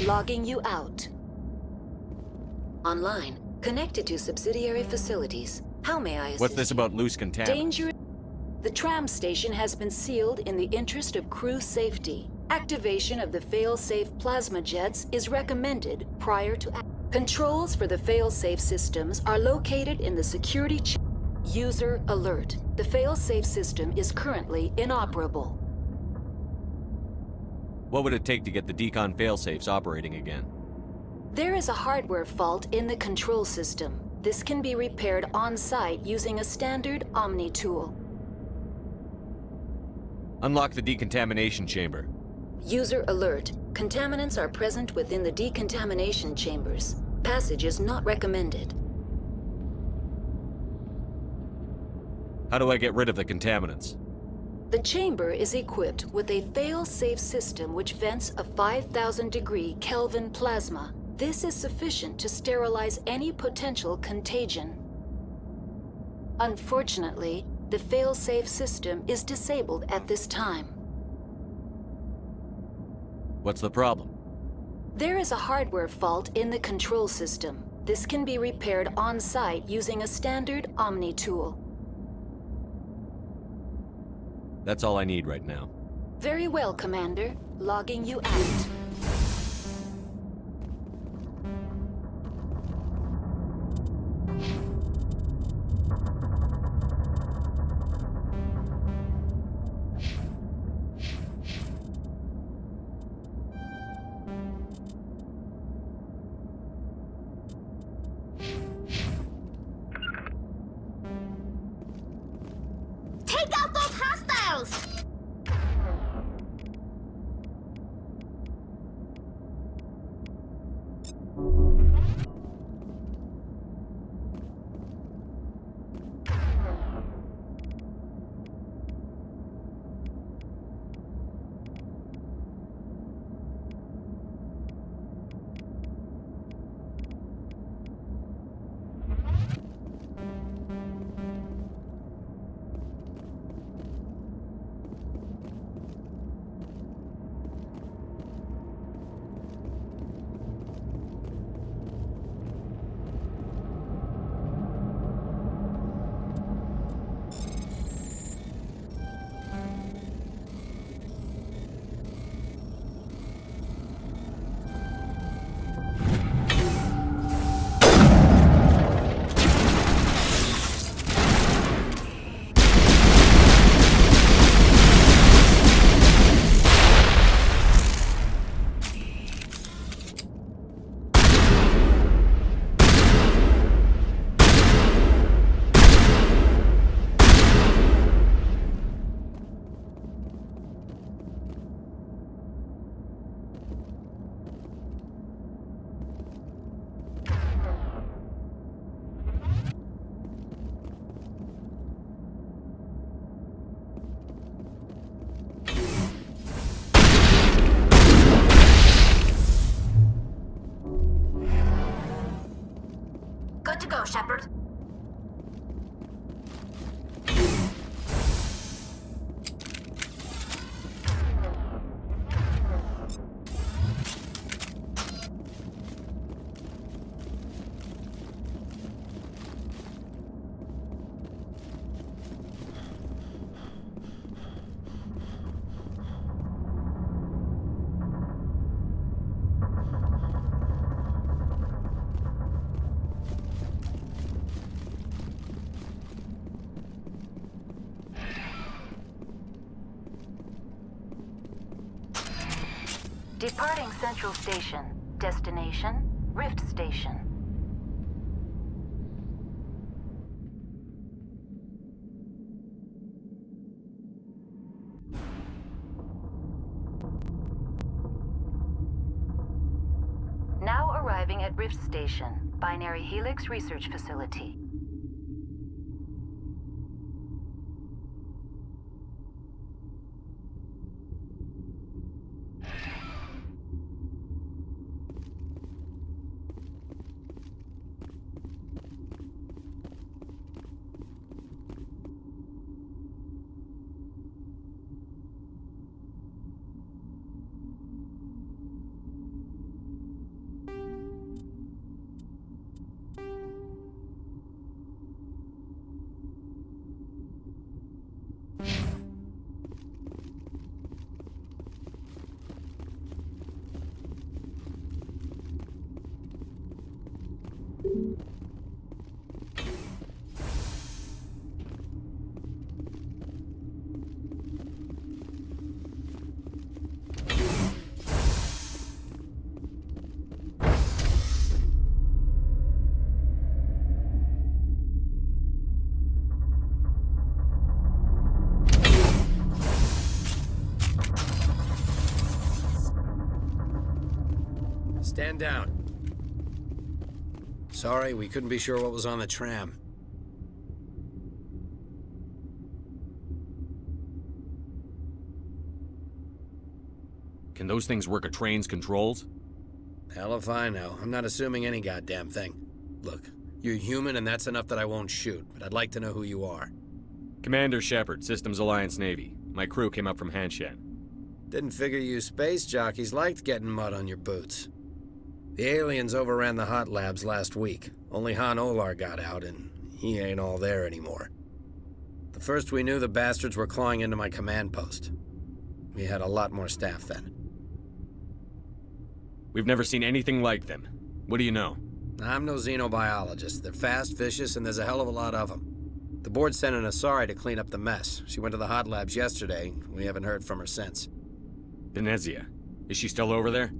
Logging you out. Online. Connected to subsidiary facilities. How may I assist? What's this about loose contaminants? Danger. The tram station has been sealed in the interest of crew safety. Activation of the fail-safe plasma jets is recommended prior to... Controls for the fail-safe systems are located in the security... User alert. The fail-safe system is currently inoperable. What would it take to get the decon failsafes operating again? There is a hardware fault in the control system. This can be repaired on-site using a standard Omni tool. Unlock the decontamination chamber. User alert. Contaminants are present within the decontamination chambers. Passage is not recommended. How do I get rid of the contaminants? The chamber is equipped with a fail-safe system which vents a 5,000-degree Kelvin plasma. This is sufficient to sterilize any potential contagion. Unfortunately, the fail-safe system is disabled at this time. What's the problem? There is a hardware fault in the control system. This can be repaired on-site using a standard Omni tool. That's all I need right now. Very well, Commander. Logging you out. Take out those hostiles! Good to go, Shepard. Departing Central Station. Destination, Rift Station. Now arriving at Rift Station, Binary Helix Research Facility. Stand down. Sorry, we couldn't be sure what was on the tram. Can those things work a train's controls? Hell if I know. I'm not assuming any goddamn thing. Look, you're human and that's enough that I won't shoot, but I'd like to know who you are. Commander Shepard, Systems Alliance Navy. My crew came up from Hanshan. Didn't figure you space jockeys liked getting mud on your boots. The aliens overran the hot labs last week. Only Han Olar got out, and he ain't all there anymore. The first we knew, the bastards were clawing into my command post. We had a lot more staff then. We've never seen anything like them. What do you know? I'm no xenobiologist. They're fast, vicious, and there's a hell of a lot of them. The board sent an Asari to clean up the mess. She went to the hot labs yesterday. We haven't heard from her since. Venezia. Is she still over there?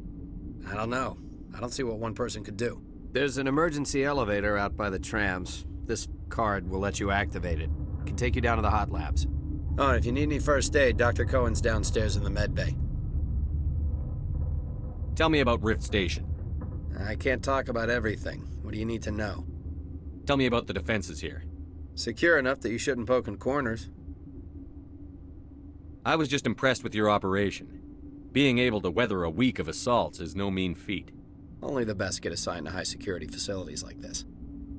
I don't know. I don't see what one person could do. There's an emergency elevator out by the trams. This card will let you activate it. It can take you down to the hot labs. Oh, and if you need any first aid, Dr. Cohen's downstairs in the med bay. Tell me about Rift Station. I can't talk about everything. What do you need to know? Tell me about the defenses here. Secure enough that you shouldn't poke in corners. I was just impressed with your operation. Being able to weather a week of assaults is no mean feat. Only the best get assigned to high-security facilities like this.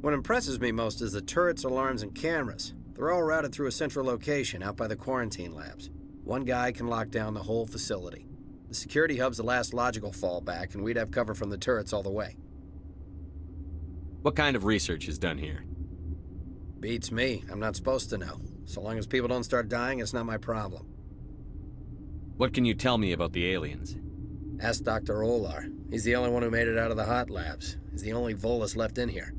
What impresses me most is the turrets, alarms, and cameras. They're all routed through a central location out by the quarantine labs. One guy can lock down the whole facility. The security hub's the last logical fallback, and we'd have cover from the turrets all the way. What kind of research is done here? Beats me. I'm not supposed to know. So long as people don't start dying, it's not my problem. What can you tell me about the aliens? Ask Dr. Olar. He's the only one who made it out of the hot labs. He's the only Volus left in here.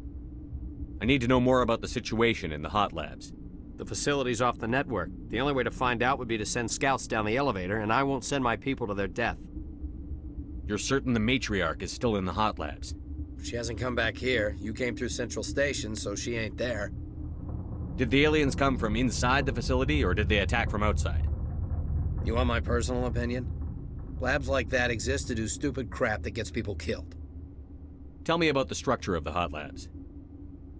I need to know more about the situation in the hot labs. The facility's off the network. The only way to find out would be to send scouts down the elevator, and I won't send my people to their death. You're certain the matriarch is still in the hot labs? She hasn't come back here. You came through Central Station, so she ain't there. Did the aliens come from inside the facility, or did they attack from outside? You want my personal opinion? Labs like that exist to do stupid crap that gets people killed. Tell me about the structure of the hot labs.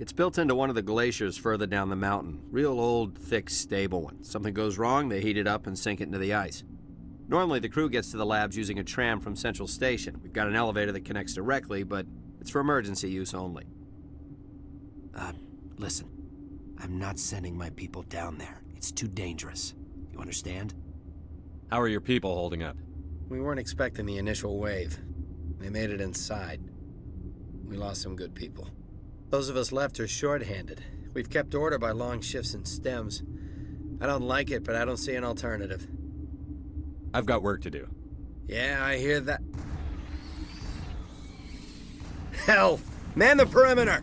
It's built into one of the glaciers further down the mountain. Real old, thick, stable one. Something goes wrong, they heat it up and sink it into the ice. Normally, the crew gets to the labs using a tram from Central Station. We've got an elevator that connects directly, but it's for emergency use only. Listen. I'm not sending my people down there. It's too dangerous. You understand? How are your people holding up? We weren't expecting the initial wave. They made it inside. We lost some good people. Those of us left are short-handed. We've kept order by long shifts and stems. I don't like it, but I don't see an alternative. I've got work to do. Yeah, I hear that. Hell! Man the perimeter!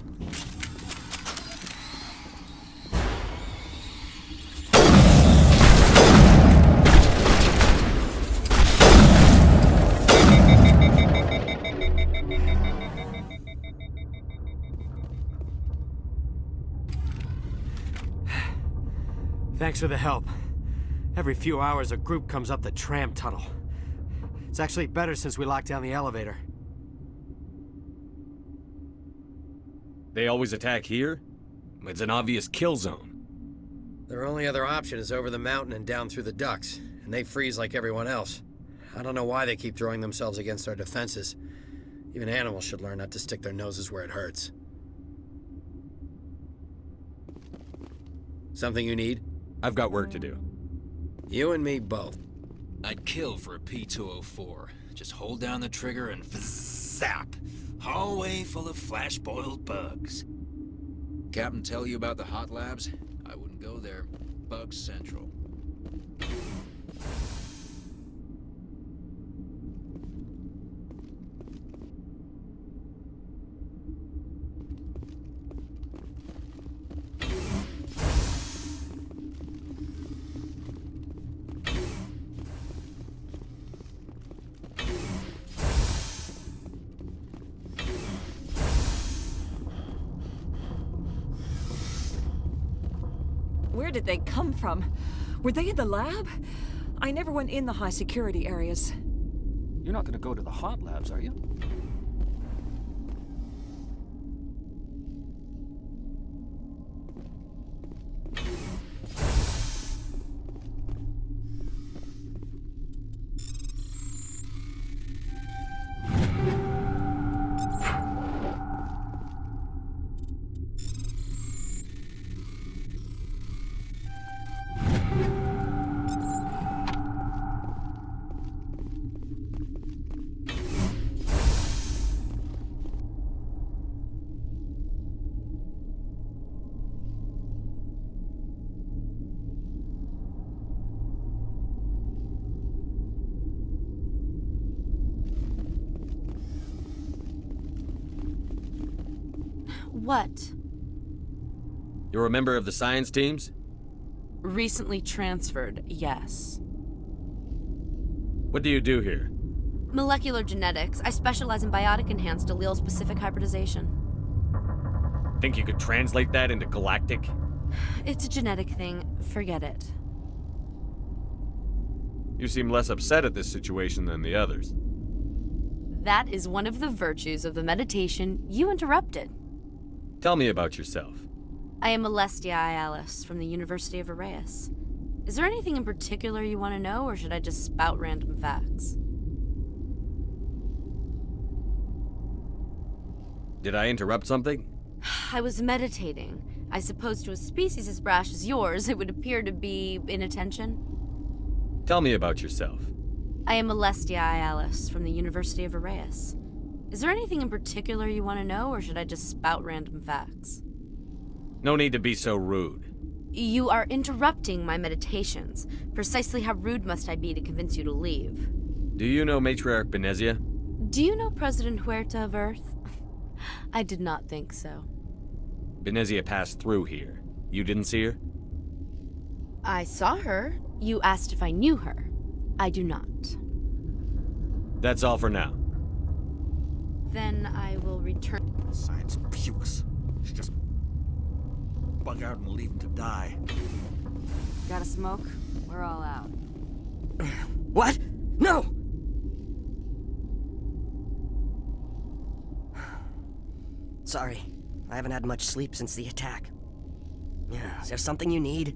Thanks for the help. Every few hours, a group comes up the tram tunnel. It's actually better since we locked down the elevator. They always attack here? It's an obvious kill zone. Their only other option is over the mountain and down through the ducts, and they freeze like everyone else. I don't know why they keep throwing themselves against our defenses. Even animals should learn not to stick their noses where it hurts. Something you need? I've got work to do. You and me both. I'd kill for a P-204. Just hold down the trigger and zap. Hallway full of flash-boiled bugs. Captain tell you about the hot labs? I wouldn't go there. Bugs Central. Where did they come from? Were they in the lab? I never went in the high security areas. You're not gonna go to the hot labs, are you? What? You're a member of the science teams? Recently transferred, yes. What do you do here? Molecular genetics. I specialize in biotic-enhanced allele-specific hybridization. Think you could translate that into galactic? It's a genetic thing. Forget it. You seem less upset at this situation than the others. That is one of the virtues of the meditation you interrupted. Tell me about yourself. I am Alestia Alice from the University of Arrayus. Is there anything in particular you want to know, or should I just spout random facts? Did I interrupt something? I was meditating. I suppose to a species as brash as yours, it would appear to be inattention. Tell me about yourself. I am Alestia Alice from the University of Arrayus. Is there anything in particular you want to know, or should I just spout random facts? No need to be so rude. You are interrupting my meditations. Precisely how rude must I be to convince you to leave? Do you know Matriarch Benezia? Do you know President Huerta of Earth? I did not think so. Benezia passed through here. You didn't see her? I saw her. You asked if I knew her. I do not. That's all for now. Then I will return. Science pukes. Should just bug out and leave him to die. Got a smoke? We're all out. What? No! Sorry, I haven't had much sleep since the attack. Yeah, is there something you need?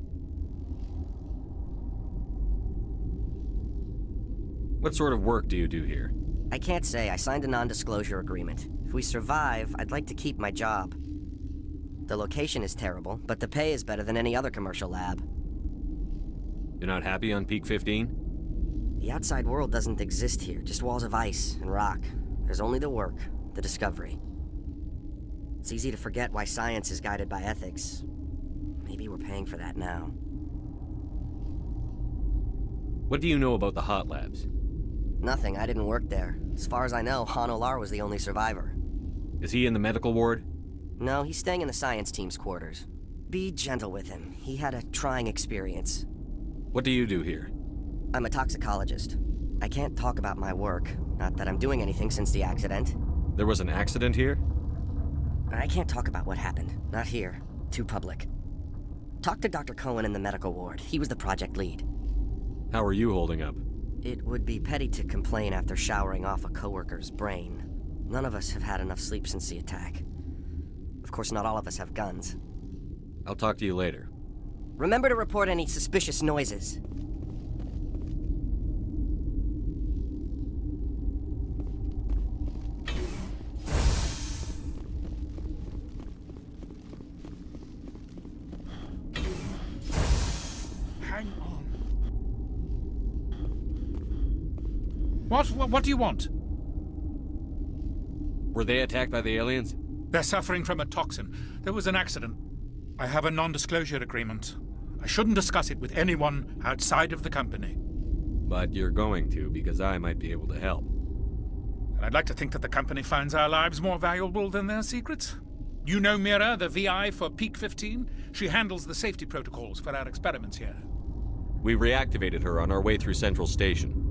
What sort of work do you do here? I can't say. I signed a non-disclosure agreement. If we survive, I'd like to keep my job. The location is terrible, but the pay is better than any other commercial lab. You're not happy on Peak 15? The outside world doesn't exist here, just walls of ice and rock. There's only the work, the discovery. It's easy to forget why science is guided by ethics. Maybe we're paying for that now. What do you know about the hot labs? Nothing, I didn't work there. As far as I know, Han Olar was the only survivor. Is he in the medical ward? No, he's staying in the science team's quarters. Be gentle with him. He had a trying experience. What do you do here? I'm a toxicologist. I can't talk about my work. Not that I'm doing anything since the accident. There was an accident here? I can't talk about what happened. Not here. Too public. Talk to Dr. Cohen in the medical ward. He was the project lead. How are you holding up? It would be petty to complain after showering off a coworker's brain. None of us have had enough sleep since the attack. Of course, not all of us have guns. I'll talk to you later. Remember to report any suspicious noises. Hang on. What do you want? Were they attacked by the aliens? They're suffering from a toxin. There was an accident. I have a non-disclosure agreement. I shouldn't discuss it with anyone outside of the company. But you're going to, because I might be able to help. And I'd like to think that the company finds our lives more valuable than their secrets. You know Mira, the VI for Peak 15? She handles the safety protocols for our experiments here. We reactivated her on our way through Central Station.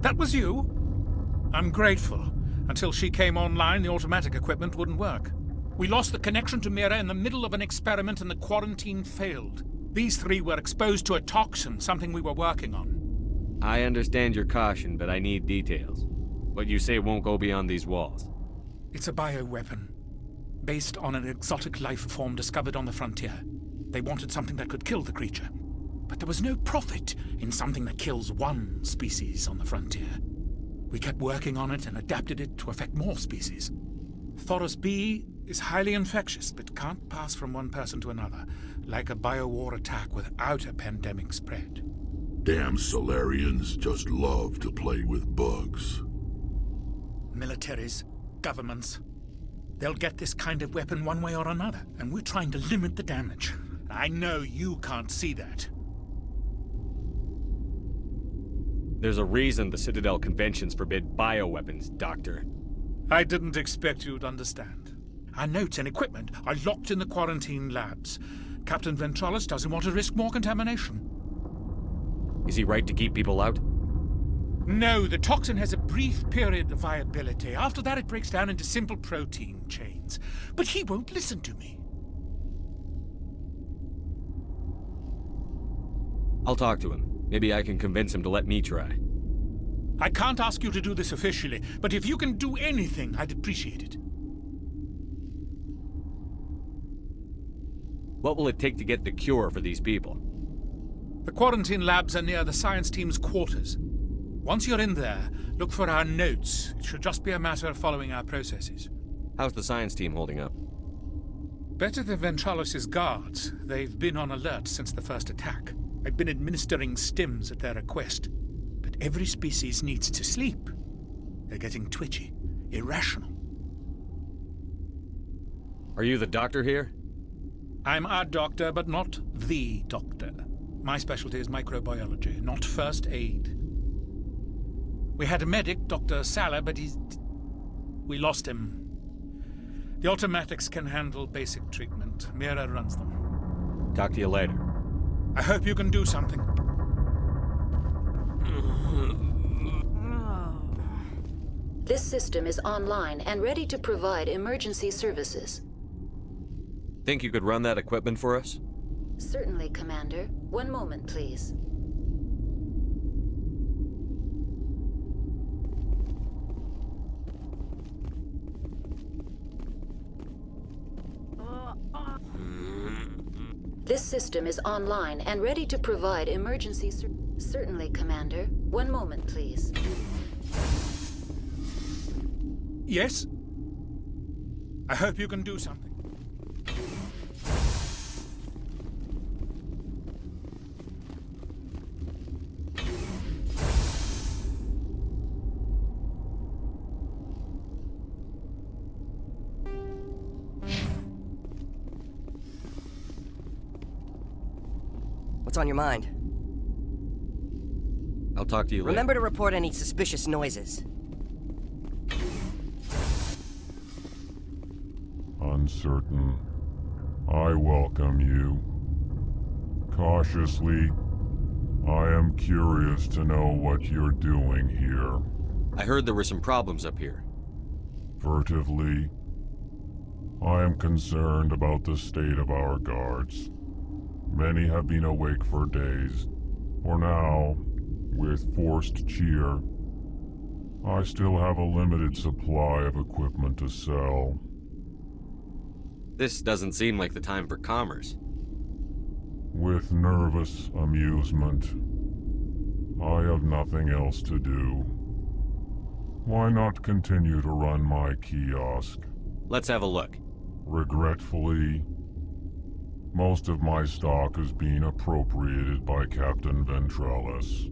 That was you? I'm grateful. Until she came online, the automatic equipment wouldn't work. We lost the connection to Mira in the middle of an experiment and the quarantine failed. These three were exposed to a toxin, something we were working on. I understand your caution, but I need details. What you say won't go beyond these walls. It's a bioweapon, based on an exotic life form discovered on the frontier. They wanted something that could kill the creature. But there was no profit in something that kills one species on the frontier. We kept working on it and adapted it to affect more species. Thoros B is highly infectious, but can't pass from one person to another, like a biowar attack without a pandemic spread. Damn Solarians just love to play with bugs. Militaries, governments, they'll get this kind of weapon one way or another, and we're trying to limit the damage. I know you can't see that. There's a reason the Citadel conventions forbid bioweapons, Doctor. I didn't expect you'd understand. Our notes and equipment are locked in the quarantine labs. Captain Ventralis doesn't want to risk more contamination. Is he right to keep people out? No, the toxin has a brief period of viability. After that, it breaks down into simple protein chains. But he won't listen to me. I'll talk to him. Maybe I can convince him to let me try. I can't ask you to do this officially, but if you can do anything, I'd appreciate it. What will it take to get the cure for these people? The quarantine labs are near the science team's quarters. Once you're in there, look for our notes. It should just be a matter of following our processes. How's the science team holding up? Better than Ventralis' guards. They've been on alert since the first attack. I've been administering stims at their request. But every species needs to sleep. They're getting twitchy, irrational. Are you the doctor here? I'm a doctor, but not the doctor. My specialty is microbiology, not first aid. We had a medic, Dr. Salah, but we lost him. The automatics can handle basic treatment. Mira runs them. Talk to you later. I hope you can do something. This system is online and ready to provide emergency services. Think you could run that equipment for us? Certainly, Commander. One moment, please. This system is online and ready to provide emergency Certainly, Commander. One moment, please. Yes? I hope you can do something. What's on your mind? I'll talk to you later. Remember to report any suspicious noises. Uncertain. I welcome you. Cautiously, I am curious to know what you're doing here. I heard there were some problems up here. Furtively, I am concerned about the state of our guards. Many have been awake for days. For now, with forced cheer, I still have a limited supply of equipment to sell. This doesn't seem like the time for commerce. With nervous amusement, I have nothing else to do. Why not continue to run my kiosk? Let's have a look. Regretfully, most of my stock is being appropriated by Captain Ventralis.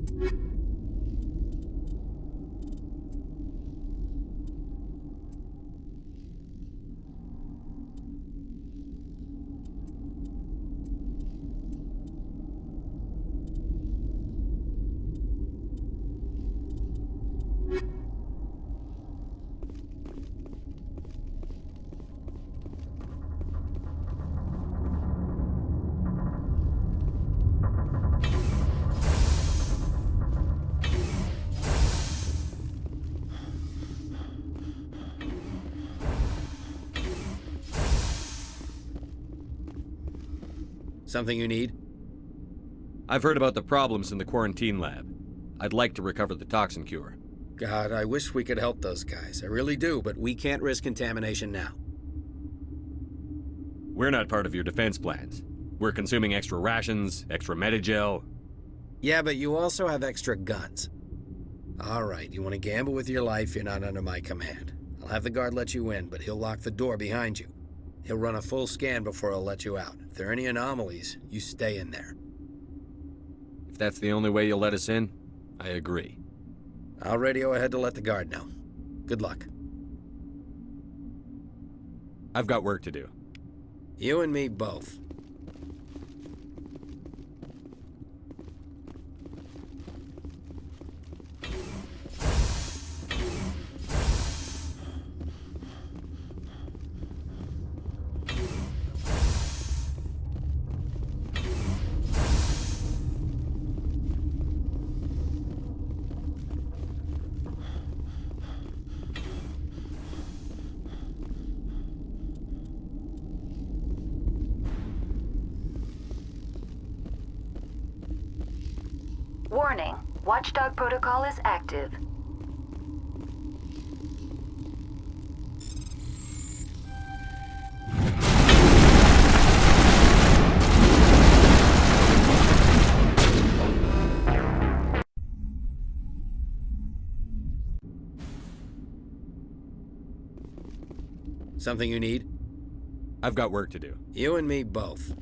Something you need? I've heard about the problems in the quarantine lab. I'd like to recover the toxin cure. God, I wish we could help those guys. I really do, but we can't risk contamination now. We're not part of your defense plans. We're consuming extra rations, extra Medigel. Yeah, but you also have extra guns. All right, you want to gamble with your life, you're not under my command. I'll have the guard let you in, but he'll lock the door behind you. He'll run a full scan before he'll let you out. If there are any anomalies, you stay in there. If that's the only way you'll let us in, I agree. I'll radio ahead to let the guard know. Good luck. I've got work to do. You and me both. Warning, Watchdog protocol is active. Something you need? I've got work to do. You and me both.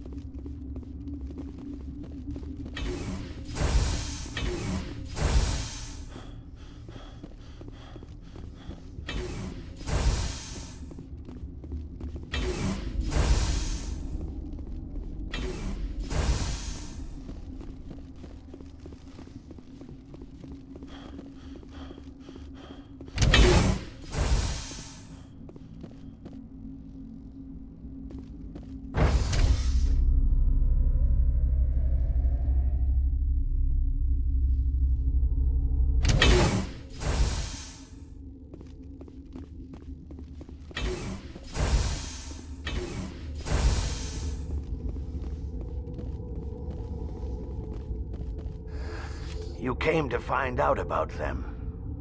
You came to find out about them,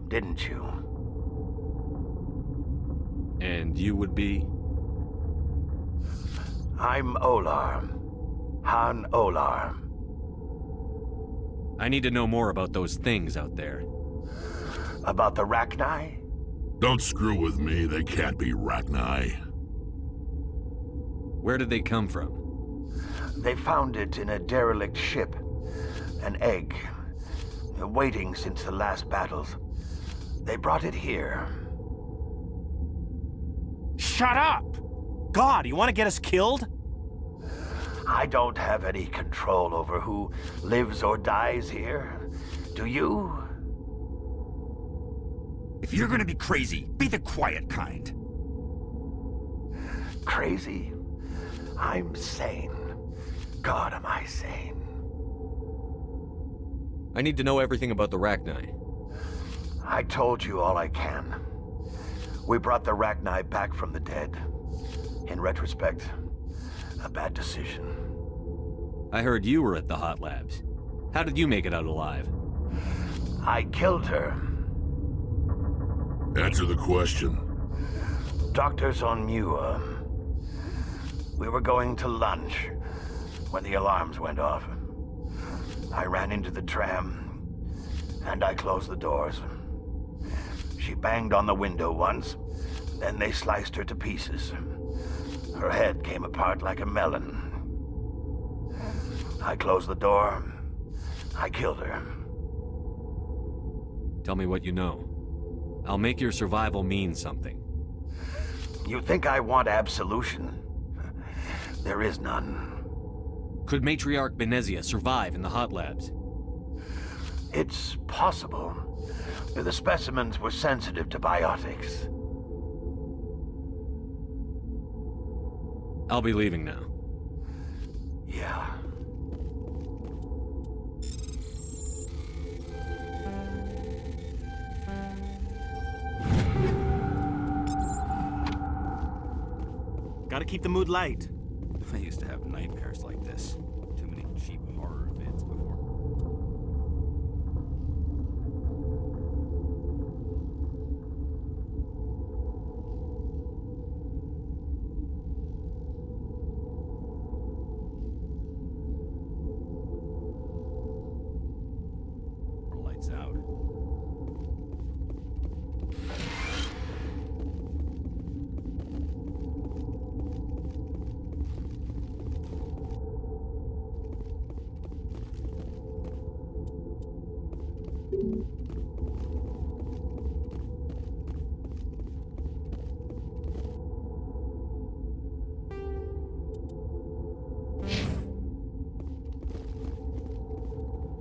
didn't you? And you would be? I'm Olar. Han Olar. I need to know more about those things out there. About the Rachni? Don't screw with me, they can't be Rachni. Where did they come from? They found it in a derelict ship. An egg. Waiting since the last battles. They brought it here. Shut up! God, you want to get us killed? I don't have any control over who lives or dies here. Do you? If you're gonna be crazy, be the quiet kind. Crazy? I'm sane. God, am I sane. I need to know everything about the Rachni. I told you all I can. We brought the Rachni back from the dead. In retrospect, a bad decision. I heard you were at the hot labs. How did you make it out alive? I killed her. Answer the question. Doctors on Muir. We were going to lunch when the alarms went off. I ran into the tram, and I closed the doors. She banged on the window once, then they sliced her to pieces. Her head came apart like a melon. I closed the door. I killed her. Tell me what you know. I'll make your survival mean something. You think I want absolution? There is none. Could Matriarch Benezia survive in the hot labs? It's possible. The specimens were sensitive to biotics. I'll be leaving now. Yeah. Gotta keep the mood light. I used to have nightmares like this. Too many cheap horror events before. Lights out.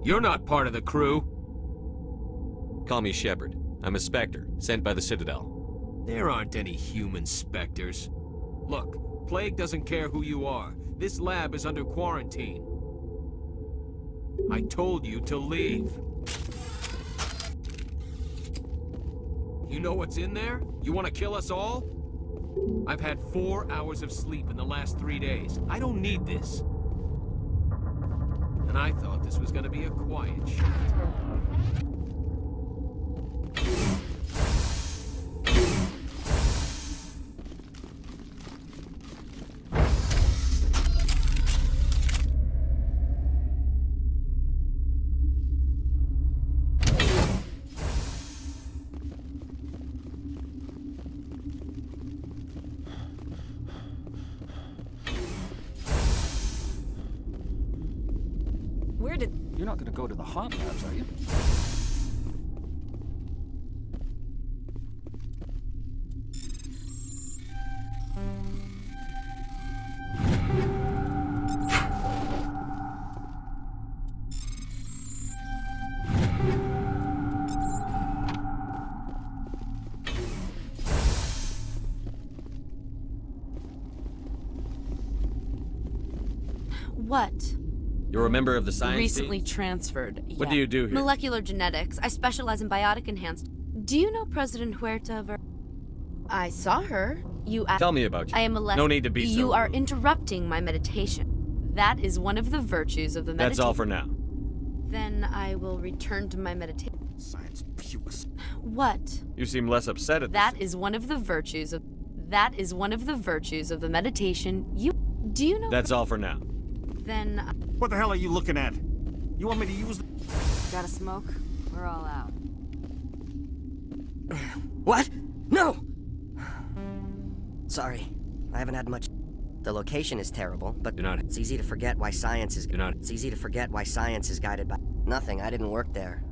You're not part of the crew. Call me Shepard. I'm a Spectre, sent by the Citadel. There aren't any human specters. Look, Plague doesn't care who you are. This lab is under quarantine. I told you to leave. You know what's in there? You want to kill us all? I've had 4 hours of sleep in the last 3 days. I don't need this. And I thought this was gonna be a quiet shift. You're not gonna go to the hot labs, are you? What? You're a member of the science Recently team? transferred. What yeah. do you do here? Molecular genetics. I specialize in biotic enhanced. Do you know President Huerta Ver... I saw her. You Tell me about you. I am a No need to be so You are rude. interrupting my meditation. That is one of the virtues of the meditation. That's all for now. Then I will return to my meditation. Science puce. What? You seem less upset at That is one of the virtues of... That is one of the virtues of the meditation. You... Do you know... That's all for now. Then... What the hell are you looking at? You want me to use the... Got a smoke? We're all out. What? No! Sorry, I haven't had much. The location is terrible, but it's easy to forget why science is. It's easy to forget why science is guided by nothing. I didn't work there.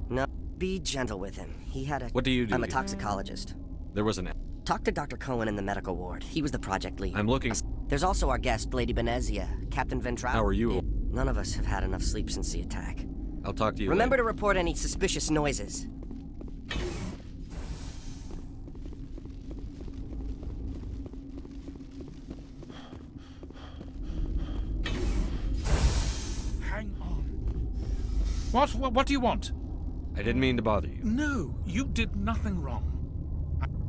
No, be gentle with him. He had a. What do you do? I'm a toxicologist. There was an. Talk to Dr. Cohen in the medical ward. He was the project lead. I'm looking. There's also our guest, Lady Benezia, Captain Ventrau. How are you? None of us have had enough sleep since the attack. I'll talk to you. Remember later. to report any suspicious noises. Hang on. What do you want? I didn't mean to bother you. No, you did nothing wrong.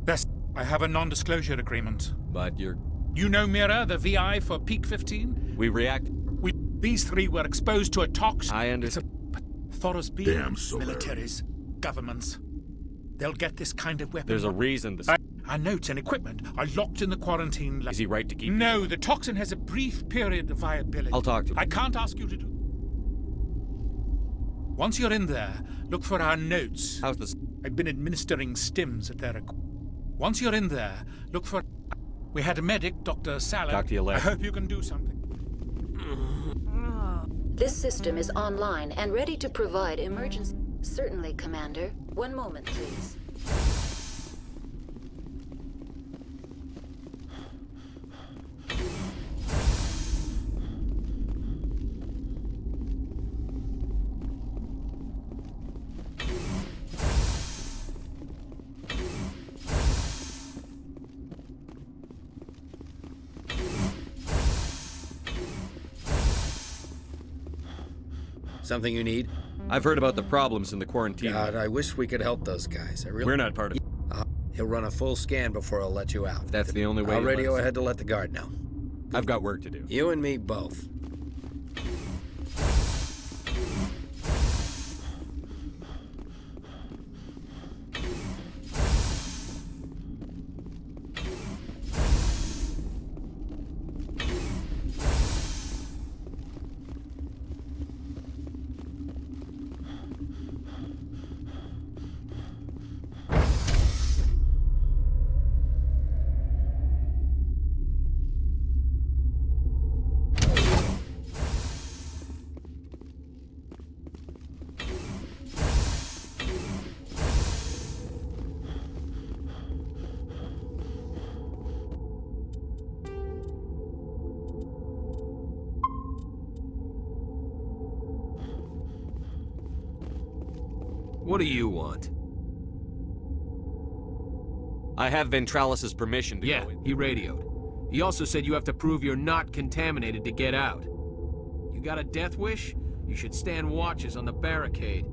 Best, I have a non-disclosure agreement. But you're... You know Mira, the VI for Peak 15? We react... These three were exposed to a tox. I understand. But Thoros being Damn sober. militaries, governments, they'll get this kind of weapon. There's a reason this... Our notes and equipment are locked in the quarantine lab. Is he right to keep... No, the toxin has a brief period of viability. I'll talk to him. I can't ask you to do... Once you're in there, look for our notes. How's this? I've been administering stims at their... Once you're in there, look for... We had a medic, Dr. Salah. Talk to you later. I hope you can do something. This system is online and ready to provide emergency... Certainly, Commander. One moment, please. Something you need? I've heard about the problems in the quarantine. God, I wish we could help those guys. We're not part of... He'll run a full scan before I'll let you out. That's the only way. I'll radio ahead to let the guard know. I've got work to do. You and me both. What do you want? I have Ventralis's permission to Yeah, go in. he radioed. He also said you have to prove you're not contaminated to get out. You got a death wish? You should stand watches on the barricade.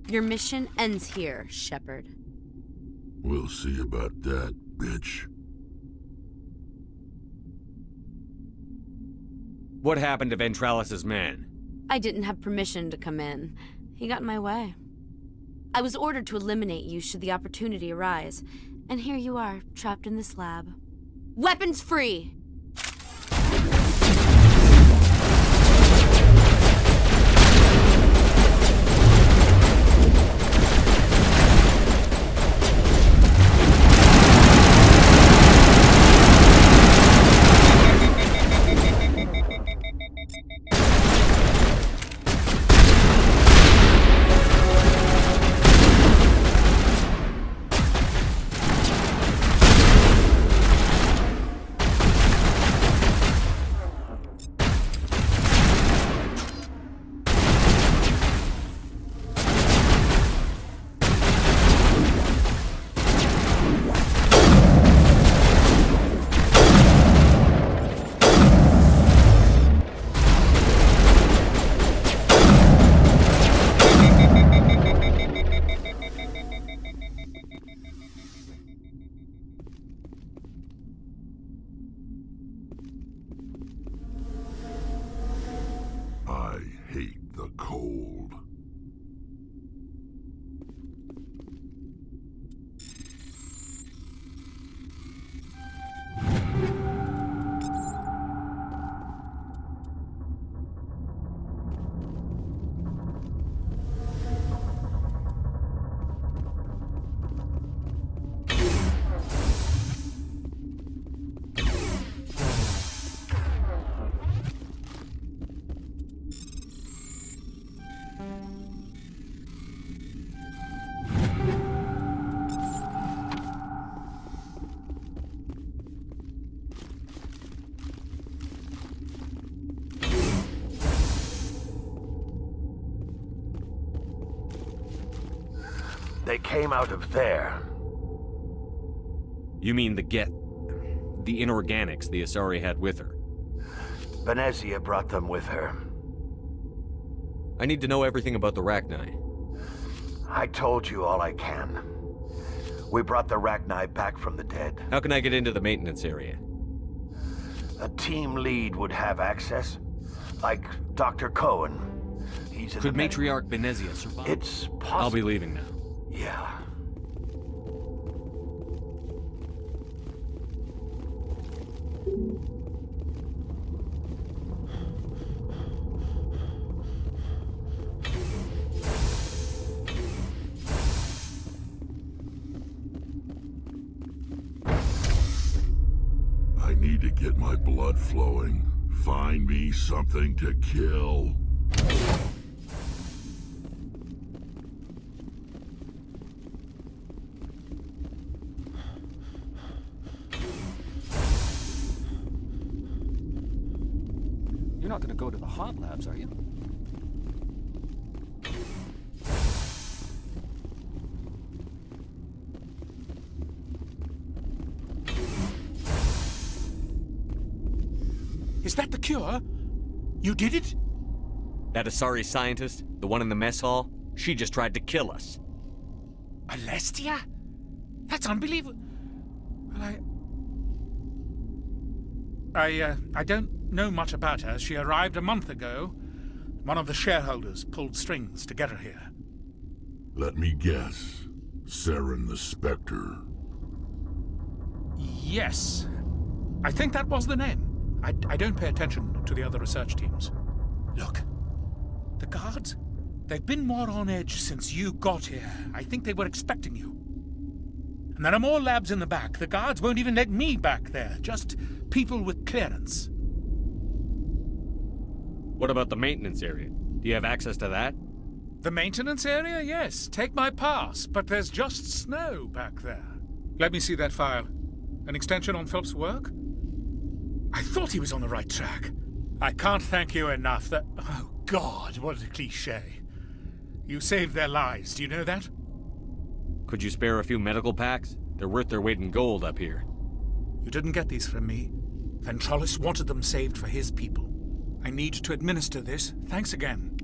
Your mission ends here, Shepard. We'll see about that, bitch. What happened to Ventralis's man? I didn't have permission to come in. He got in my way. I was ordered to eliminate you should the opportunity arise. And here you are, trapped in this lab. Weapons free! I hate the cold. They came out of there. You mean the inorganics the Asari had with her? Venezia brought them with her. I need to know everything about the Rachni. I told you all I can. We brought the Rachni back from the dead. How can I get into the maintenance area? A team lead would have access. Like Dr. Cohen. He's in Could the Matriarch Venezia survive? It's possible. I'll be leaving now. Yeah. I need to get my blood flowing. Find me something to kill. You're not gonna go to the hot labs, are you? Is that the cure? You did it? That Asari scientist, the one in the mess hall, she just tried to kill us. Alestia? That's unbelievable. Well, I don't know much about her. She arrived a month ago. One of the shareholders pulled strings to get her here. Let me guess. Saren the Spectre. Yes. I think that was the name. I don't pay attention to the other research teams. Look, the guards, they've been more on edge since you got here. I think they were expecting you. And there are more labs in the back. The guards won't even let me back there. Just people with clearance. What about the maintenance area? Do you have access to that? The maintenance area? Yes. Take my pass. But there's just snow back there. Let me see that file. An extension on Phelps' work? I thought he was on the right track. I can't thank you enough that... Oh, God, what a cliché. You saved their lives, do you know that? Could you spare a few medical packs? They're worth their weight in gold up here. You didn't get these from me. Ventralis wanted them saved for his people. I need to administer this. Thanks again.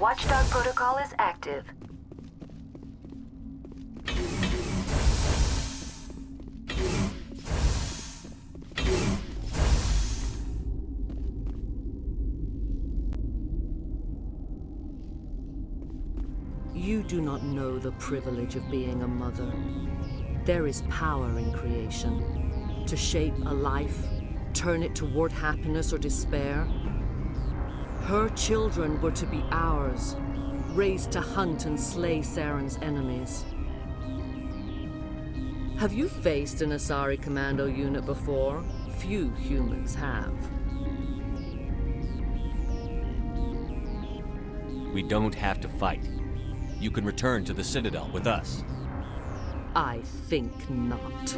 Watchdog protocol is active. You do not know the privilege of being a mother. There is power in creation. To shape a life, turn it toward happiness or despair. Her children were to be ours, raised to hunt and slay Saren's enemies. Have you faced an Asari commando unit before? Few humans have. We don't have to fight. You can return to the Citadel with us. I think not.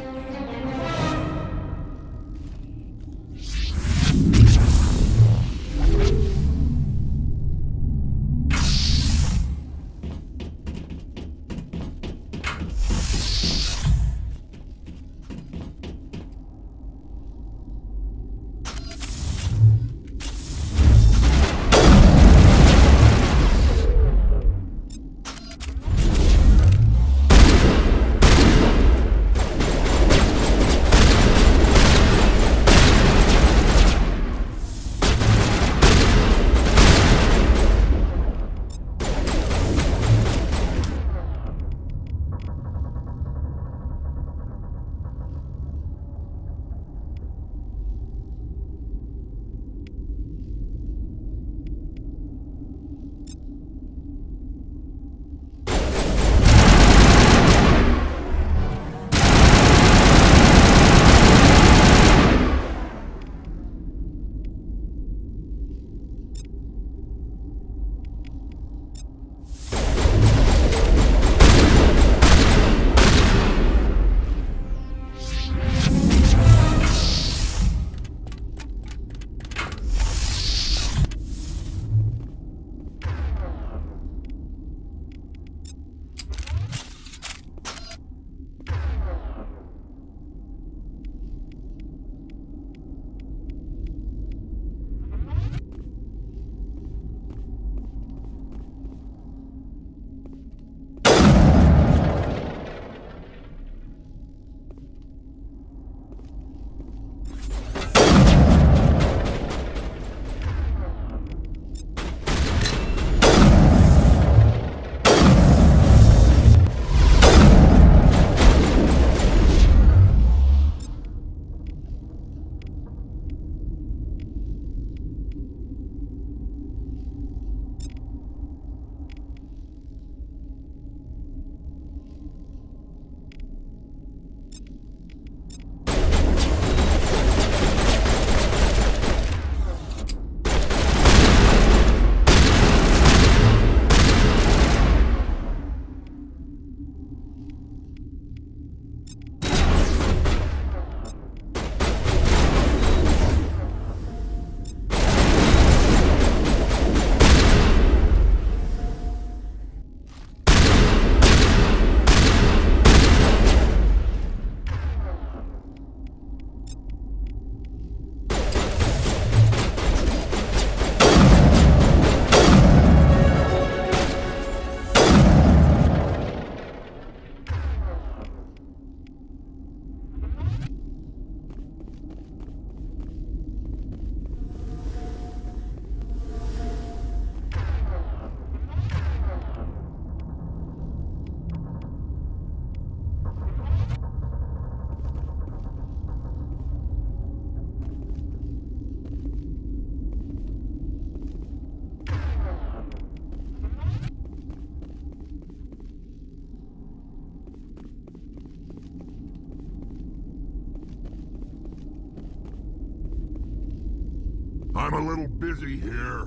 I'm a little busy here.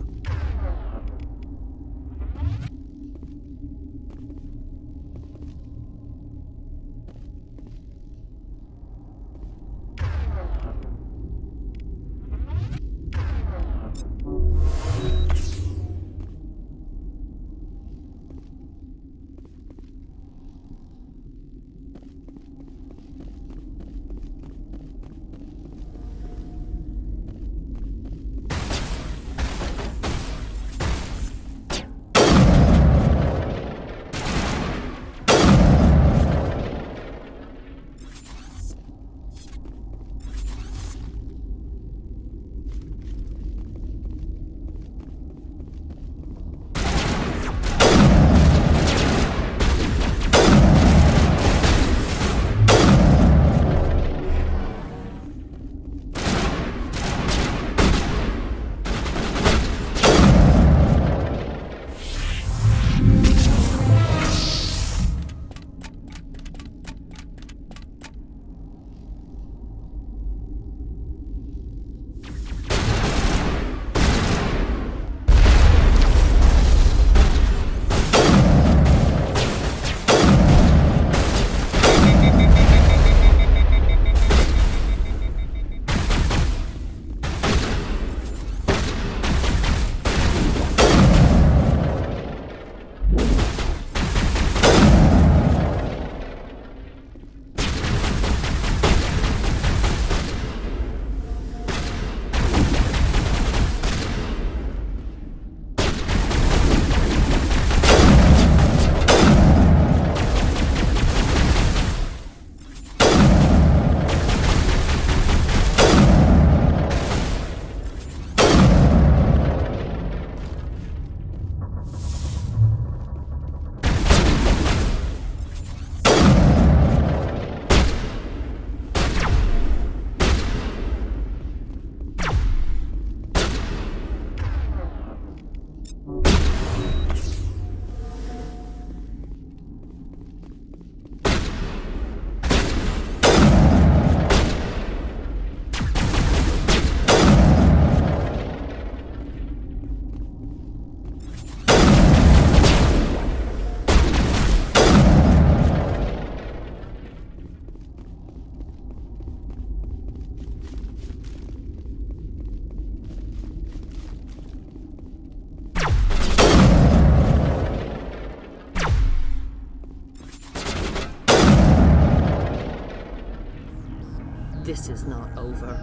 This is not over.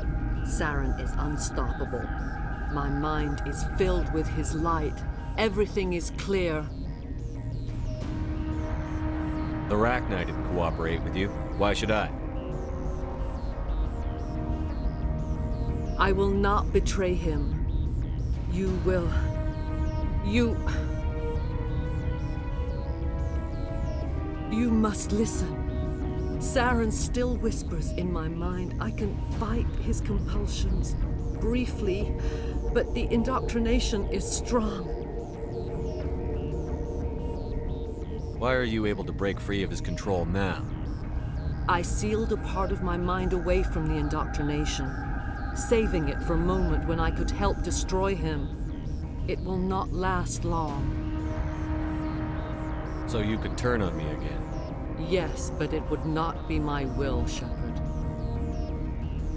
Saren is unstoppable. My mind is filled with his light. Everything is clear. The Rachni didn't cooperate with you. Why should I? I will not betray him. You will. You must listen. Saren still whispers in my mind. I can fight his compulsions briefly, but the indoctrination is strong. Why are you able to break free of his control now? I sealed a part of my mind away from the indoctrination, saving it for a moment when I could help destroy him. It will not last long. So you could turn on me again? Yes, but it would not be my will, Shepard.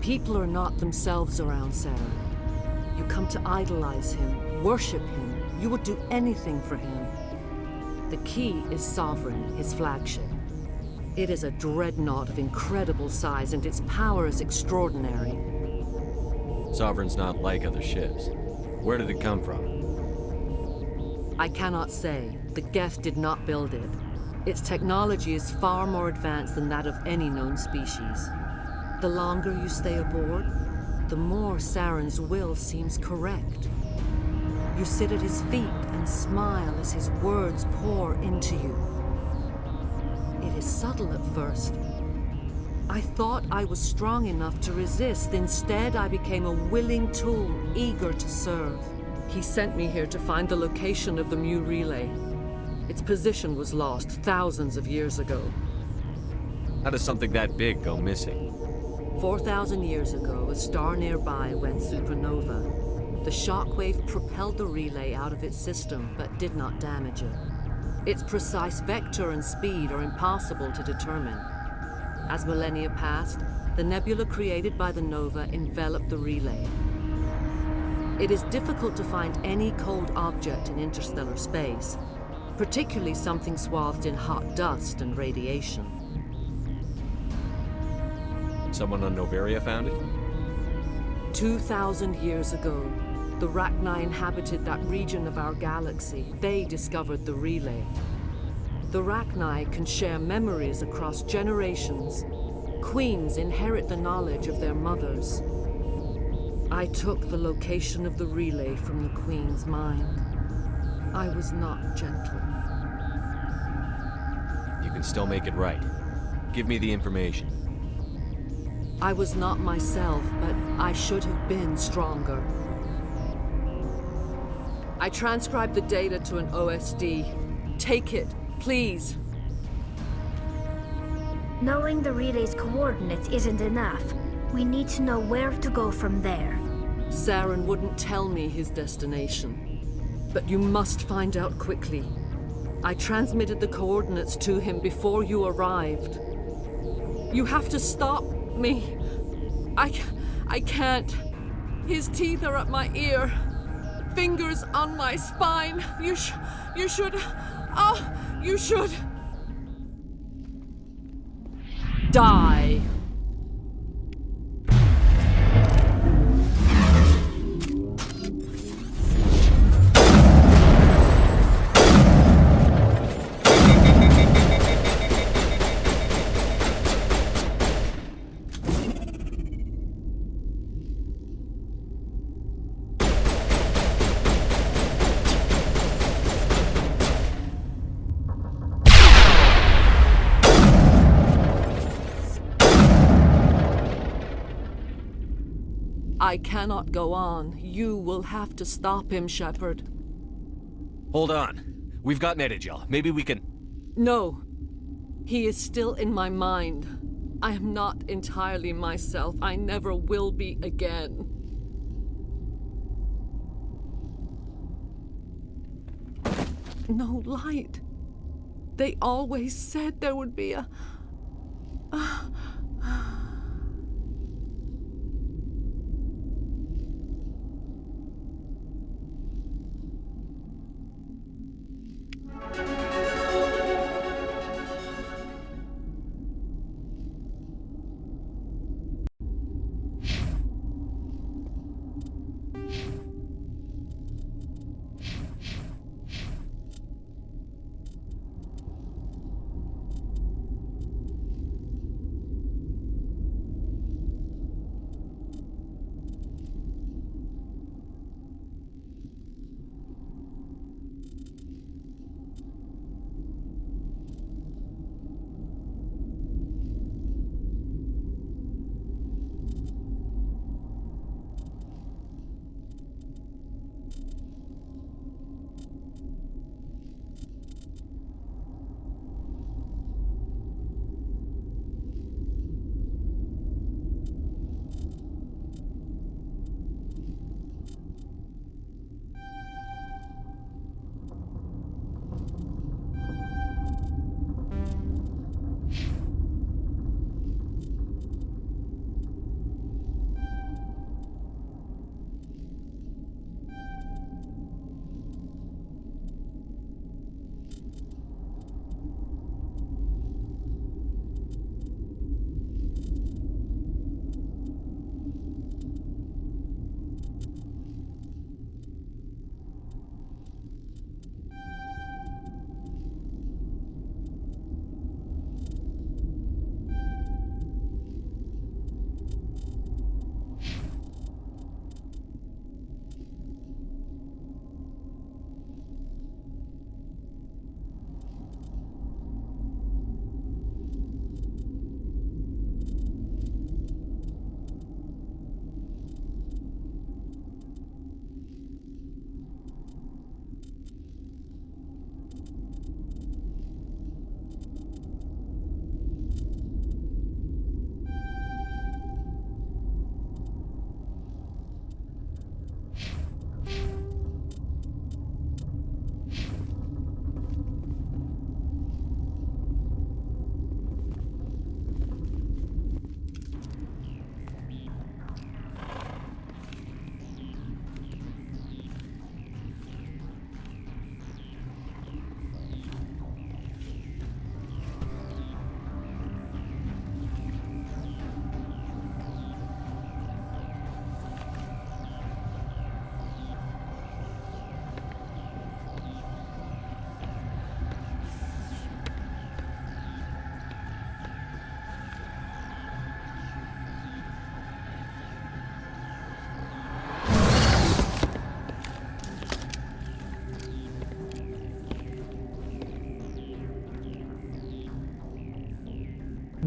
People are not themselves around Saren. You come to idolize him, worship him. You would do anything for him. The key is Sovereign, his flagship. It is a dreadnought of incredible size, and its power is extraordinary. Sovereign's not like other ships. Where did it come from? I cannot say. The Geth did not build it. Its technology is far more advanced than that of any known species. The longer you stay aboard, the more Saren's will seems correct. You sit at his feet and smile as his words pour into you. It is subtle at first. I thought I was strong enough to resist. Instead, I became a willing tool, eager to serve. He sent me here to find the location of the Mu relay. Its position was lost thousands of years ago. How does something that big go missing? 4,000 years ago, a star nearby went supernova. The shockwave propelled the relay out of its system, but did not damage it. Its precise vector and speed are impossible to determine. As millennia passed, the nebula created by the nova enveloped the relay. It is difficult to find any cold object in interstellar space, particularly something swathed in hot dust and radiation. Someone on Noveria found it? 2,000 years ago, the Rachni inhabited that region of our galaxy. They discovered the relay. The Rachni can share memories across generations. Queens inherit the knowledge of their mothers. I took the location of the relay from the Queen's mind. I was not gentle. You can still make it right. Give me the information. I was not myself, but I should have been stronger. I transcribed the data to an OSD. Take it, please. Knowing the relay's coordinates isn't enough. We need to know where to go from there. Saren wouldn't tell me his destination. But you must find out quickly. I transmitted the coordinates to him before you arrived. You have to stop me. I can't. His teeth are at my ear. Fingers on my spine. You should... Oh, you should... die. I cannot go on. You will have to stop him, Shepard. Hold on. We've got Metagel. Maybe we can... No. He is still in my mind. I am not entirely myself. I never will be again. No light. They always said there would be a...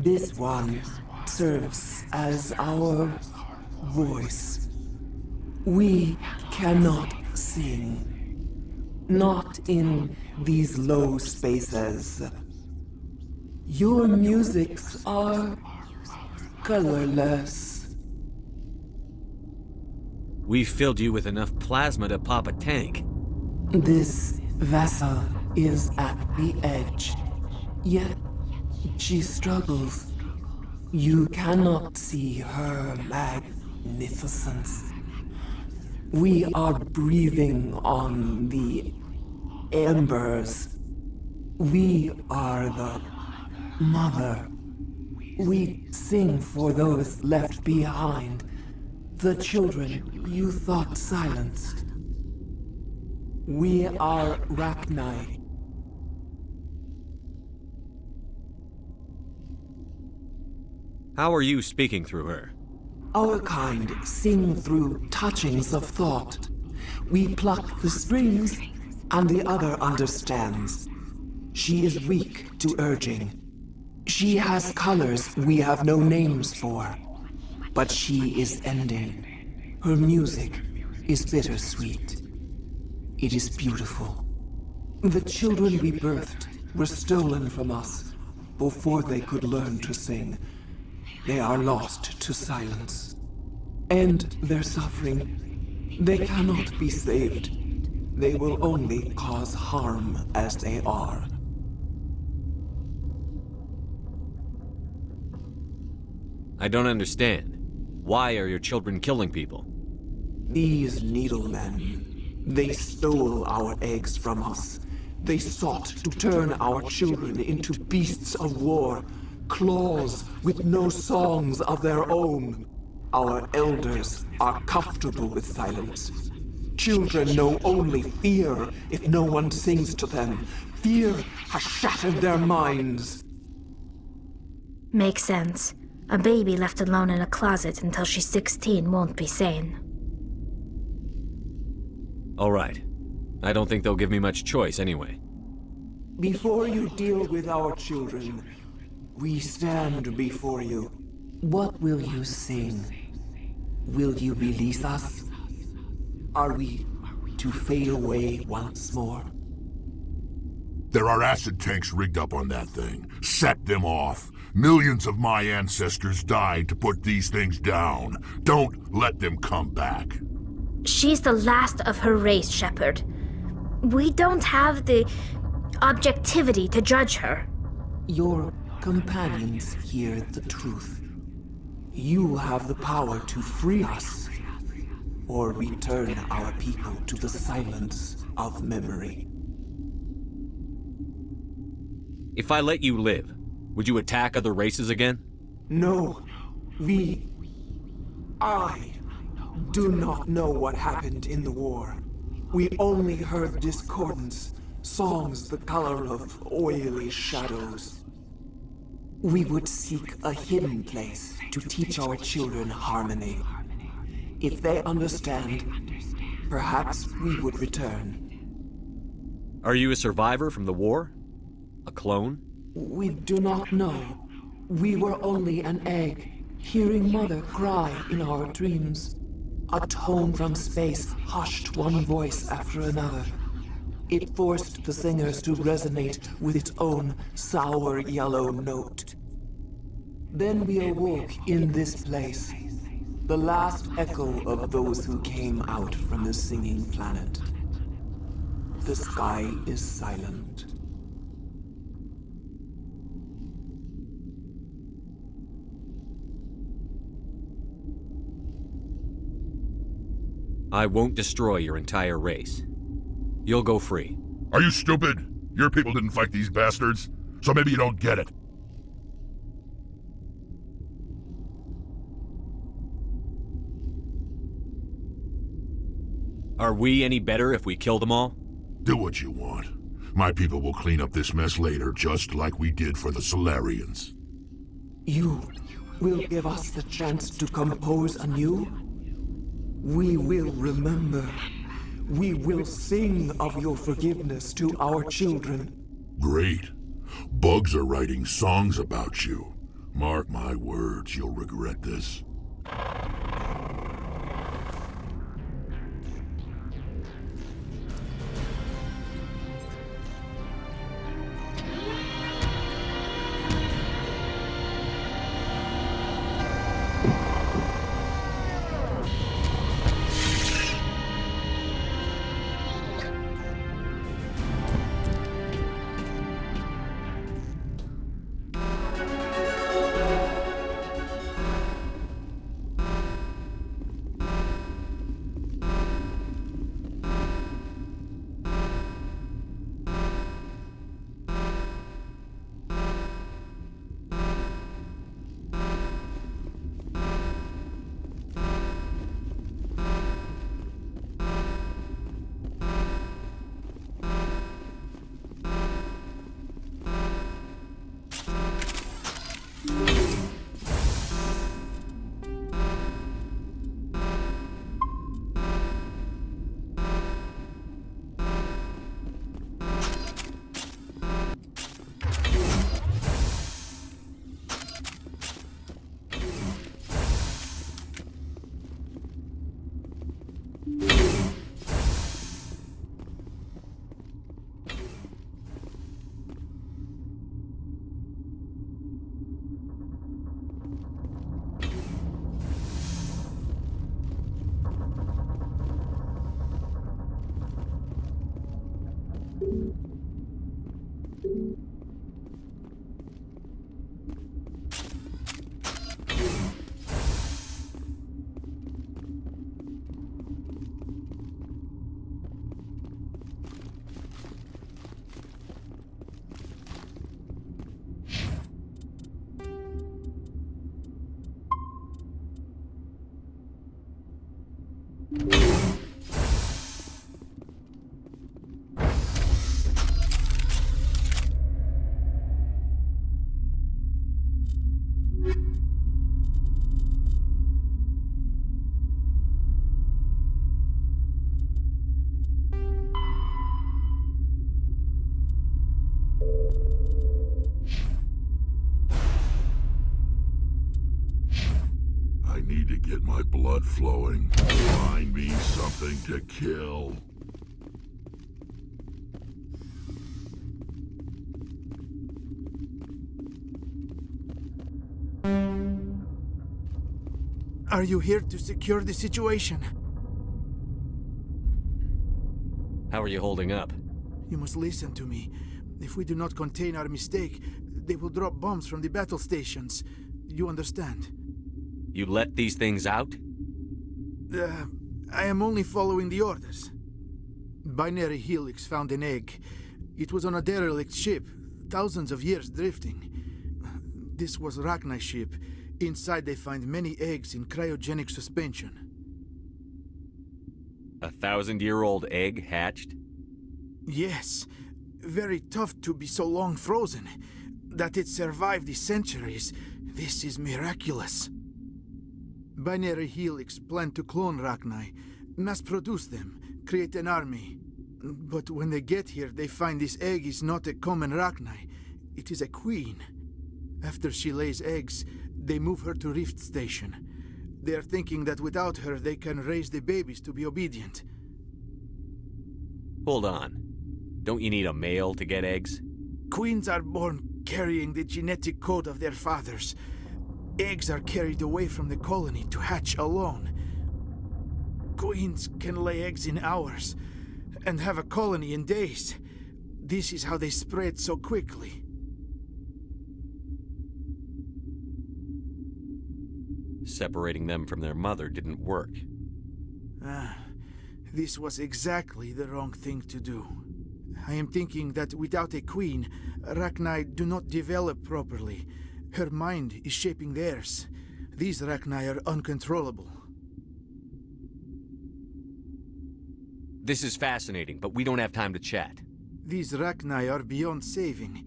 This one serves as our voice. We cannot sing. Not in these low spaces. Your musics are colorless. We filled you with enough plasma to pop a tank. This vessel is at the edge. Yet she struggles. You cannot see her magnificence. We are breathing on the embers. We are the mother. We sing for those left behind, the children you thought silenced. We are Rachni. How are you speaking through her? Our kind sing through touchings of thought. We pluck the strings, and the other understands. She is weak to urging. She has colors we have no names for. But she is ending. Her music is bittersweet. It is beautiful. The children we birthed were stolen from us before they could learn to sing. They are lost to silence. And their suffering, they cannot be saved. They will only cause harm as they are. I don't understand. Why are your children killing people? These needlemen, they stole our eggs from us. They sought to turn our children into beasts of war. Claws with no songs of their own. Our elders are comfortable with silence. Children know only fear if no one sings to them. Fear has shattered their minds. Makes sense. A baby left alone in a closet until she's 16 won't be sane. All right. I don't think they'll give me much choice anyway. Before you deal with our children, we stand before you. What will you sing? Will you release us? Are we to fade away once more? There are acid tanks rigged up on that thing. Set them off. Millions of my ancestors died to put these things down. Don't let them come back. She's the last of her race, Shepard. We don't have the objectivity to judge her. Your companions hear the truth. You have the power to free us, or return our people to the silence of memory. If I let you live, would you attack other races again? No. I do not know what happened in the war. We only heard discordance, songs the color of oily shadows. We would seek a hidden place to teach our children harmony. If they understand, perhaps we would return. Are you a survivor from the war? A clone? We do not know. We were only an egg, hearing Mother cry in our dreams. A tone from space hushed one voice after another. It forced the singers to resonate with its own sour yellow note. Then we awoke in this place, the last echo of those who came out from the singing planet. The sky is silent. I won't destroy your entire race. You'll go free. Are you stupid? Your people didn't fight these bastards, so maybe you don't get it. Are we any better if we kill them all? Do what you want. My people will clean up this mess later, just like we did for the Solarians. You will give us the chance to compose anew? We will remember. We will sing of your forgiveness to our children. Great. Bugs are writing songs about you. Mark my words, you'll regret this. I need to get my blood flowing. Find me something to kill. Are you here to secure the situation? How are you holding up? You must listen to me. If we do not contain our mistake, they will drop bombs from the battle stations. You understand? You let these things out? I am only following the orders. Binary Helix found an egg. It was on a derelict ship, thousands of years drifting. This was Rachni's ship. Inside they find many eggs in cryogenic suspension. 1,000-year-old egg hatched? Yes. Very tough to be so long frozen. That it survived the centuries. This is miraculous. Binary Helix planned to clone Rachni, mass-produce them, create an army. But when they get here, they find this egg is not a common Rachni. It is a queen. After she lays eggs, they move her to Rift Station. They are thinking that without her, they can raise the babies to be obedient. Hold on. Don't you need a male to get eggs? Queens are born carrying the genetic code of their fathers. Eggs are carried away from the colony to hatch alone. Queens can lay eggs in hours and have a colony in days. This is how they spread so quickly. Separating them from their mother didn't work. This was exactly the wrong thing to do. I am thinking that without a queen, Rachni do not develop properly. Her mind is shaping theirs. These Rachni are uncontrollable. This is fascinating, but we don't have time to chat. These Rachni are beyond saving.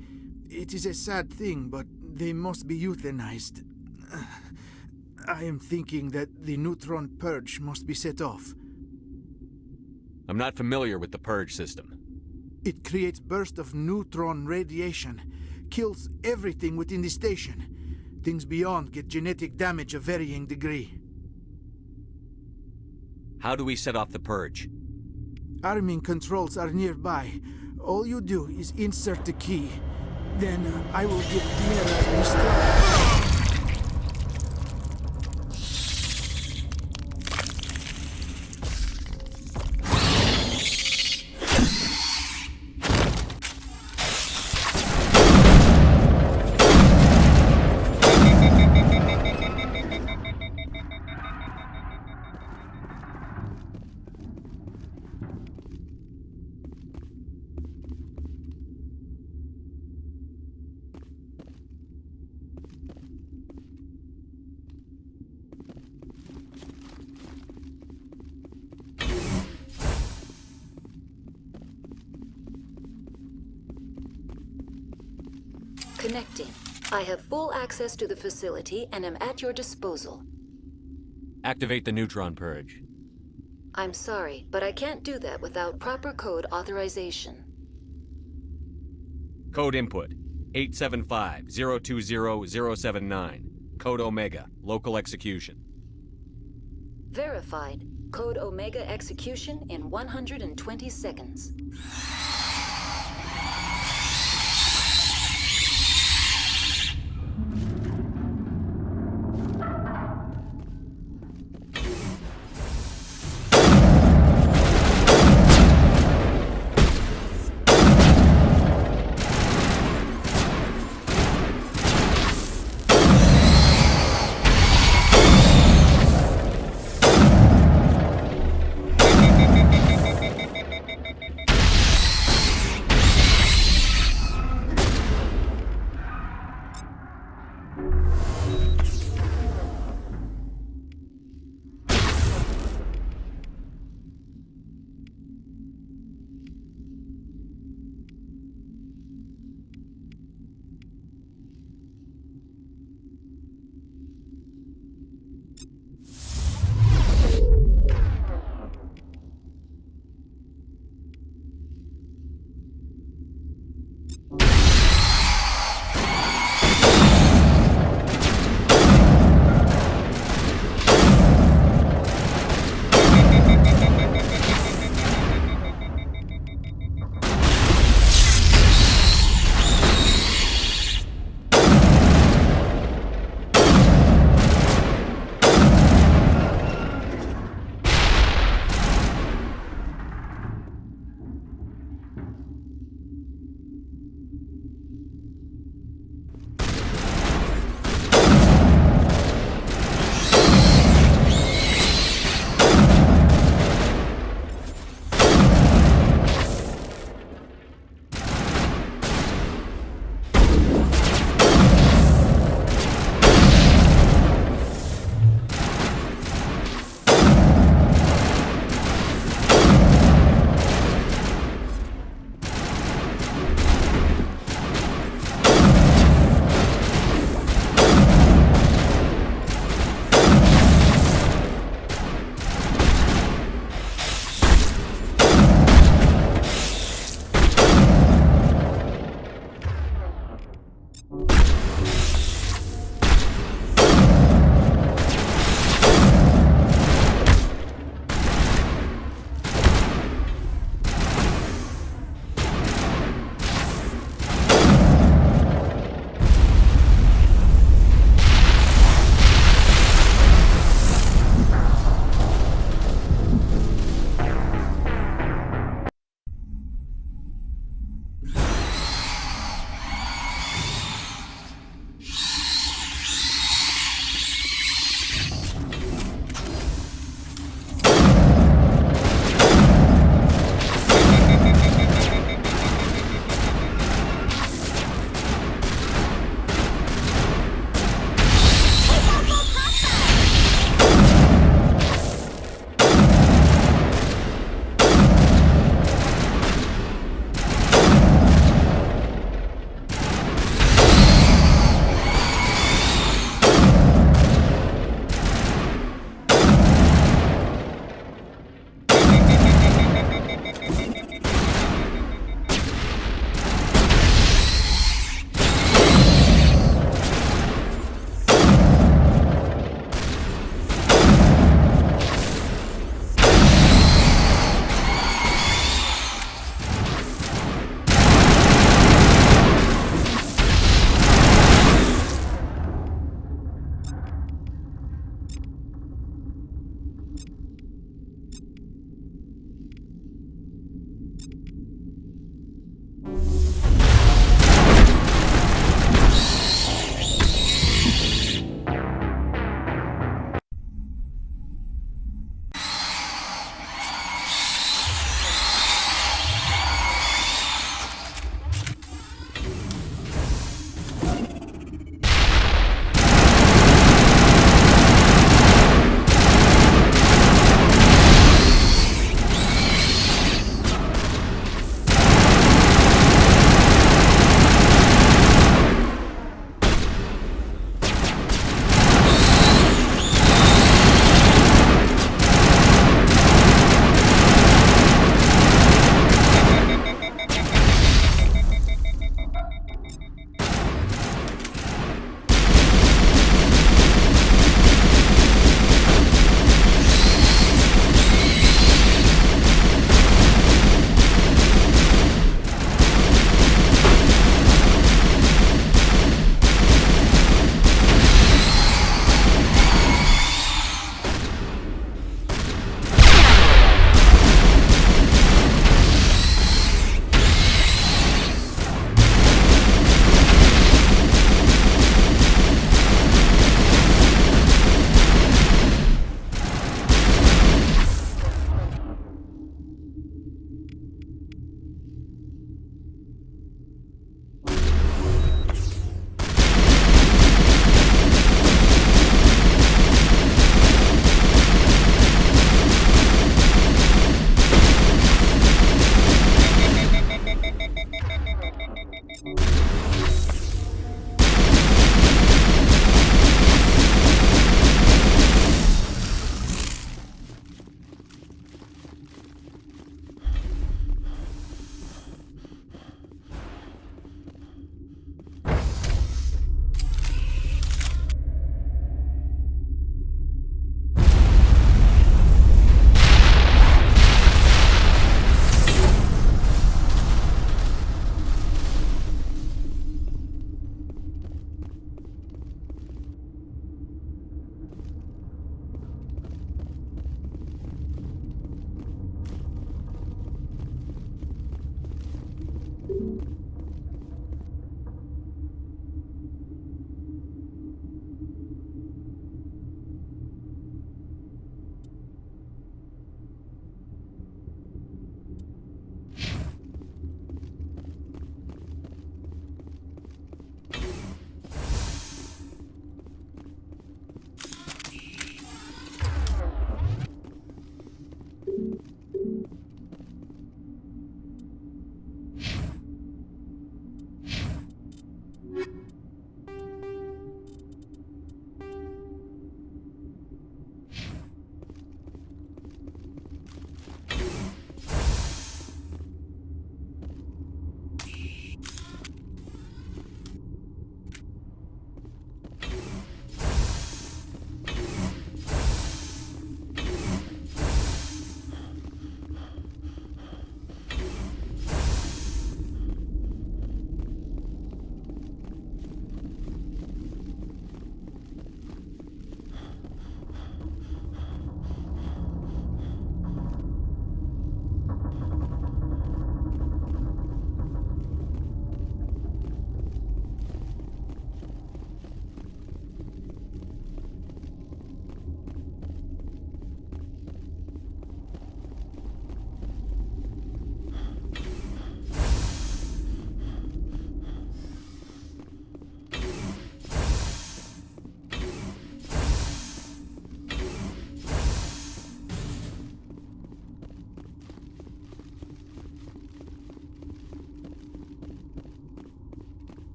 It is a sad thing, but they must be euthanized. I am thinking that the neutron purge must be set off. I'm not familiar with the purge system. It creates bursts of neutron radiation, kills everything within the station. Things beyond get genetic damage of varying degree. How do we set off the purge? Arming controls are nearby. All you do is insert the key. Then I will give Mira restore. Connecting. I have full access to the facility and am at your disposal. Activate the neutron purge. I'm sorry, but I can't do that without proper code authorization. Code input 875-020-079. Code Omega. Local execution. Verified. Code Omega execution in 120 seconds.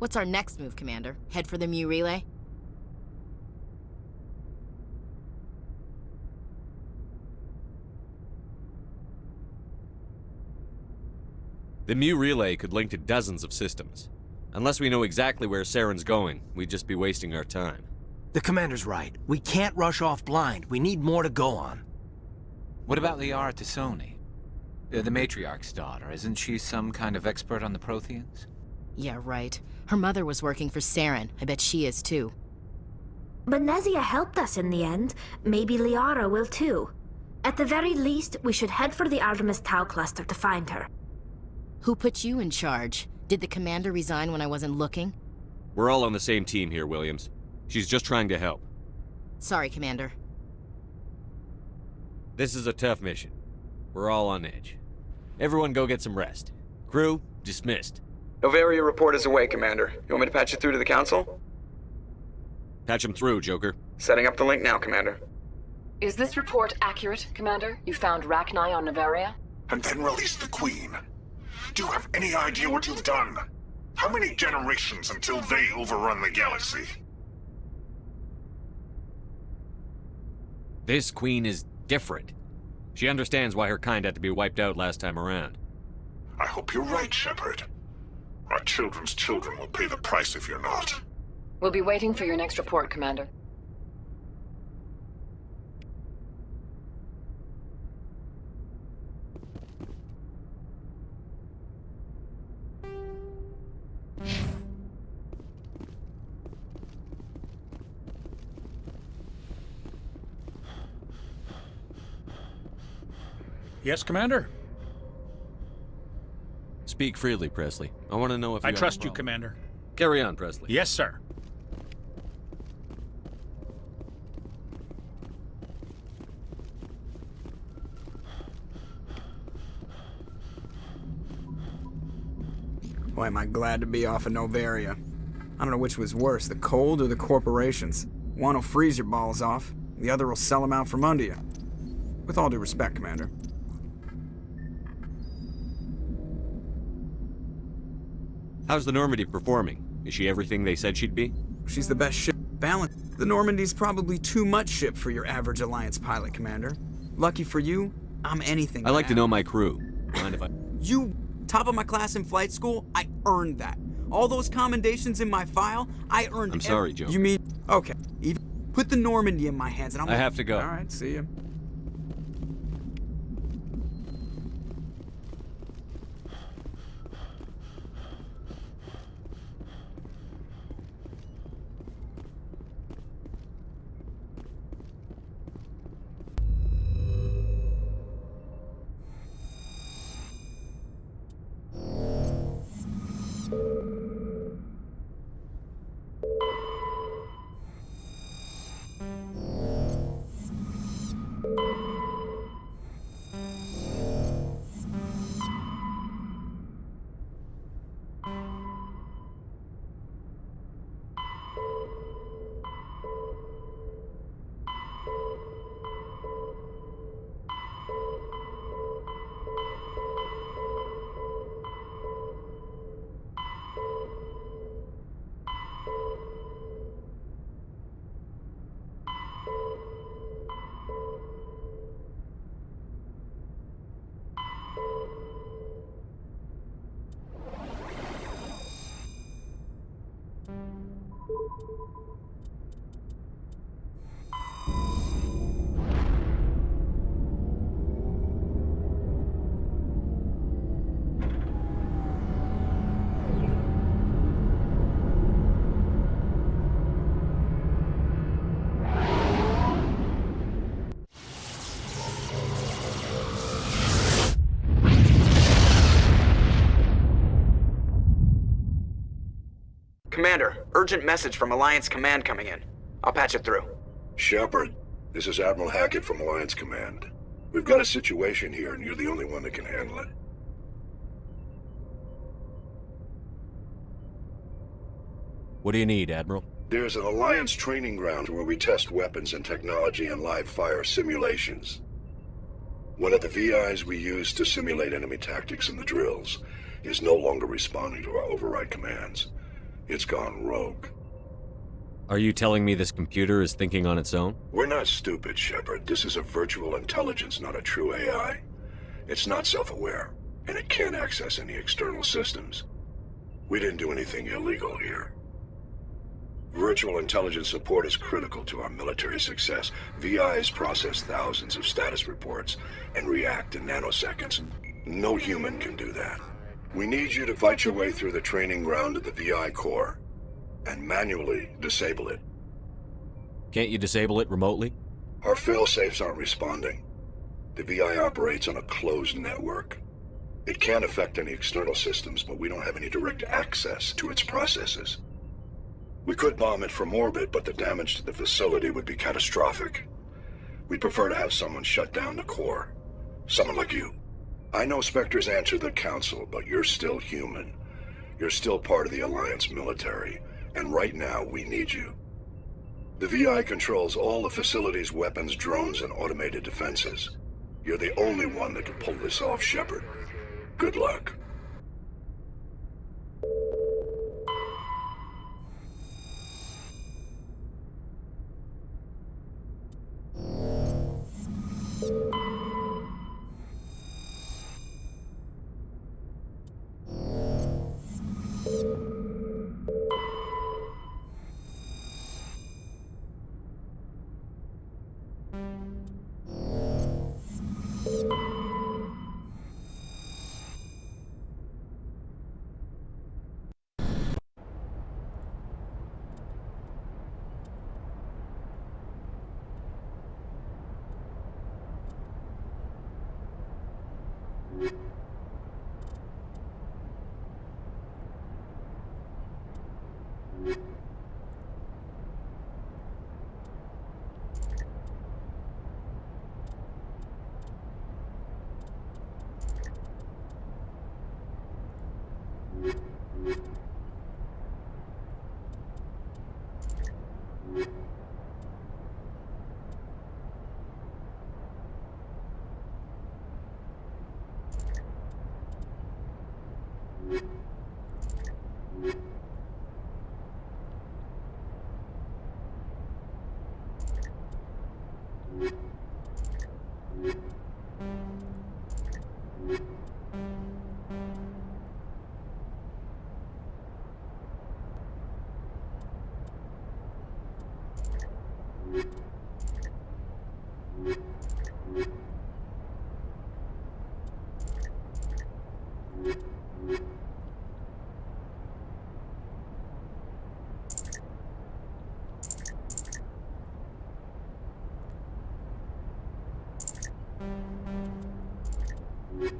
What's our next move, Commander? Head for the Mu relay? The Mu relay could link to dozens of systems. Unless we know exactly where Saren's going, we'd just be wasting our time. The Commander's right. We can't rush off blind. We need more to go on. What about Liara Tassoni? The Matriarch's daughter. Isn't she some kind of expert on the Protheans? Yeah, right. Her mother was working for Saren. I bet she is too. But Nezia helped us in the end. Maybe Liara will too. At the very least, we should head for the Artemis Tau cluster to find her. Who put you in charge? Did the Commander resign when I wasn't looking? We're all on the same team here, Williams. She's just trying to help. Sorry, Commander. This is a tough mission. We're all on edge. Everyone go get some rest. Crew, dismissed. Novaria report is away, Commander. You want me to patch it through to the Council? Patch him through, Joker. Setting up the link now, Commander. Is this report accurate, Commander? You found Rachni on Novaria? And then released the Queen. Do you have any idea what you've done? How many generations until they overrun the galaxy? This Queen is different. She understands why her kind had to be wiped out last time around. I hope you're right, Shepard. Our children's children will pay the price if you're not. We'll be waiting for your next report, Commander. Yes, Commander? Speak freely, Presley. I want to know if I trust you, Commander. Carry on, Presley. Yes, sir. Boy, am I glad to be off of Novaria. I don't know which was worse, the cold or the corporations. One will freeze your balls off, the other will sell them out from under you. With all due respect, Commander. How's the Normandy performing? Is she everything they said she'd be? She's the best ship balanced. The Normandy's probably too much ship for your average Alliance pilot, Commander. Lucky for you, I'm anything I like to know my crew. Mind if I... You top of my class in flight school? I earned that. All those commendations in my file, I earned. I'm sorry, Joe. You mean... Okay. Even put the Normandy in my hands and I'm... I have to go. All right, see ya. Commander, urgent message from Alliance Command coming in. I'll patch it through. Shepard, this is Admiral Hackett from Alliance Command. We've got a situation here, and you're the only one that can handle it. What do you need, Admiral? There's an Alliance training ground where we test weapons and technology in live fire simulations. One of the VIs we use to simulate enemy tactics in the drills is no longer responding to our override commands. It's gone rogue. Are you telling me this computer is thinking on its own? We're not stupid, Shepard. This is a virtual intelligence, not a true AI. It's not self-aware, and it can't access any external systems. We didn't do anything illegal here. Virtual intelligence support is critical to our military success. VIs process thousands of status reports and react in nanoseconds. No human can do that. We need you to fight your way through the training ground of the VI core and manually disable it. Can't you disable it remotely? Our fail-safes aren't responding. The VI operates on a closed network. It can't affect any external systems, but we don't have any direct access to its processes. We could bomb it from orbit, but the damage to the facility would be catastrophic. We'd prefer to have someone shut down the core. Someone like you. I know Spectres answer the Council, but you're still human. You're still part of the Alliance military, and right now we need you. The VI controls all the facility's weapons, drones, and automated defenses. You're the only one that can pull this off, Shepard. Good luck. Status.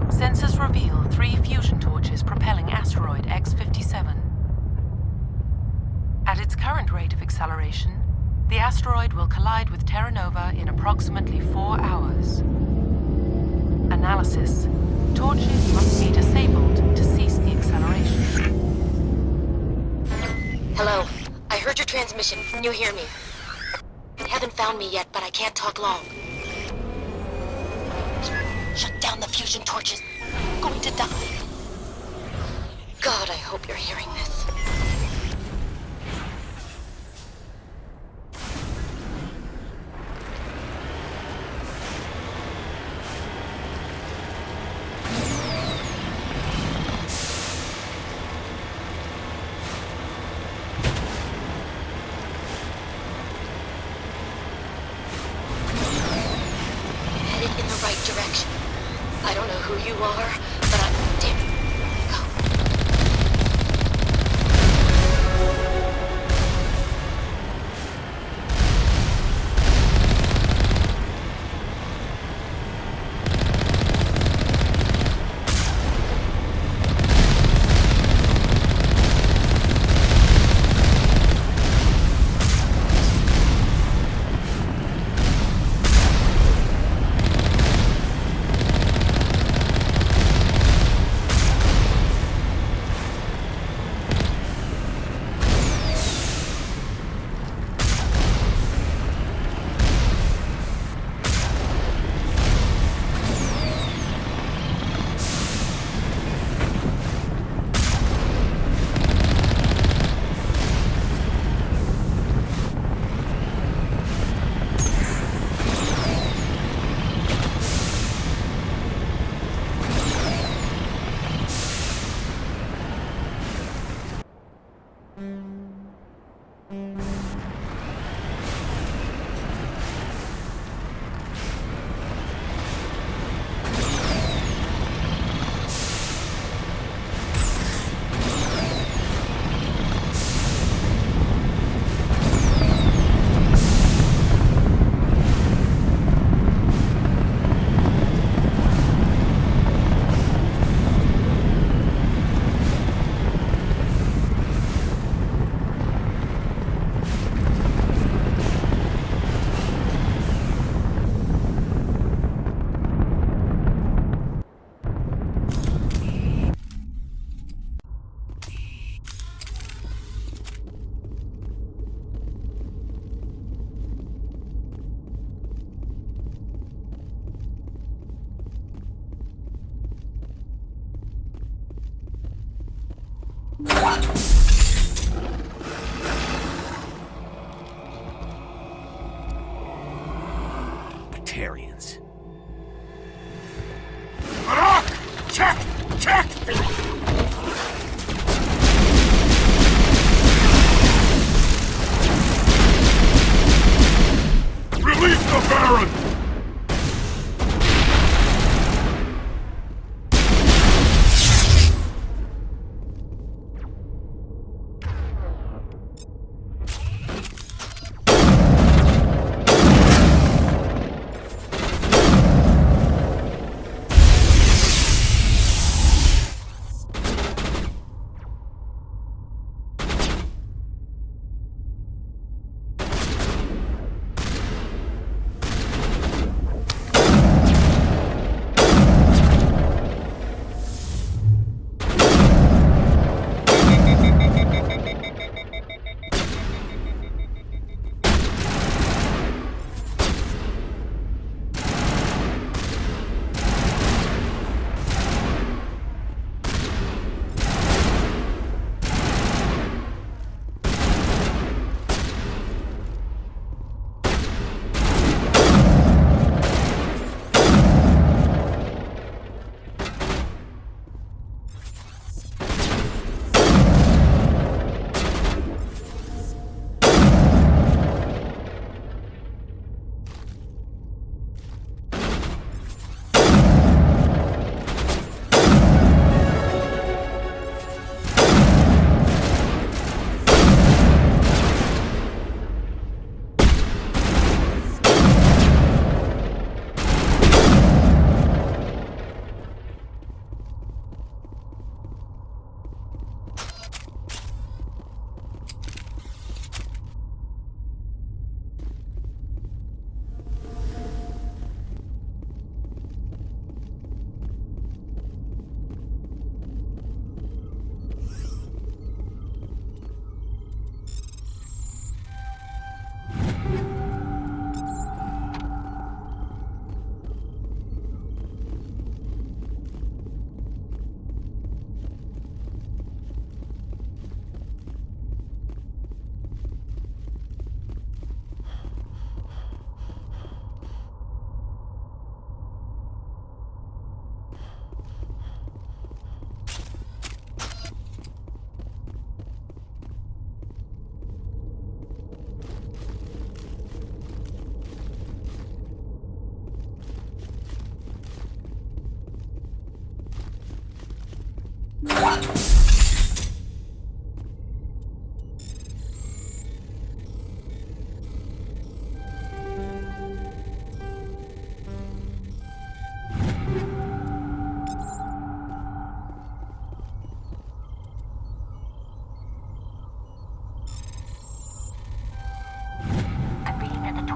Sensors reveal 3 fusion torches propelling asteroid X-57. At its current rate of acceleration, the asteroid will collide with Terra Nova in approximately 4 hours. Analysis. Torches must be disabled to cease the acceleration. Hello. I heard your transmission. Can you hear me? You haven't found me yet, but I can't talk long. Shut down the fusion torches. I'm going to die. God, I hope you're hearing this. Headed in the right direction. I don't know who you are, but I'm... Damn it. Batarians. Check! Check! Release the Baron!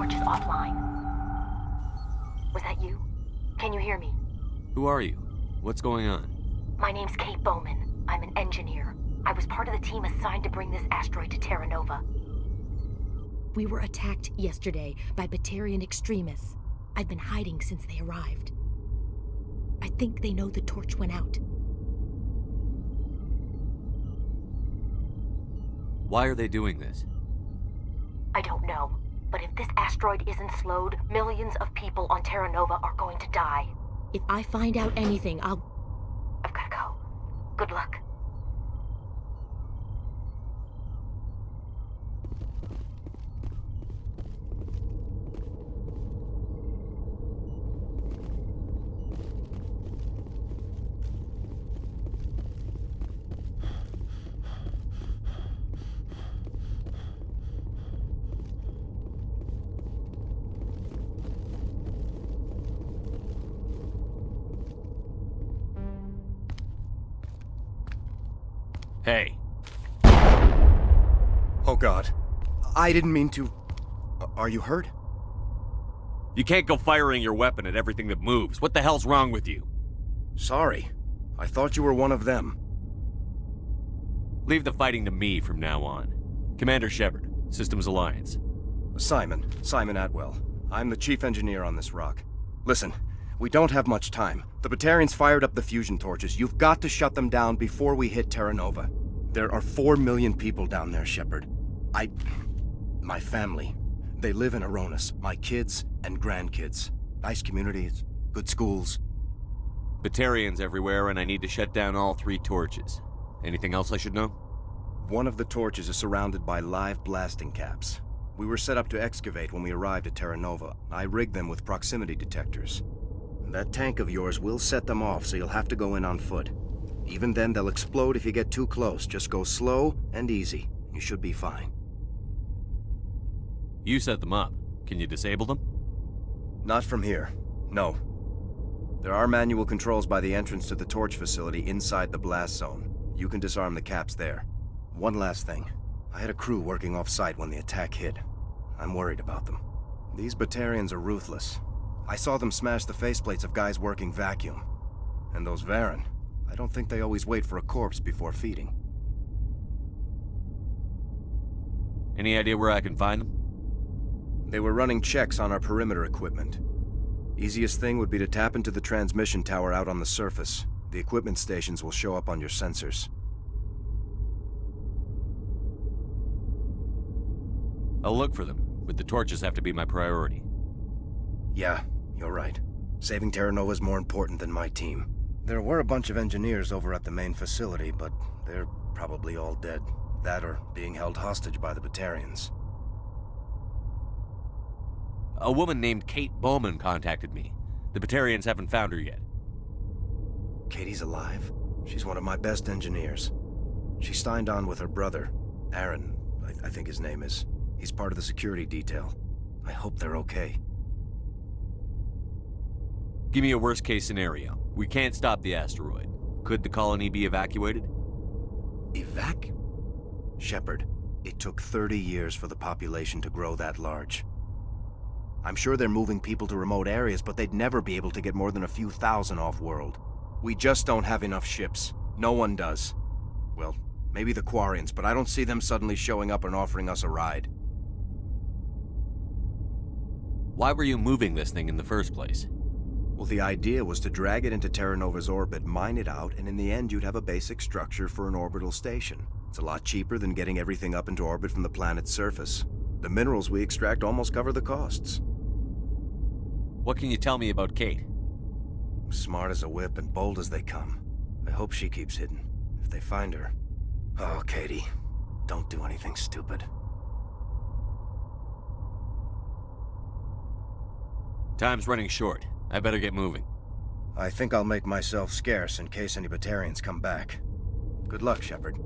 torches offline. Was that you? Can you hear me? Who are you? What's going on? My name's Kate Bowman. I'm an engineer. I was part of the team assigned to bring this asteroid to Terra Nova. We were attacked yesterday by Batarian extremists. I've been hiding since they arrived. I think they know the torch went out. Why are they doing this? I don't know, but if this asteroid isn't slowed, millions of people on Terra Nova are going to die. If I find out anything, I've gotta go. Good luck. Hey. Oh God. I didn't mean to... Are you hurt? You can't go firing your weapon at everything that moves. What the hell's wrong with you? Sorry. I thought you were one of them. Leave the fighting to me from now on. Commander Shepard, Systems Alliance. Simon Atwell. I'm the chief engineer on this rock. Listen, we don't have much time. The Batarians fired up the fusion torches. You've got to shut them down before we hit Terra Nova. There are 4 million people down there, Shepard. My family. They live in Aronis. My kids and grandkids. Nice communities, good schools. Batarians everywhere, and I need to shut down all 3 torches. Anything else I should know? One of the torches is surrounded by live blasting caps. We were set up to excavate when we arrived at Terra Nova. I rigged them with proximity detectors. That tank of yours will set them off, so you'll have to go in on foot. Even then, they'll explode if you get too close. Just go slow and easy. You should be fine. You set them up. Can you disable them? Not from here. No. There are manual controls by the entrance to the torch facility inside the blast zone. You can disarm the caps there. One last thing. I had a crew working off-site when the attack hit. I'm worried about them. These Batarians are ruthless. I saw them smash the faceplates of guys working vacuum. And those Varen, I don't think they always wait for a corpse before feeding. Any idea where I can find them? They were running checks on our perimeter equipment. Easiest thing would be to tap into the transmission tower out on the surface. The equipment stations will show up on your sensors. I'll look for them, but the torches have to be my priority. Yeah, you're right. Saving Terra Nova is more important than my team. There were a bunch of engineers over at the main facility, but they're probably all dead. That or being held hostage by the Batarians. A woman named Kate Bowman contacted me. The Batarians haven't found her yet. Katie's alive? She's one of my best engineers. She signed on with her brother, Aaron, I think his name is. He's part of the security detail. I hope they're okay. Give me a worst-case scenario. We can't stop the asteroid. Could the colony be evacuated? Shepard, it took 30 years for the population to grow that large. I'm sure they're moving people to remote areas, but they'd never be able to get more than a few thousand off-world. We just don't have enough ships. No one does. Well, maybe the Quarians, but I don't see them suddenly showing up and offering us a ride. Why were you moving this thing in the first place? Well, the idea was to drag it into Terra Nova's orbit, mine it out, and in the end you'd have a basic structure for an orbital station. It's a lot cheaper than getting everything up into orbit from the planet's surface. The minerals we extract almost cover the costs. What can you tell me about Kate? Smart as a whip and bold as they come. I hope she keeps hidden. If they find her... Oh, Katie, don't do anything stupid. Time's running short. I better get moving. I think I'll make myself scarce in case any Batarians come back. Good luck, Shepard.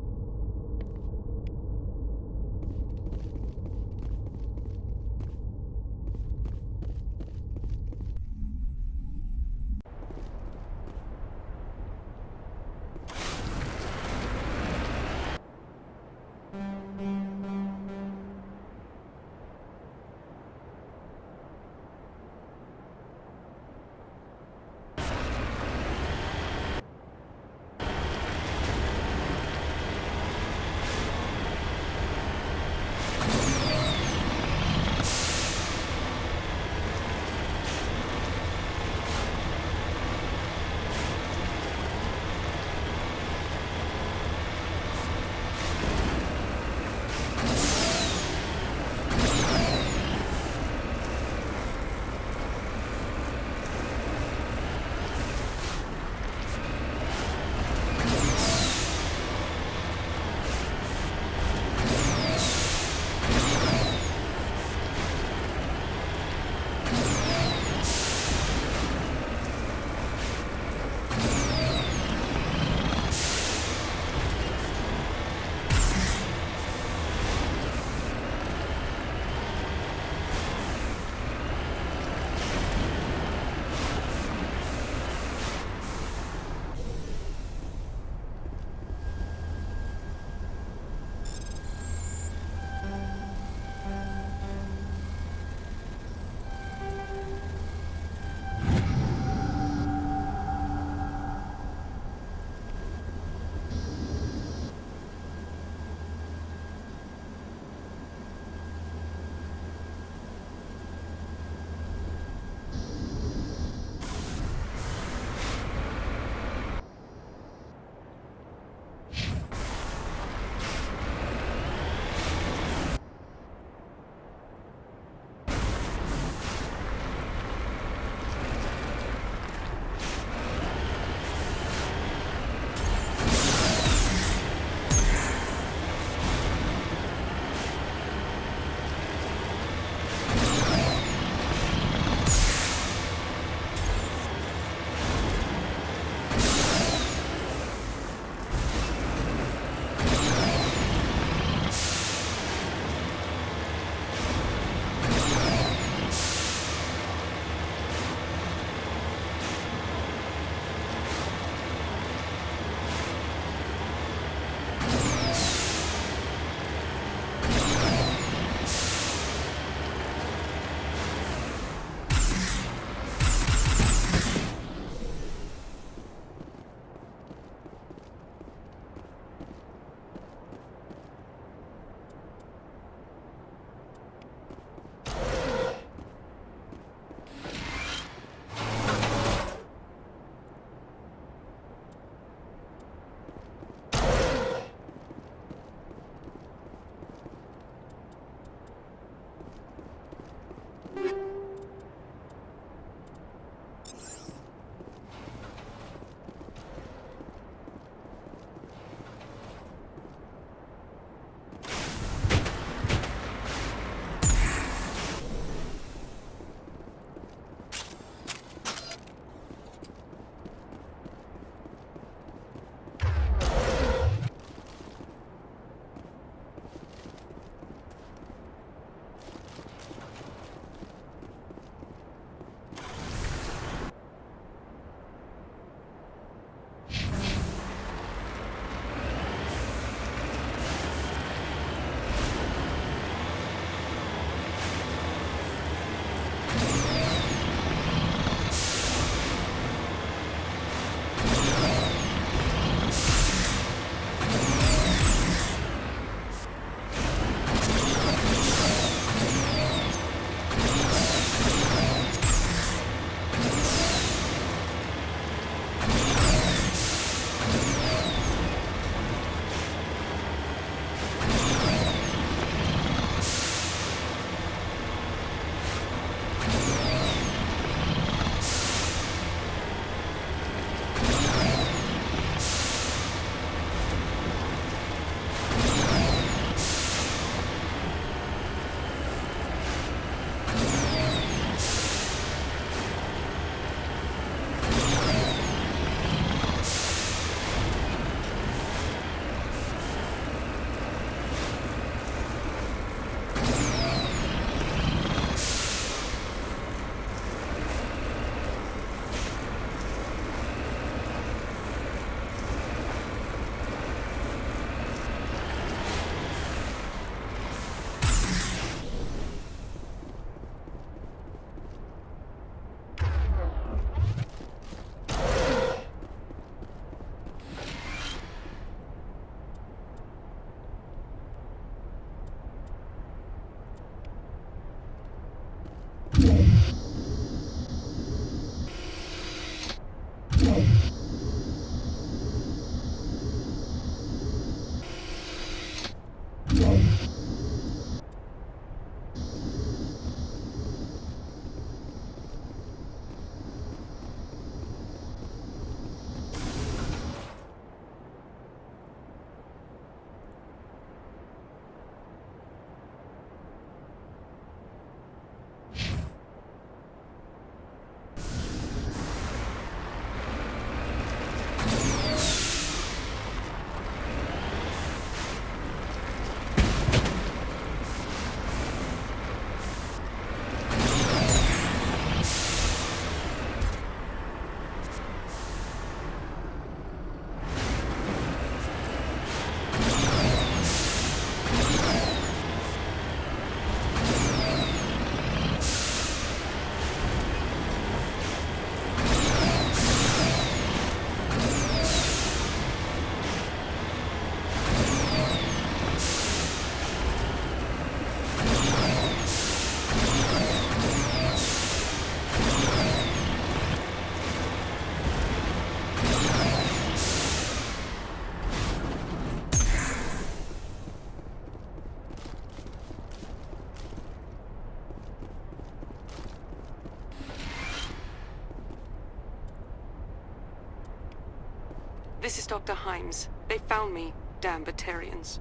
This is Dr. Himes. They found me, damn Batarians.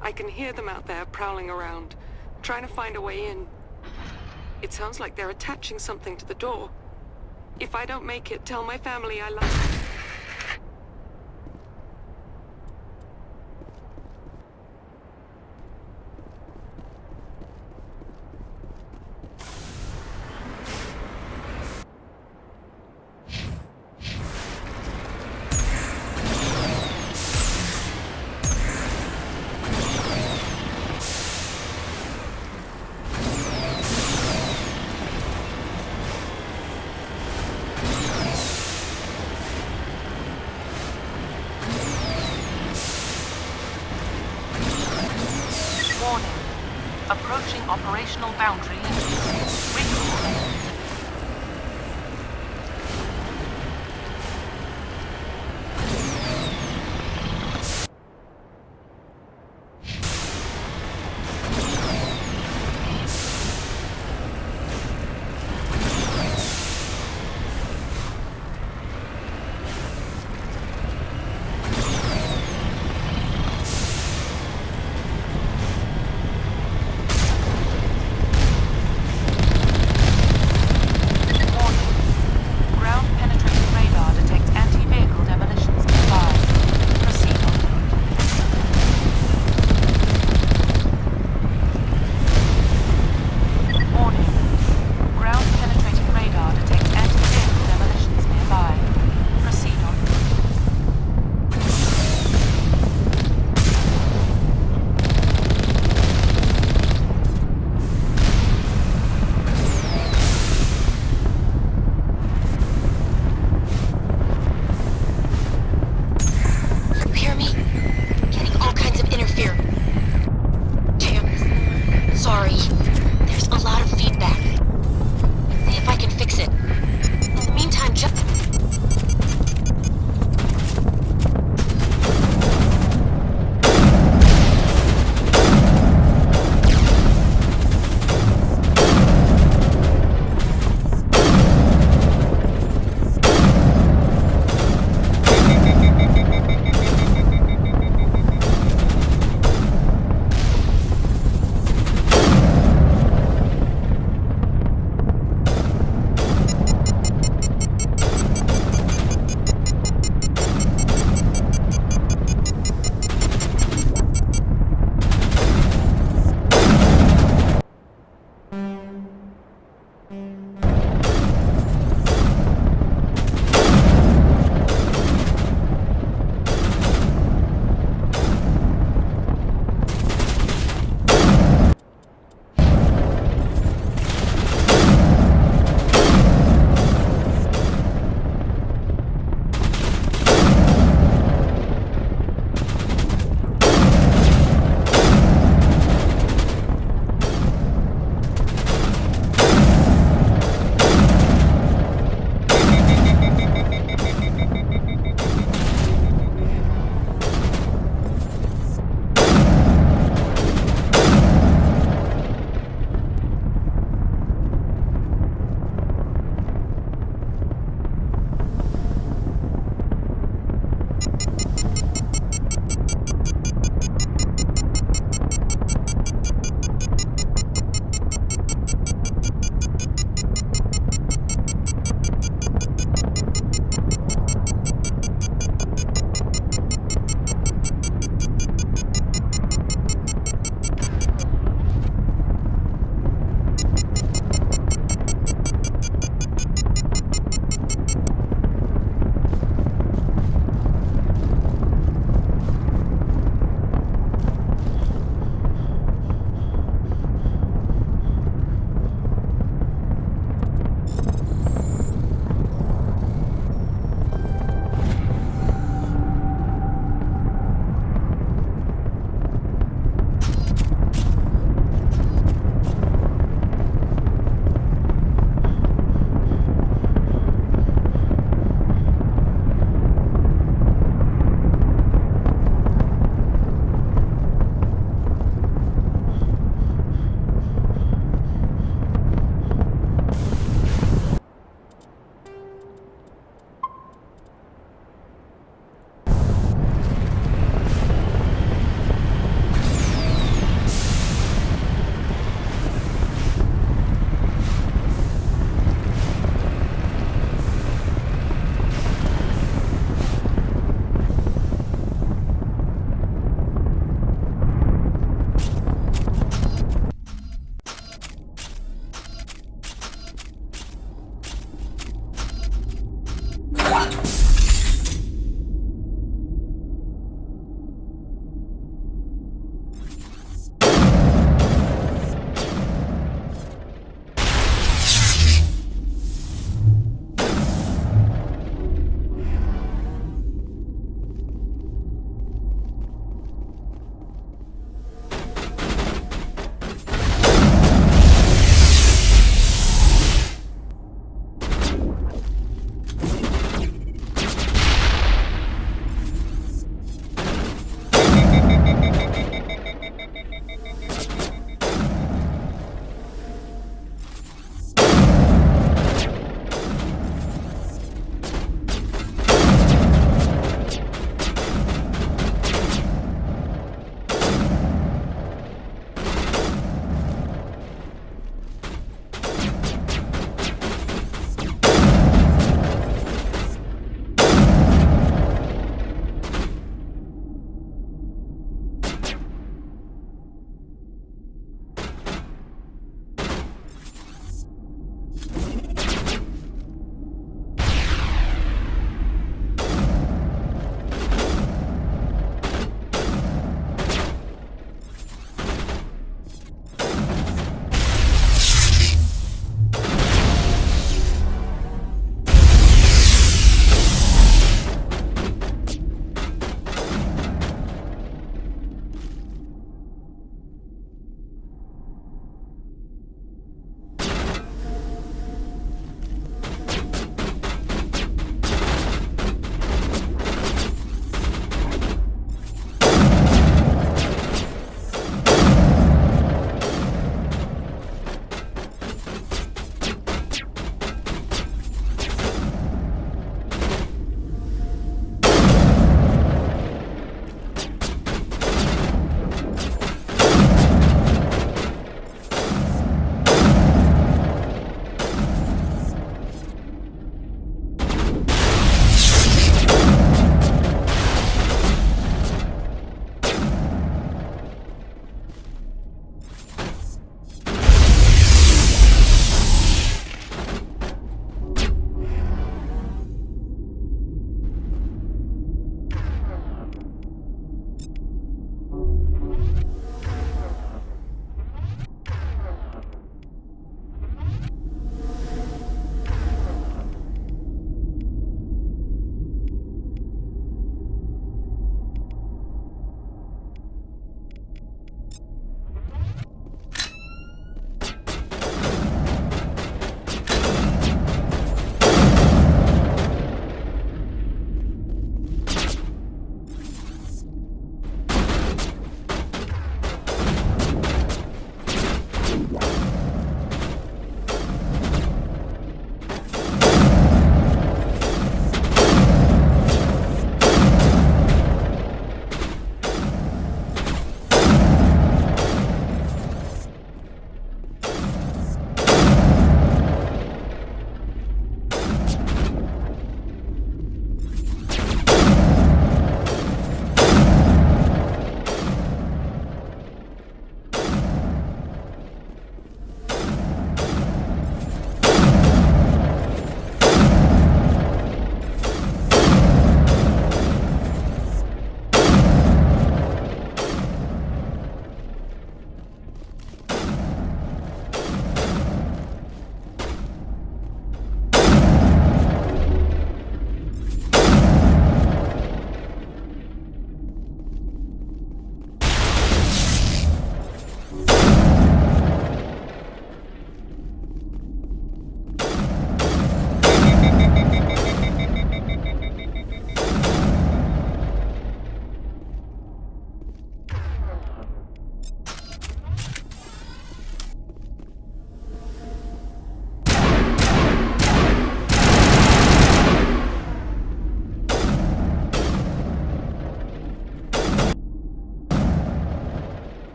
I can hear them out there prowling around, trying to find a way in. It sounds like they're attaching something to the door. If I don't make it, tell my family I love them. Approaching operational boundary. Recall.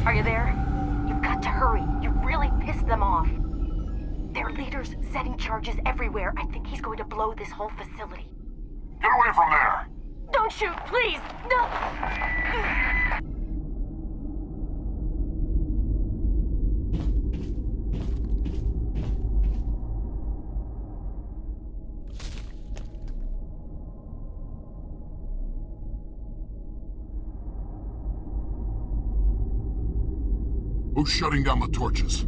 Are you there? You've got to hurry. You've really pissed them off. Their leader's setting charges everywhere. I think he's going to blow this whole facility. Get away from there! Don't shoot, please! No! Who's shutting down the torches?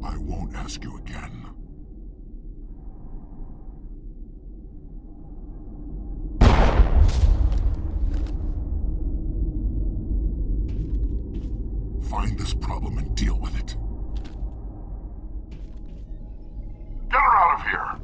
I won't ask you again. Find this problem and deal with it. Get her out of here!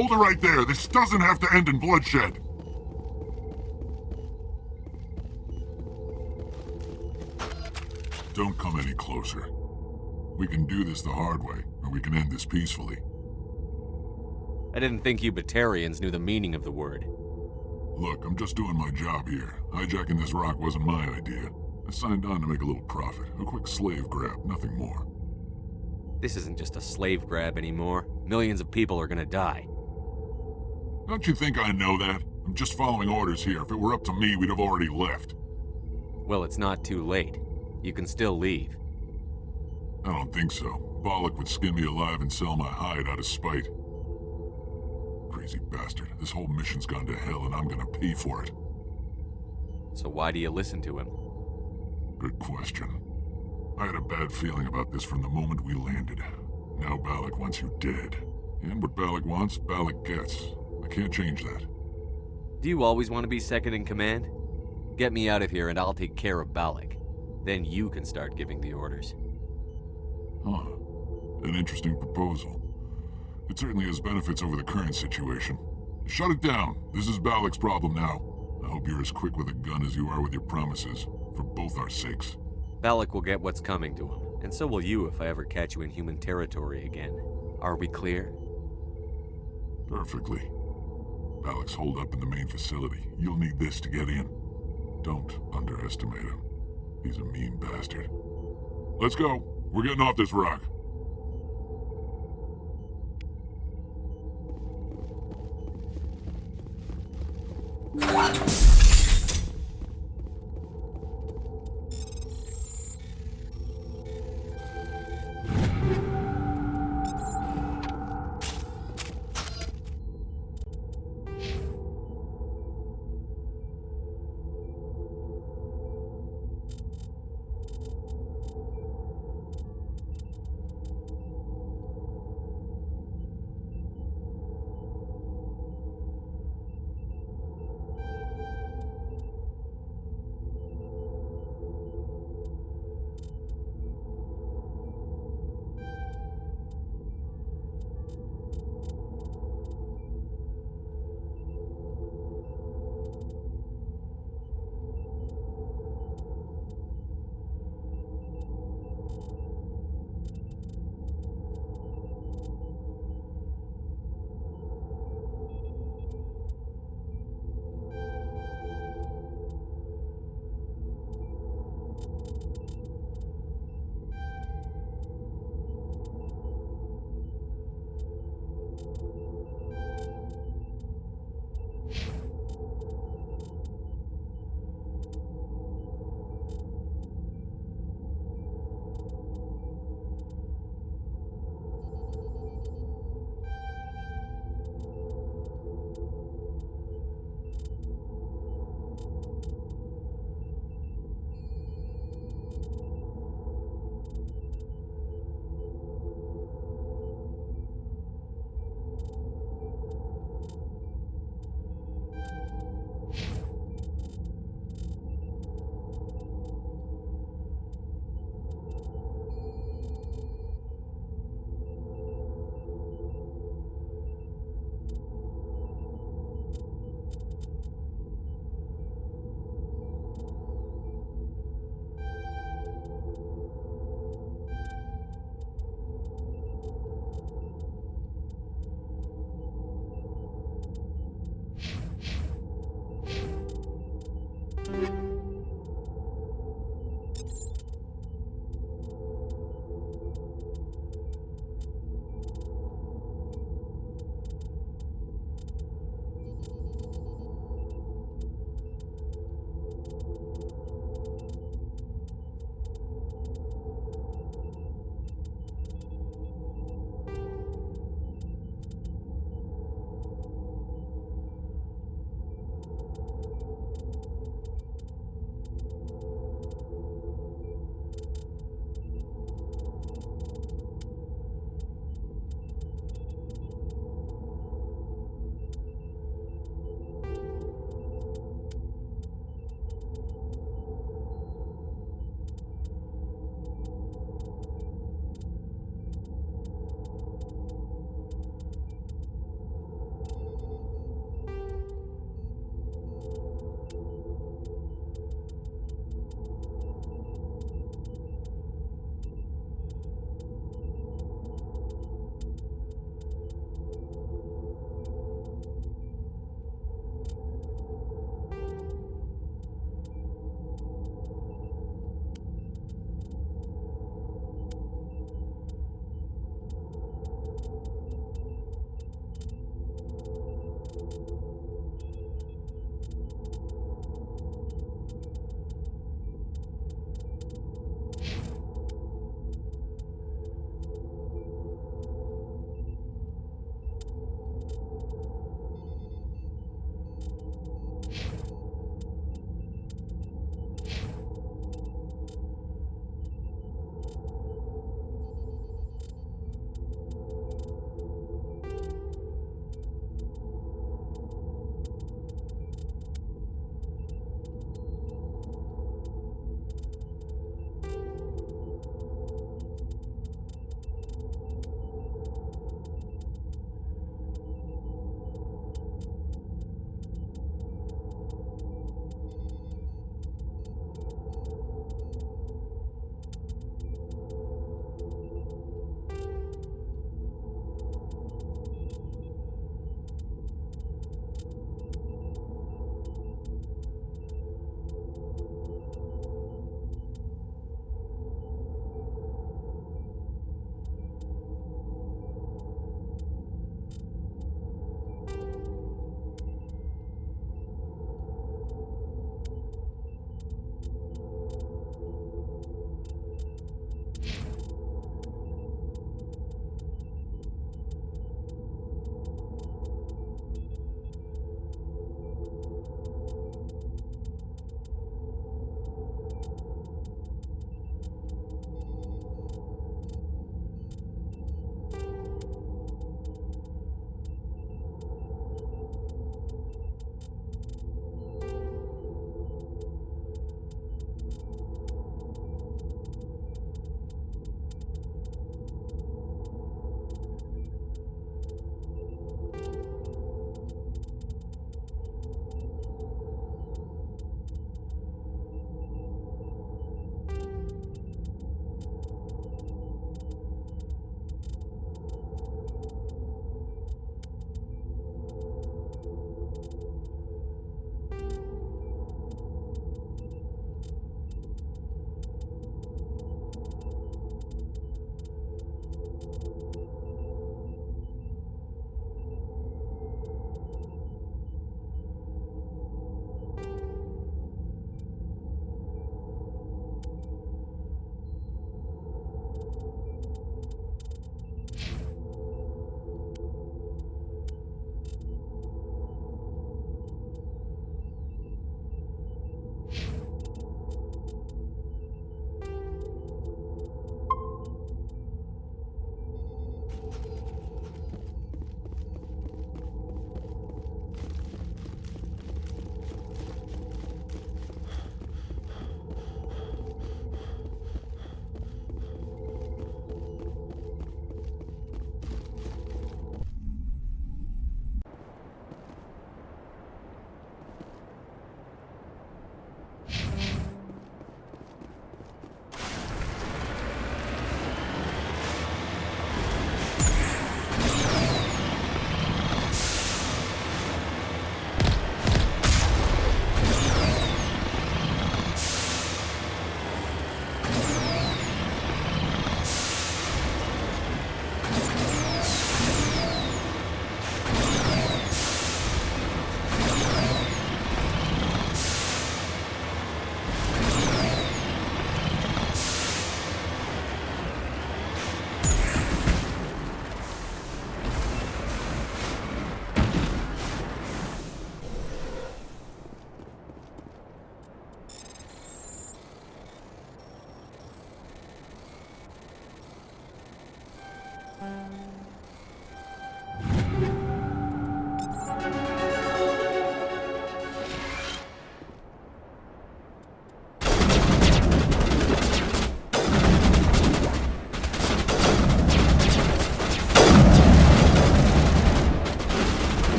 Hold it right there. This doesn't have to end in bloodshed. Don't come any closer. We can do this the hard way, or we can end this peacefully. I didn't think you Batarians knew the meaning of the word. Look, I'm just doing my job here. Hijacking this rock wasn't my idea. I signed on to make a little profit. A quick slave grab, nothing more. This isn't just a slave grab anymore. Millions of people are gonna die. Don't you think I know that? I'm just following orders here. If it were up to me, we'd have already left. Well, it's not too late. You can still leave. I don't think so. Bollock would skin me alive and sell my hide out of spite. Crazy bastard. This whole mission's gone to hell and I'm gonna pay for it. So why do you listen to him? Good question. I had a bad feeling about this from the moment we landed. Now Bollock wants you dead. And what Bollock wants, Bollock gets. I can't change that. Do you always want to be second in command? Get me out of here and I'll take care of Bollock. Then you can start giving the orders. Huh. An interesting proposal. It certainly has benefits over the current situation. Shut it down. This is Bollock's problem now. I hope you're as quick with a gun as you are with your promises. For both our sakes. Bollock will get what's coming to him. And so will you if I ever catch you in human territory again. Are we clear? Perfectly. Bollock's holed up in the main facility. You'll need this to get in. Don't underestimate him. He's a mean bastard. Let's go. We're getting off this rock.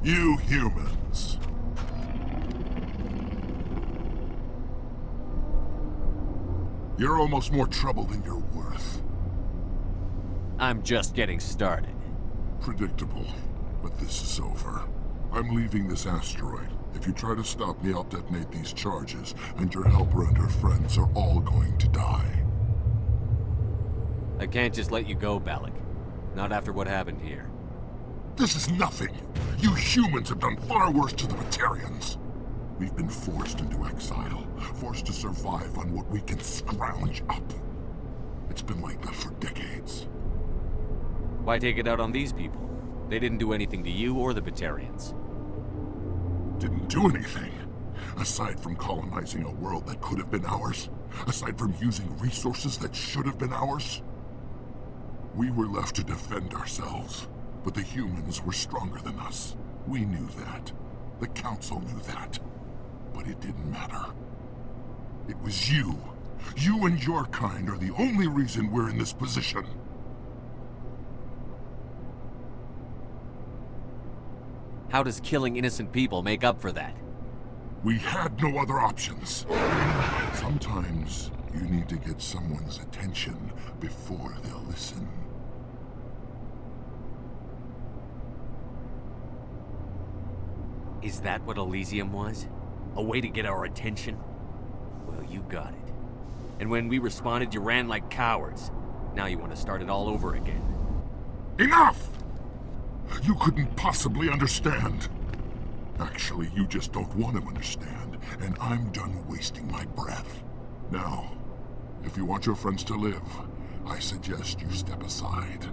You humans. You're almost more trouble than you're worth. I'm just getting started. Predictable, but this is over. I'm leaving this asteroid. If you try to stop me, I'll detonate these charges, and your helper and her friends are all going to die. I can't just let you go, Balak. Not after what happened here. This is nothing. You humans have done far worse to the Batarians. We've been forced into exile, forced to survive on what we can scrounge up. It's been like that for decades. Why take it out on these people? They didn't do anything to you or the Batarians. Didn't do anything. Aside from colonizing a world that could have been ours. Aside from using resources that should have been ours. We were left to defend ourselves. But the humans were stronger than us. We knew that. The Council knew that. But it didn't matter. It was you. You and your kind are the only reason we're in this position. How does killing innocent people make up for that? We had no other options. Sometimes you need to get someone's attention before they'll listen. Is that what Elysium was? A way to get our attention? Well, you got it. And when we responded, you ran like cowards. Now you want to start it all over again. Enough! You couldn't possibly understand. Actually, you just don't want to understand, and I'm done wasting my breath. Now, if you want your friends to live, I suggest you step aside.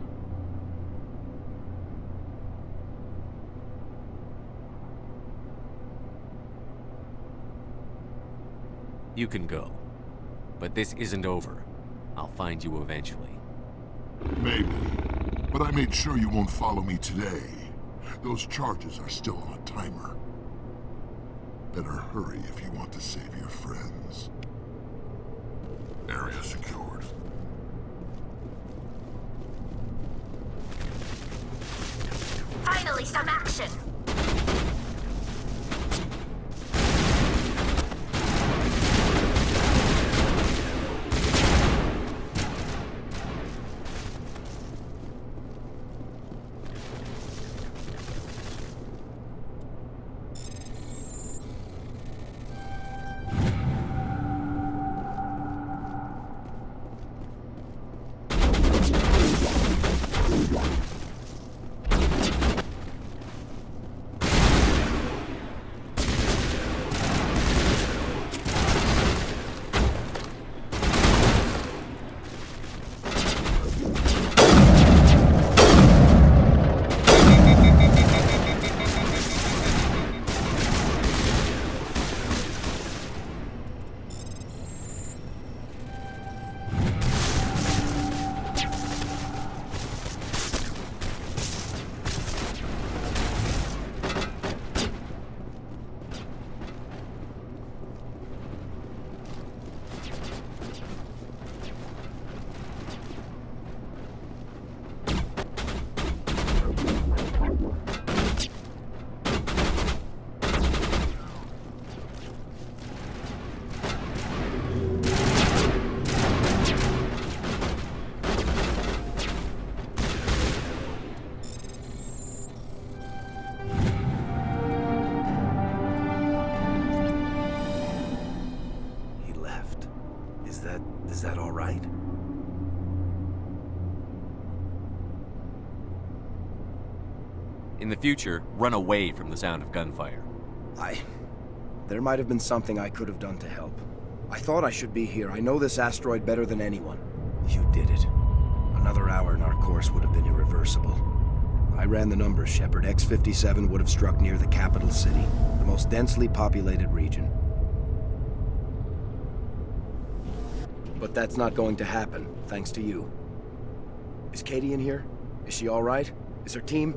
You can go. But this isn't over. I'll find you eventually. Maybe. But I made sure you won't follow me today. Those charges are still on a timer. Better hurry if you want to save your friends. Area secured. Finally, some action! Is that all right? In the future, run away from the sound of gunfire. There might have been something I could have done to help. I thought I should be here. I know this asteroid better than anyone. You did it. Another hour and our course would have been irreversible. I ran the numbers, Shepard. X-57 would have struck near the capital city, the most densely populated region. But that's not going to happen, thanks to you. Is Katie in here? Is she all right? Is her team?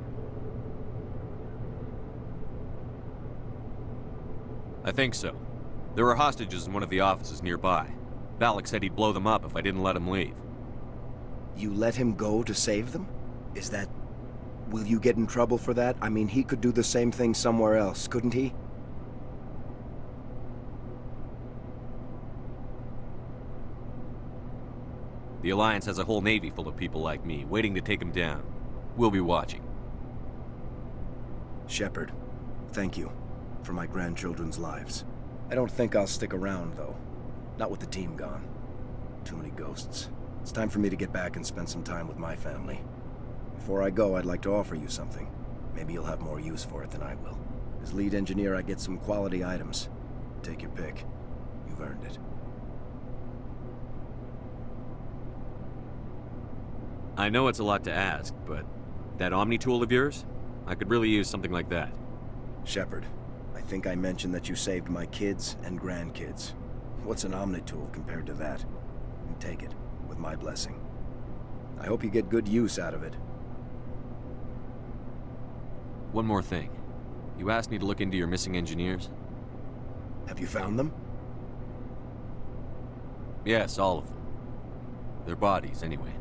I think so. There were hostages in one of the offices nearby. Balak said he'd blow them up if I didn't let him leave. You let him go to save them? Is that... Will you get in trouble for that? I mean, he could do the same thing somewhere else, couldn't he? The Alliance has a whole navy full of people like me, waiting to take him down. We'll be watching. Shepard, thank you for my grandchildren's lives. I don't think I'll stick around, though. Not with the team gone. Too many ghosts. It's time for me to get back and spend some time with my family. Before I go, I'd like to offer you something. Maybe you'll have more use for it than I will. As lead engineer, I get some quality items. Take your pick. You've earned it. I know it's a lot to ask, but that Omni tool of yours? I could really use something like that. Shepard, I think I mentioned that you saved my kids and grandkids. What's an Omni tool compared to that? Take it, with my blessing. I hope you get good use out of it. One more thing. You asked me to look into your missing engineers? Have you found them? Yes, all of them. Their bodies, anyway.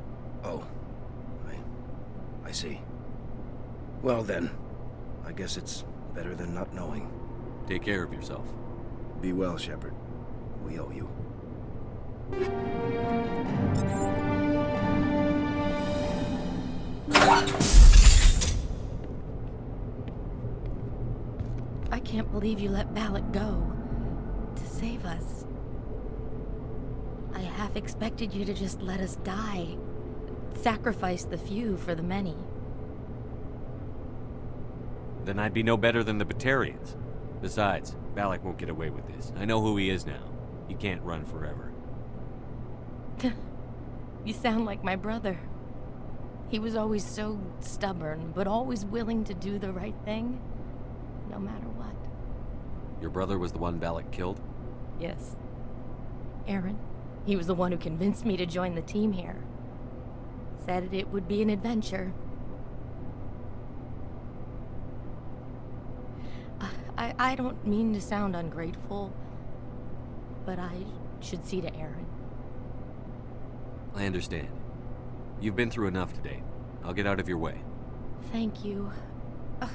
Oh. I see. Well then, I guess it's better than not knowing. Take care of yourself. Be well, Shepard. We owe you. I can't believe you let Balak go. To save us. I half expected you to just let us die. Sacrifice the few for the many. Then I'd be no better than the Batarians. Besides, Balak won't get away with this. I know who he is now. He can't run forever. You sound like my brother. He was always so stubborn, but always willing to do the right thing, no matter what. Your brother was the one Balak killed? Yes. Aaron. He was the one who convinced me to join the team here. Said it would be an adventure. I don't mean to sound ungrateful, but I should see to Aaron. I understand. You've been through enough today. I'll get out of your way. Thank you. Oh,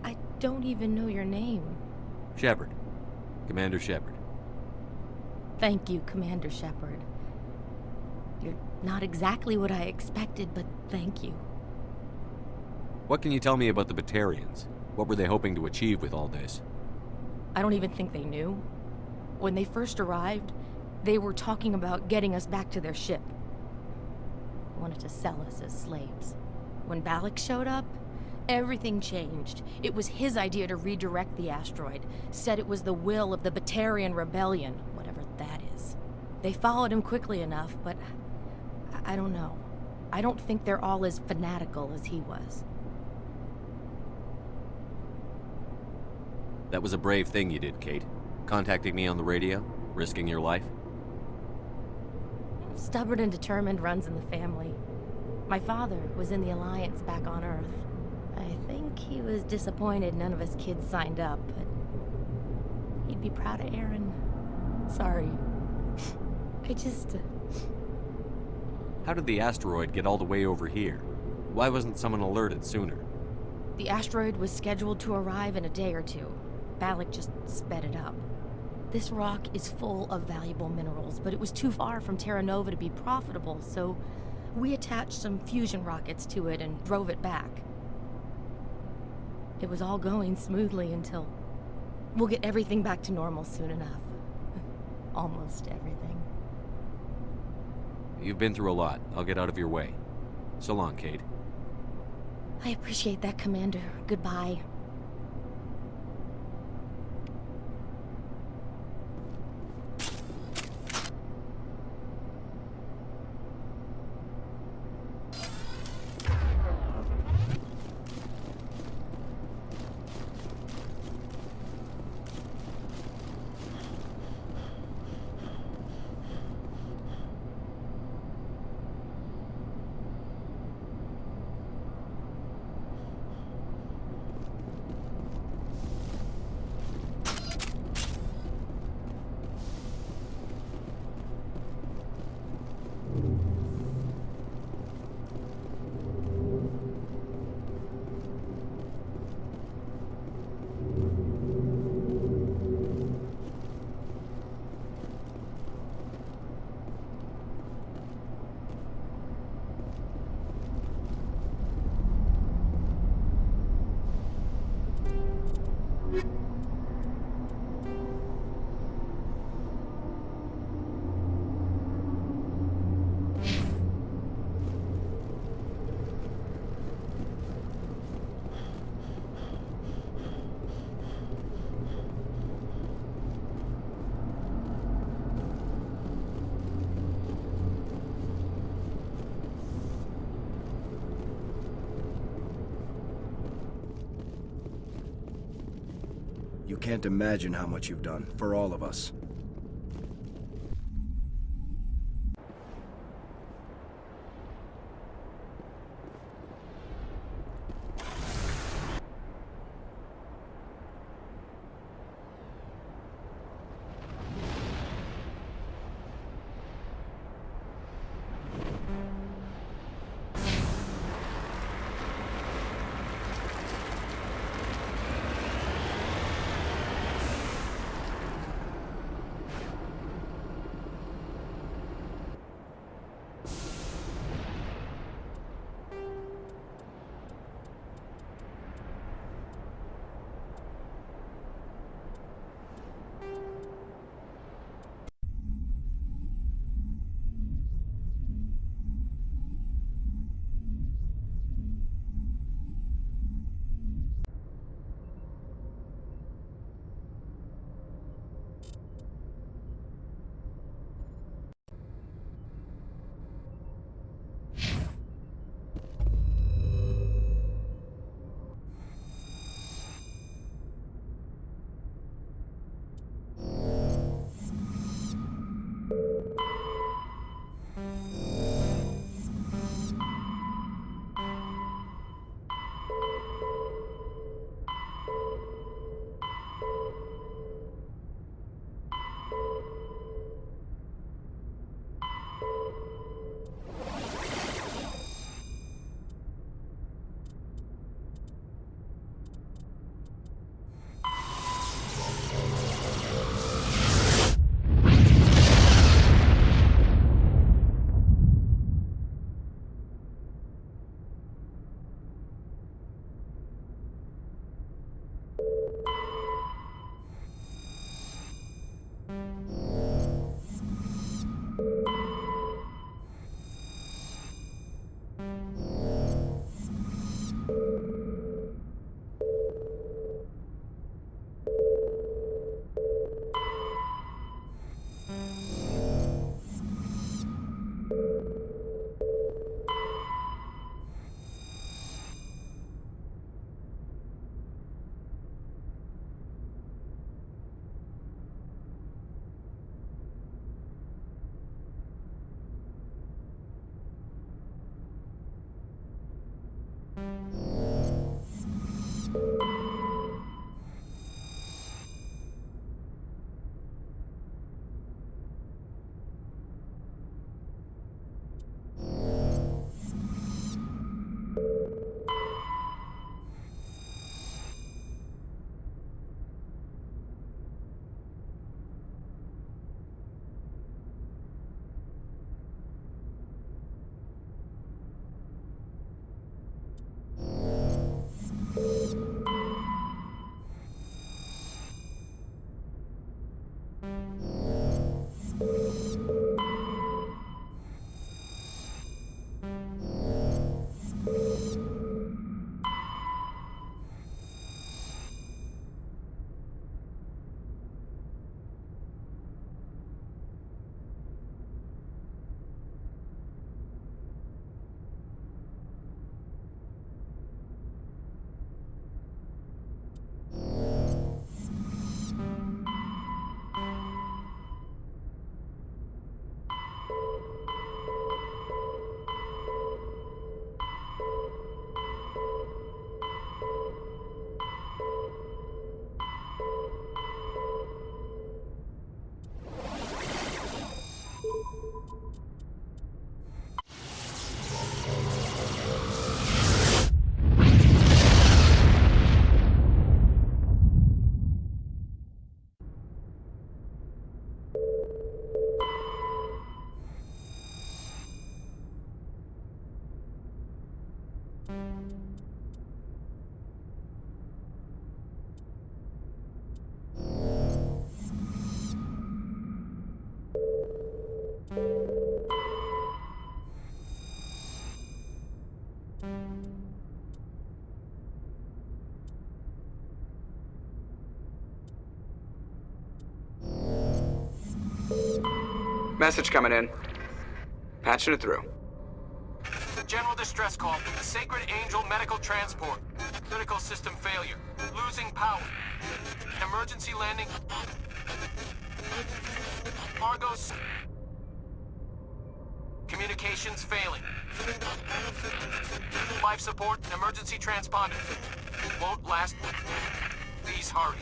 I don't even know your name. Shepard. Commander Shepard. Thank you, Commander Shepard. You're not exactly what I expected, but thank you. What can you tell me about the Batarians? What were they hoping to achieve with all this? I don't even think they knew. When they first arrived, they were talking about getting us back to their ship. They wanted to sell us as slaves. When Balak showed up, everything changed. It was his idea to redirect the asteroid. Said it was the will of the Batarian Rebellion, whatever that is. They followed him quickly enough, but I don't know. I don't think they're all as fanatical as he was. That was a brave thing you did, Kate. Contacting me on the radio, risking your life. Stubborn and determined runs in the family. My father was in the Alliance back on Earth. I think he was disappointed none of his kids signed up, but he'd be proud of Aaron. Sorry. How did the asteroid get all the way over here? Why wasn't someone alerted sooner? The asteroid was scheduled to arrive in a day or two. Balak just sped it up. This rock is full of valuable minerals, but it was too far from Terra Nova to be profitable, so we attached some fusion rockets to it and drove it back. It was all going smoothly until... We'll get everything back to normal soon enough. Almost everything. You've been through a lot. I'll get out of your way. So long, Kate. I appreciate that, Commander. Goodbye. You can't imagine how much you've done, for all of us. Message coming in. Patching it through. General distress call. Sacred Angel medical transport. Critical system failure. Losing power. Emergency landing. Argos. Communications failing. Life support and emergency transponder. Won't last. Please hurry.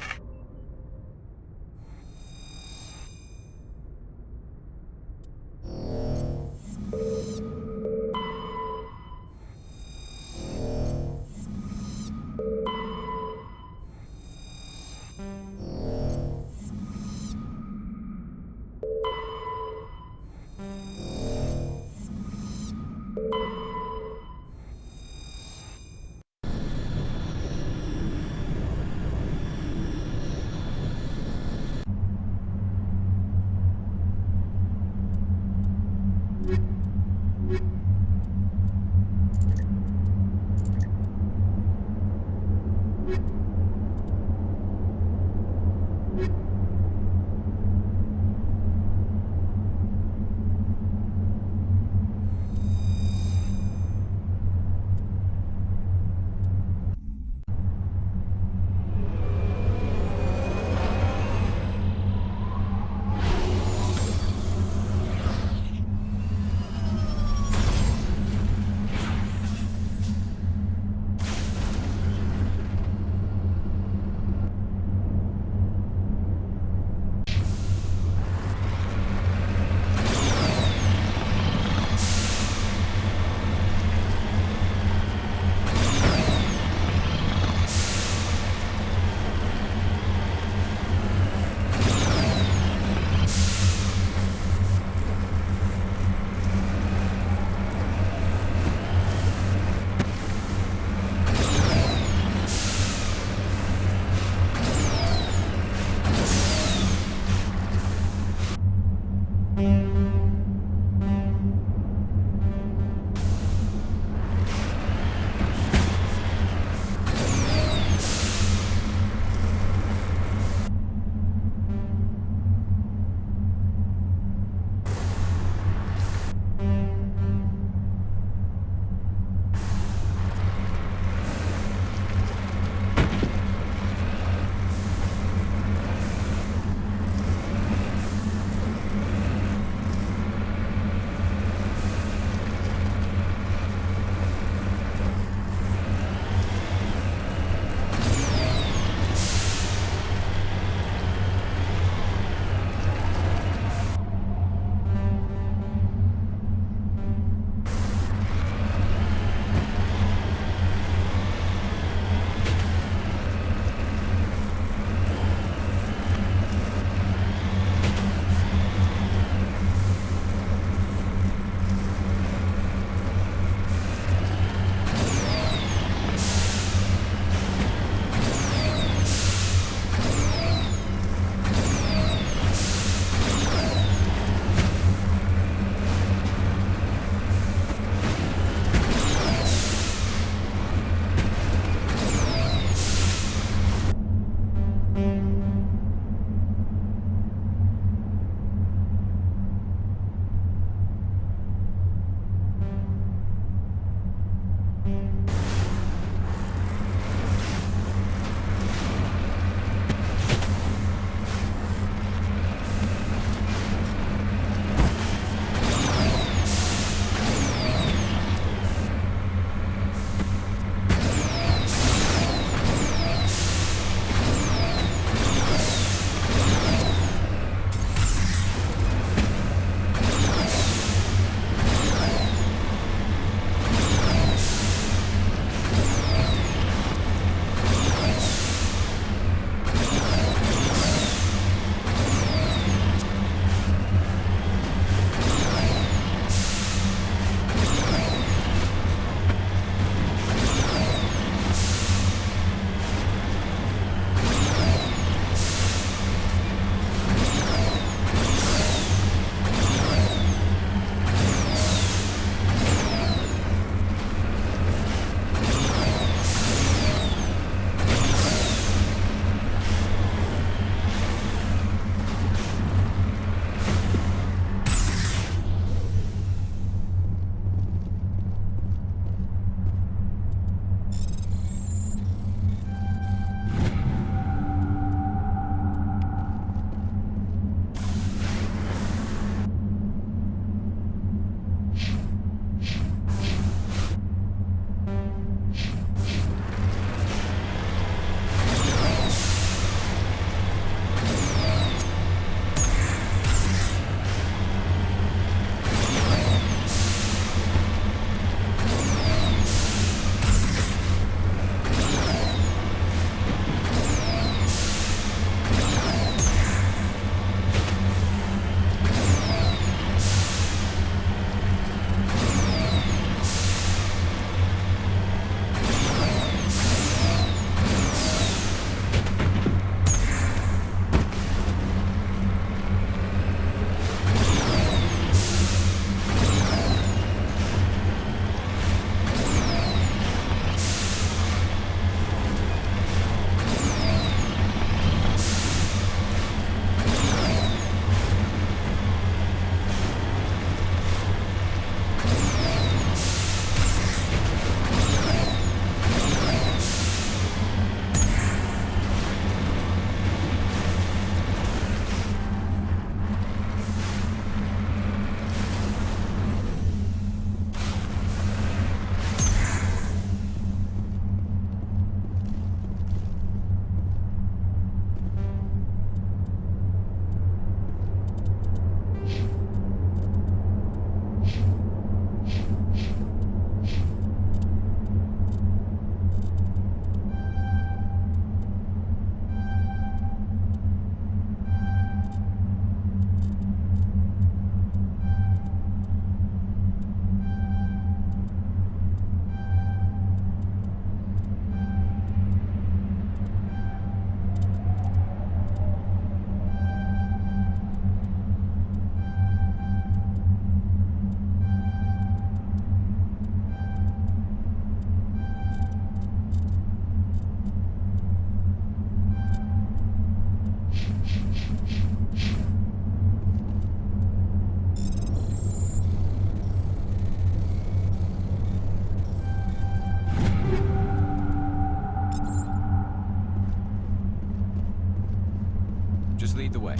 Just lead the way.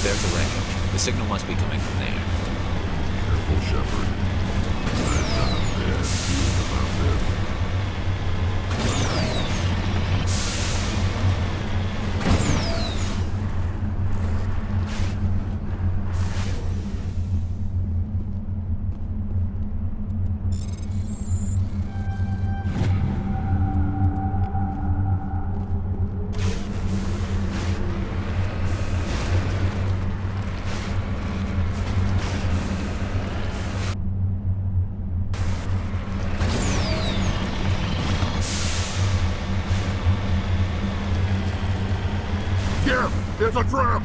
There's the wreckage. The signal must be coming from there. Careful, Shepard. I've got a bad feeling about this. It's a trap!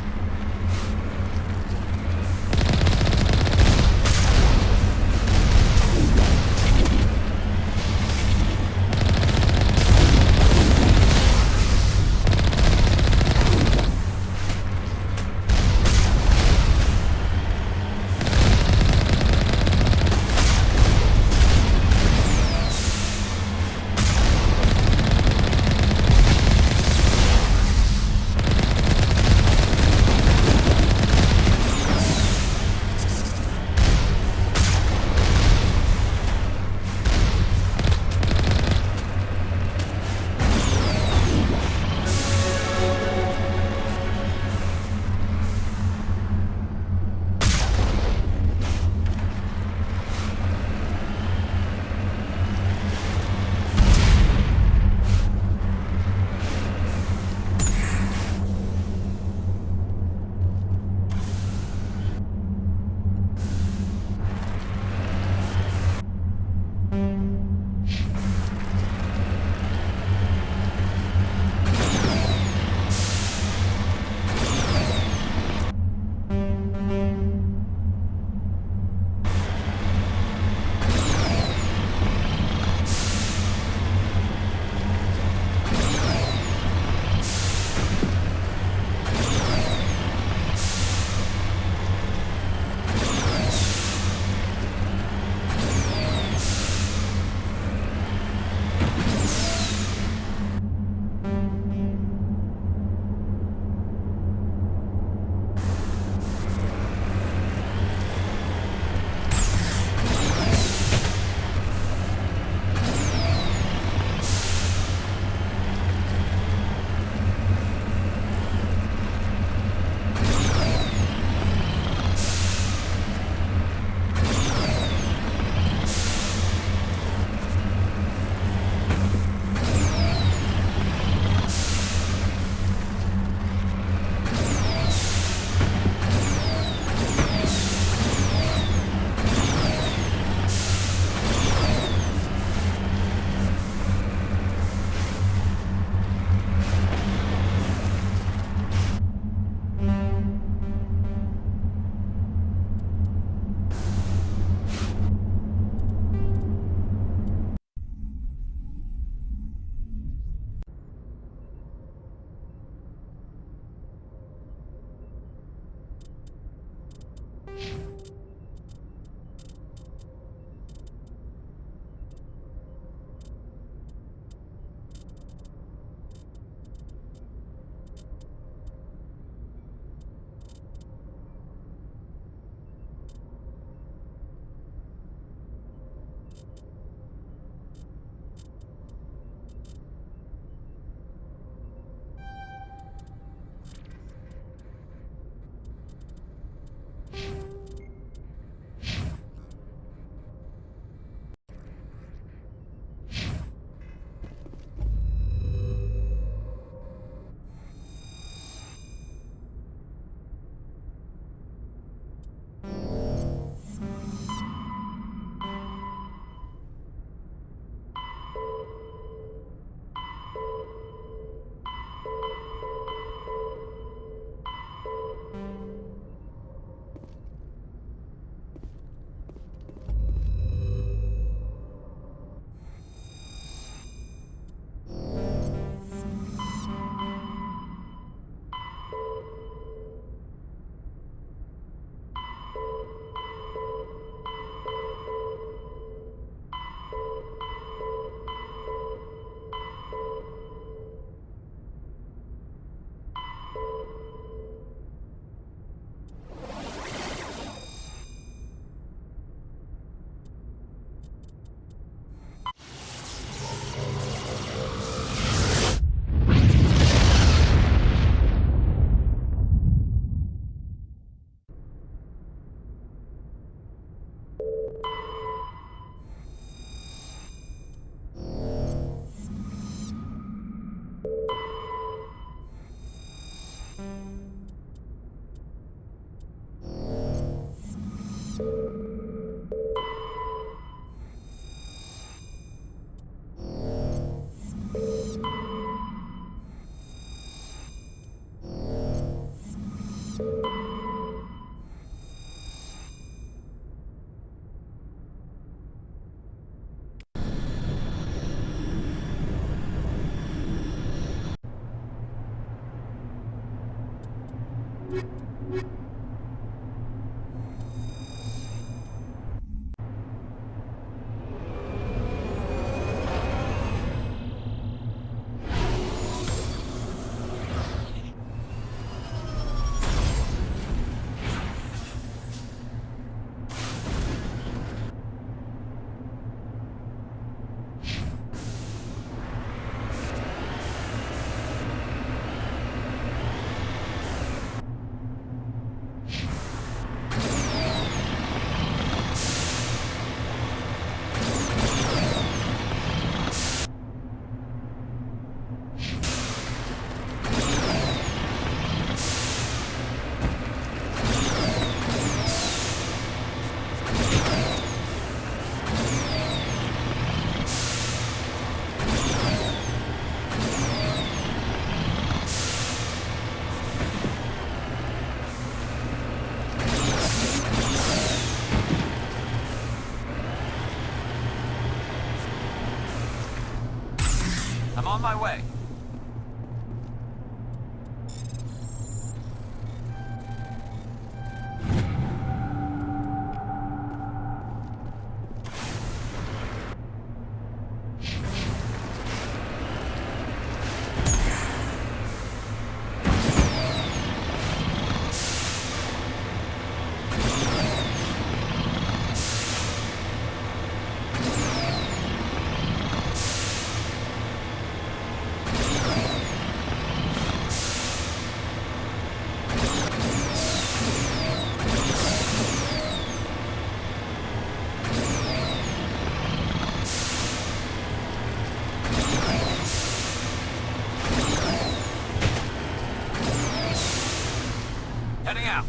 I'm on my way. Heading out.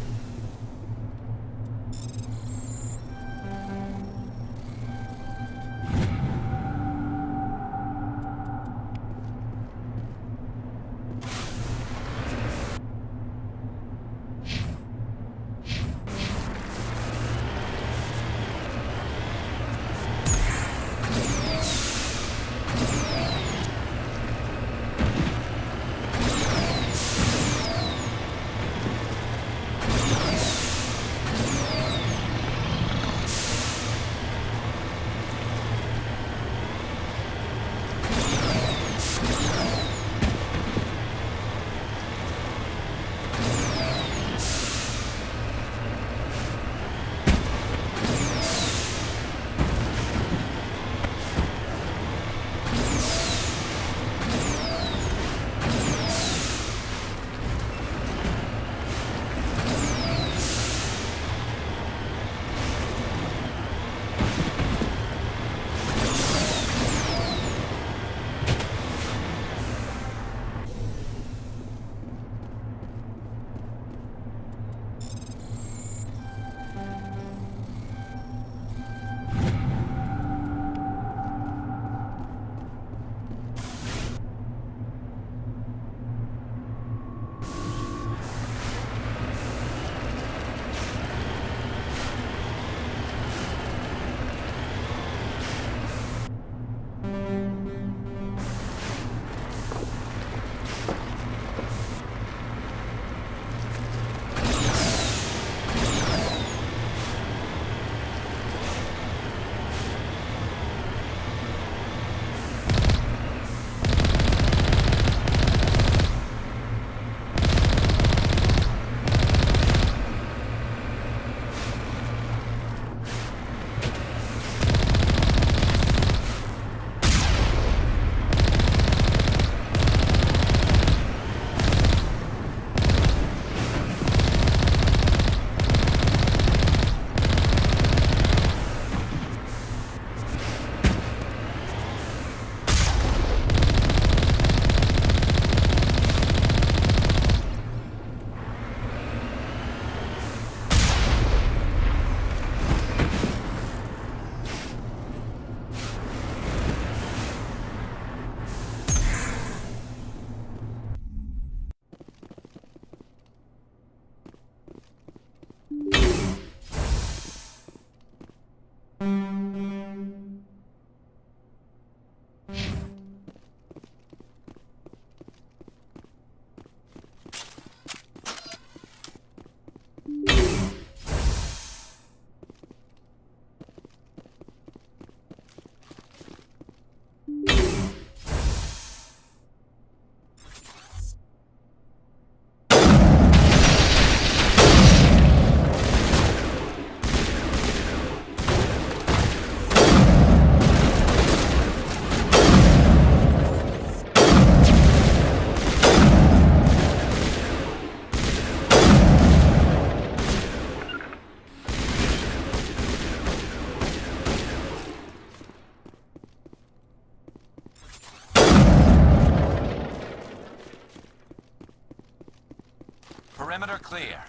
Perimeter clear.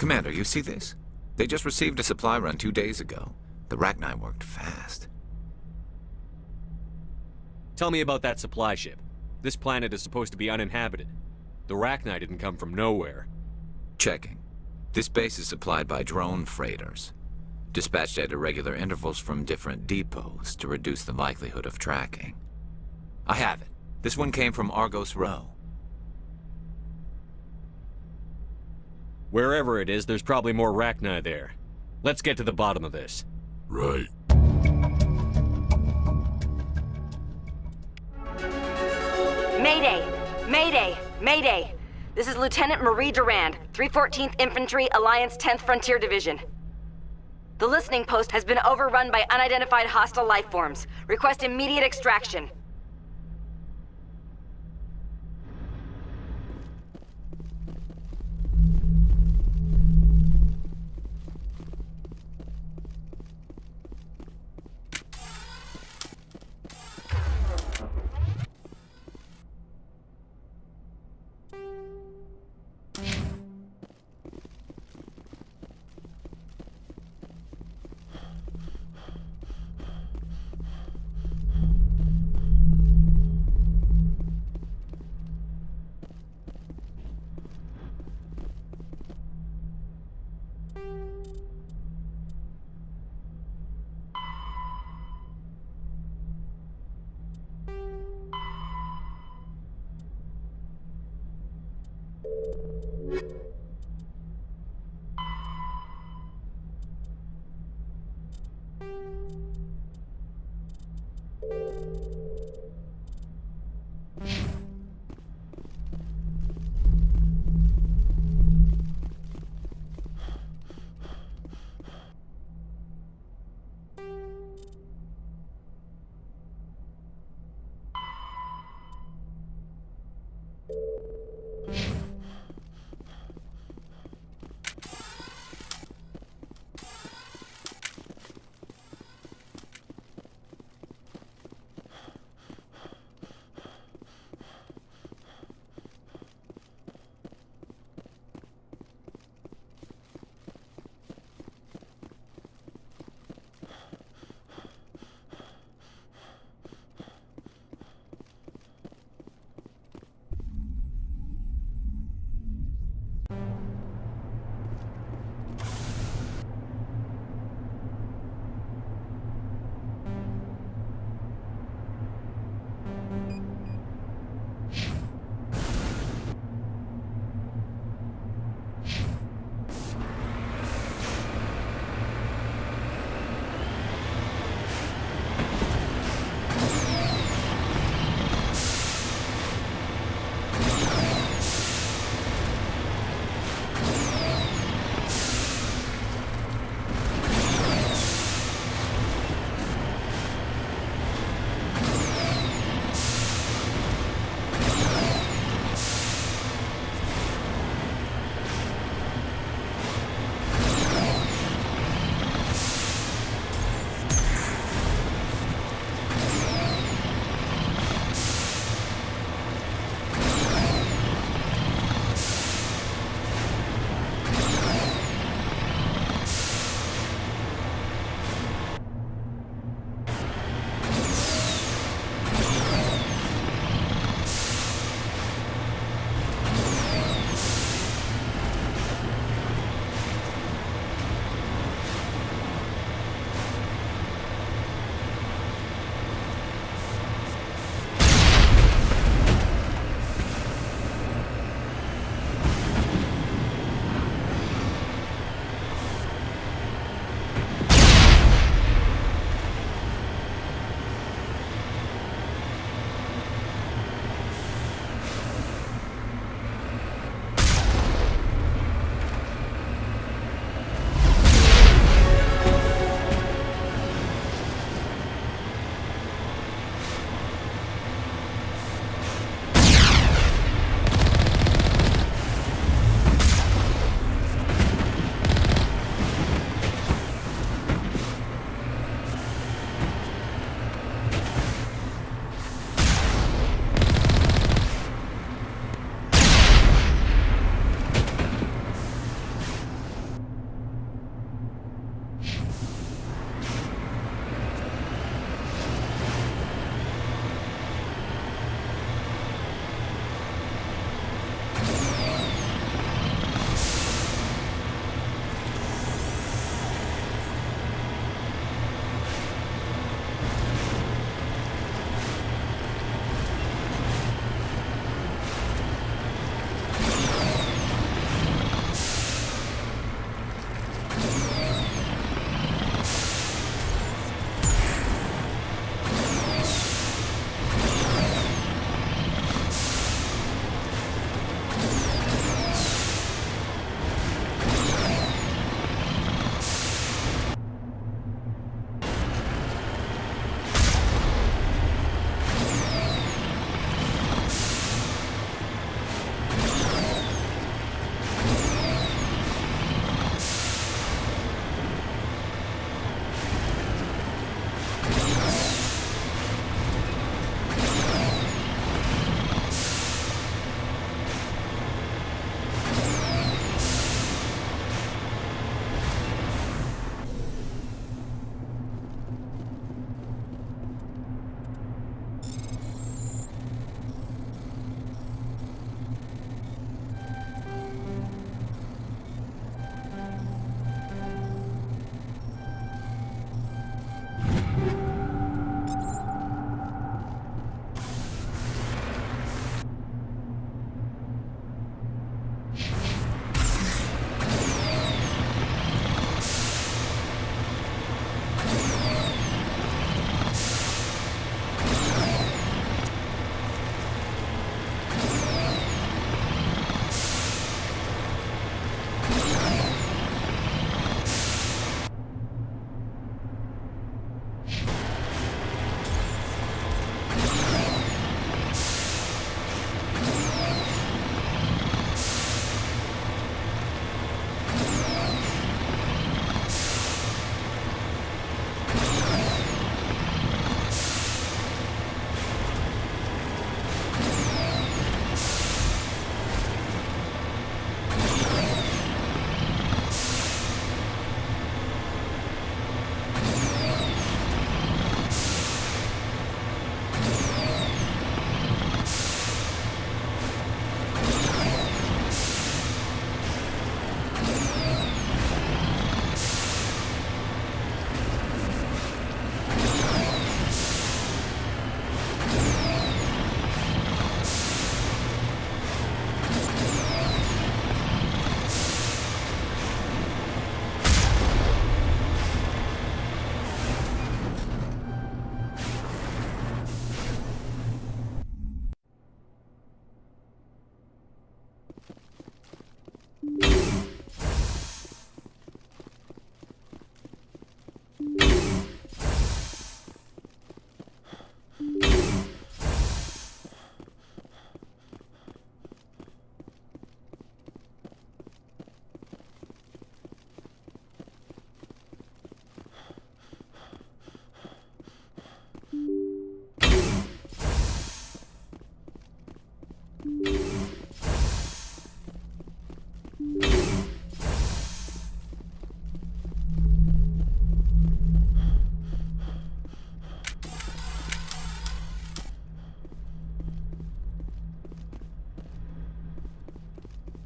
Commander, you see this? They just received a supply run 2 days ago. The Rachni worked fast. Tell me about that supply ship. This planet is supposed to be uninhabited. The Rachni didn't come from nowhere. Checking. This base is supplied by drone freighters, dispatched at irregular intervals from different depots to reduce the likelihood of tracking. I have it. This one came from Argos Row. Wherever it is, there's probably more Rachni there. Let's get to the bottom of this. Right. Mayday! Mayday! Mayday! This is Lieutenant Marie Durand, 314th Infantry, Alliance 10th Frontier Division. The listening post has been overrun by unidentified hostile life forms. Request immediate extraction.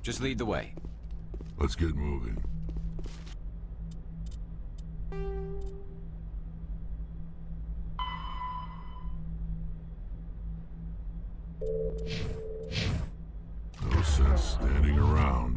Just lead the way. Let's get moving. No sense standing around.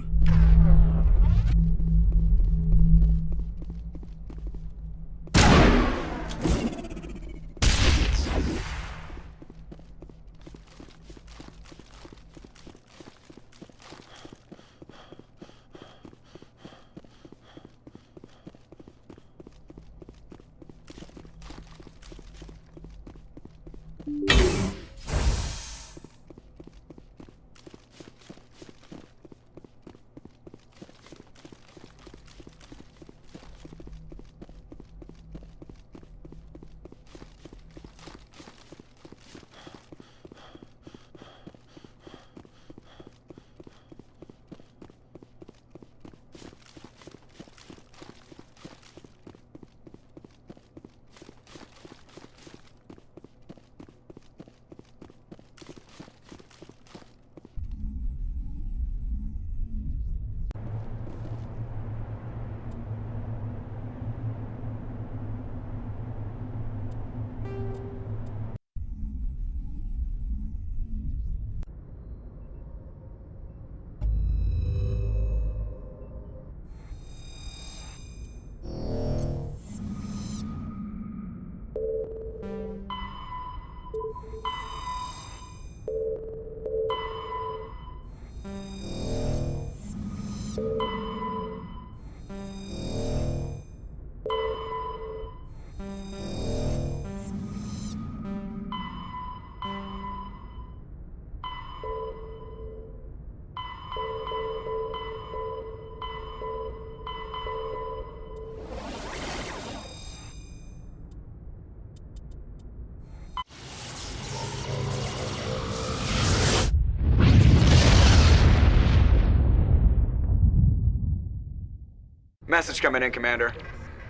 Message coming in, Commander.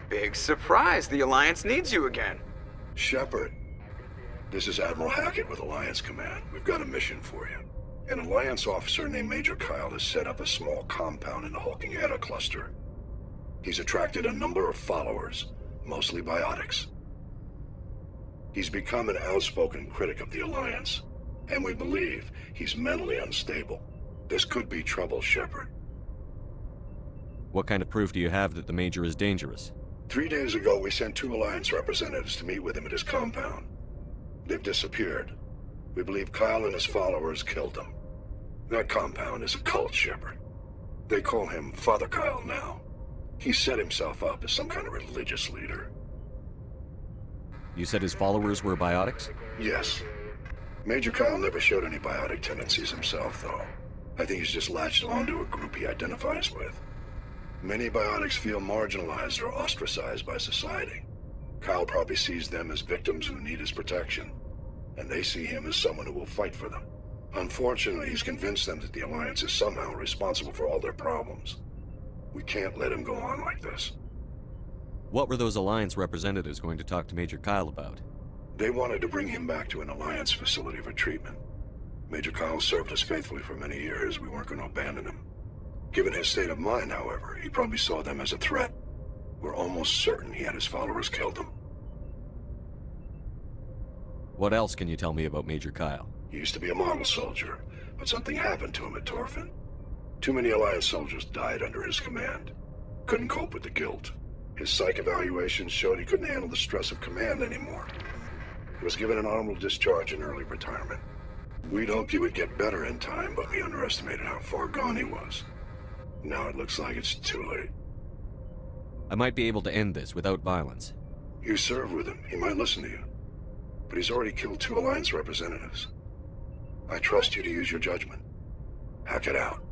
Big surprise, the Alliance needs you again. Shepard, this is Admiral Hackett with Alliance Command. We've got a mission for you. An Alliance officer named Major Kyle has set up a small compound in the Hulking Eta cluster. He's attracted a number of followers, mostly biotics. He's become an outspoken critic of the Alliance, and we believe he's mentally unstable. This could be trouble, Shepard. What kind of proof do you have that the Major is dangerous? 3 days ago, we sent 2 Alliance representatives to meet with him at his compound. They've disappeared. We believe Kyle and his followers killed them. That compound is a cult, Shepard. They call him Father Kyle now. He set himself up as some kind of religious leader. You said his followers were biotics? Yes. Major Kyle never showed any biotic tendencies himself, though. I think he's just latched onto a group he identifies with. Many biotics feel marginalized or ostracized by society. Kyle probably sees them as victims who need his protection, and they see him as someone who will fight for them. Unfortunately, he's convinced them that the Alliance is somehow responsible for all their problems. We can't let him go on like this. What were those Alliance representatives going to talk to Major Kyle about? They wanted to bring him back to an Alliance facility for treatment. Major Kyle served us faithfully for many years. We weren't going to abandon him. Given his state of mind, however, he probably saw them as a threat. We're almost certain he had his followers killed him. What else can you tell me about Major Kyle? He used to be a model soldier, but something happened to him at Torfin. Too many Alliance soldiers died under his command. Couldn't cope with the guilt. His psych evaluations showed he couldn't handle the stress of command anymore. He was given an honorable discharge in early retirement. We'd hoped he would get better in time, but we underestimated how far gone he was. Now it looks like it's too late. I might be able to end this without violence. You serve with him. He might listen to you. But he's already killed 2 Alliance representatives. I trust you to use your judgment. Hack it out.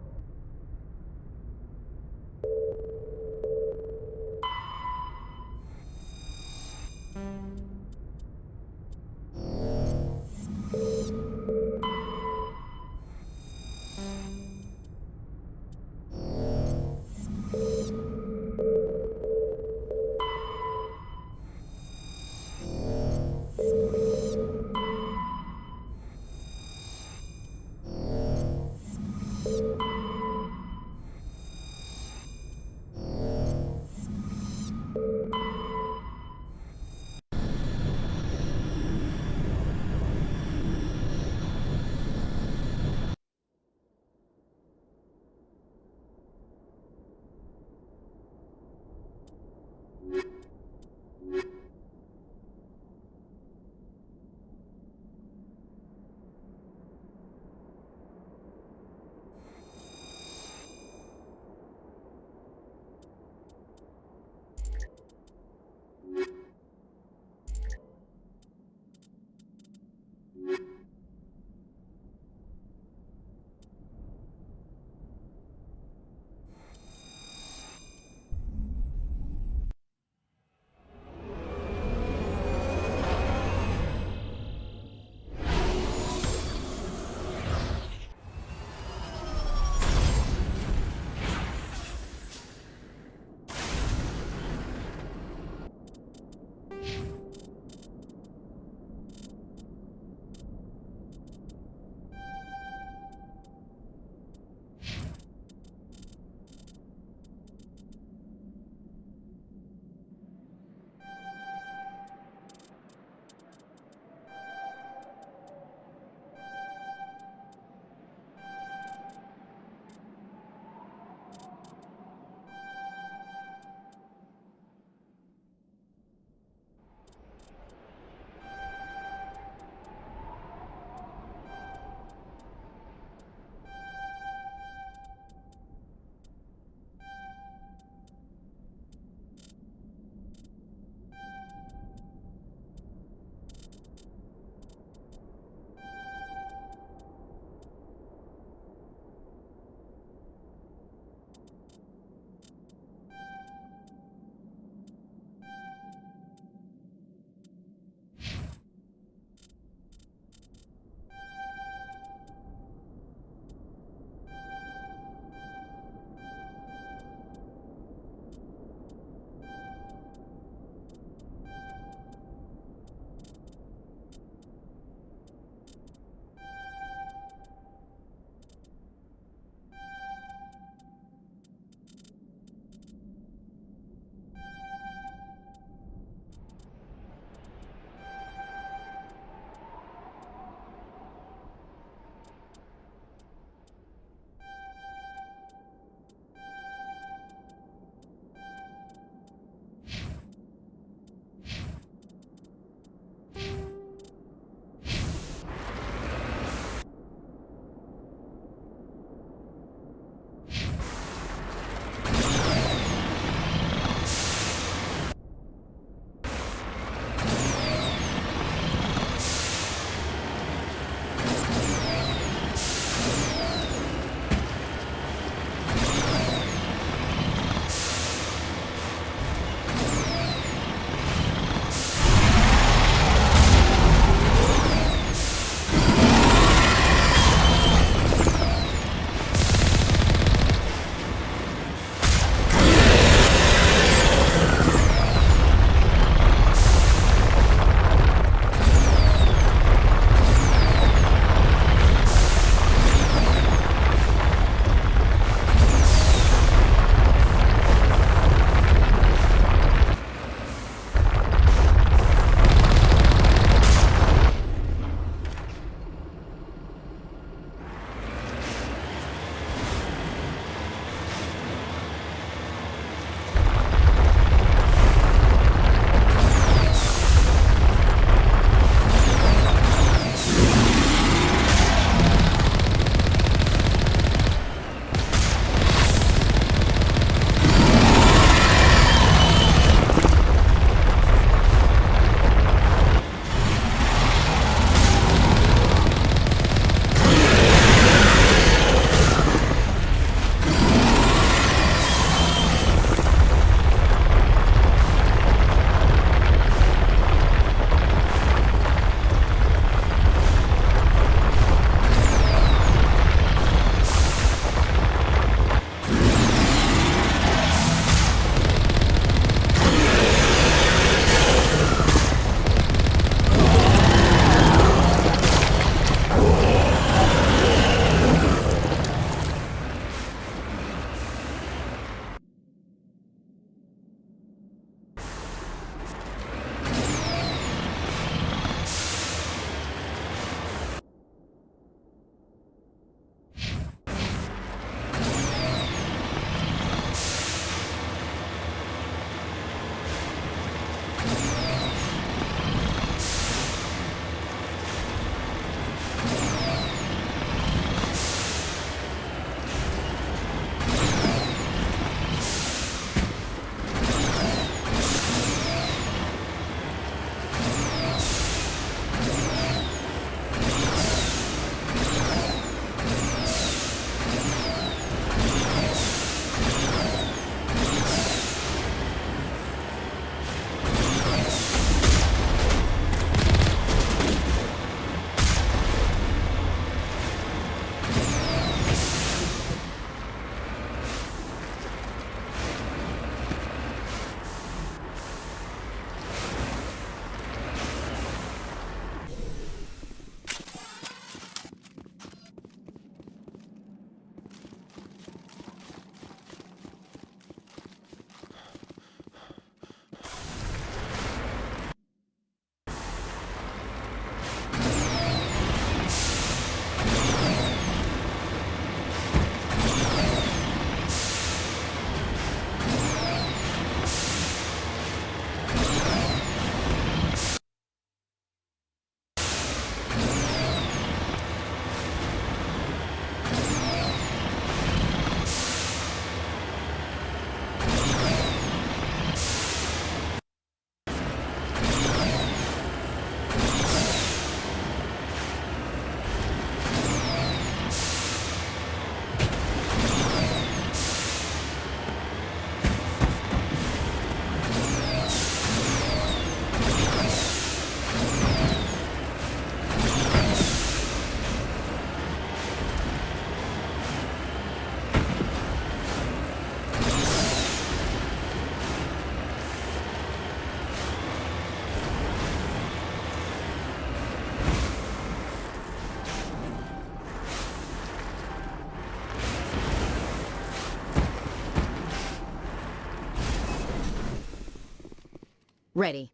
Ready.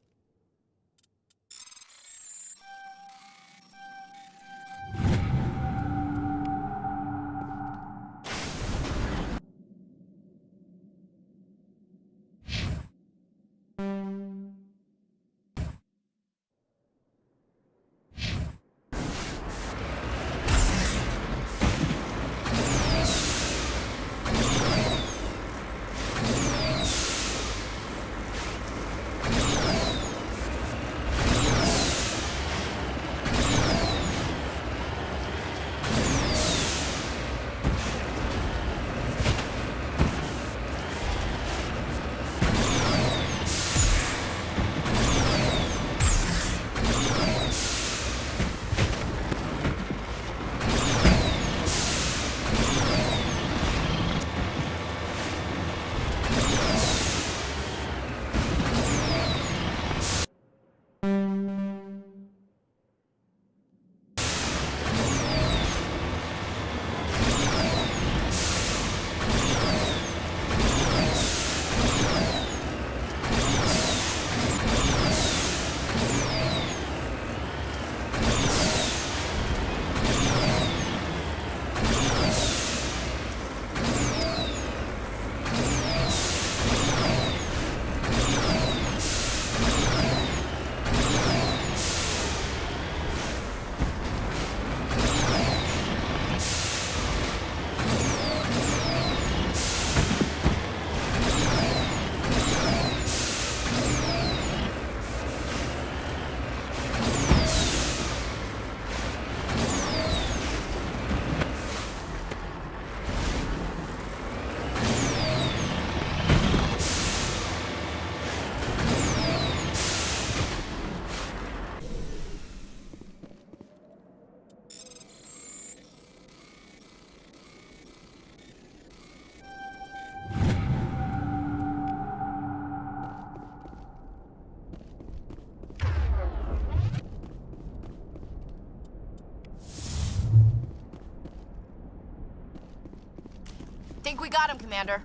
Think we got him, Commander.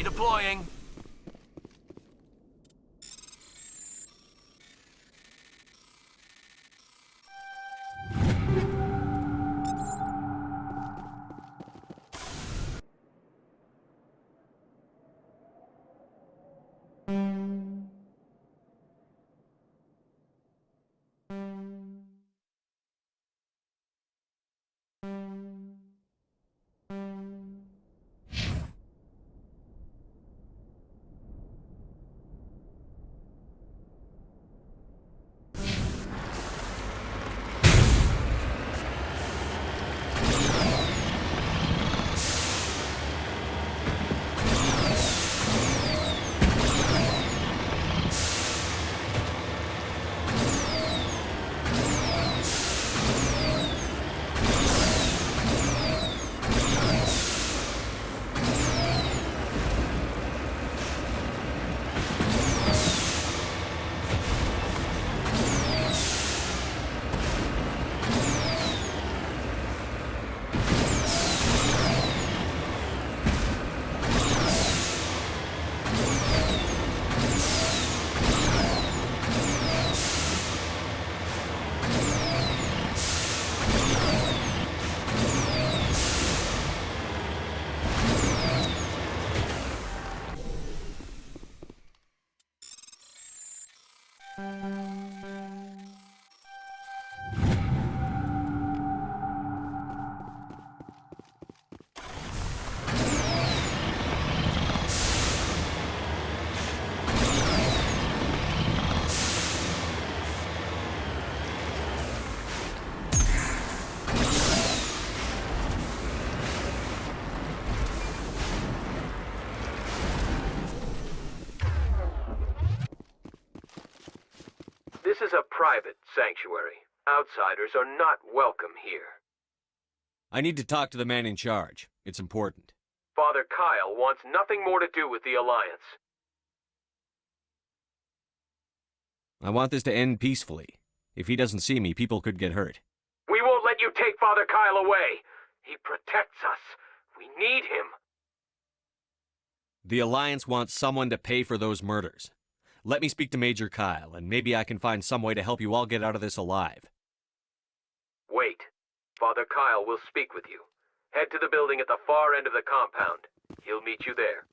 Redeploying. This is a private sanctuary. Outsiders are not welcome here. I need to talk to the man in charge. It's important. Father Kyle wants nothing more to do with the Alliance. I want this to end peacefully. If he doesn't see me, people could get hurt. We won't let you take Father Kyle away. He protects us. We need him. The Alliance wants someone to pay for those murders. Let me speak to Major Kyle, and maybe I can find some way to help you all get out of this alive. Wait. Father Kyle will speak with you. Head to the building at the far end of the compound. He'll meet you there.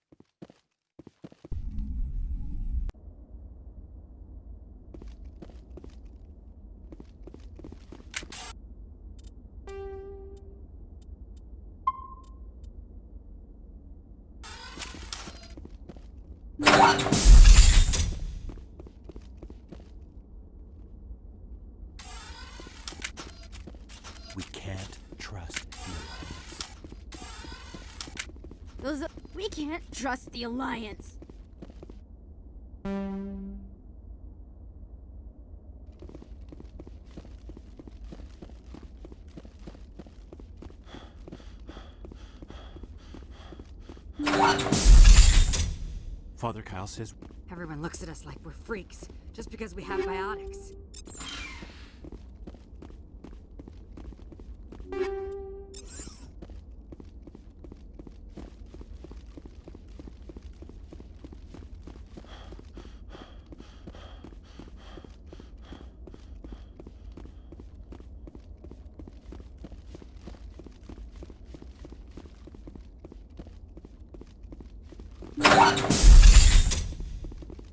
We can't trust the Alliance. We can't trust the Alliance. Father Kyle says... Everyone looks at us like we're freaks, just because we have biotics.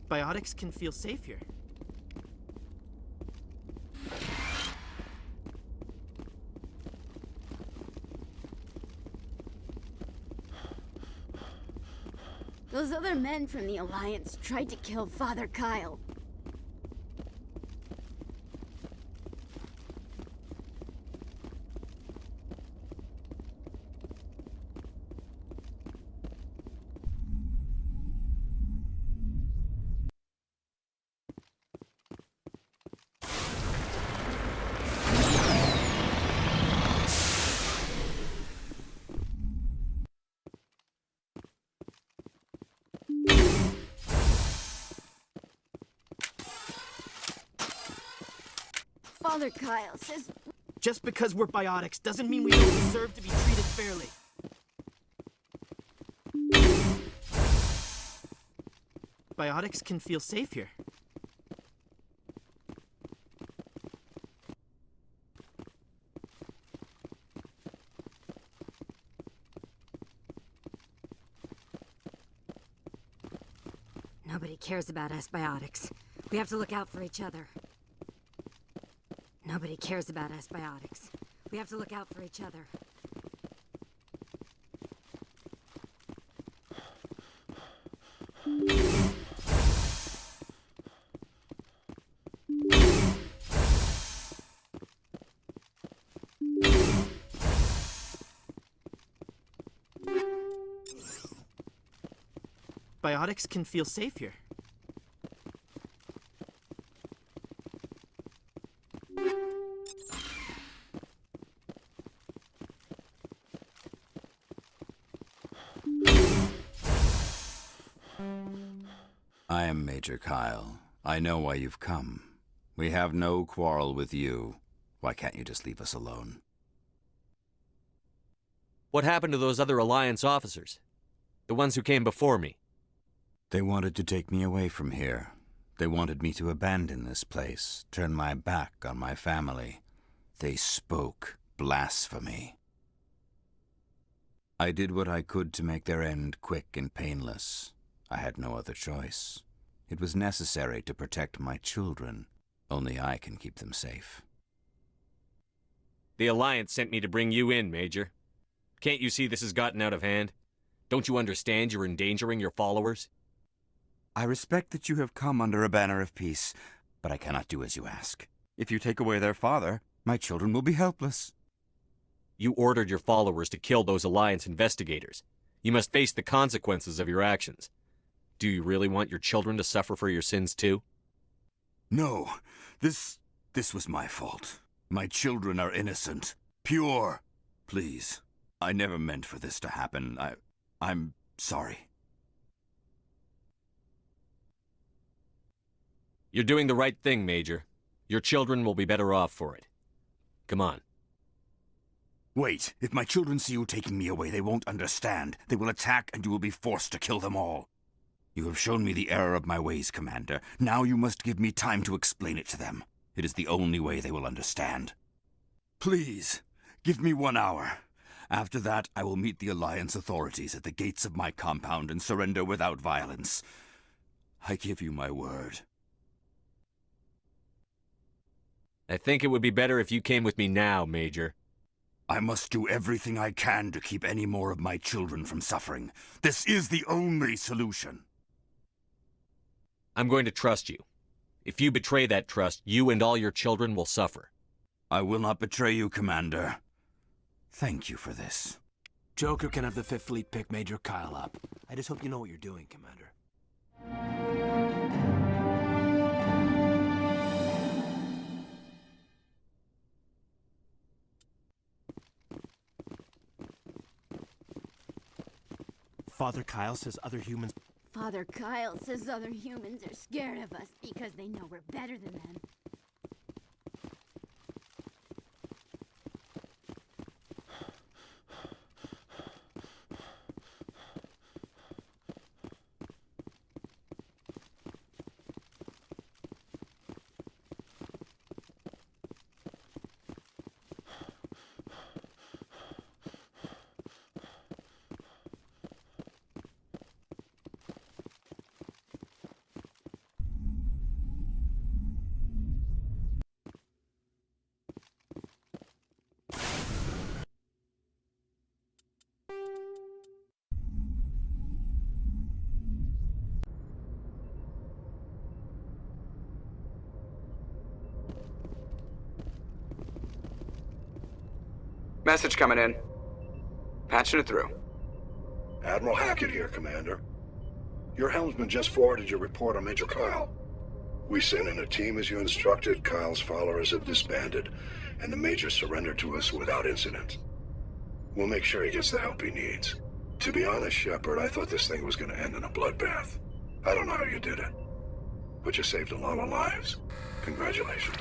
Biotics can feel safe here. Those other men from the Alliance tried to kill Father Kyle. Father Kyle says... Just because we're biotics doesn't mean we don't deserve to be treated fairly. Biotics can feel safe here. Nobody cares about us biotics. We have to look out for each other. Nobody cares about us biotics. We have to look out for each other. Biotics can feel safe here. I am Major Kyle. I know why you've come. We have no quarrel with you. Why can't you just leave us alone? What happened to those other Alliance officers? The ones who came before me? They wanted to take me away from here. They wanted me to abandon this place, turn my back on my family. They spoke blasphemy. I did what I could to make their end quick and painless. I had no other choice. It was necessary to protect my children. Only I can keep them safe. The Alliance sent me to bring you in, Major. Can't you see this has gotten out of hand? Don't you understand you're endangering your followers? I respect that you have come under a banner of peace, but I cannot do as you ask. If you take away their father, my children will be helpless. You ordered your followers to kill those Alliance investigators. You must face the consequences of your actions. Do you really want your children to suffer for your sins too? No, this was my fault. My children are innocent, pure. Please, I never meant for this to happen. I'm sorry. You're doing the right thing, Major. Your children will be better off for it. Come on. Wait, if my children see you taking me away, they won't understand. They will attack and you will be forced to kill them all. You have shown me the error of my ways, Commander. Now you must give me time to explain it to them. It is the only way they will understand. Please, give me 1 hour. After that, I will meet the Alliance authorities at the gates of my compound and surrender without violence. I give you my word. I think it would be better if you came with me now, Major. I must do everything I can to keep any more of my children from suffering. This is the only solution. I'm going to trust you. If you betray that trust, you and all your children will suffer. I will not betray you, Commander. Thank you for this. Joker can have the 5th Fleet pick Major Kyle up. I just hope you know what you're doing, Commander. Father Kyle says other humans... Father Kyle says other humans are scared of us because they know we're better than them. Message coming in. Patching it through. Admiral Hackett here, Commander. Your helmsman just forwarded your report on Major Kyle. We sent in a team as you instructed. Kyle's followers have disbanded, and the Major surrendered to us without incident. We'll make sure he gets the help he needs. To be honest, Shepard, I thought this thing was going to end in a bloodbath. I don't know how you did it, but you saved a lot of lives. Congratulations.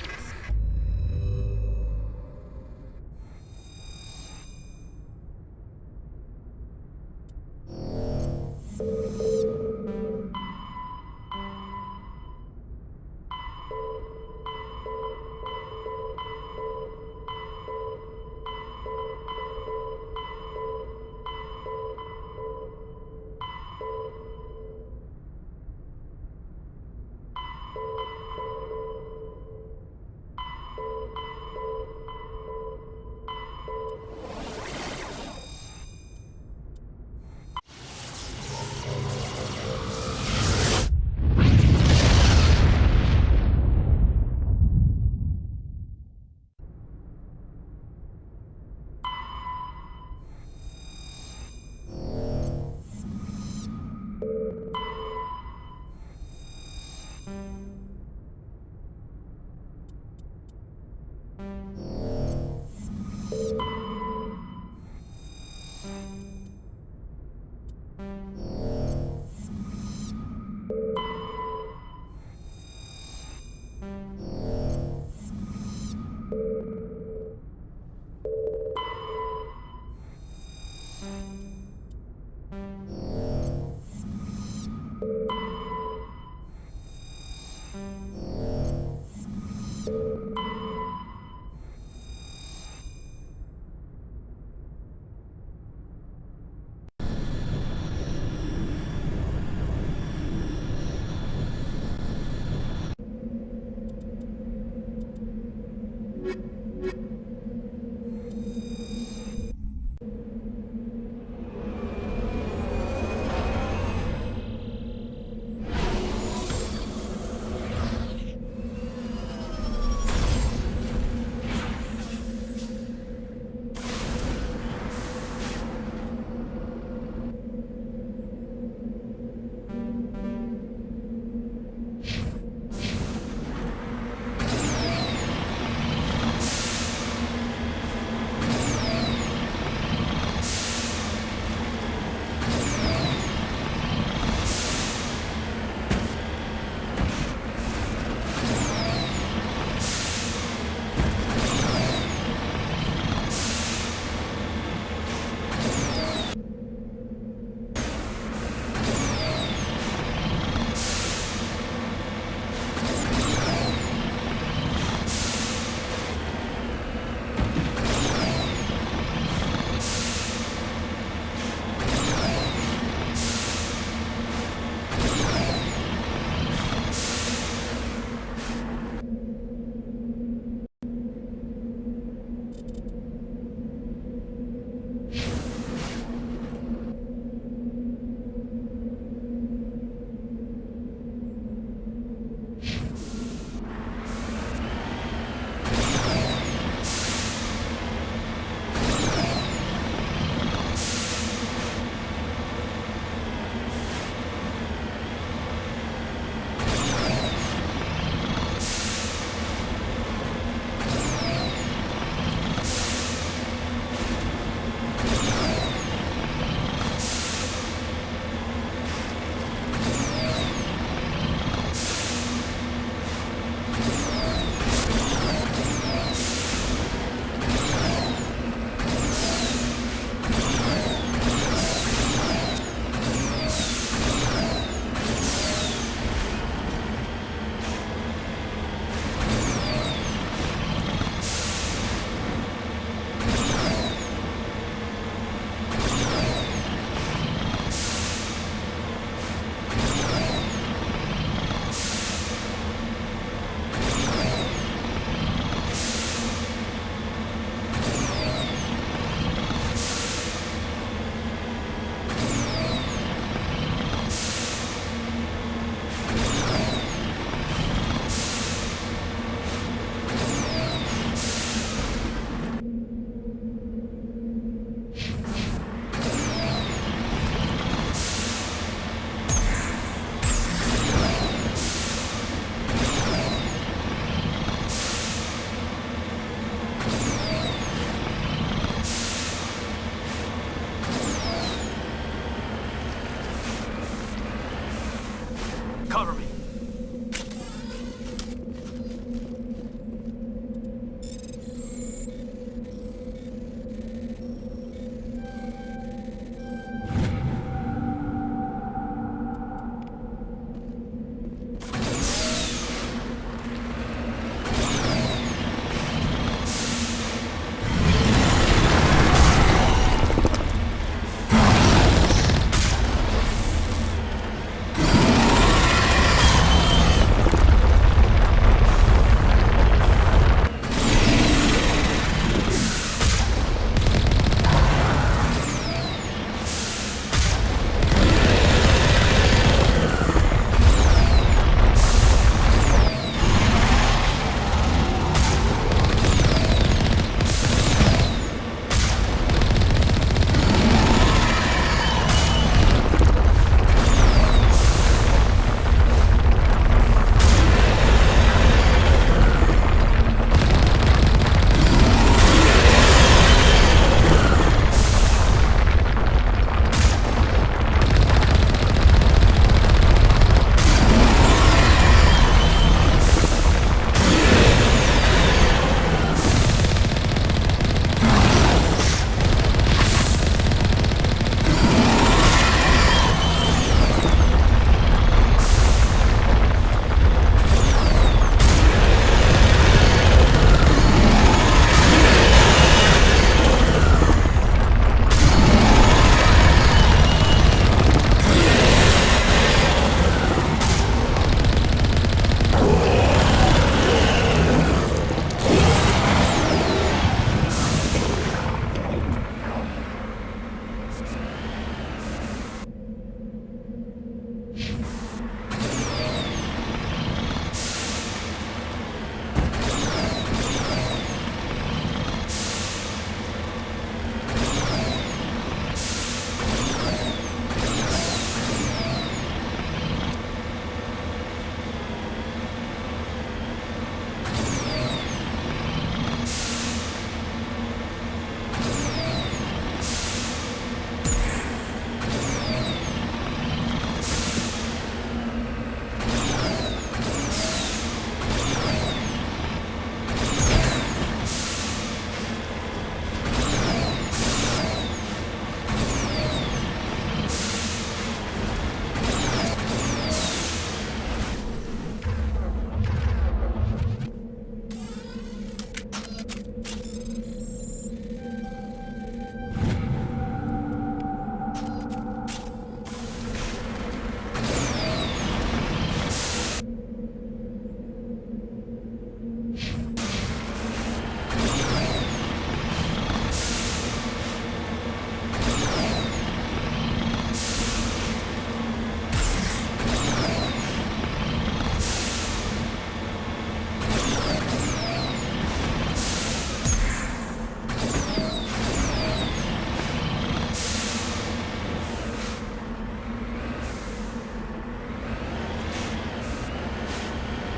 Cover me.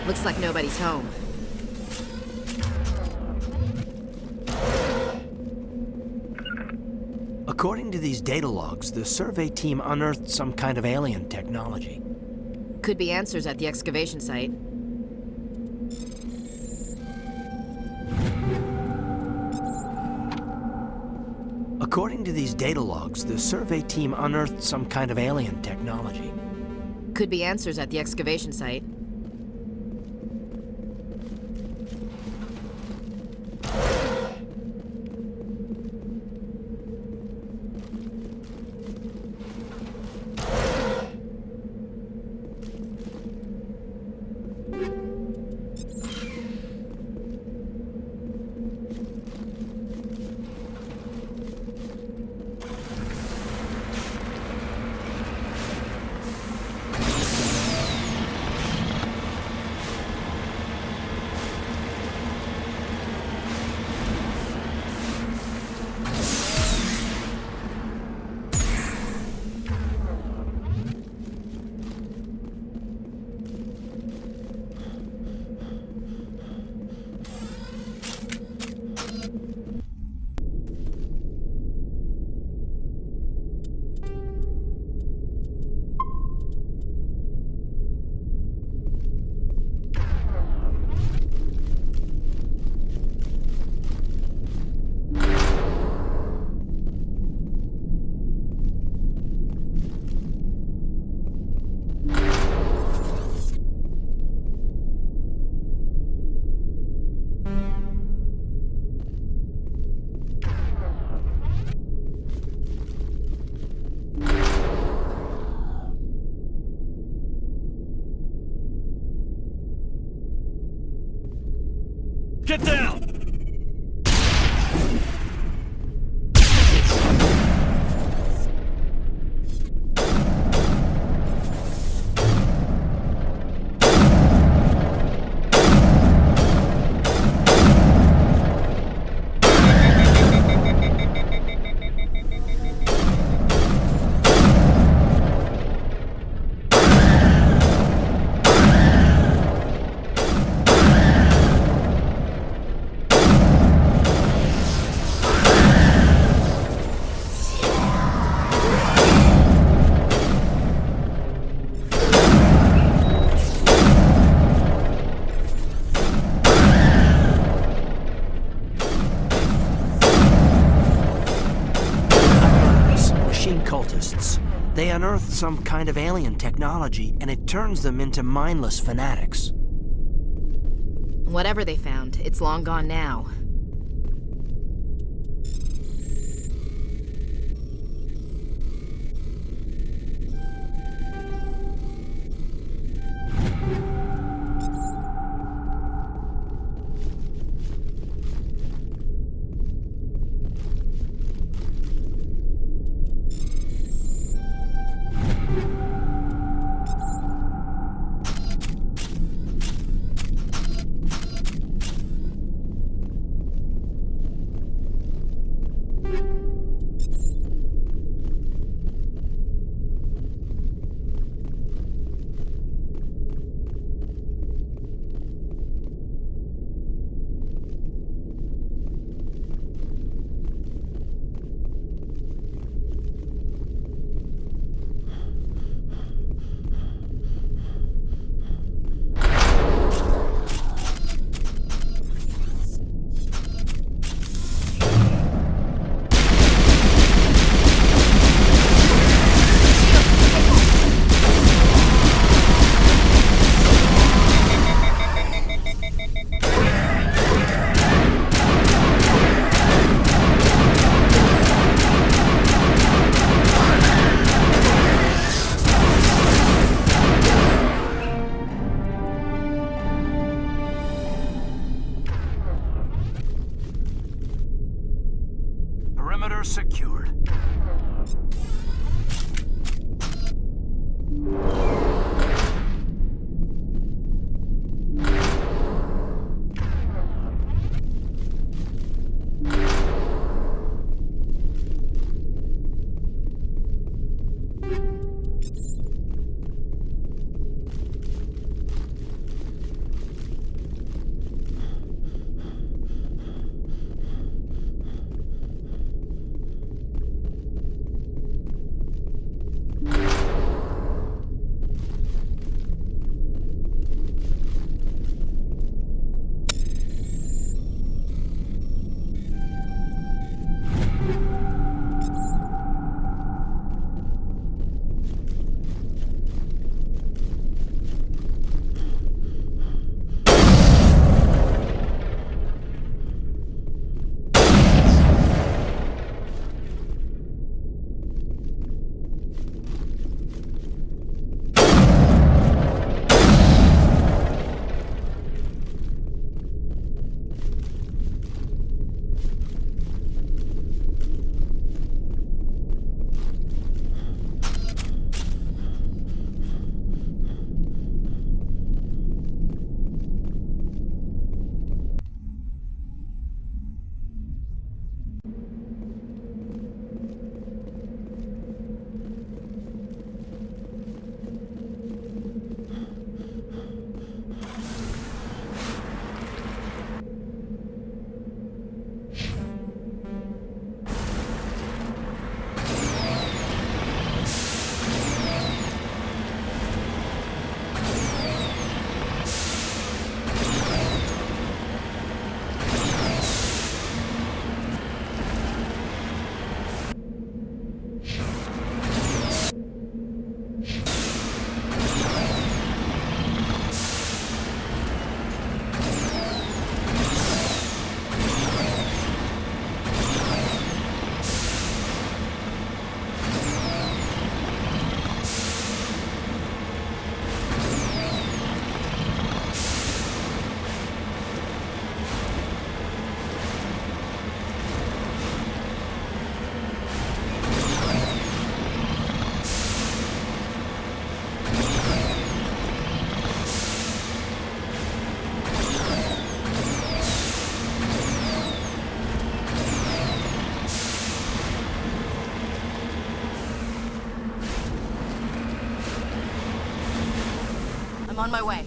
Looks like nobody's home. According to these data logs, the survey team unearthed some kind of alien technology. Could be answers at the excavation site. According to these data logs, the survey team unearthed some kind of alien technology. Could be answers at the excavation site. Get down! Cultists. They unearthed some kind of alien technology, and it turns them into mindless fanatics. Whatever they found, it's long gone now. I'm on my way.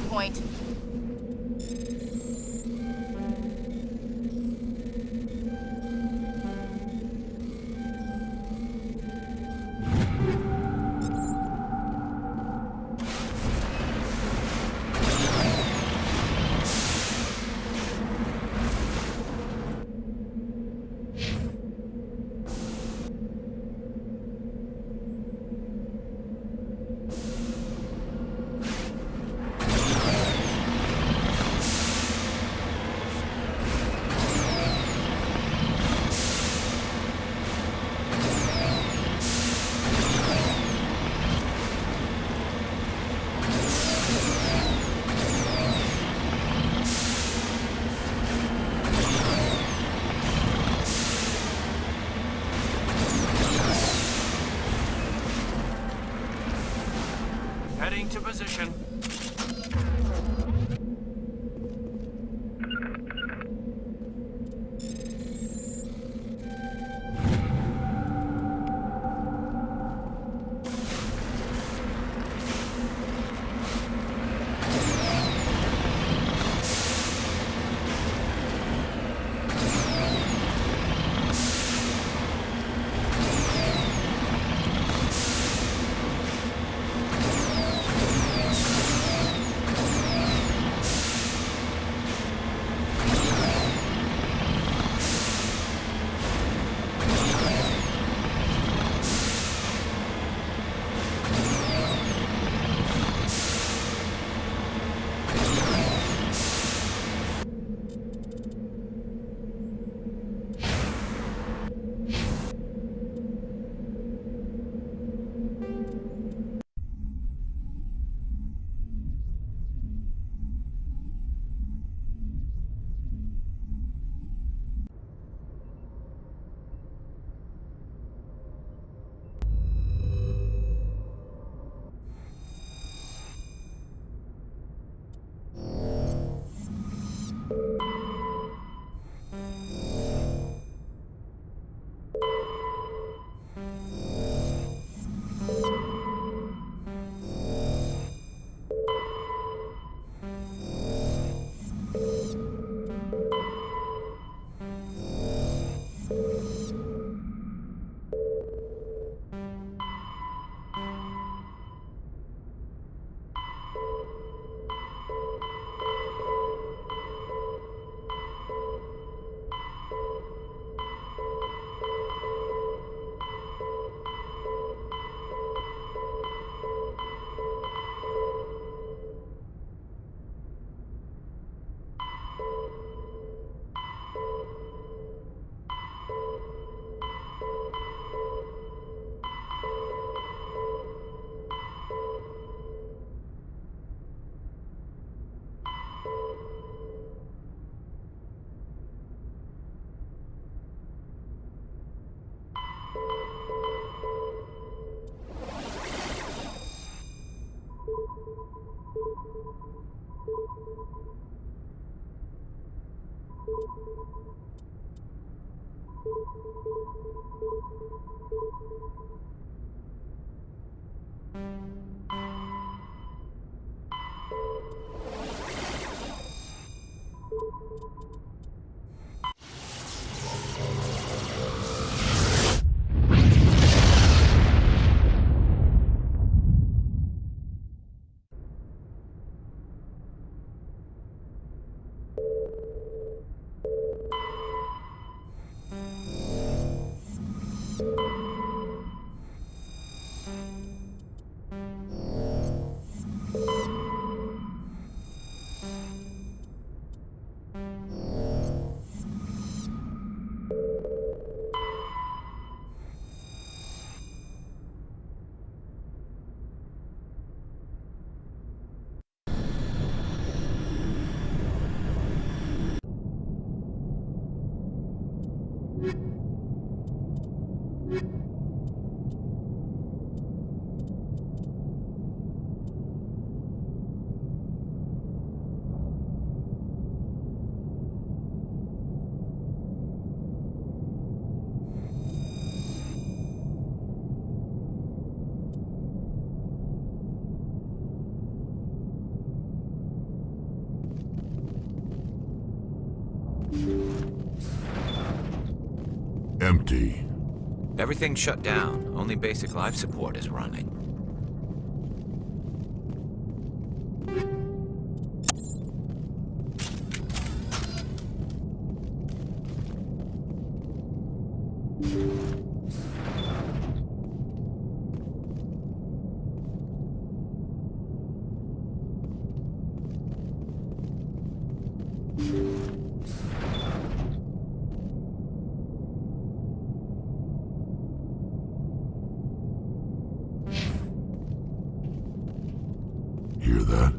Point. Heading to position. Empty. Everything's shut down. Only basic life support is running. Hear that?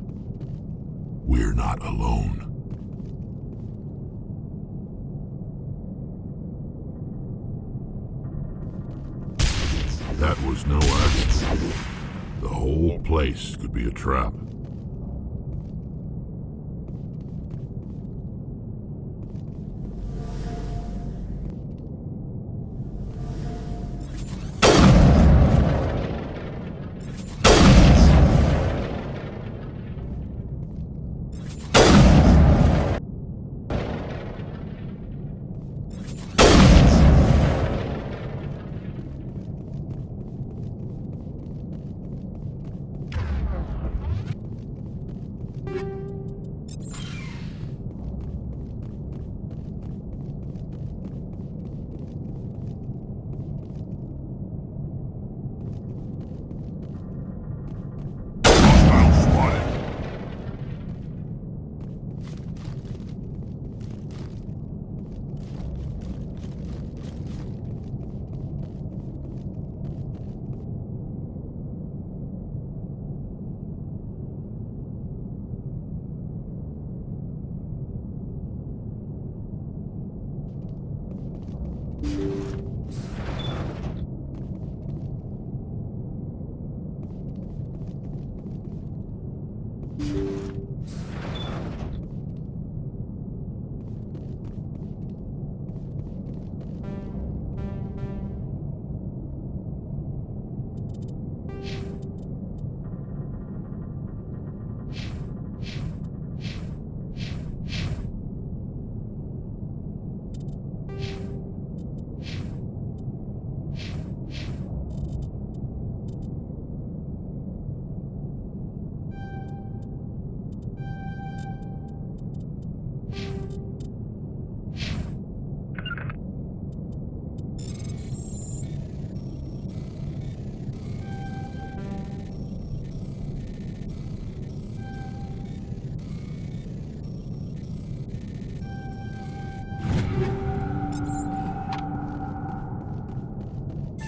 We're not alone. That was no accident. The whole place could be a trap.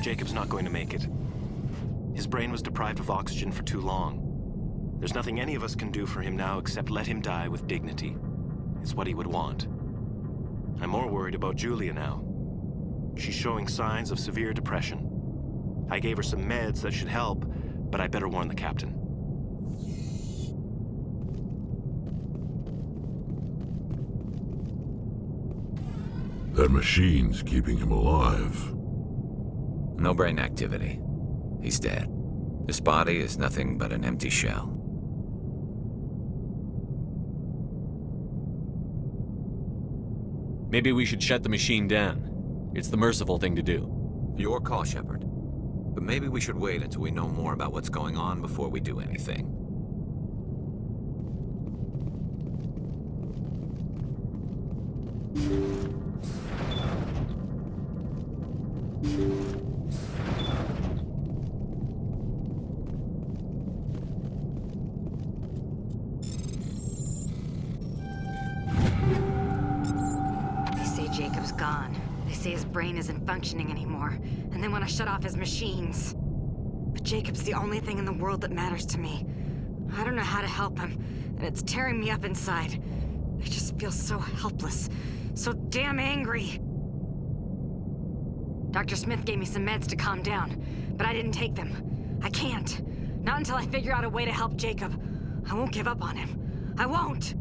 Jacob's not going to make it. His brain was deprived of oxygen for too long. There's nothing any of us can do for him now except let him die with dignity. It's what he would want. I'm more worried about Julia now. She's showing signs of severe depression. I gave her some meds that should help, but I better warn the captain. That machine's keeping him alive. No brain activity. He's dead. This body is nothing but an empty shell. Maybe we should shut the machine down. It's the merciful thing to do. Your call, Shepard. But maybe we should wait until we know more about what's going on before we do anything. They say Jacob's gone. They say his brain isn't functioning anymore, and they want to shut off his machines. But Jacob's the only thing in the world that matters to me. I don't know how to help him, and it's tearing me up inside. I just feel so helpless, so damn angry. Dr. Smith gave me some meds to calm down, but I didn't take them. I can't. Not until I figure out a way to help Jacob. I won't give up on him. I won't!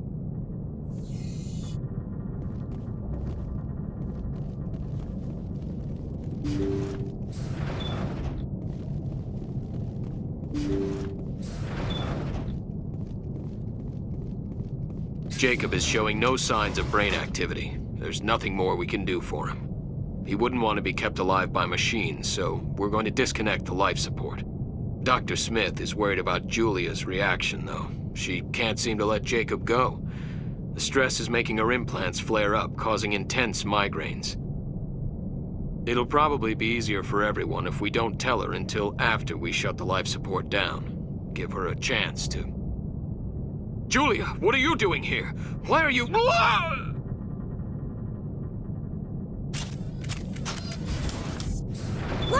Jacob is showing no signs of brain activity. There's nothing more we can do for him. He wouldn't want to be kept alive by machines, so we're going to disconnect the life support. Dr. Smith is worried about Julia's reaction, though. She can't seem to let Jacob go. The stress is making her implants flare up, causing intense migraines. It'll probably be easier for everyone if we don't tell her until after we shut the life support down. Give her a chance to... Julia, what are you doing here? Why are you... Look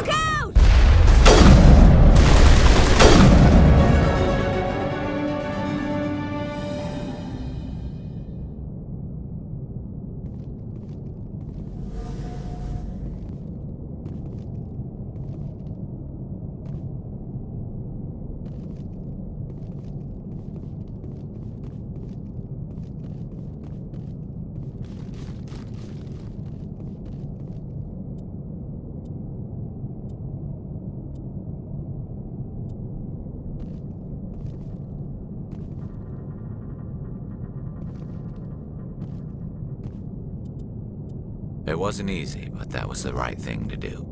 out! It wasn't easy, but that was the right thing to do.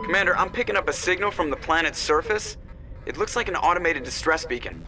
Commander, I'm picking up a signal from the planet's surface. It looks like an automated distress beacon.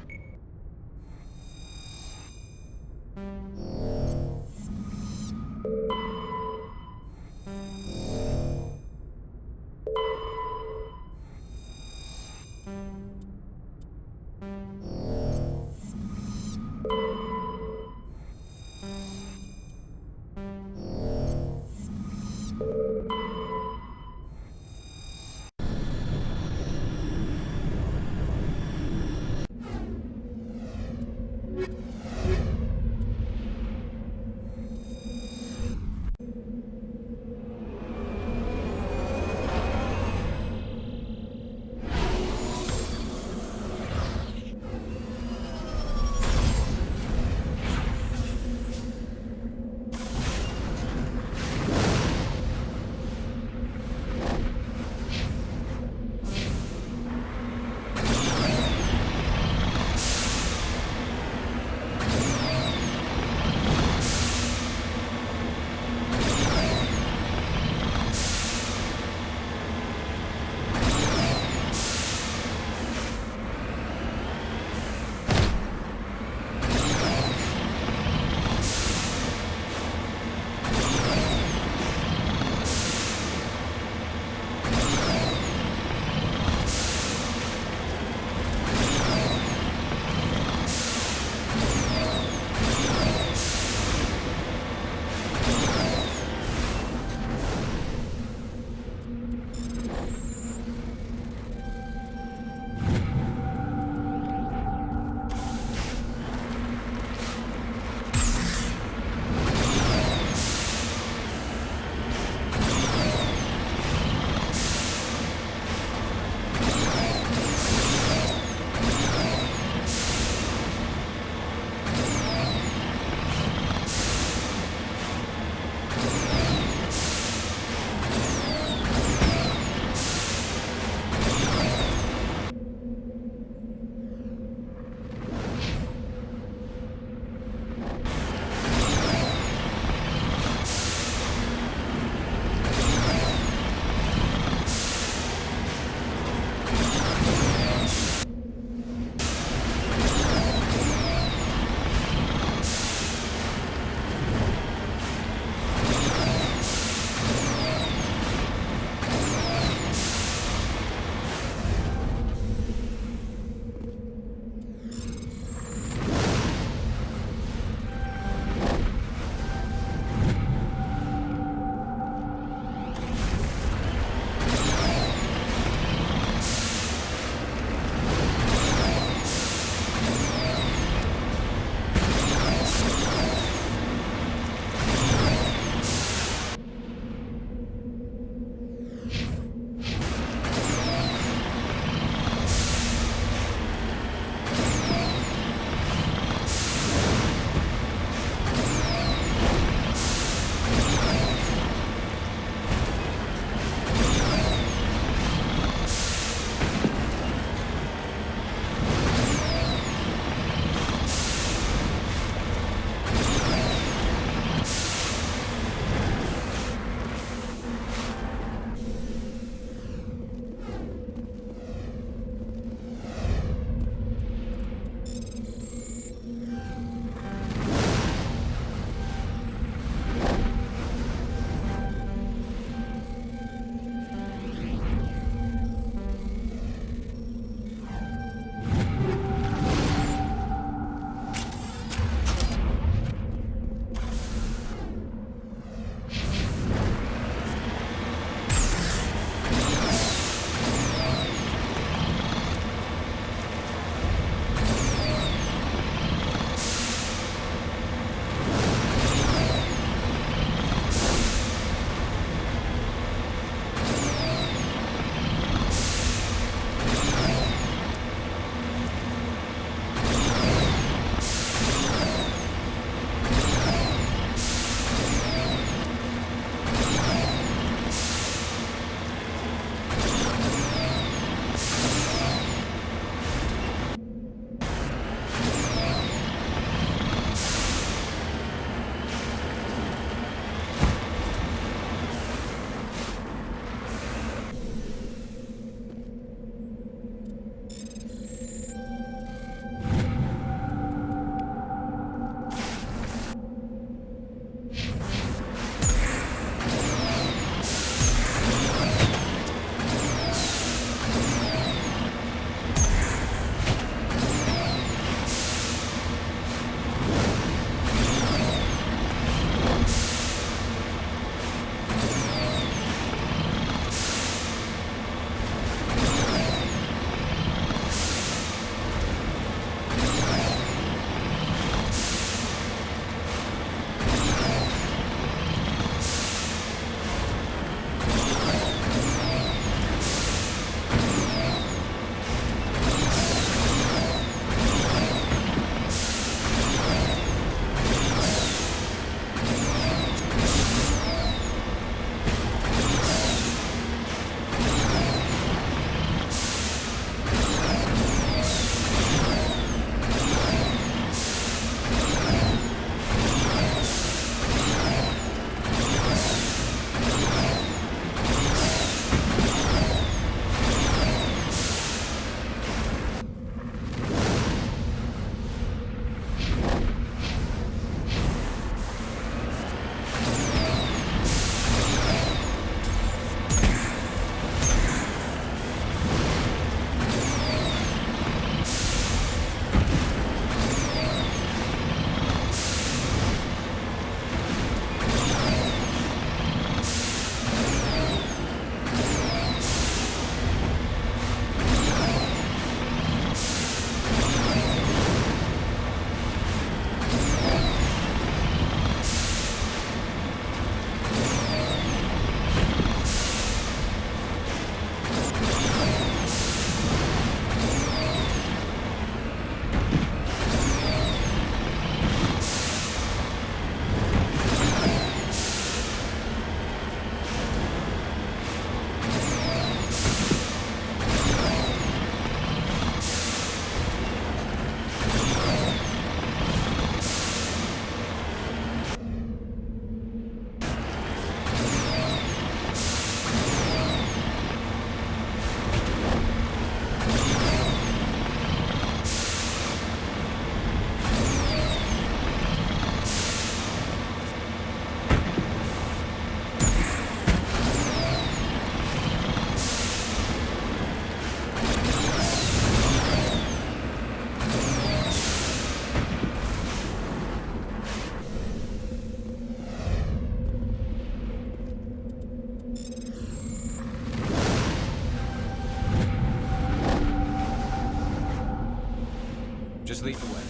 Just lead the way.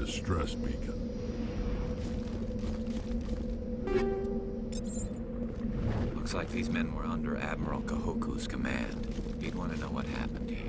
distress beacon. Looks like these men were under Admiral Kahoku's command. He'd want to know what happened here.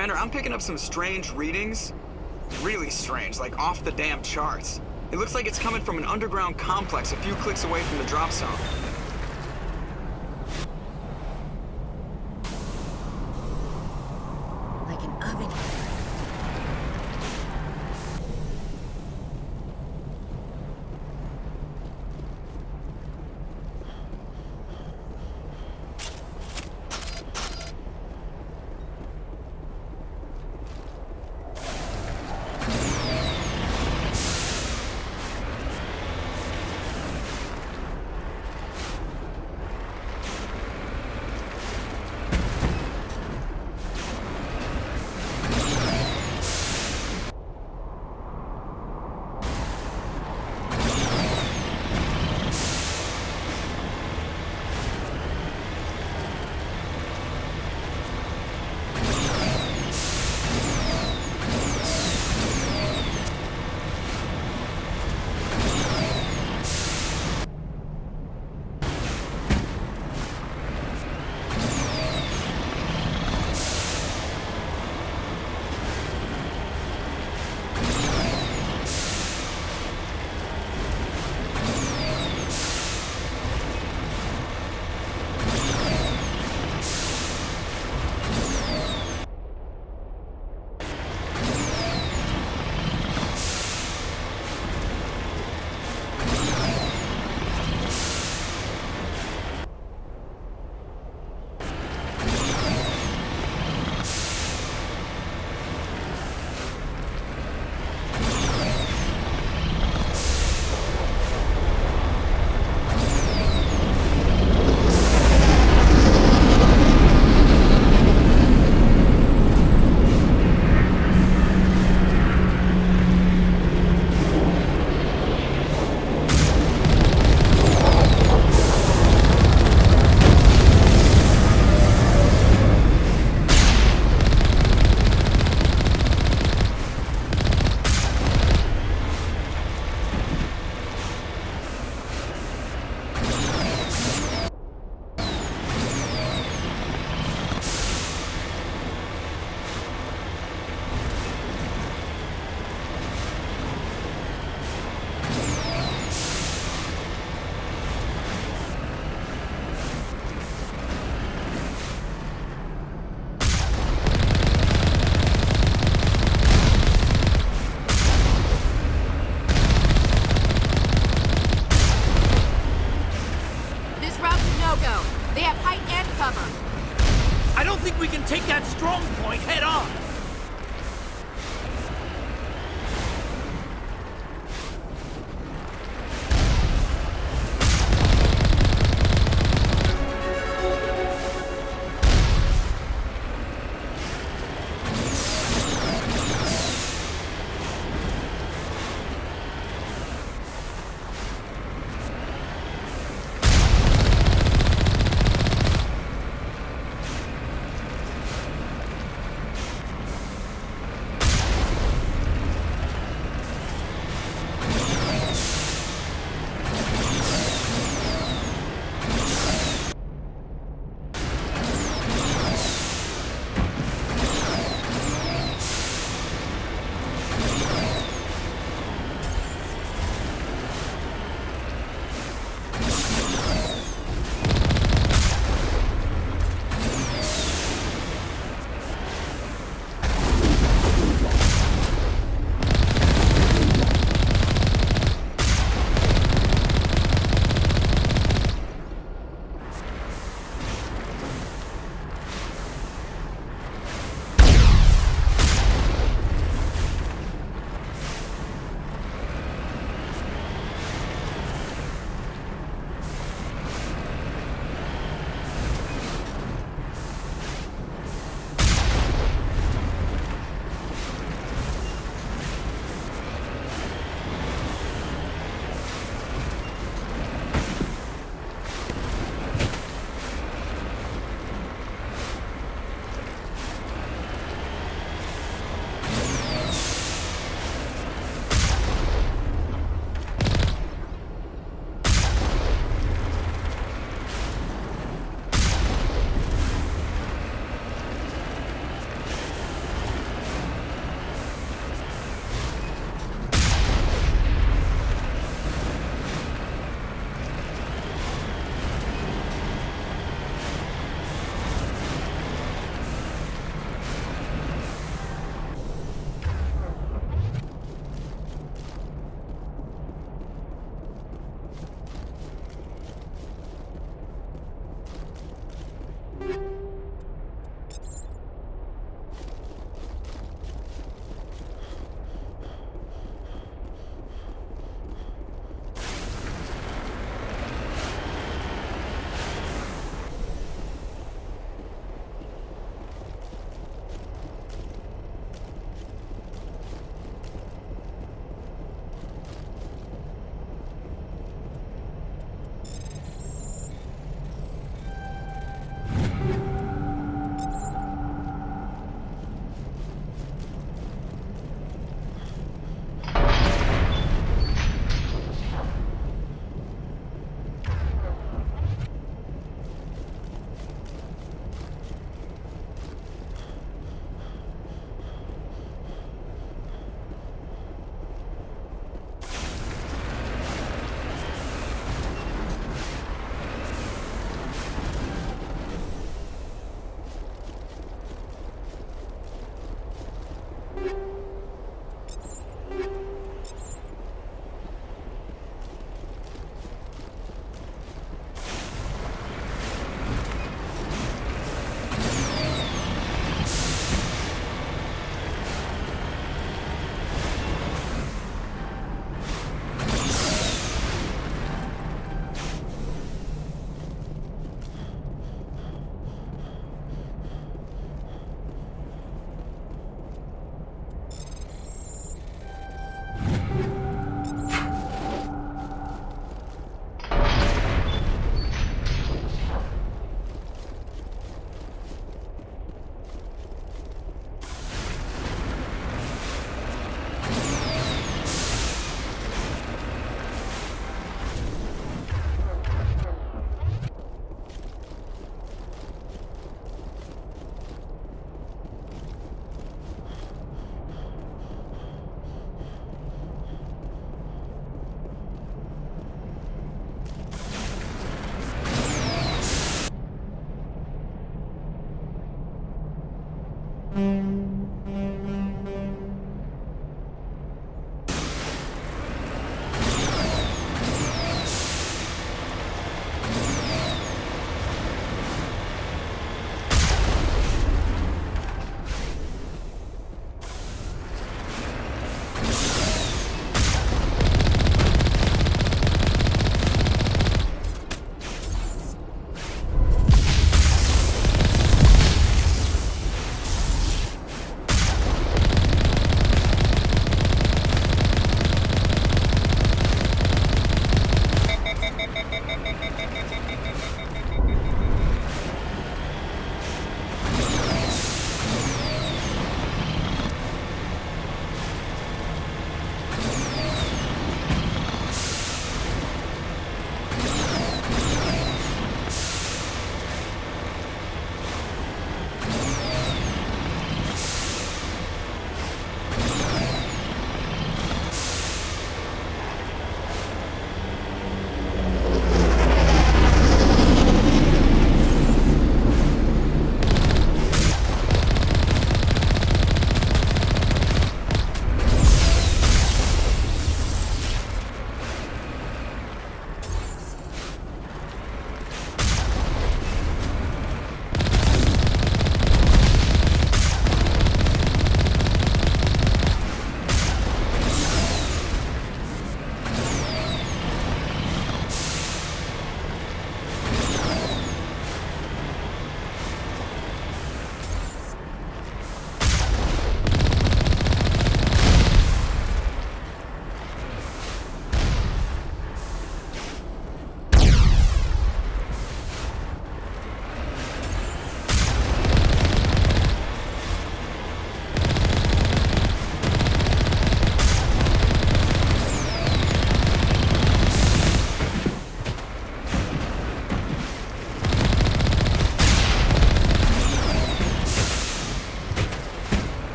Commander, I'm picking up some strange readings. Really strange, like off the damn charts. It looks like it's coming from an underground complex a few clicks away from the drop zone. Like an oven.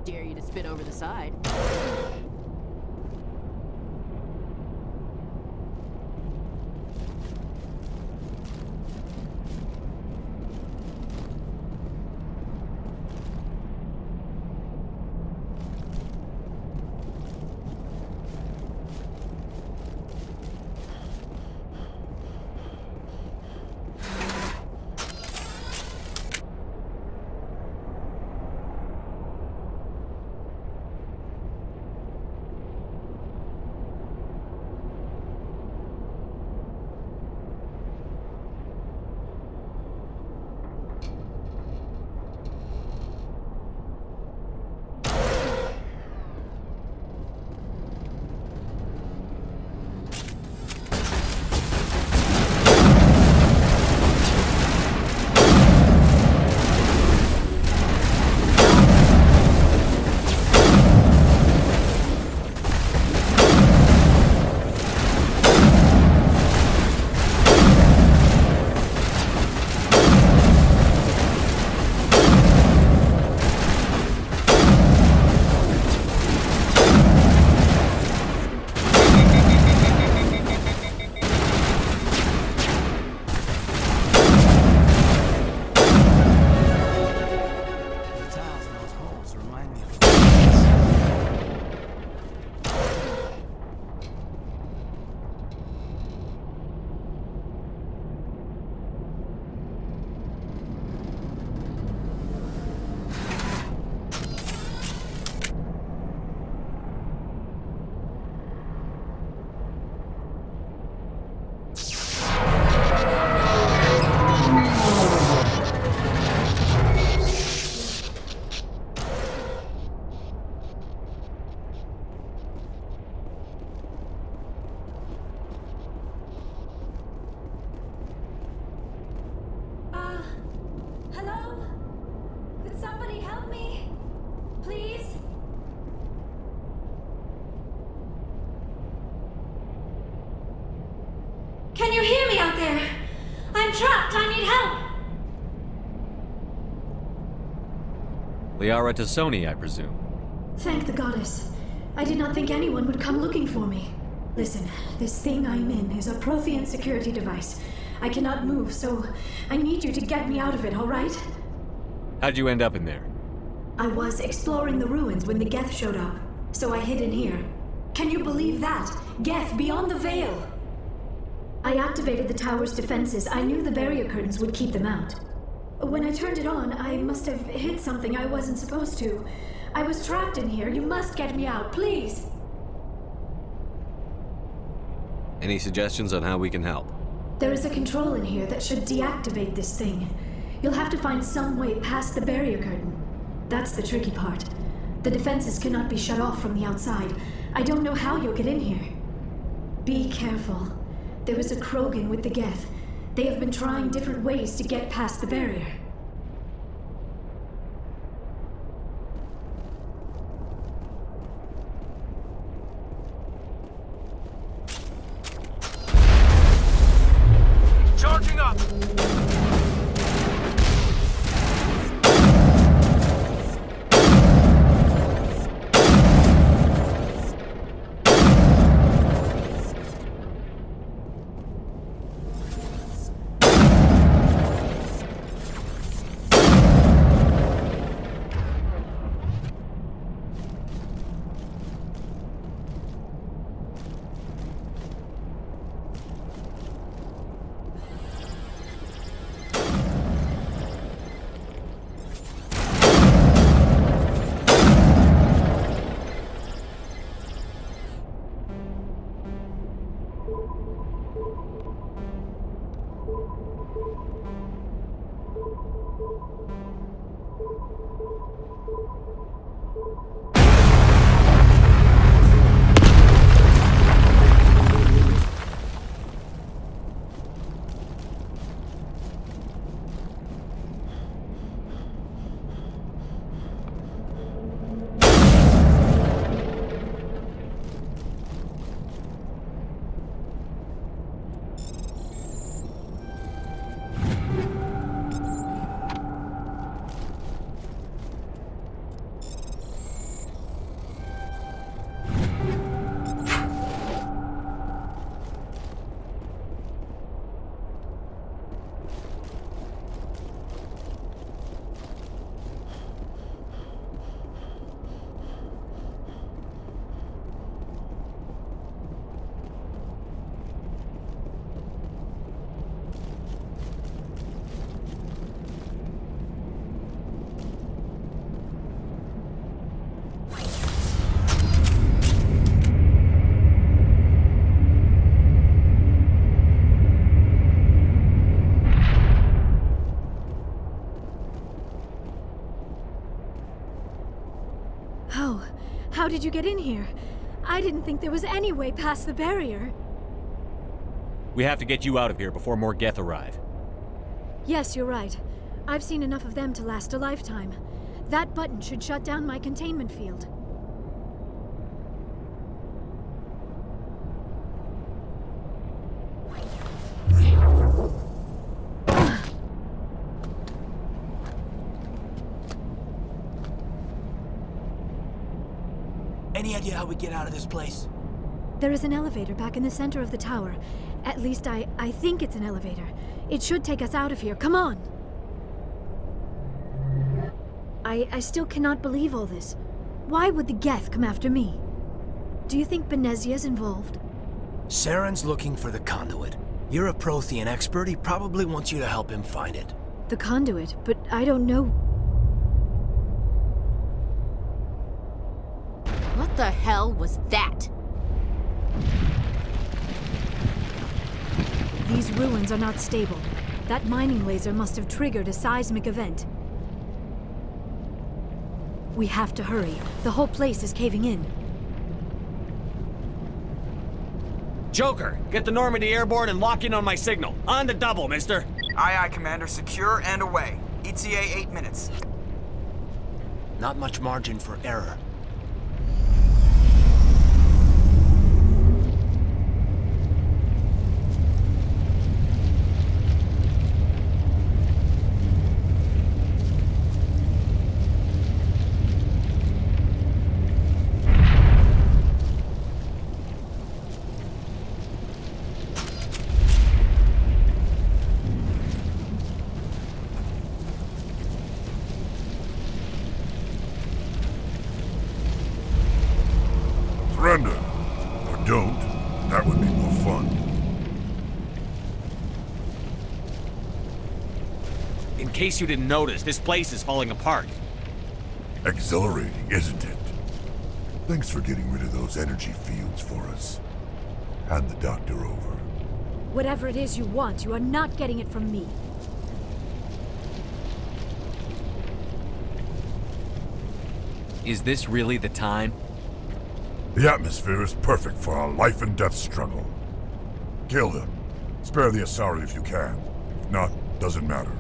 Dare you to spit over the side. Hello? Could somebody help me? Please? Can you hear me out there? I'm trapped. I need help. Liara Tassoni, I presume. Thank the goddess. I did not think anyone would come looking for me. Listen, this thing I'm in is a Prothean security device. I cannot move, so I need you to get me out of it, all right? How'd you end up in there? I was exploring the ruins when the Geth showed up, so I hid in here. Can you believe that? Geth, beyond the veil! I activated the tower's defenses. I knew the barrier curtains would keep them out. When I turned it on, I must have hit something I wasn't supposed to. I was trapped in here. You must get me out, please! Any suggestions on how we can help? There is a control in here that should deactivate this thing. You'll have to find some way past the barrier curtain. That's the tricky part. The defenses cannot be shut off from the outside. I don't know how you'll get in here. Be careful. There is a Krogan with the Geth. They have been trying different ways to get past the barrier. Charging up! Oh, how did you get in here? I didn't think there was any way past the barrier. We have to get you out of here before more Geth arrive. Yes, you're right. I've seen enough of them to last a lifetime. That button should shut down my containment field. Any idea how we get out of this place? There is an elevator back in the center of the tower. At least I think it's an elevator. It should take us out of here. Come on! I still cannot believe all this. Why would the Geth come after me? Do you think Benezia's involved? Saren's looking for the conduit. You're a Prothean expert. He probably wants you to help him find it. The conduit, but I don't know. What the hell was that? These ruins are not stable. That mining laser must have triggered a seismic event. We have to hurry. The whole place is caving in. Joker, get the Normandy airborne and lock in on my signal. On the double, mister. Aye, aye, Commander. Secure and away. ETA 8 minutes. Not much margin for error. Surrender. Or don't. That would be more fun. In case you didn't notice, this place is falling apart. Exhilarating, isn't it? Thanks for getting rid of those energy fields for us. Hand the doctor over. Whatever it is you want, you are not getting it from me. Is this really the time? The atmosphere is perfect for our life and death struggle. Kill them. Spare the Asari if you can. If not, doesn't matter.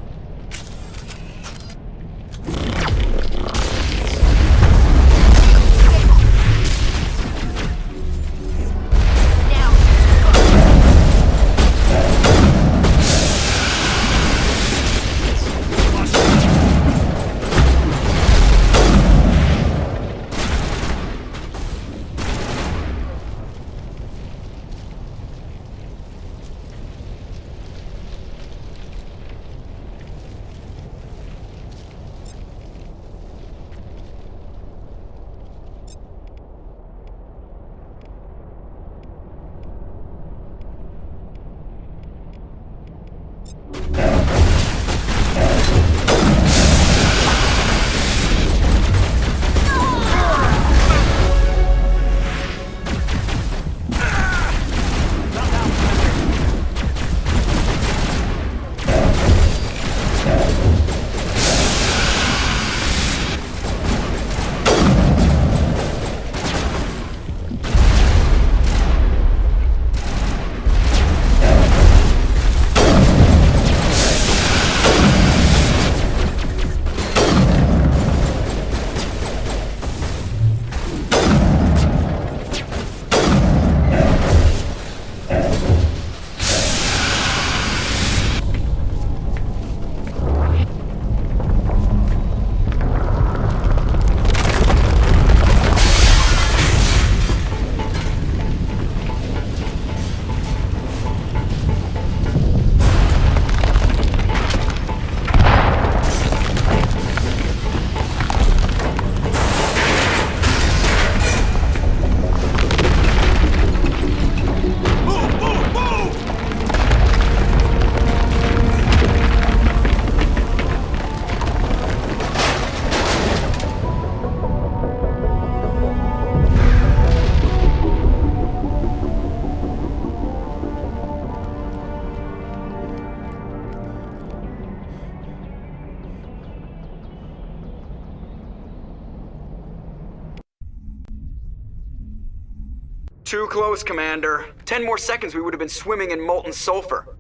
Too close, Commander. 10 more seconds we would have been swimming in molten sulfur.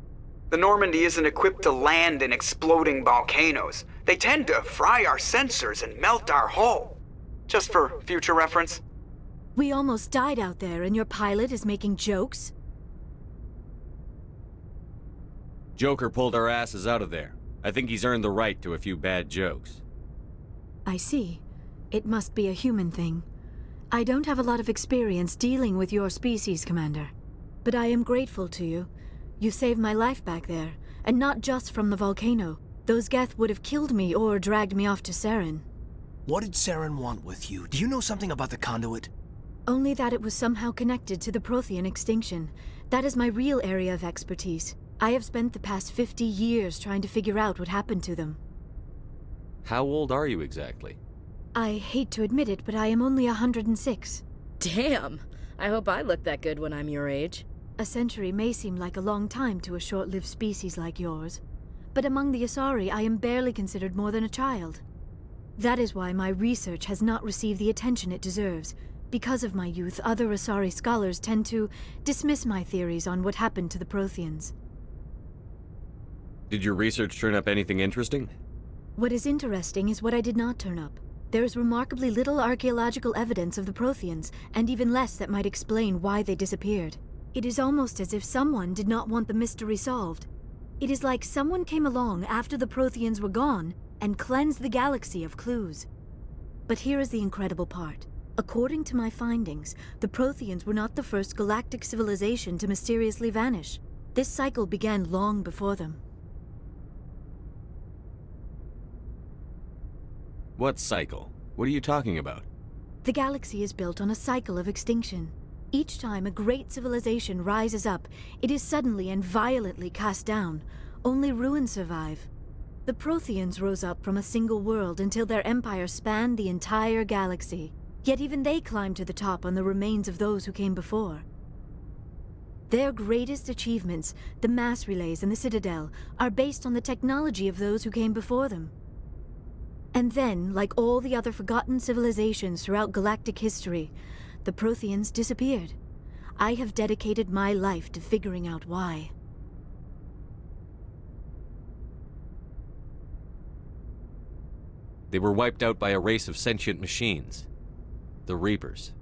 The Normandy isn't equipped to land in exploding volcanoes. They tend to fry our sensors and melt our hull. Just for future reference. We almost died out there, and your pilot is making jokes? Joker pulled our asses out of there. I think he's earned the right to a few bad jokes. I see. It must be a human thing. I don't have a lot of experience dealing with your species, Commander. But I am grateful to you. You saved my life back there, and not just from the volcano. Those Geth would have killed me or dragged me off to Saren. What did Saren want with you? Do you know something about the conduit? Only that it was somehow connected to the Prothean extinction. That is my real area of expertise. I have spent the past 50 years trying to figure out what happened to them. How old are you exactly? I hate to admit it, but I am only 106. Damn! I hope I look that good when I'm your age. A century may seem like a long time to a short-lived species like yours, but among the Asari I am barely considered more than a child. That is why my research has not received the attention it deserves. Because of my youth, other Asari scholars tend to dismiss my theories on what happened to the Protheans. Did your research turn up anything interesting? What is interesting is what I did not turn up. There is remarkably little archaeological evidence of the Protheans, and even less that might explain why they disappeared. It is almost as if someone did not want the mystery solved. It is like someone came along after the Protheans were gone and cleansed the galaxy of clues. But here is the incredible part. According to my findings, the Protheans were not the first galactic civilization to mysteriously vanish. This cycle began long before them. What cycle? What are you talking about? The galaxy is built on a cycle of extinction. Each time a great civilization rises up, it is suddenly and violently cast down. Only ruins survive. The Protheans rose up from a single world until their empire spanned the entire galaxy. Yet even they climbed to the top on the remains of those who came before. Their greatest achievements, the mass relays and the Citadel, are based on the technology of those who came before them. And then, like all the other forgotten civilizations throughout galactic history, the Protheans disappeared. I have dedicated my life to figuring out why. They were wiped out by a race of sentient machines. The Reapers.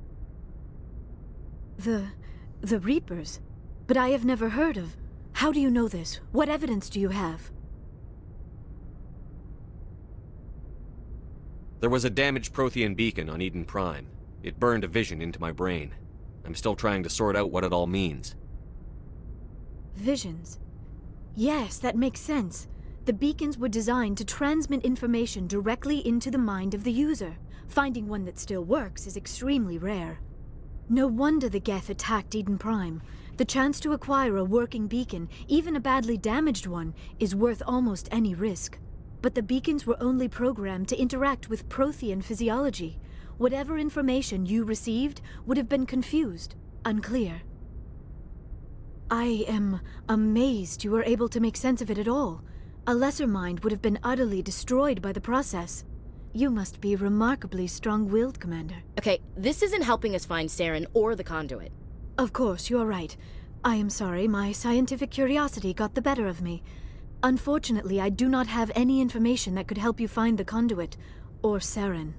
The Reapers? But I have never heard of. How do you know this? What evidence do you have? There was a damaged Prothean beacon on Eden Prime. It burned a vision into my brain. I'm still trying to sort out what it all means. Visions? Yes, that makes sense. The beacons were designed to transmit information directly into the mind of the user. Finding one that still works is extremely rare. No wonder the Geth attacked Eden Prime. The chance to acquire a working beacon, even a badly damaged one, is worth almost any risk. But the beacons were only programmed to interact with Prothean physiology. Whatever information you received would have been confused, unclear. I am amazed you were able to make sense of it at all. A lesser mind would have been utterly destroyed by the process. You must be remarkably strong-willed, Commander. Okay, this isn't helping us find Saren or the conduit. Of course, you are right. I am sorry, my scientific curiosity got the better of me. Unfortunately, I do not have any information that could help you find the conduit, or Saren.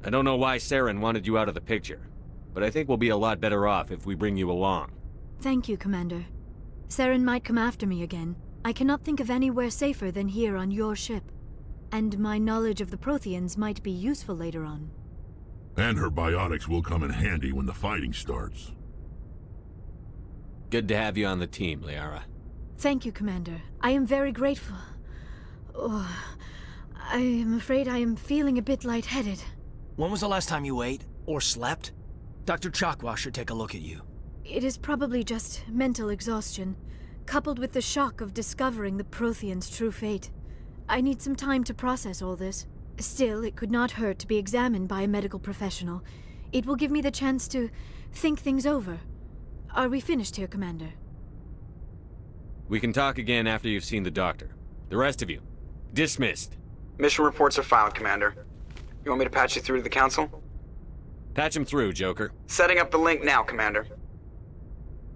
I don't know why Saren wanted you out of the picture, but I think we'll be a lot better off if we bring you along. Thank you, Commander. Saren might come after me again. I cannot think of anywhere safer than here on your ship. And my knowledge of the Protheans might be useful later on. And her biotics will come in handy when the fighting starts. Good to have you on the team, Liara. Thank you, Commander. I am very grateful. Oh, I am afraid I am feeling a bit lightheaded. When was the last time you ate? Or slept? Dr. Chakwa should take a look at you. It is probably just mental exhaustion, coupled with the shock of discovering the Protheans' true fate. I need some time to process all this. Still, it could not hurt to be examined by a medical professional. It will give me the chance to think things over. Are we finished here, Commander? We can talk again after you've seen the doctor. The rest of you, dismissed. Mission reports are filed, Commander. You want me to patch you through to the Council? Patch him through, Joker. Setting up the link now, Commander.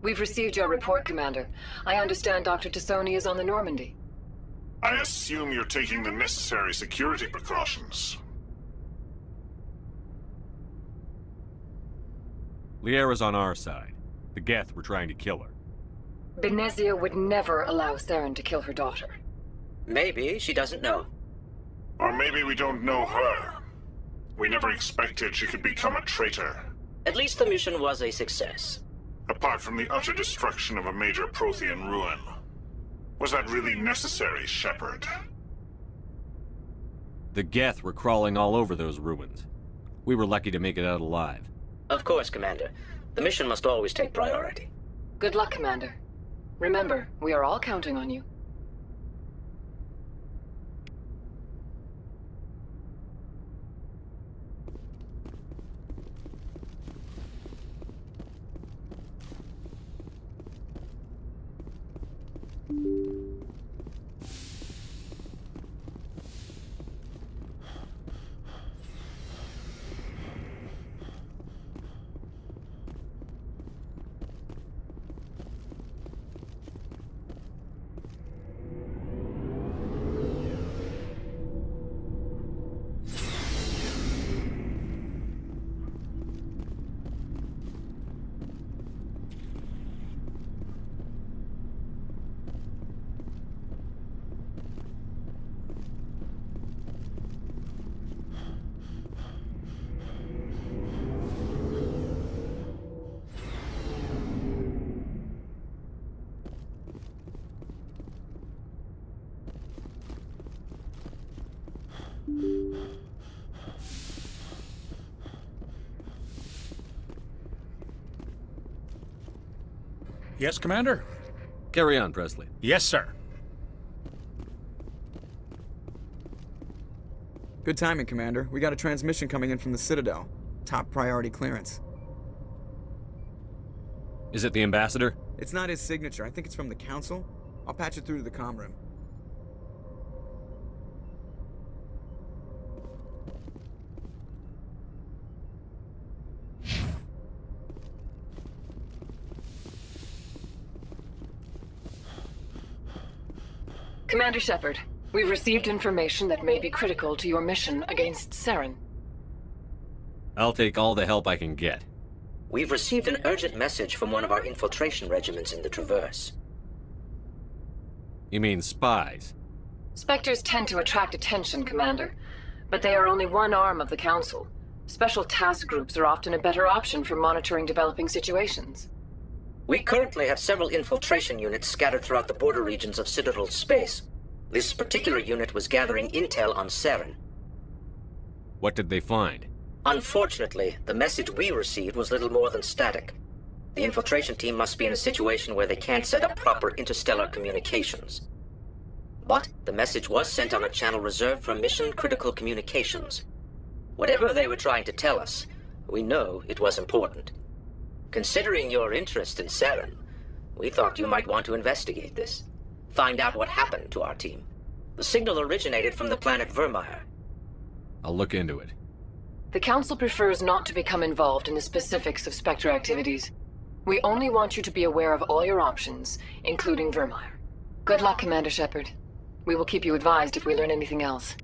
We've received your report, Commander. I understand Dr. Tassoni is on the Normandy. I assume you're taking the necessary security precautions. Liara's on our side. The Geth were trying to kill her. Benezia would never allow Saren to kill her daughter. Maybe she doesn't know. Or maybe we don't know her. We never expected she could become a traitor. At least the mission was a success. Apart from the utter destruction of a major Prothean ruin. Was that really necessary, Shepard? The Geth were crawling all over those ruins. We were lucky to make it out alive. Of course, Commander. The mission must always take priority. Good luck, Commander. Remember, we are all counting on you. Yes, Commander? Carry on, Presley. Yes, sir. Good timing, Commander. We got a transmission coming in from the Citadel. Top priority clearance. Is it the Ambassador? It's not his signature. I think it's from the Council. I'll patch it through to the comm room. Commander Shepard, we've received information that may be critical to your mission against Saren. I'll take all the help I can get. We've received an urgent message from one of our infiltration regiments in the Traverse. You mean spies? Spectres tend to attract attention, Commander, but they are only one arm of the Council. Special task groups are often a better option for monitoring developing situations. We currently have several infiltration units scattered throughout the border regions of Citadel space. This particular unit was gathering intel on Saren. What did they find? Unfortunately, the message we received was little more than static. The infiltration team must be in a situation where they can't set up proper interstellar communications. But the message was sent on a channel reserved for mission-critical communications. Whatever they were trying to tell us, we know it was important. Considering your interest in Saren, we thought you might want to investigate this. Find out what happened to our team. The signal originated from the planet Vermeer. I'll look into it. The Council prefers not to become involved in the specifics of Spectre activities. We only want you to be aware of all your options, including Vermeer. Good luck, Commander Shepard. We will keep you advised if we learn anything else.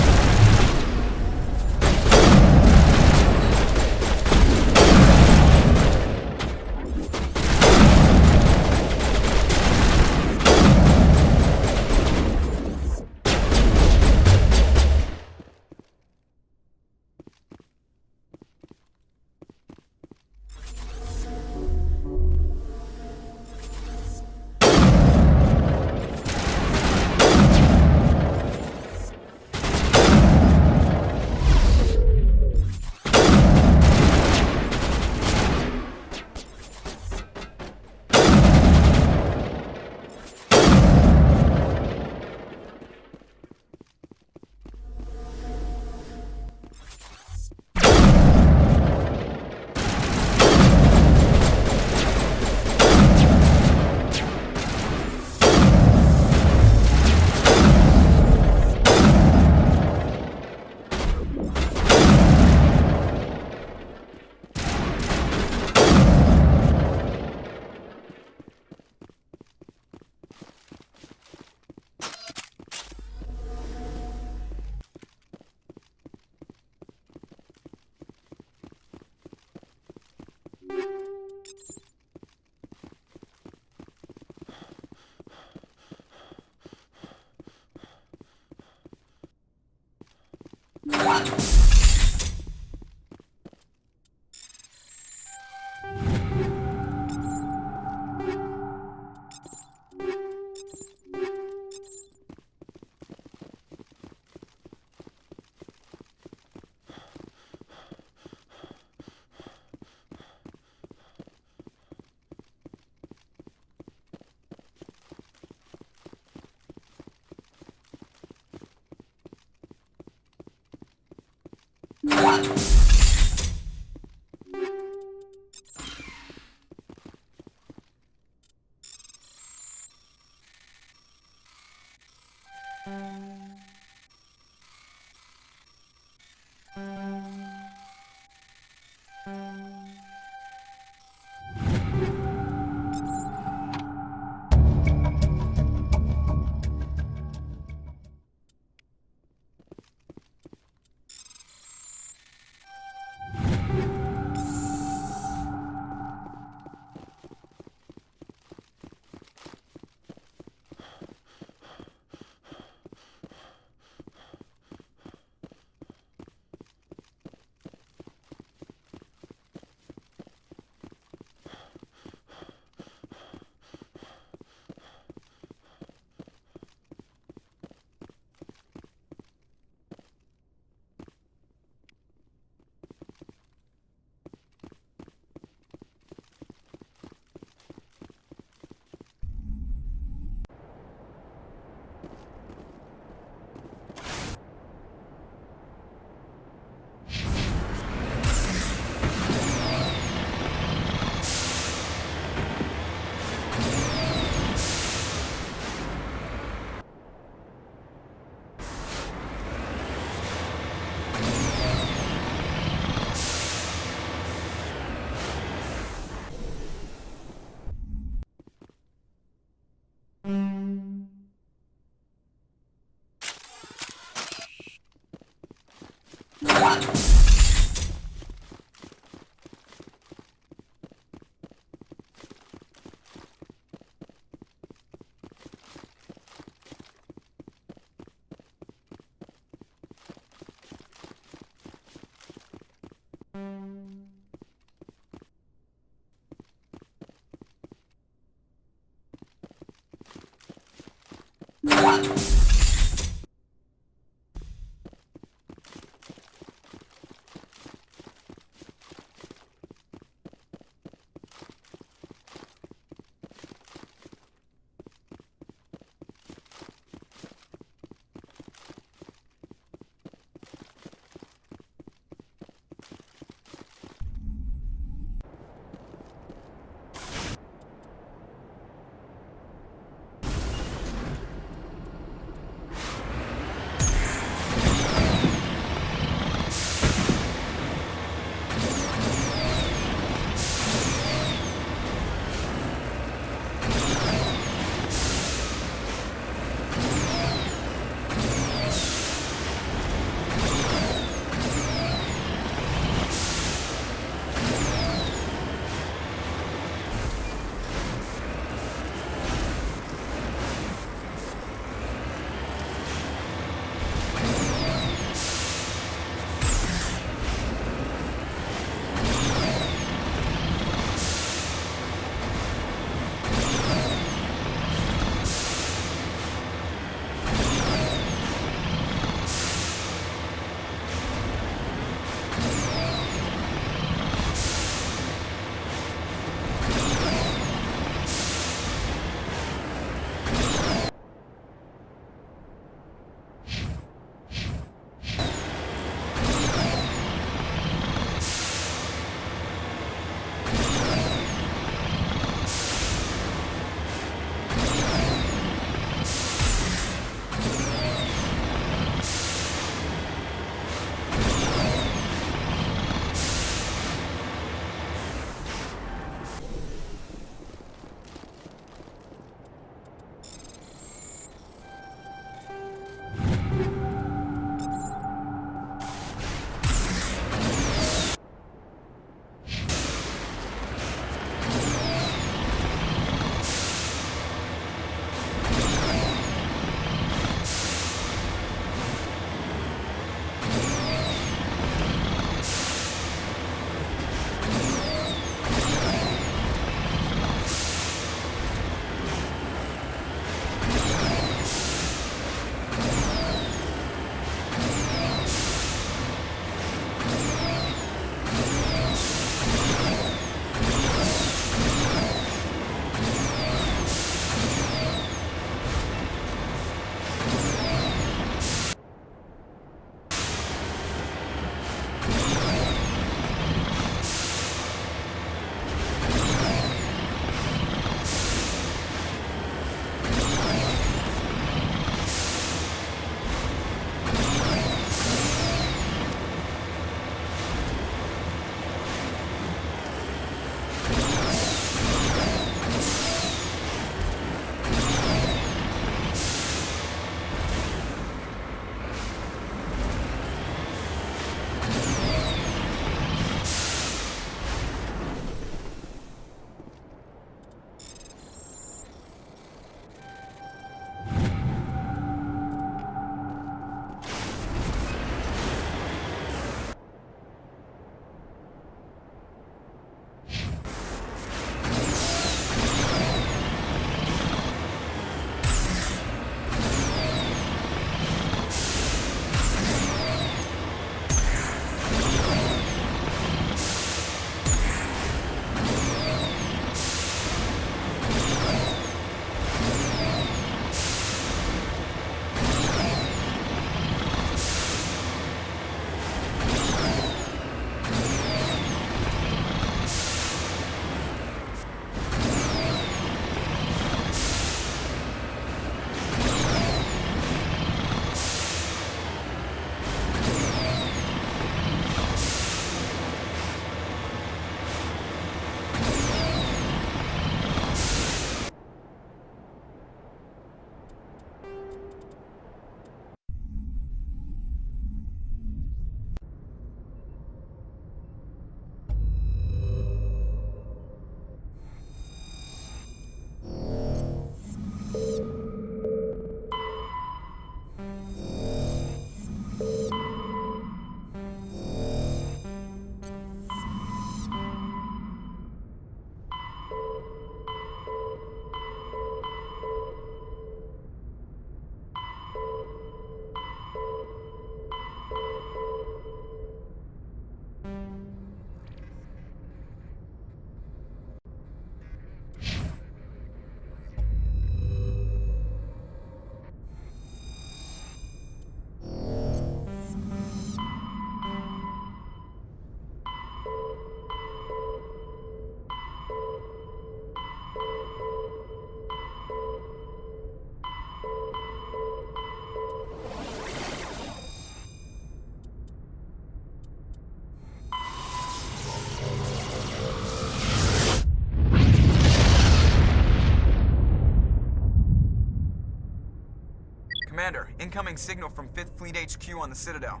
Commander, incoming signal from 5th Fleet HQ on the Citadel.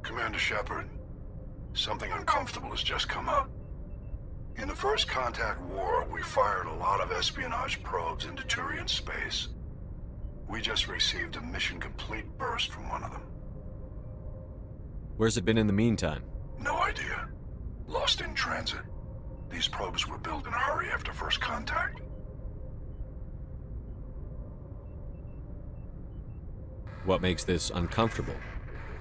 Commander Shepard, something uncomfortable has just come up. In the First Contact War, we fired a lot of espionage probes into Turian space. We just received a mission complete burst from one of them. Where's it been in the meantime? No idea. Lost in transit. These probes were built in a hurry after First Contact. What makes this uncomfortable?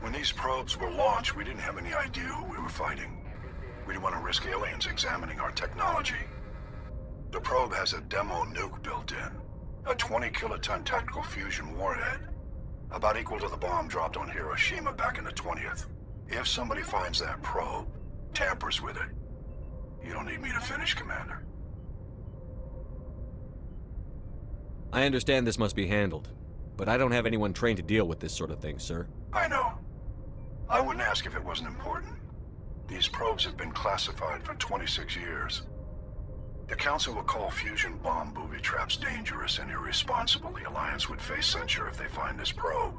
When these probes were launched, we didn't have any idea who we were fighting. We didn't want to risk aliens examining our technology. The probe has a demo nuke built in. A 20-kiloton tactical fusion warhead. About equal to the bomb dropped on Hiroshima back in the 20th. If somebody finds that probe, tampers with it, you don't need me to finish, Commander. I understand this must be handled, but I don't have anyone trained to deal with this sort of thing, sir. I know. I wouldn't ask if it wasn't important. These probes have been classified for 26 years. The Council will call fusion bomb booby traps dangerous and irresponsible. The Alliance would face censure if they find this probe.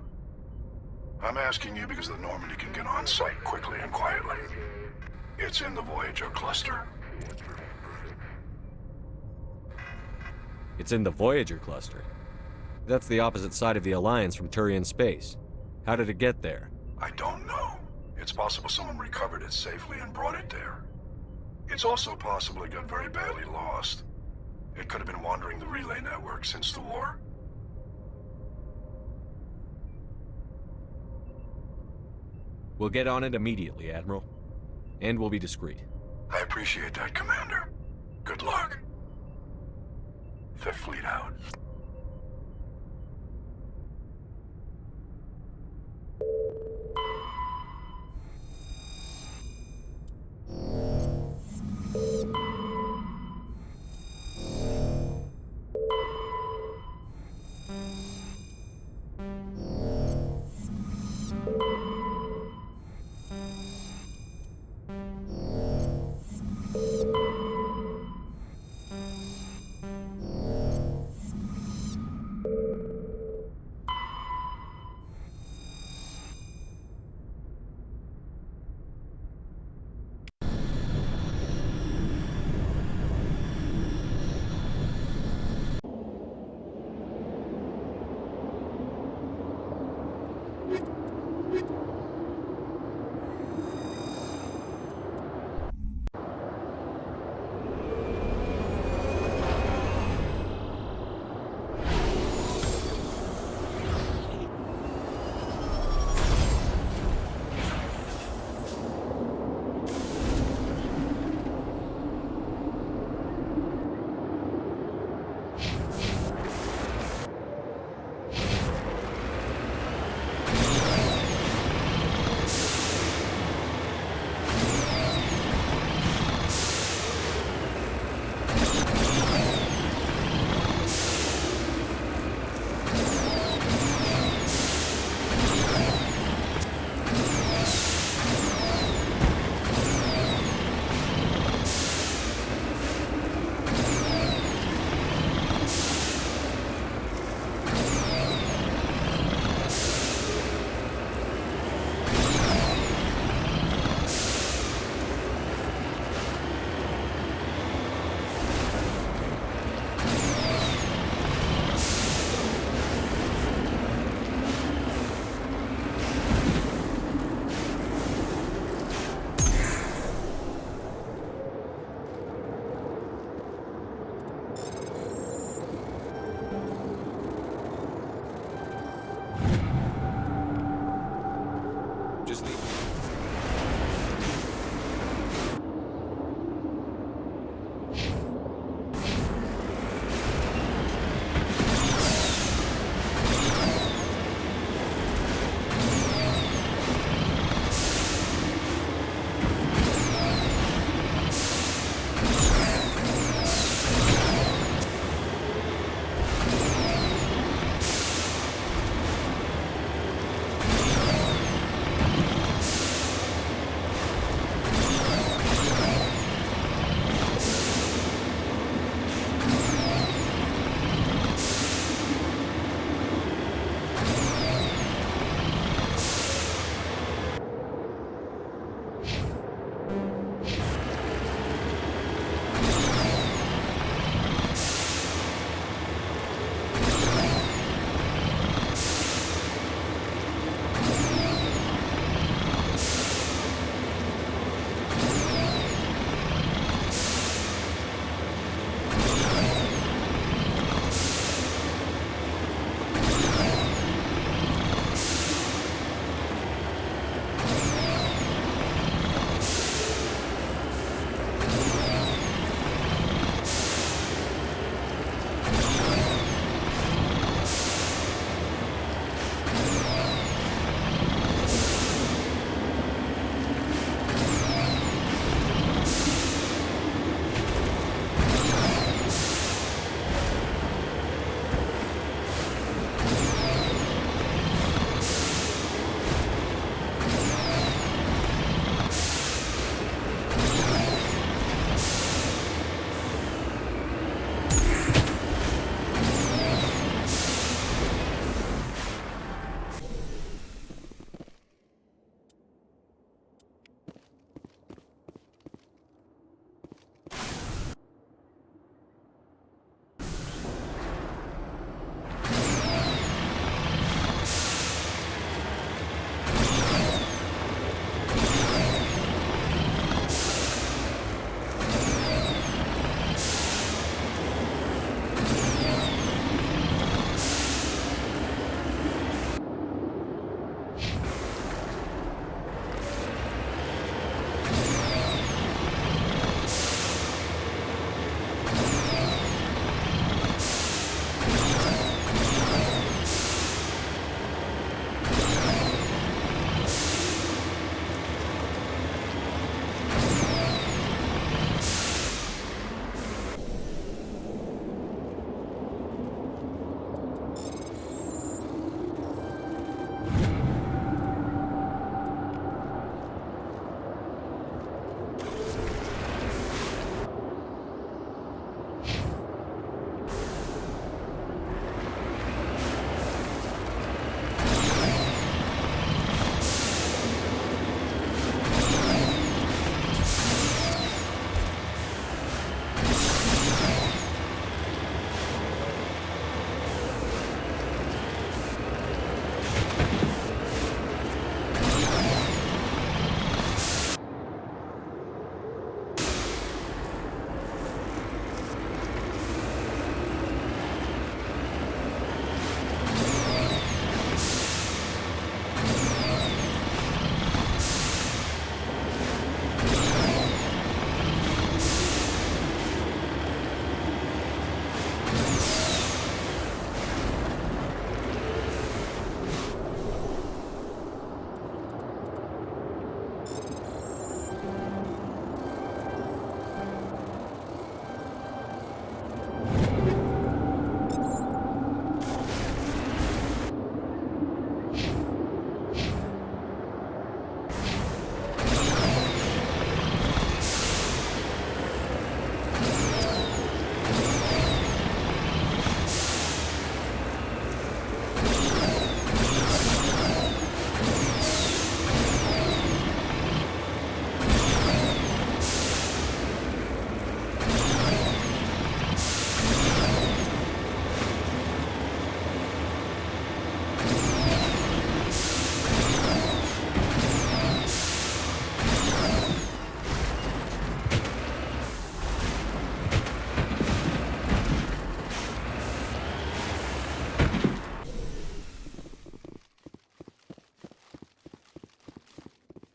I'm asking you because the Normandy can get on site quickly and quietly. It's in the Voyager cluster. It's in the Voyager cluster. That's the opposite side of the Alliance from Turian space. How did it get there? I don't know. It's possible someone recovered it safely and brought it there. It's also possible it got very badly lost. It could have been wandering the relay network since the war. We'll get on it immediately, Admiral. And we'll be discreet. I appreciate that, Commander. Good luck. Fifth Fleet out.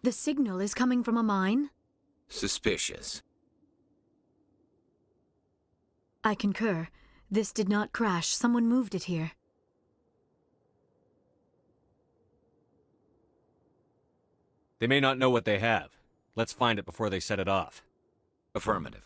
The signal is coming from a mine? Suspicious. I concur. This did not crash. Someone moved it here. They may not know what they have. Let's find it before they set it off. Affirmative.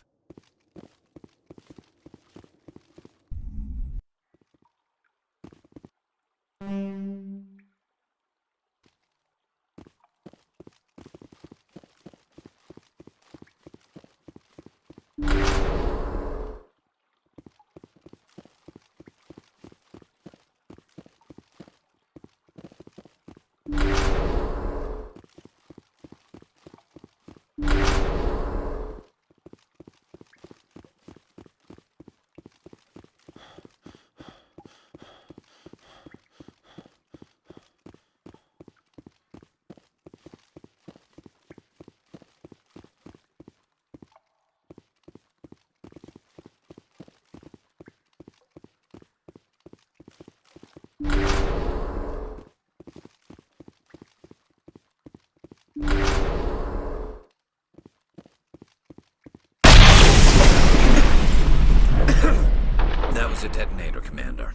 That was a detonator, Commander.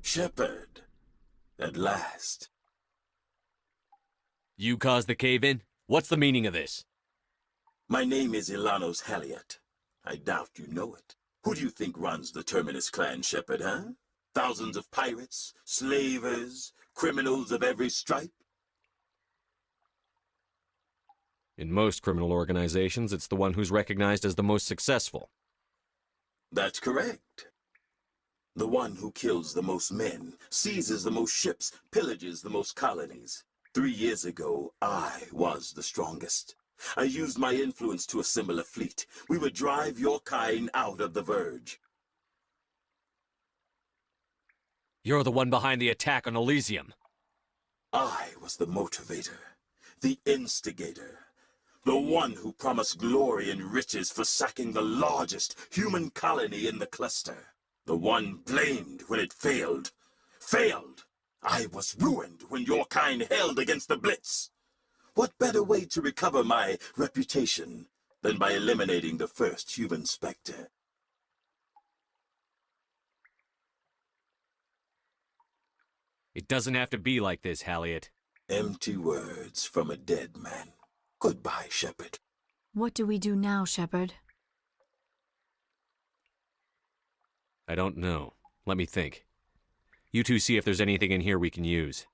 Shepard. At last. You caused the cave-in? What's the meaning of this? My name is Ilanos Halliot. I doubt you know it. Who do you think runs the Terminus clan, Shepard, huh? Thousands of pirates, slavers, criminals of every stripe? In most criminal organizations, it's the one who's recognized as the most successful. That's correct. The one who kills the most men, seizes the most ships, pillages the most colonies. 3 years ago, I was the strongest. I used my influence to assemble a fleet. We would drive your kind out of the Verge. You're the one behind the attack on Elysium. I was the motivator, the instigator, the one who promised glory and riches for sacking the largest human colony in the cluster. The one blamed when it failed. Failed! I was ruined when your kind held against the Blitz. What better way to recover my reputation than by eliminating the first human Spectre? It doesn't have to be like this, Halliot. Empty words from a dead man. Goodbye, Shepard. What do we do now, Shepard? I don't know. Let me think. You two see if there's anything in here we can use.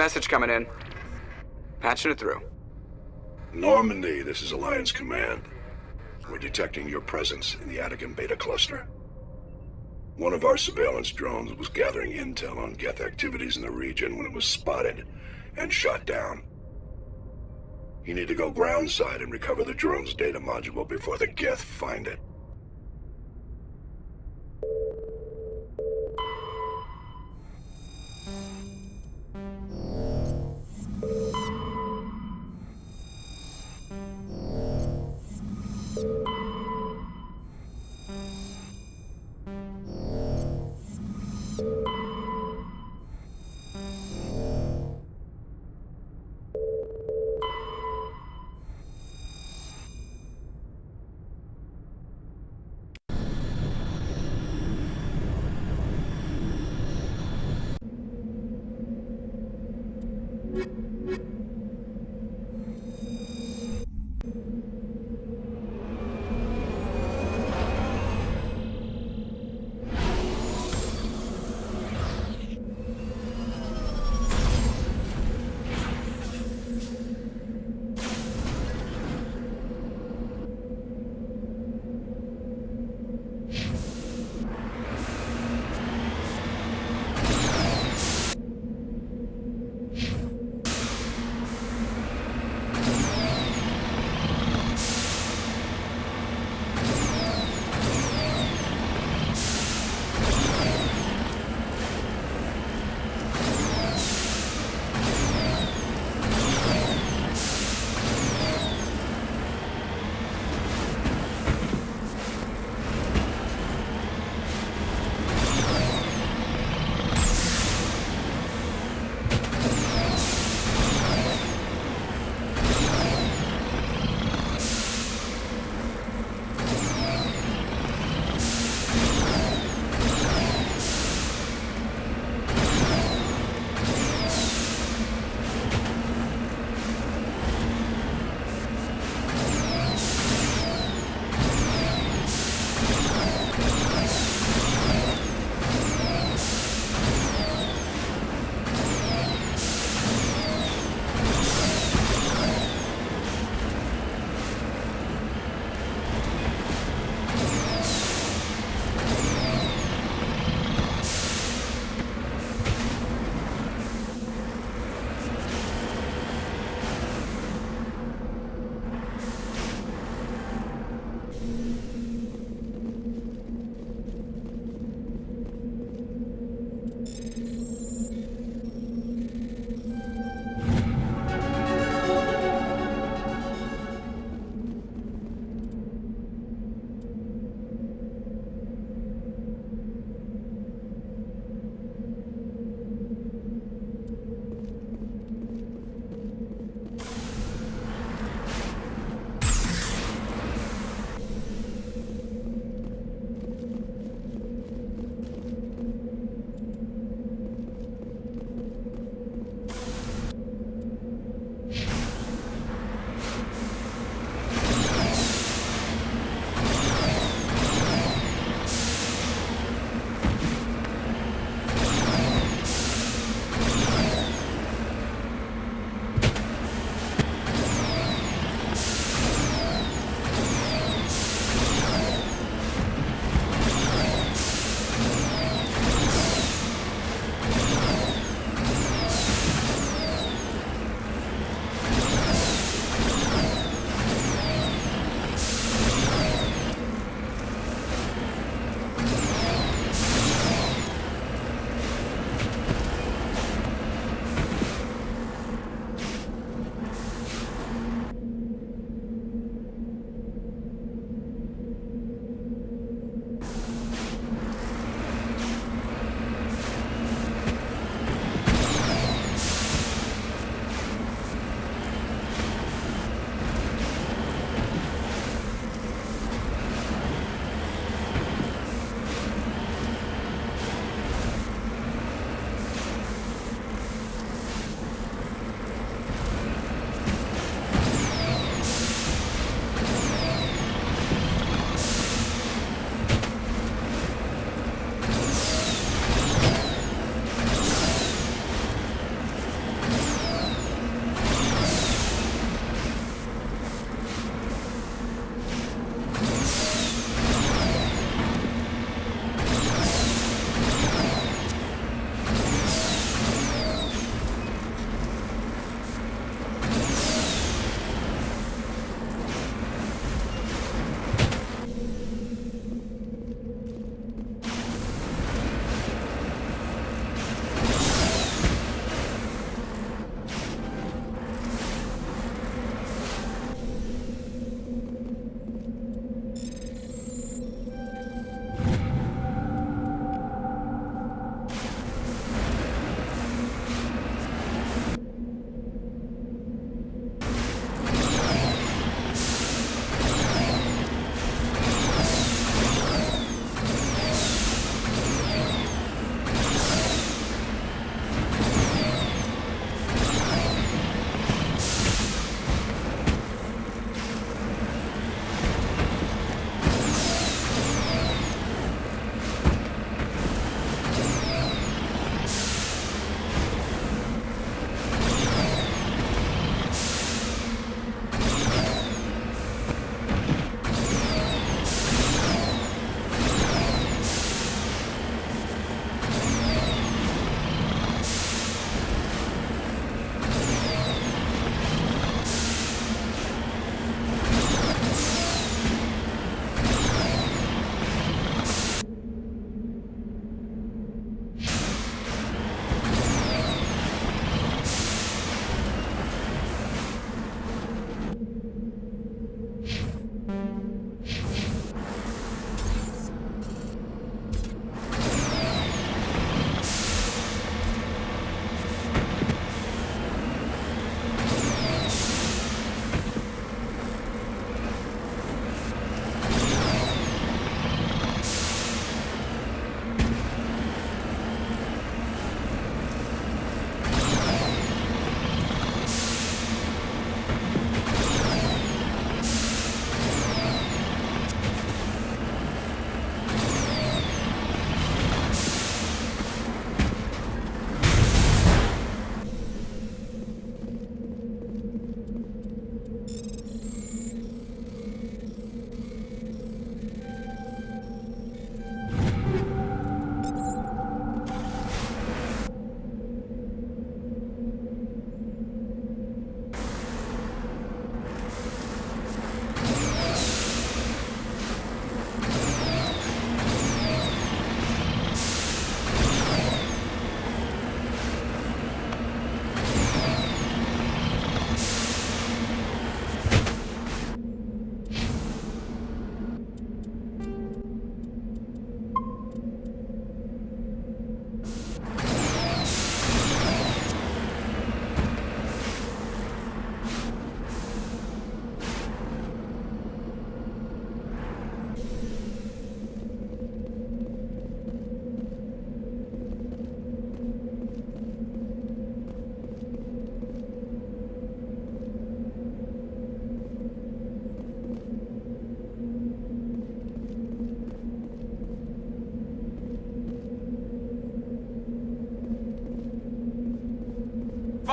Message coming in. Patching it through. Normandy, this is Alliance Command. We're detecting your presence in the Attican Beta Cluster. One of our surveillance drones was gathering intel on Geth activities in the region when it was spotted and shot down. You need to go groundside and recover the drone's data module before the Geth find it.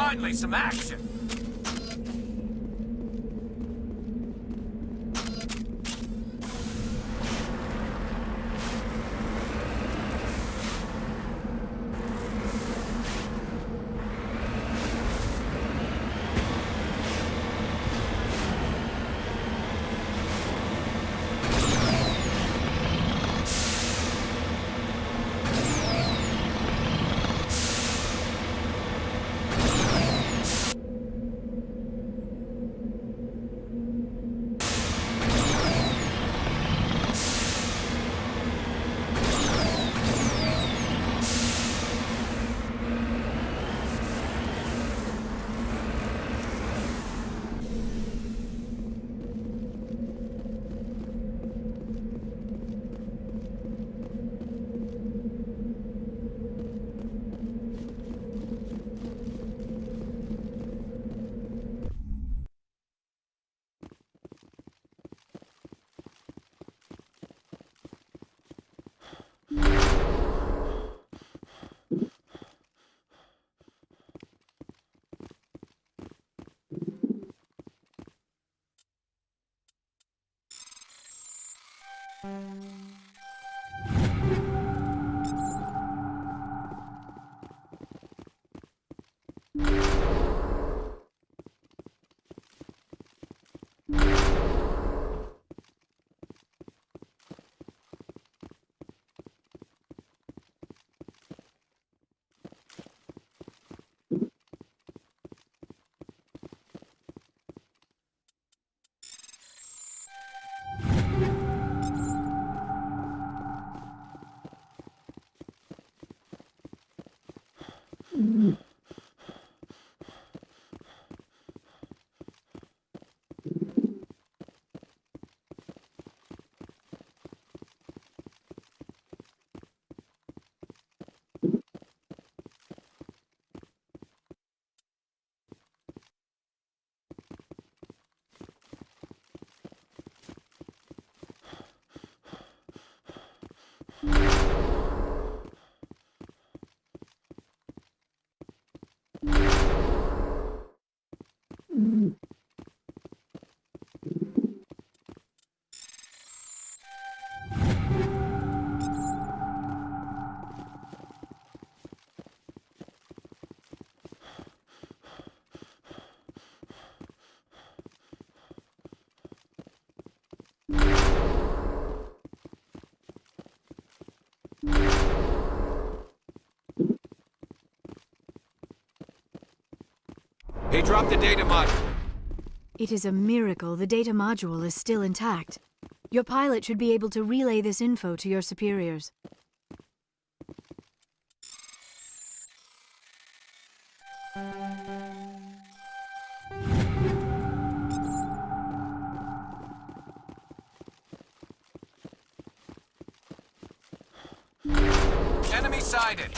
Finally, some action! He dropped the data module. It is a miracle the data module is still intact. Your pilot should be able to relay this info to your superiors. Enemy sighted.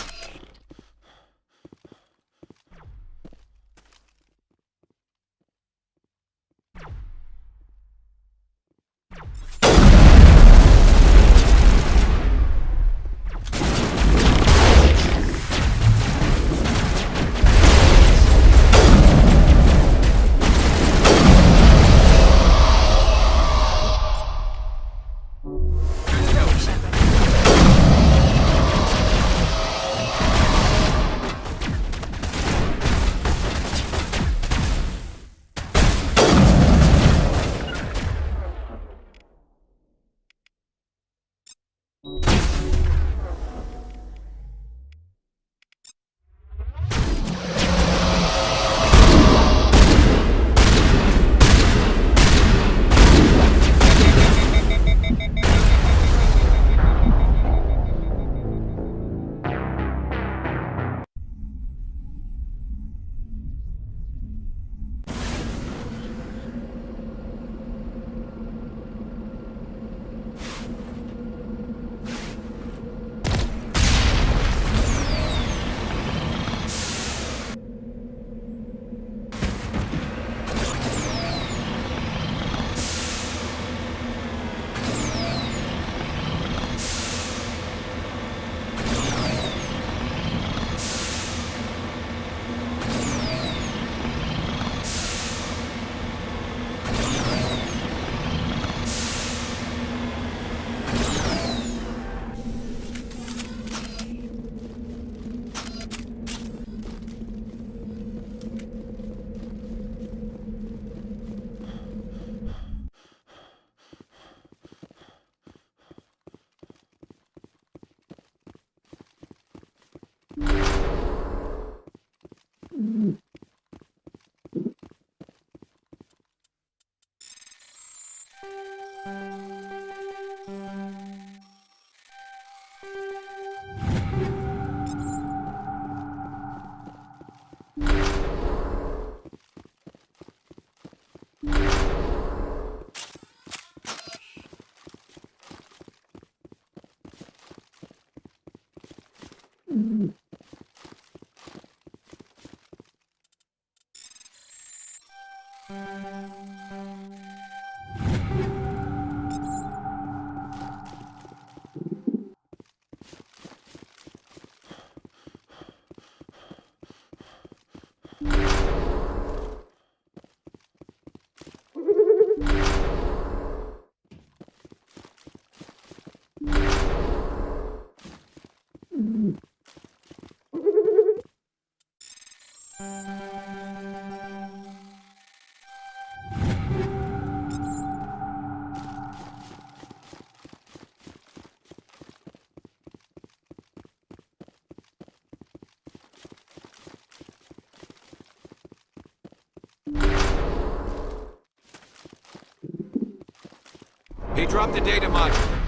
He dropped the data module.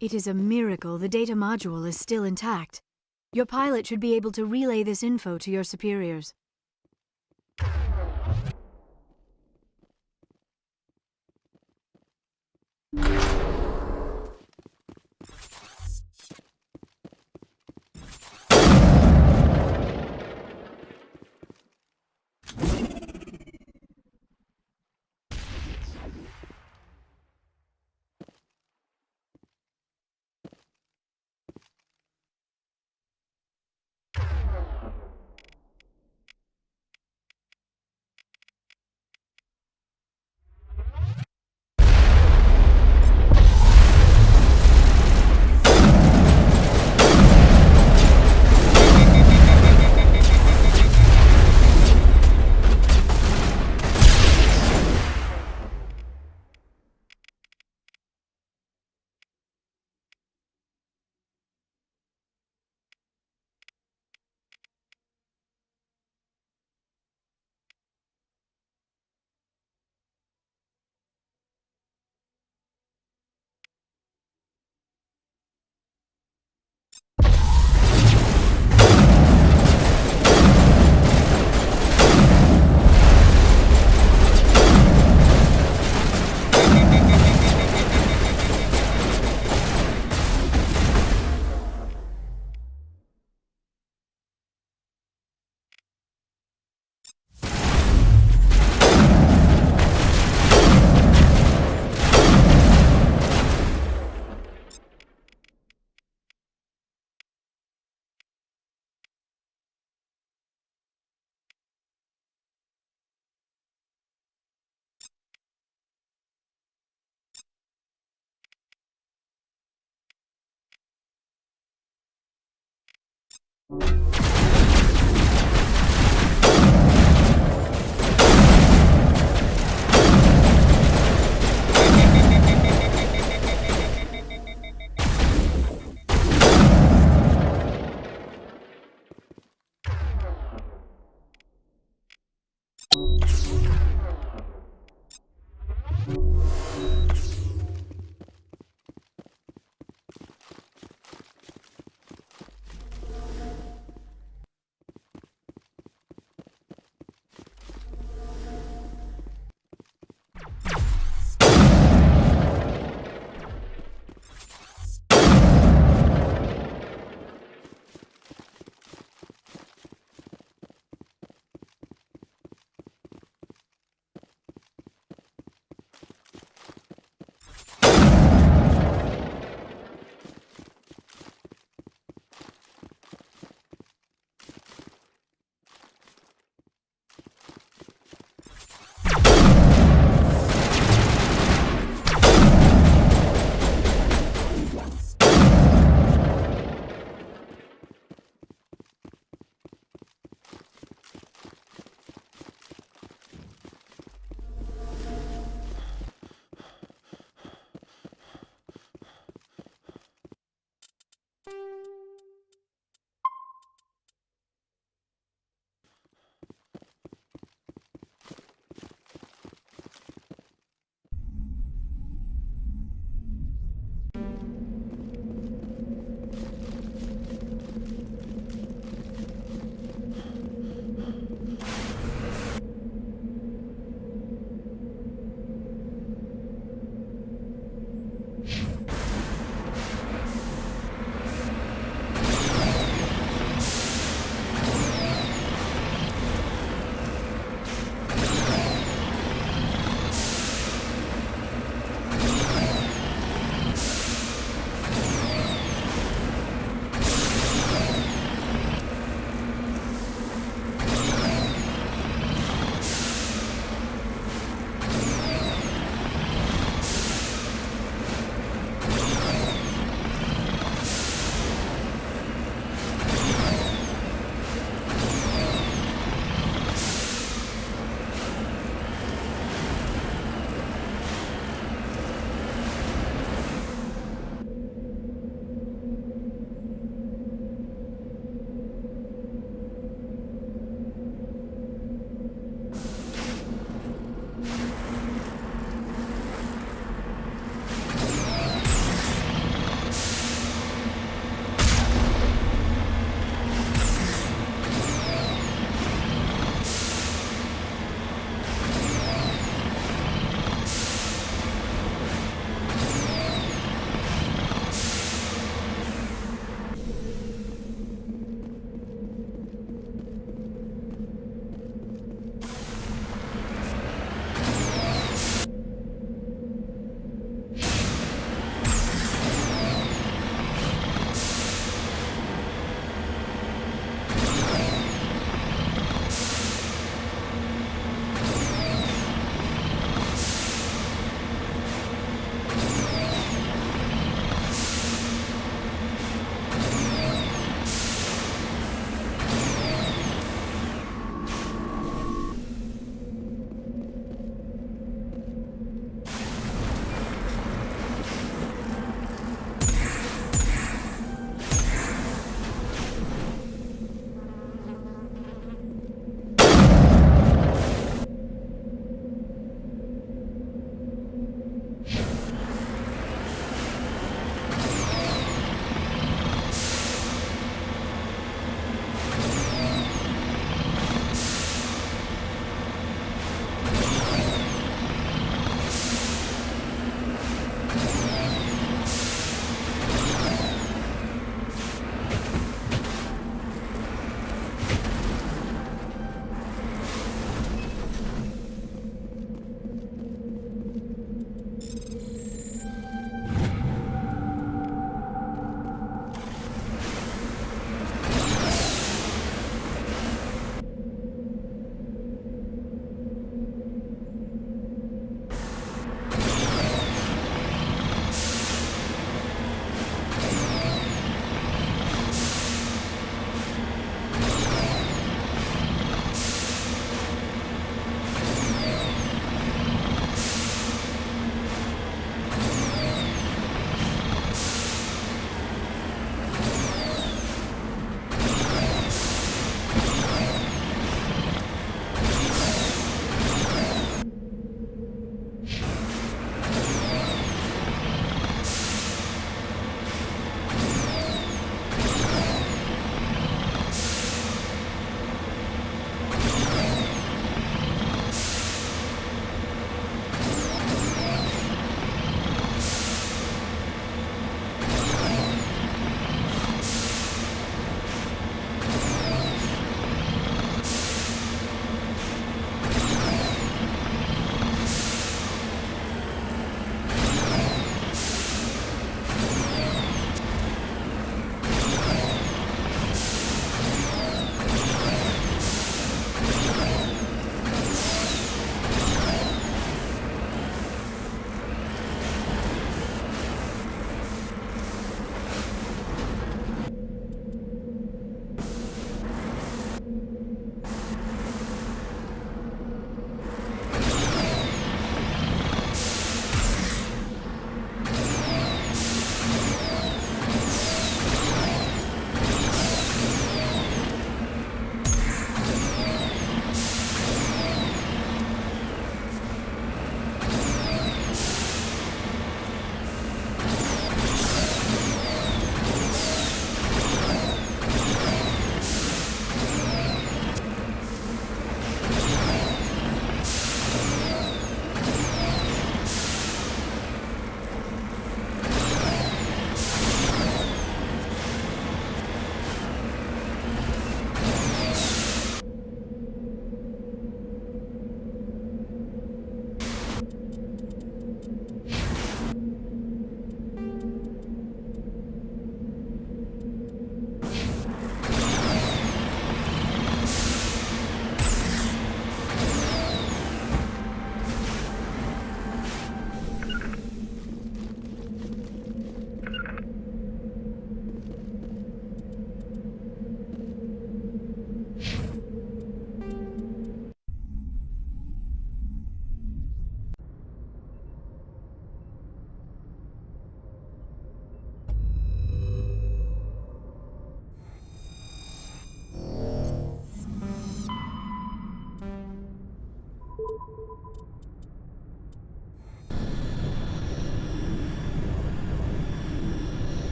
It is a miracle the data module is still intact. Your pilot should be able to relay this info to your superiors.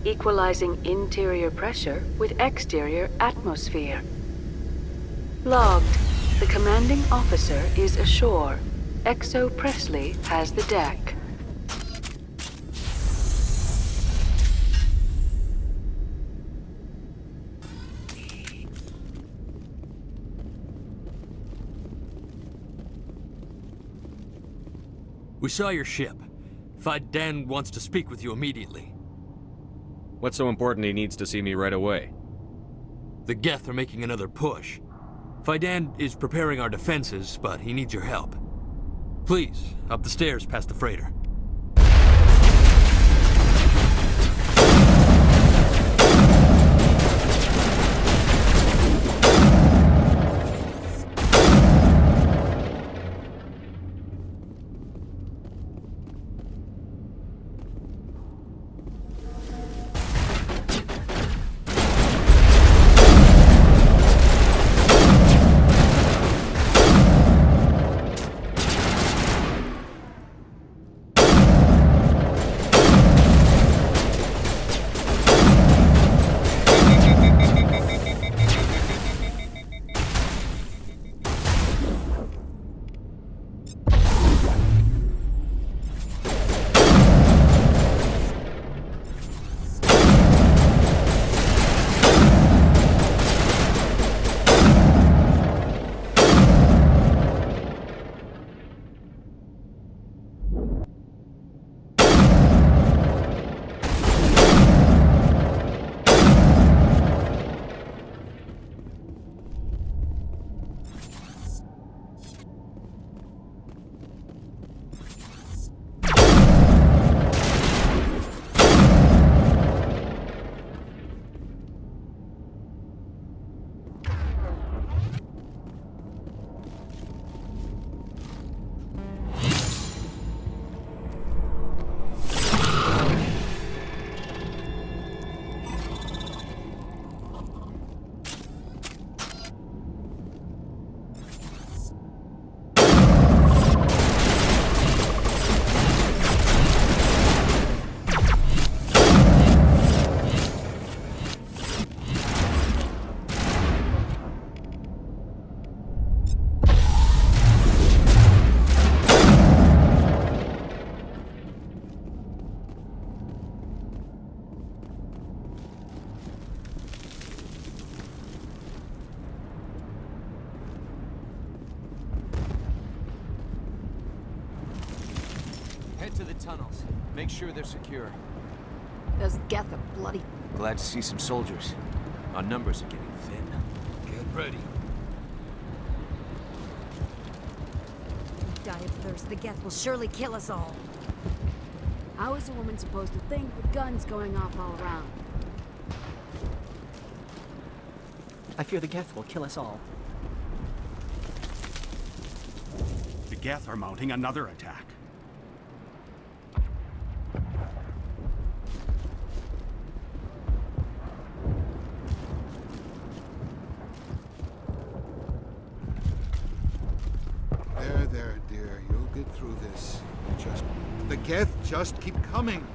Equalizing interior pressure with exterior atmosphere. Logged. The commanding officer is ashore. Exo Presley has the deck. We saw your ship. Faidan wants to speak with you immediately. What's so important he needs to see me right away? The Geth are making another push. Faidan is preparing our defenses, but he needs your help. Please, up the stairs past the freighter. Head to the tunnels. Make sure they're secure. Those Geth are bloody. Glad to see some soldiers. Our numbers are getting thin. Get ready. Die of thirst. The Geth will surely kill us all. How is a woman supposed to think with guns going off all around? I fear the Geth will kill us all. The Geth are mounting another attack. There, dear. You'll get through this. The Geth just keep coming.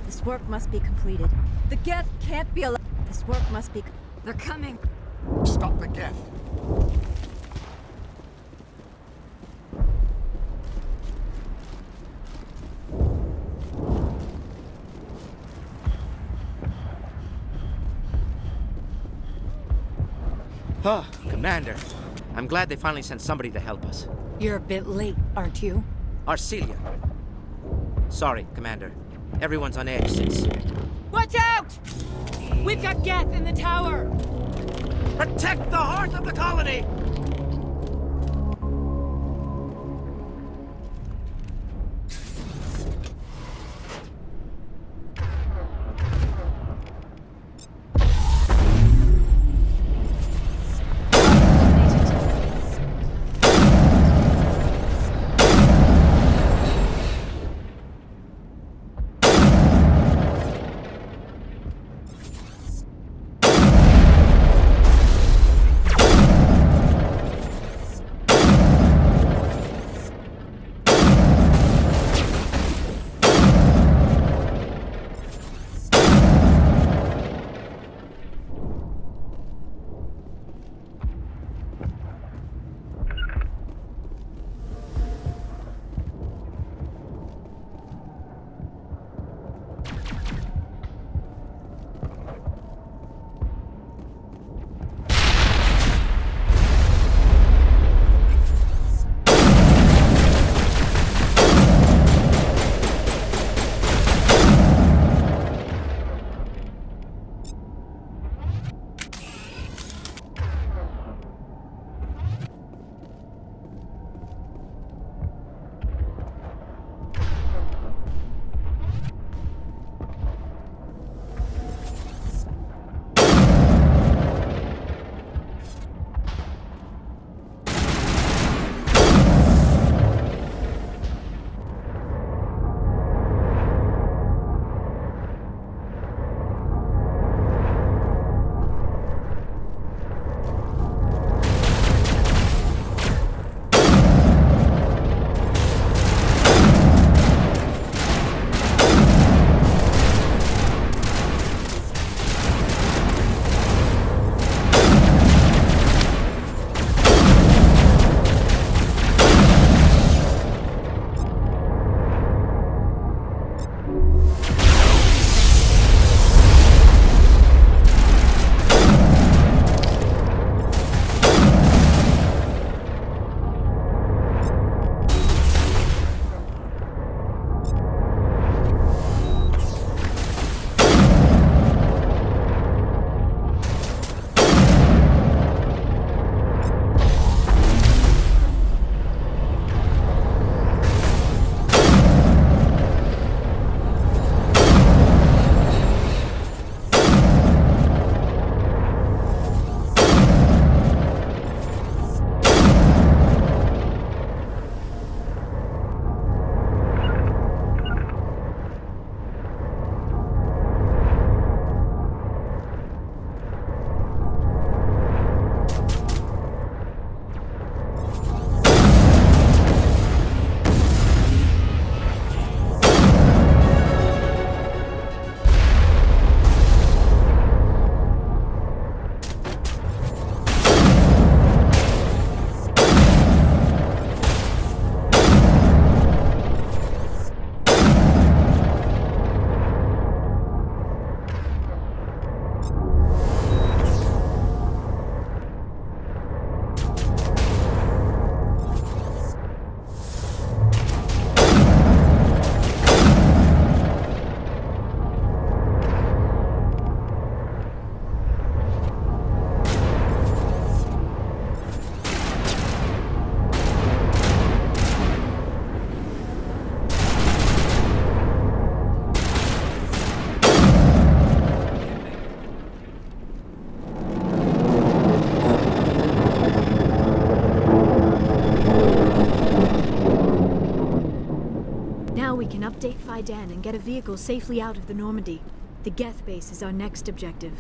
This work must be completed. The Geth can't be allowed. This work must be. They're coming. Stop the Geth. Oh, Commander. I'm glad they finally sent somebody to help us. You're a bit late, aren't you? Arcelia. Sorry, Commander. Everyone's on edge since... Watch out! We've got Geth in the tower! Protect the heart of the colony! update Fidan and get a vehicle safely out of the Normandy. The Geth base is our next objective.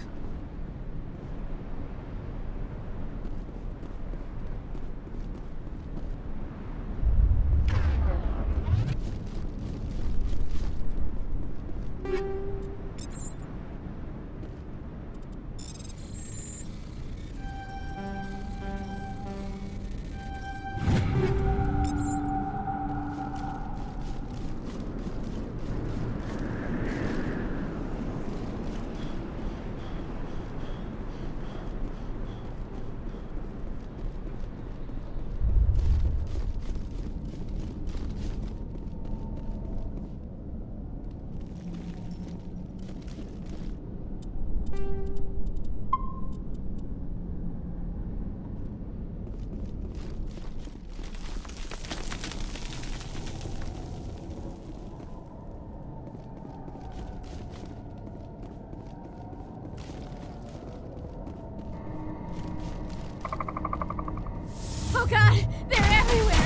Oh god, they're everywhere!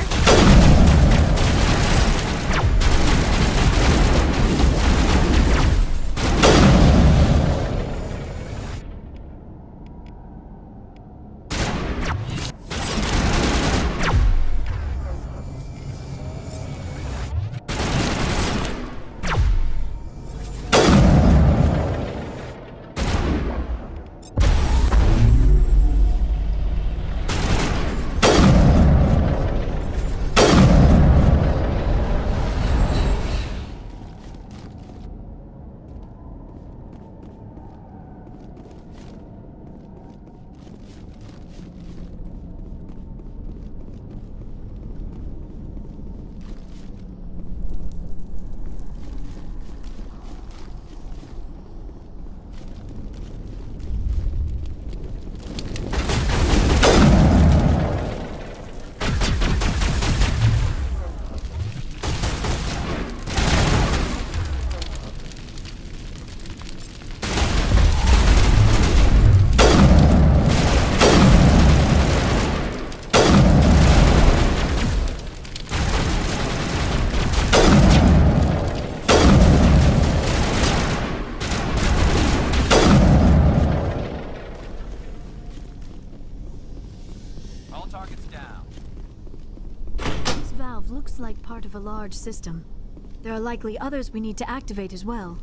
This valve looks like part of a large system. There are likely others we need to activate as well.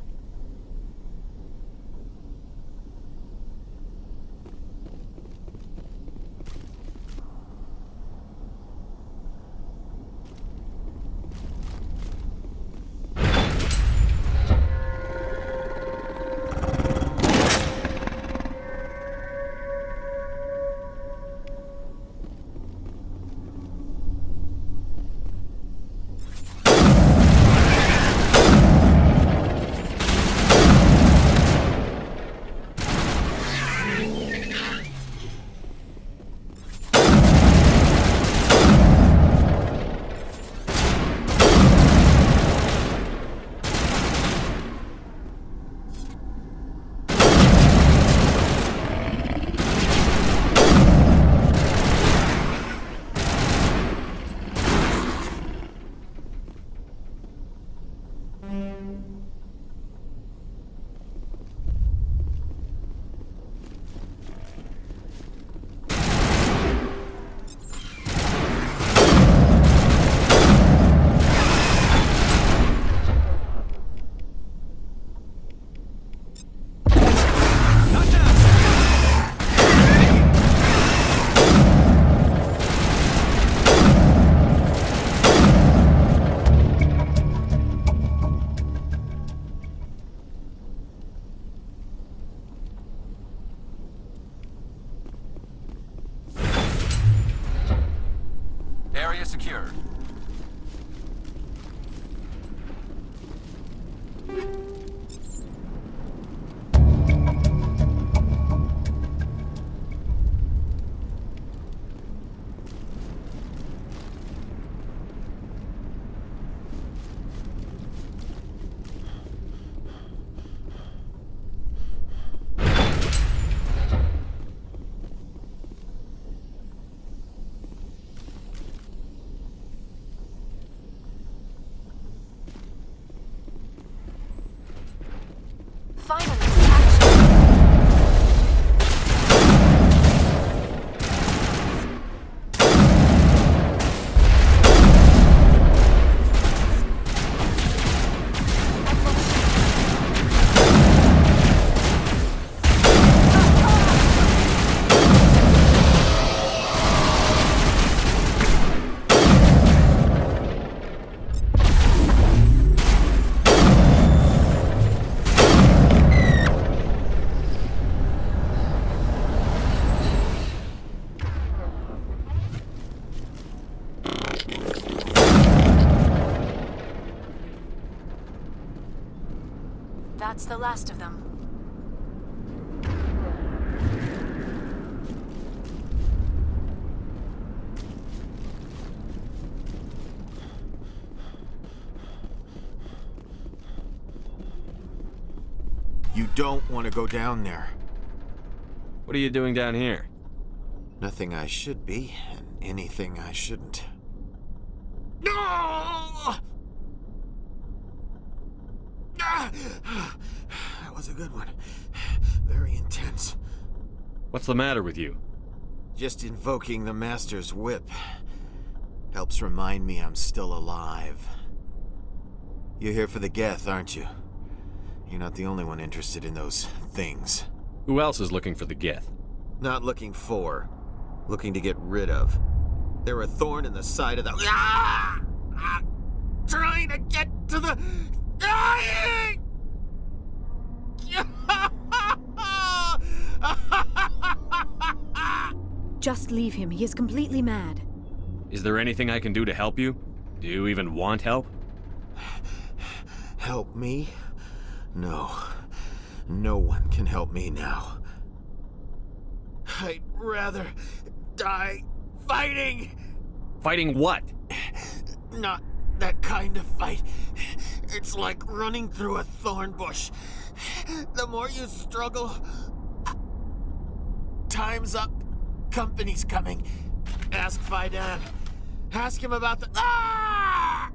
Area secured. That's the last of them. You don't want to go down there. What are you doing down here? Nothing I should be, and anything I shouldn't. No! That was a good one. Very intense. What's the matter with you? Just invoking the Master's whip helps remind me I'm still alive. You're here for the Geth, aren't you? You're not the only one interested in those things. Who else is looking for the Geth? Not looking for. Looking to get rid of. They're a thorn in the side of the... Ah! Trying to get to the... Dying! Just leave him. He is completely mad. Is there anything I can do to help you? Do you even want help? Help me? No. No one can help me now. I'd rather die fighting! Fighting what? Not that kind of fight. It's like running through a thorn bush. The more you struggle... Time's up. Company's coming. Ask Fidan. Ask him about the... Ah!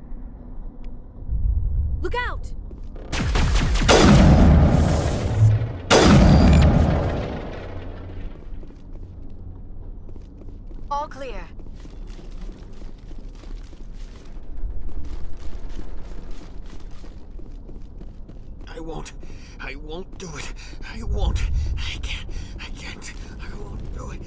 Look out! All clear. I won't do it. I won't. I can't. I won't do it.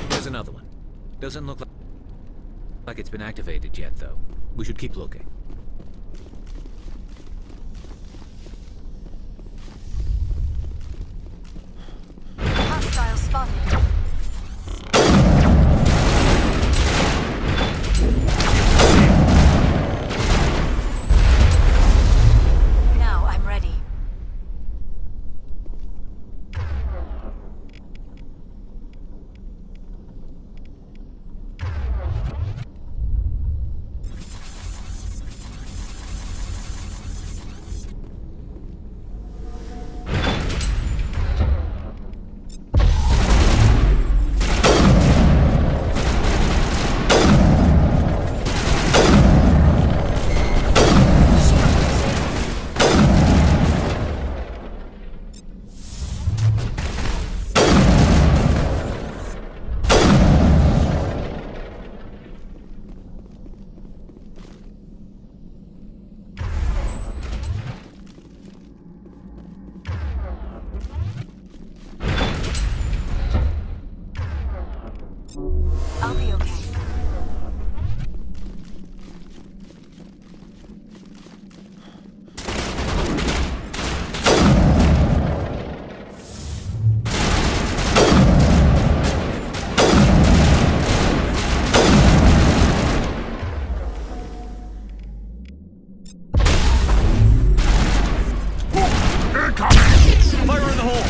There's another one. Doesn't look like it's been activated yet, though. We should keep looking. Hostile spotted. Now I'm ready. I'll be okay. Fire in the hole!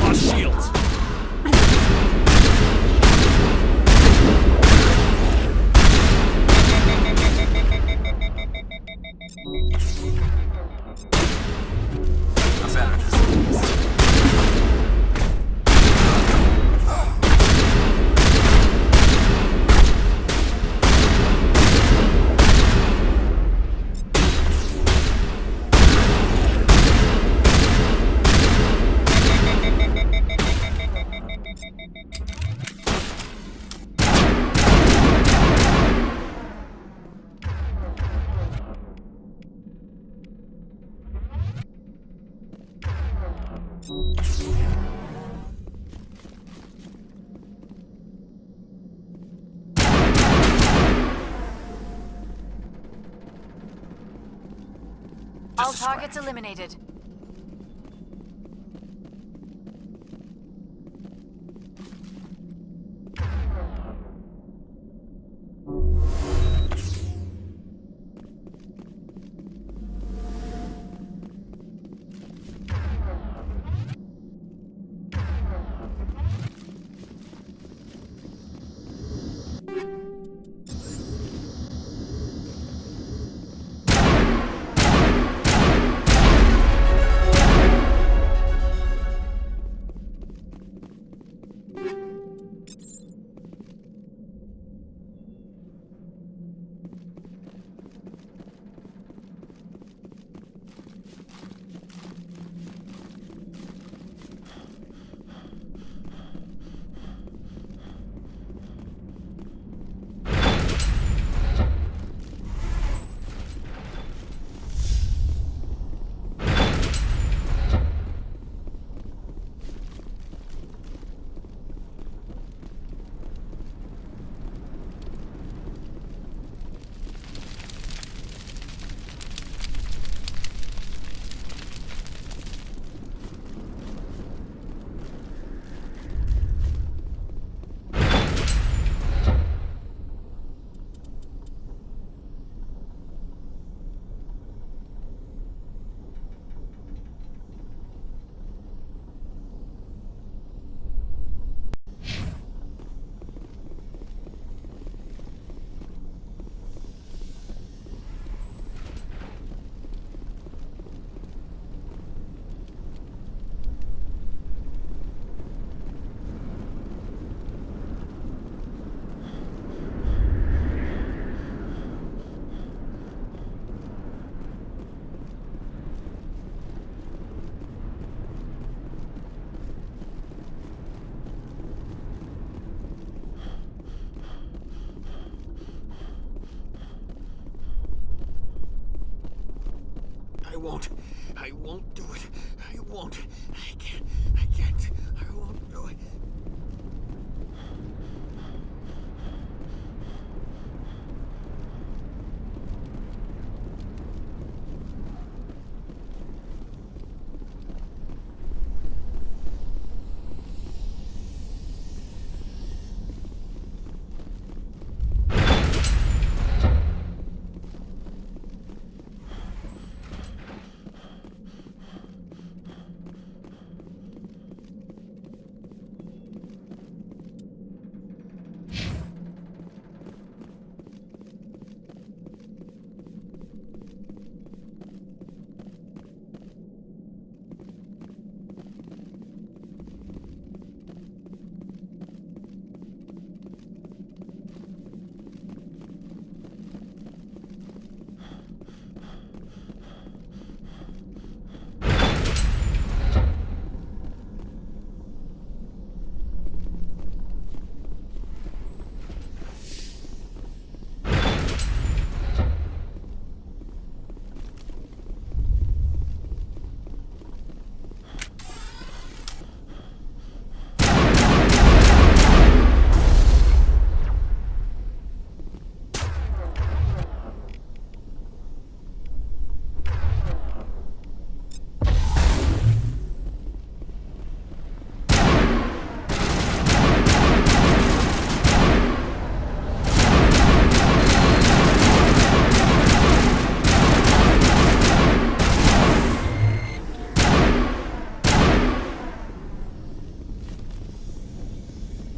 Lost shields! All targets eliminated. I won't do it. I won't. I can't. I won't do it.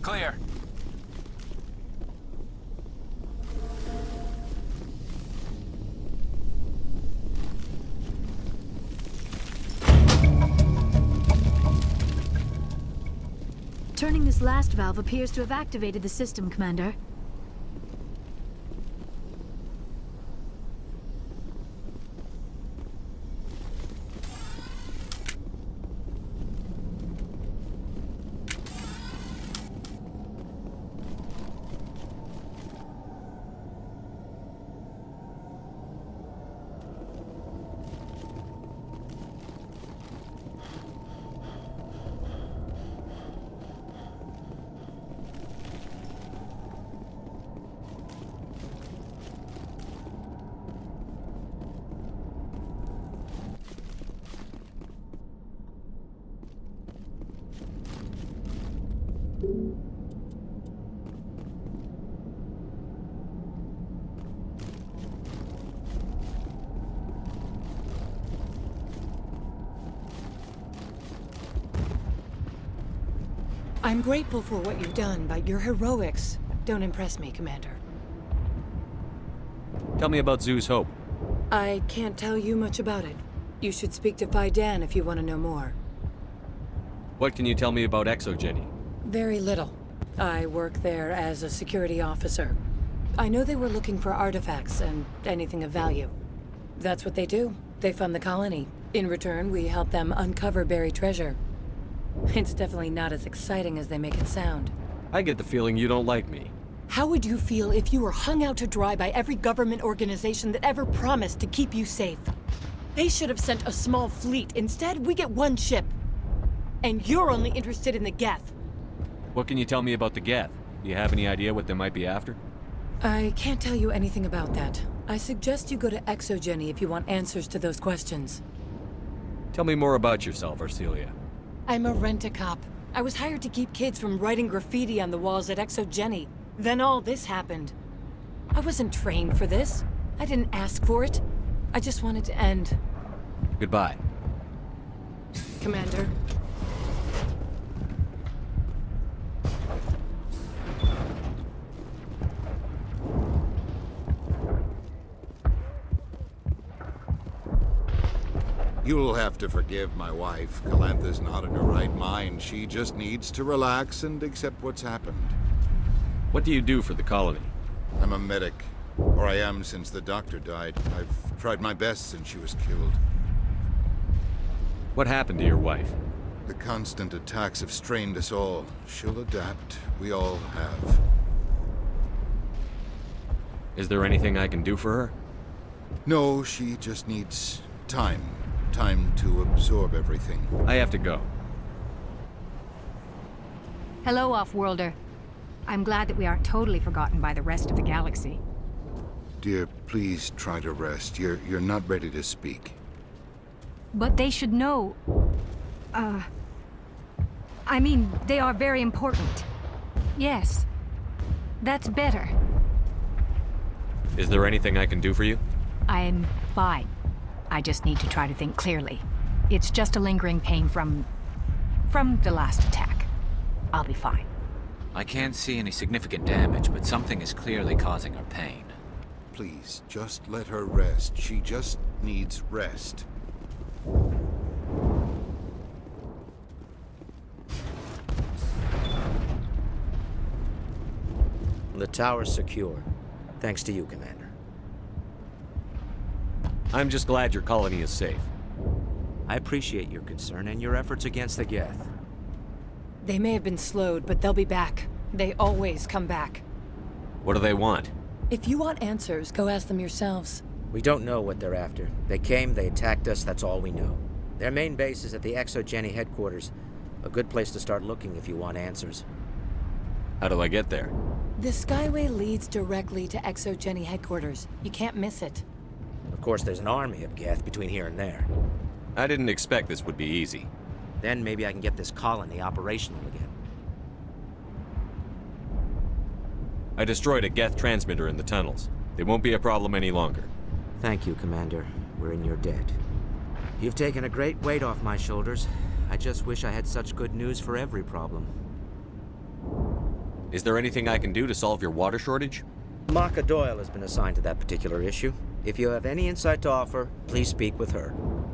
Clear. Turning this last valve appears to have activated the system, Commander. I'm grateful for what you've done, but your heroics don't impress me, Commander. Tell me about Zeus Hope. I can't tell you much about it. You should speak to Phi Dan if you want to know more. What can you tell me about Exogeny? Very little. I work there as a security officer. I know they were looking for artifacts and anything of value. That's what they do. They fund the colony. In return, we help them uncover buried treasure. It's definitely not as exciting as they make it sound. I get the feeling you don't like me. How would you feel if you were hung out to dry by every government organization that ever promised to keep you safe? They should have sent a small fleet. Instead, we get one ship. And you're only interested in the Geth. What can you tell me about the Geth? Do you have any idea what they might be after? I can't tell you anything about that. I suggest you go to Exogeny if you want answers to those questions. Tell me more about yourself, Arcelia. I'm a rent-a-cop. I was hired to keep kids from writing graffiti on the walls at Exogeny. Then all this happened. I wasn't trained for this. I didn't ask for it. I just wanted to end. Goodbye. Commander. You'll have to forgive my wife. Calantha's not in her right mind. She just needs to relax and accept what's happened. What do you do for the colony? I'm a medic. Or I am since the doctor died. I've tried my best since she was killed. What happened to your wife? The constant attacks have strained us all. She'll adapt. We all have. Is there anything I can do for her? No, she just needs time. Time to absorb everything. I have to go. Hello, Off-Worlder. I'm glad that we aren't totally forgotten by the rest of the galaxy. Dear, please try to rest. You're not ready to speak. But they should know... I mean, they are very important. Yes. That's better. Is there anything I can do for you? I'm fine. I just need to try to think clearly. It's just a lingering pain from the last attack. I'll be fine. I can't see any significant damage, but something is clearly causing her pain. Please, just let her rest. She just needs rest. The tower's secure. Thanks to you, Commander. I'm just glad your colony is safe. I appreciate your concern and your efforts against the Geth. They may have been slowed, but they'll be back. They always come back. What do they want? If you want answers, go ask them yourselves. We don't know what they're after. They came, they attacked us, that's all we know. Their main base is at the Exogeny headquarters. A good place to start looking if you want answers. How do I get there? The Skyway leads directly to Exogeny headquarters. You can't miss it. Of course, there's an army of Geth between here and there. I didn't expect this would be easy. Then maybe I can get this colony operational again. I destroyed a Geth transmitter in the tunnels. They won't be a problem any longer. Thank you, Commander. We're in your debt. You've taken a great weight off my shoulders. I just wish I had such good news for every problem. Is there anything I can do to solve your water shortage? Maka Doyle has been assigned to that particular issue. If you have any insight to offer, please speak with her.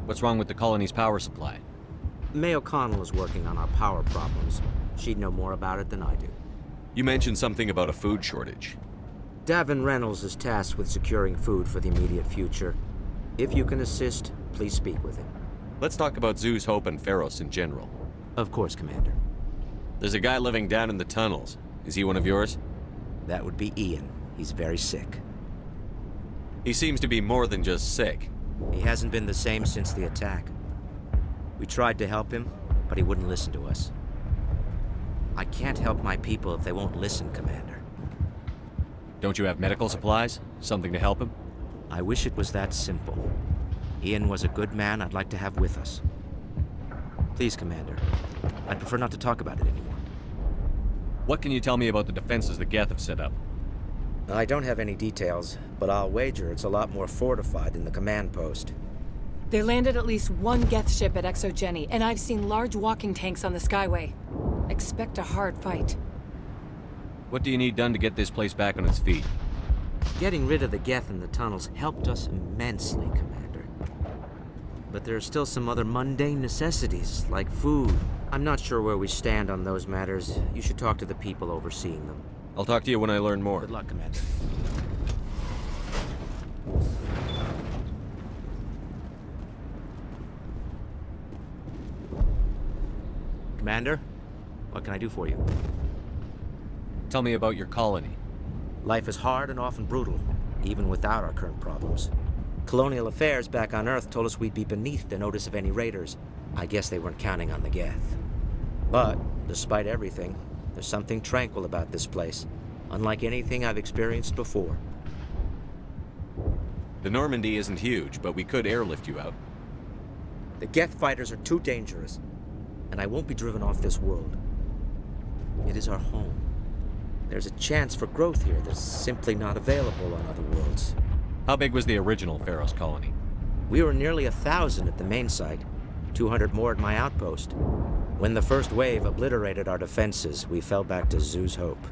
What's wrong with the colony's power supply? May O'Connell is working on our power problems. She'd know more about it than I do. You mentioned something about a food shortage. Davin Reynolds is tasked with securing food for the immediate future. If you can assist, please speak with him. Let's talk about Zeus, Hope, and Pharos in general. Of course, Commander. There's a guy living down in the tunnels. Is he one of yours? That would be Ian. He's very sick. He seems to be more than just sick. He hasn't been the same since the attack. We tried to help him, but he wouldn't listen to us. I can't help my people if they won't listen, Commander. Don't you have medical supplies? Something to help him? I wish it was that simple. Ian was a good man I'd like to have with us. Please, Commander. I'd prefer not to talk about it anymore. What can you tell me about the defenses the Geth have set up? I don't have any details, but I'll wager it's a lot more fortified than the command post. They landed at least one Geth ship at Exogeny, and I've seen large walking tanks on the Skyway. Expect a hard fight. What do you need done to get this place back on its feet? Getting rid of the Geth in the tunnels helped us immensely, Commander. But there are still some other mundane necessities, like food. I'm not sure where we stand on those matters. You should talk to the people overseeing them. I'll talk to you when I learn more. Good luck, Commander. Commander, what can I do for you? Tell me about your colony. Life is hard and often brutal, even without our current problems. Colonial affairs back on Earth told us we'd be beneath the notice of any raiders. I guess they weren't counting on the Geth. But, despite everything, there's something tranquil about this place, unlike anything I've experienced before. The Normandy isn't huge, but we could airlift you out. The Geth fighters are too dangerous, and I won't be driven off this world. It is our home. There's a chance for growth here that's simply not available on other worlds. How big was the original Pharaoh's colony? We were nearly 1,000 at the main site, 200 more at my outpost. When the first wave obliterated our defenses, we fell back to Zoo's Hope.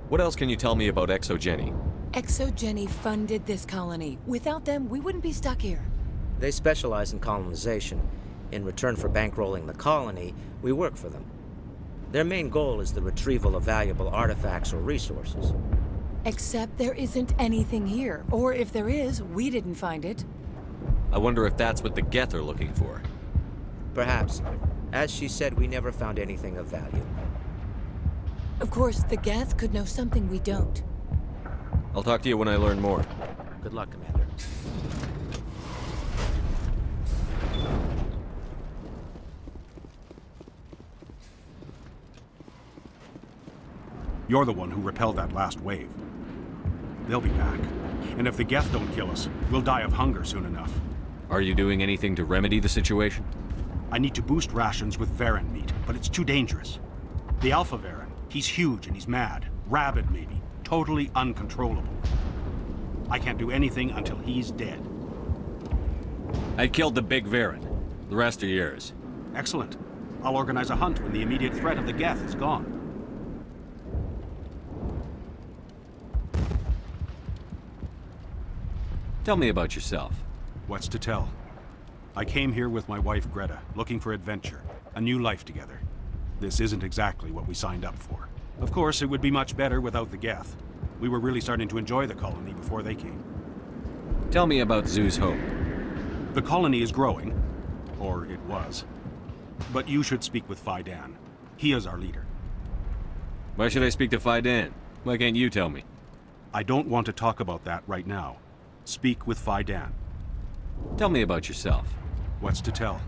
What else can you tell me about Exogeny? Exogeny funded this colony. Without them, we wouldn't be stuck here. They specialize in colonization. In return for bankrolling the colony, we work for them. Their main goal is the retrieval of valuable artifacts or resources. Except there isn't anything here. Or if there is, we didn't find it. I wonder if that's what the Geth are looking for. Perhaps. As she said, we never found anything of value. Of course, the Geth could know something we don't. I'll talk to you when I learn more. Good luck, Commander. You're the one who repelled that last wave. They'll be back. And if the Geth don't kill us, we'll die of hunger soon enough. Are you doing anything to remedy the situation? I need to boost rations with Varren meat, but it's too dangerous. The Alpha Varren, he's huge and he's mad. Rabid, maybe. Totally uncontrollable. I can't do anything until he's dead. I killed the big Varren. The rest are yours. Excellent. I'll organize a hunt when the immediate threat of the Geth is gone. Tell me about yourself. What's to tell? I came here with my wife Greta, looking for adventure, a new life together. This isn't exactly what we signed up for. Of course, it would be much better without the Geth. We were really starting to enjoy the colony before they came. Tell me about Zoo's Hope. The colony is growing, or it was. But you should speak with Faidan. He is our leader. Why should I speak to Faidan? Why can't you tell me? I don't want to talk about that right now. Speak with Faidan. Tell me about yourself. What's to tell?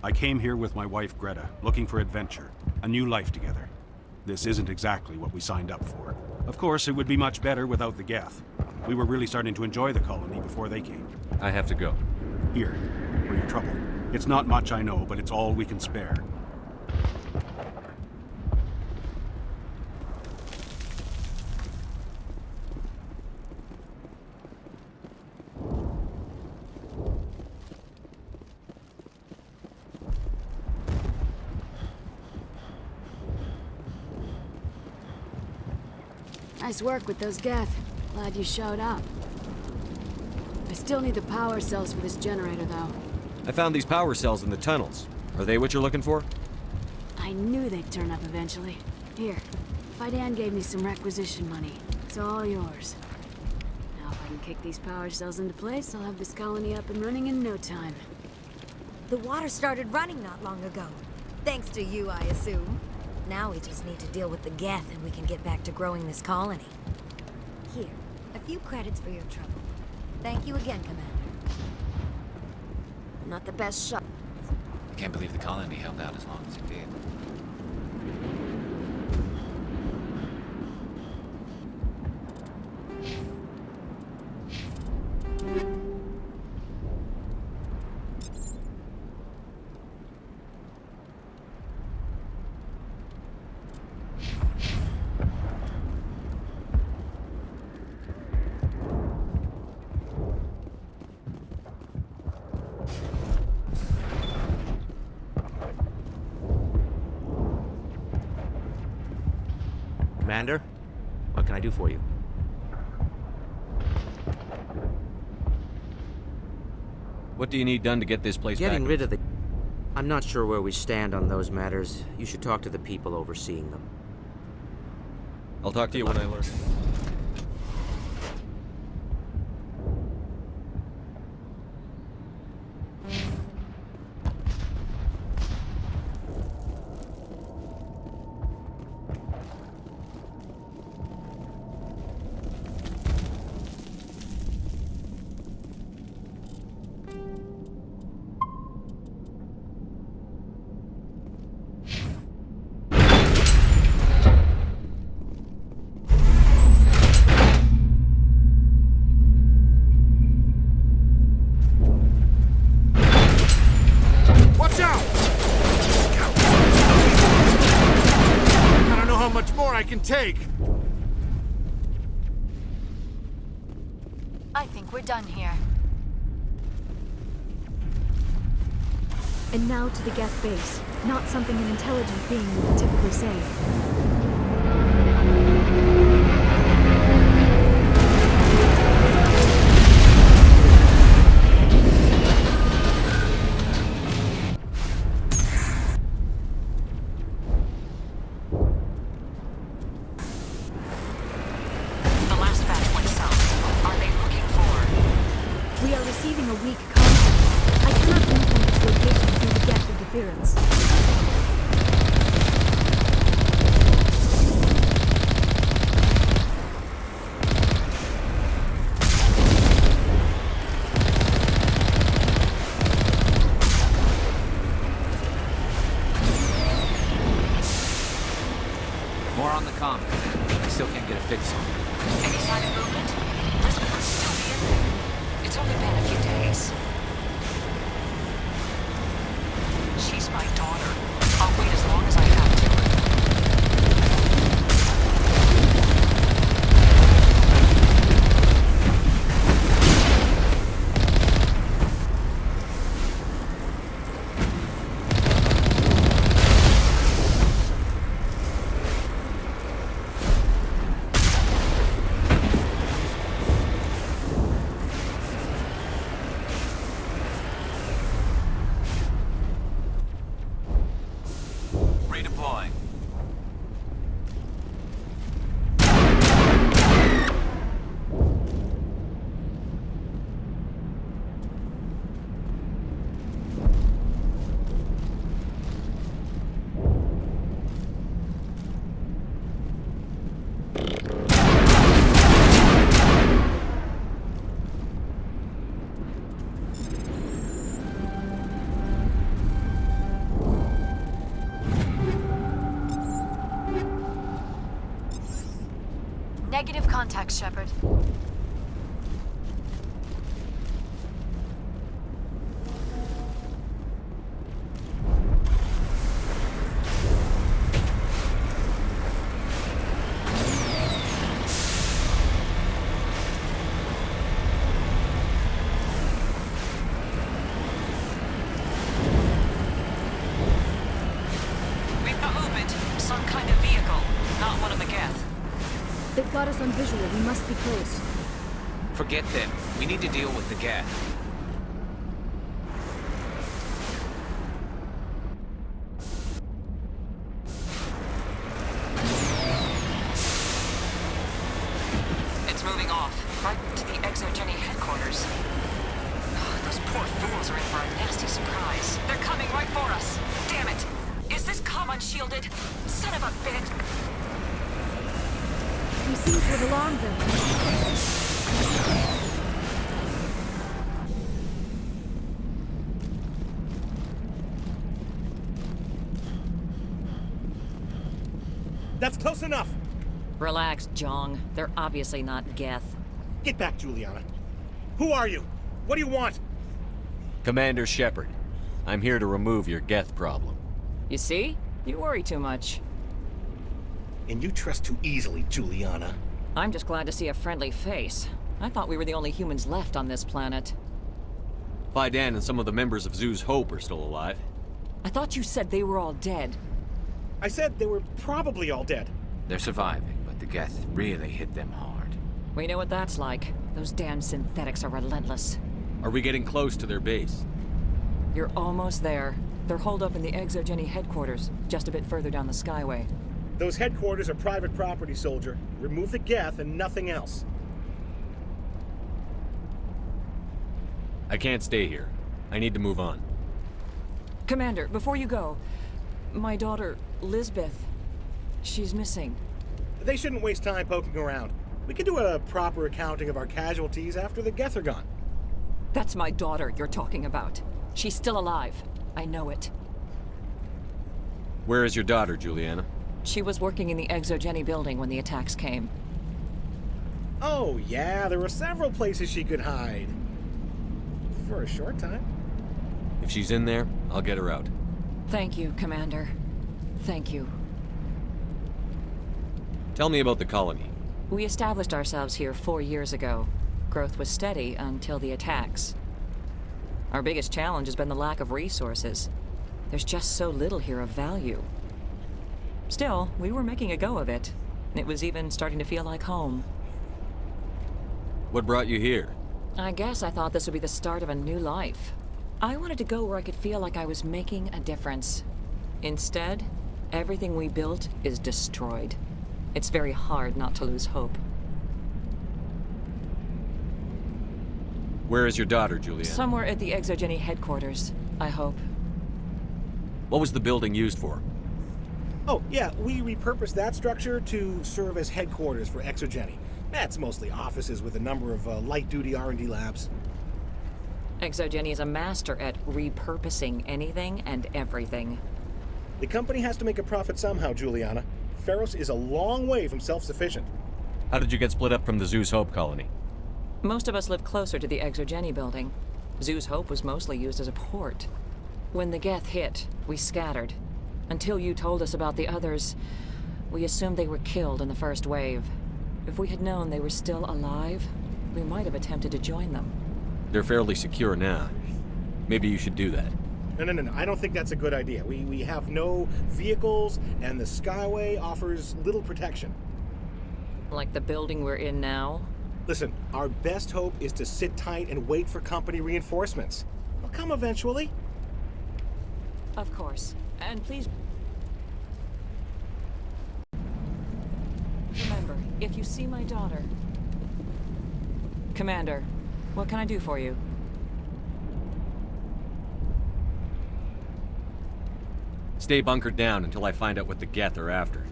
I came here with my wife Greta, looking for adventure, a new life together. This isn't exactly what we signed up for. Of course, it would be much better without the Geth. We were really starting to enjoy the colony before they came. I have to go. Here, for your trouble. It's not much, I know, but it's all we can spare. Nice work with those Geth. Glad you showed up. I still need the power cells for this generator, though. I found these power cells in the tunnels. Are they what you're looking for? I knew they'd turn up eventually. Here, Faidan gave me some requisition money. It's all yours. Now if I can kick these power cells into place, I'll have this colony up and running in no time. The water started running not long ago. Thanks to you, I assume. Now we just need to deal with the Geth and we can get back to growing this colony. Here, a few credits for your trouble. Thank you again, Commander. I'm not the best shot. I can't believe the colony held out as long as it did. Commander, what can I do for you? What do you need done to get this place back? Getting rid of the... I'm not sure where we stand on those matters. You should talk to the people overseeing them. I'll talk to you when I learn. Take. I think we're done here. And now to the Geth base. Not something an intelligent being would typically say. More on the comm. I still can't get a fix on it. Any sign of movement? Elizabeth still here? It's only been a few days. She's my daughter. I'll wait as long as I have to. Negative contact, Shepard. We've got movement. Some kind of vehicle. Not one of the Geth. They've got us on visual. We must be close. Forget them. We need to deal with the Geth. It's moving off. Right to the Exogeny headquarters. Oh, those poor fools are in for a nasty surprise. They're coming right for us. Damn it. Is this comm unshielded? Son of a bitch. We seem to have alarmed them. That's close enough! Relax, Jong. They're obviously not Geth. Get back, Juliana. Who are you? What do you want? Commander Shepard. I'm here to remove your Geth problem. You see? You worry too much. And you trust too easily, Juliana. I'm just glad to see a friendly face. I thought we were the only humans left on this planet. Fidan and some of the members of Zoo's Hope are still alive. I thought you said they were all dead. I said they were probably all dead. They're surviving, but The Geth really hit them hard. We know what that's like. Those damn synthetics are relentless. Are we getting close to their base? You're almost there. They're holed up in the Exogeny headquarters, just a bit further down the Skyway. Those headquarters are private property, soldier. Remove the Geth and nothing else. I can't stay here. I need to move on. Commander, before you go, my daughter, Lisbeth, she's missing. They shouldn't waste time poking around. We can do a proper accounting of our casualties after the Geth are gone. That's my daughter you're talking about. She's still alive. I know it. Where is your daughter, Juliana? She was working in the Exogeny building when the attacks came. Oh, yeah, there were several places she could hide. For a short time. If she's in there, I'll get her out. Thank you, Commander. Thank you. Tell me about the colony. We established ourselves here 4 years ago. Growth was steady until the attacks. Our biggest challenge has been the lack of resources. There's just so little here of value. Still, we were making a go of it. It was even starting to feel like home. What brought you here? I guess I thought this would be the start of a new life. I wanted to go where I could feel like I was making a difference. Instead, everything we built is destroyed. It's very hard not to lose hope. Where is your daughter, Juliana? Somewhere at the Exogeny headquarters, I hope. What was the building used for? Oh, yeah, we repurposed that structure to serve as headquarters for Exogeny. That's mostly offices with a number of light-duty R&D labs. Exogeny is a master at repurposing anything and everything. The company has to make a profit somehow, Juliana. Feros is a long way from self-sufficient. How did you get split up from the Zeus Hope colony? Most of us live closer to the Exogeny building. Zeus Hope was mostly used as a port. When the Geth hit, we scattered. Until you told us about the others, we assumed they were killed in the first wave. If we had known they were still alive, we might have attempted to join them. They're fairly secure now. Maybe you should do that. No. I don't think that's a good idea. We have no vehicles, and the Skyway offers little protection. Like the building we're in now? Listen, our best hope is to sit tight and wait for company reinforcements. They'll come eventually. Of course. And please... remember, if you see my daughter... Commander, what can I do for you? Stay bunkered down until I find out what the Geth are after.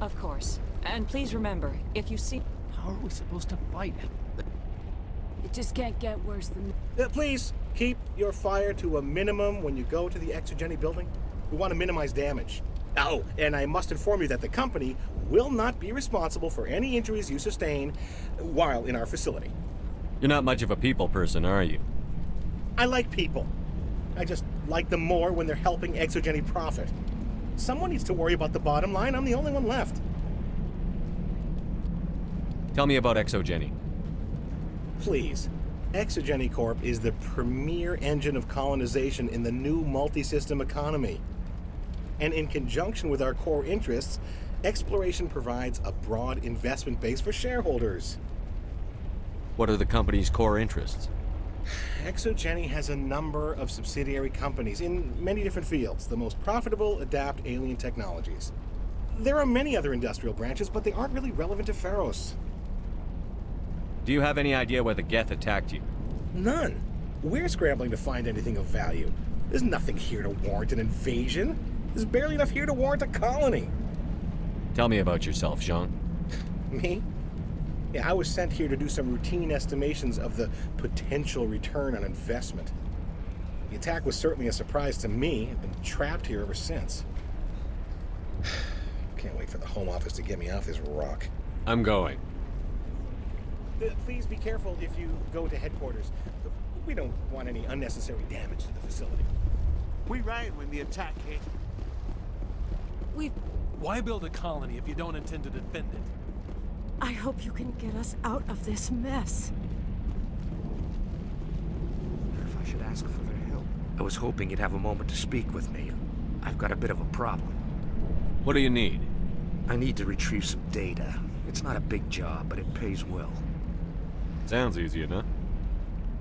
Of course. And please remember, if you see... How are we supposed to fight it? It just can't get worse than... Please, keep your fire to a minimum when you go to the Exogeny building. We want to minimize damage. Oh, and I must inform you that the company will not be responsible for any injuries you sustain while in our facility. You're not much of a people person, are you? I like people. I just like them more when they're helping Exogeny profit. Someone needs to worry about the bottom line. I'm the only one left. Tell me about Exogeny. Please. Exogeny Corp is the premier engine of colonization in the new multi-system economy. And in conjunction with our core interests, exploration provides a broad investment base for shareholders. What are the company's core interests? Exogeny has a number of subsidiary companies in many different fields. The most profitable adapt alien technologies. There are many other industrial branches, but they aren't really relevant to Feros. Do you have any idea why the Geth attacked you? None. We're scrambling to find anything of value. There's nothing here to warrant an invasion. There's barely enough here to warrant a colony. Tell me about yourself, Jean. Me? Yeah, I was sent here to do some routine estimations of the potential return on investment. The attack was certainly a surprise to me. I've been trapped here ever since. Can't wait for the Home Office to get me off this rock. I'm going. Please be careful if you go to headquarters. We don't want any unnecessary damage to the facility. We ran when the attack came. Why build a colony if you don't intend to defend it? I hope you can get us out of this mess. If I should ask for their help. I was hoping you'd have a moment to speak with me. I've got a bit of a problem. What do you need? I need to retrieve some data. It's not a big job, but it pays well. Sounds easy enough.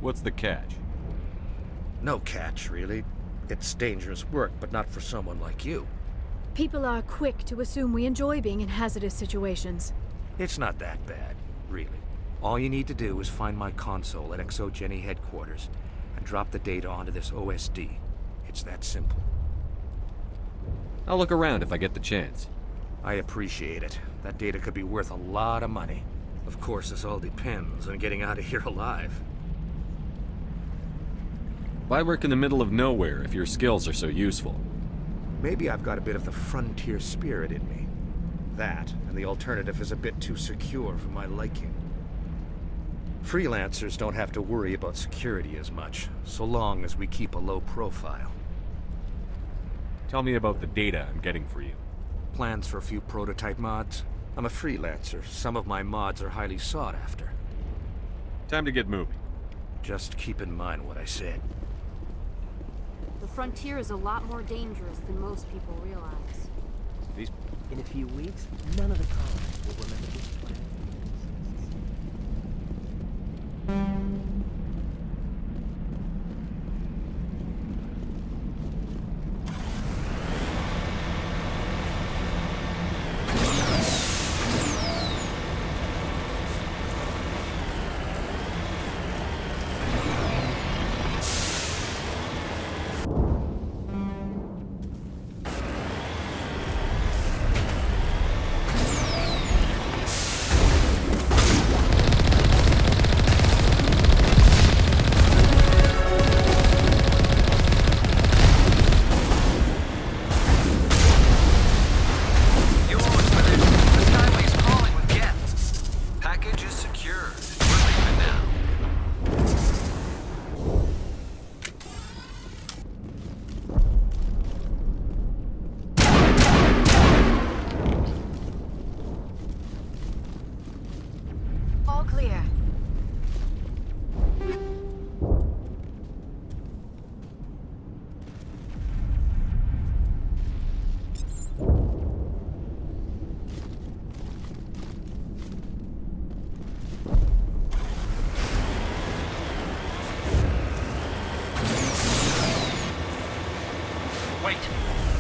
What's the catch? No catch, really. It's dangerous work, but not for someone like you. People are quick to assume we enjoy being in hazardous situations. It's not that bad, really. All you need to do is find my console at ExoGeni headquarters and drop the data onto this OSD. It's that simple. I'll look around if I get the chance. I appreciate it. That data could be worth a lot of money. Of course, this all depends on getting out of here alive. Why work in the middle of nowhere if your skills are so useful? Maybe I've got a bit of the frontier spirit in me. That, and the alternative is a bit too secure for my liking. Freelancers don't have to worry about security as much, so long as we keep a low profile. Tell me about the data I'm getting for you. Plans for a few prototype mods? I'm a freelancer. Some of my mods are highly sought after. Time to get moving. Just keep in mind what I said. The frontier is a lot more dangerous than most people realize. In a few weeks, none of the colonists will remember this planet.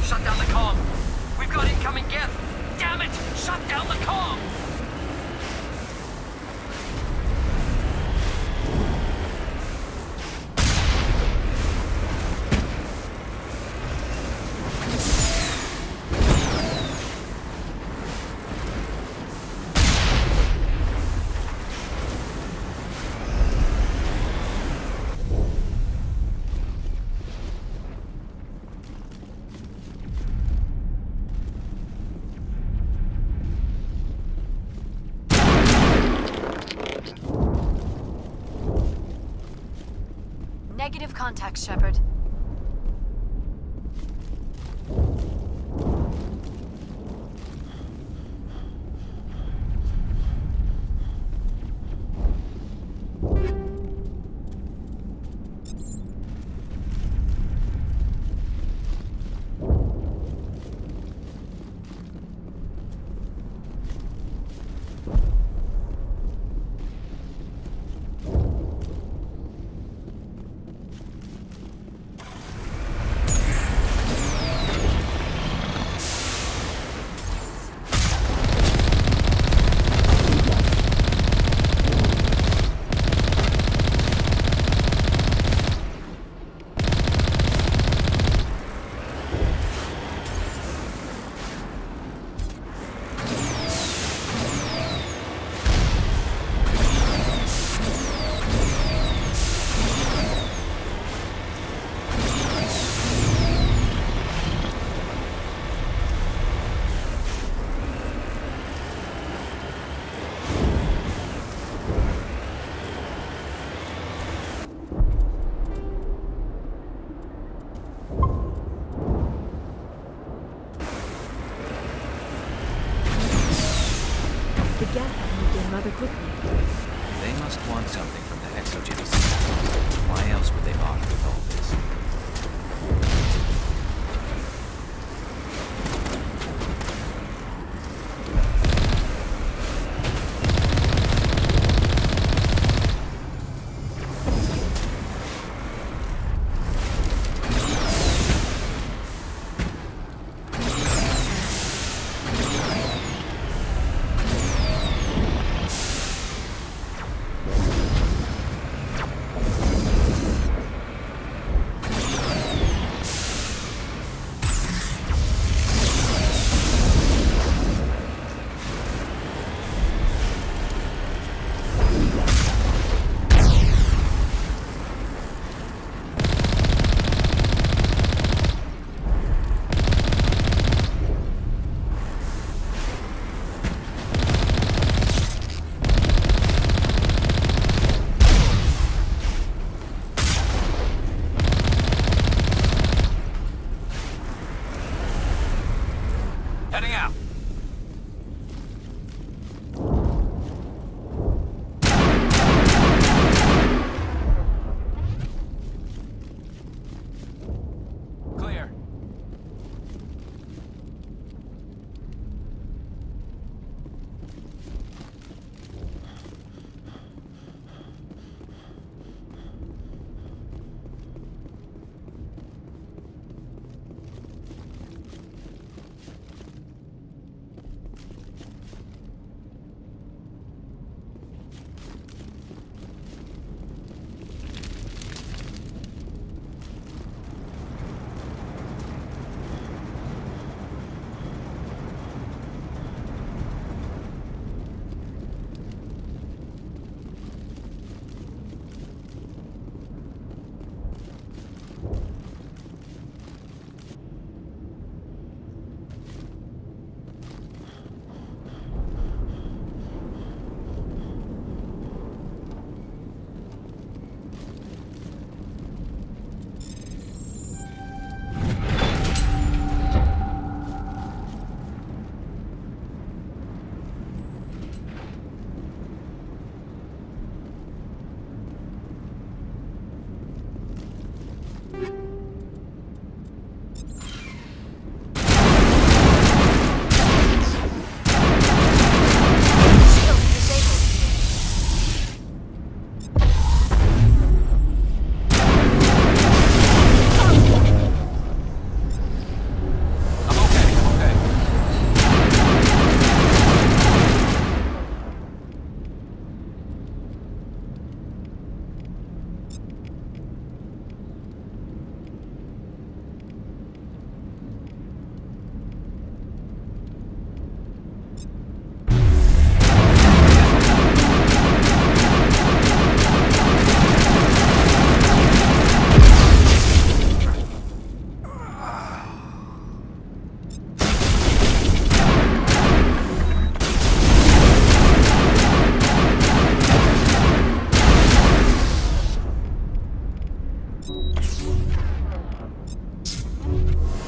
Shut down the comm! We've got incoming Geth! Damn it! Shut down the comm! Negative contact, Shepard.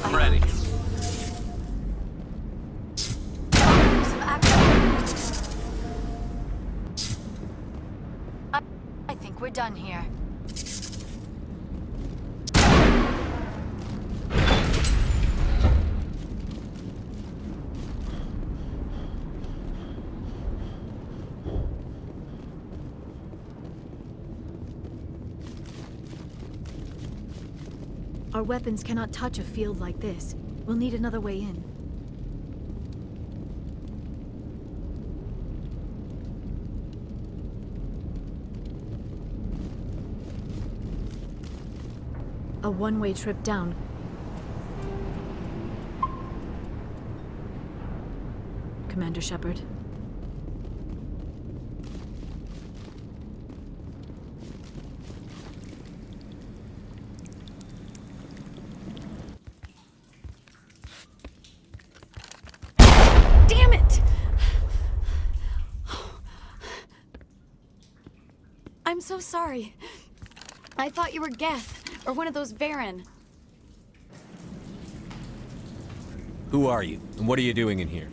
I'm ready. I think we're done here. Our weapons cannot touch a field like this. We'll need another way in. A one-way trip down. Commander Shepard. Damn it! I'm so sorry. I thought you were Geth. Or one of those Varen. Who are you, and what are you doing in here?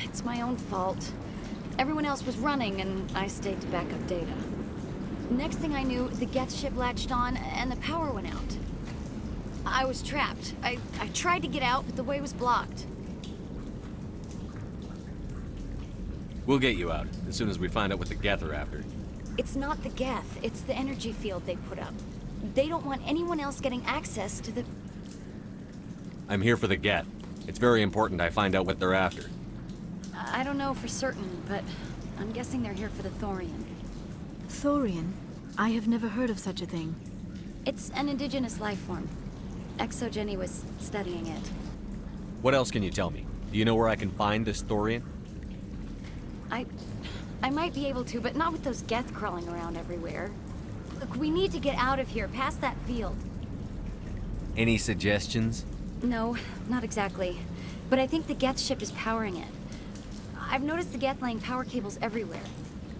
It's my own fault. Everyone else was running, and I stayed to back up data. Next thing I knew, the Geth ship latched on, and the power went out. I was trapped. I tried to get out, but the way was blocked. We'll get you out, as soon as we find out what the Geth are after. It's not the Geth, it's the energy field they put up. They don't want anyone else getting access to the... I'm here for the Geth. It's very important I find out what they're after. I don't know for certain, but I'm guessing they're here for the Thorian. Thorian? I have never heard of such a thing. It's an indigenous life form. ExoGeni was studying it. What else can you tell me? Do you know where I can find this Thorian? I might be able to, but not with those Geth crawling around everywhere. Look, we need to get out of here, past that field. Any suggestions? No, not exactly. But I think the Geth ship is powering it. I've noticed the Geth laying power cables everywhere.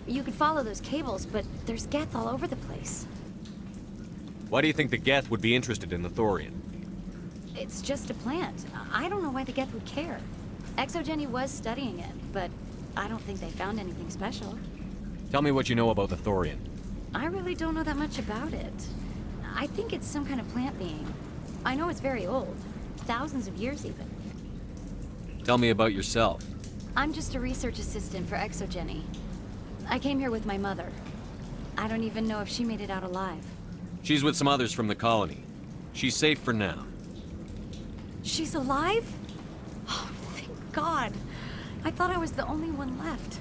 You could follow those cables, but there's Geth all over the place. Why do you think the Geth would be interested in the Thorian? It's just a plant. I don't know why the Geth would care. ExoGeni was studying it, but I don't think they found anything special. Tell me what you know about the Thorian. I really don't know that much about it. I think it's some kind of plant being. I know it's very old. Thousands of years, even. Tell me about yourself. I'm just a research assistant for ExoGeni. I came here with my mother. I don't even know if she made it out alive. She's with some others from the colony. She's safe for now. She's alive? Oh, thank God. I thought I was the only one left.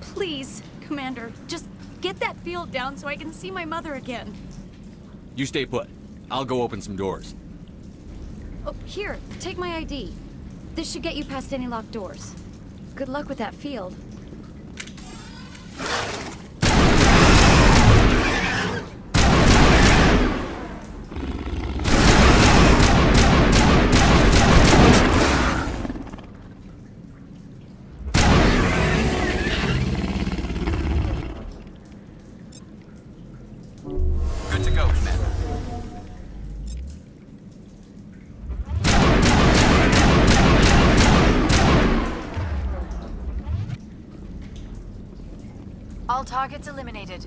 Please, Commander, just get that field down so I can see my mother again. You stay put. I'll go open some doors. Oh, here, take my ID. This should get you past any locked doors. Good luck with that field. Good to go, Commander. All targets eliminated.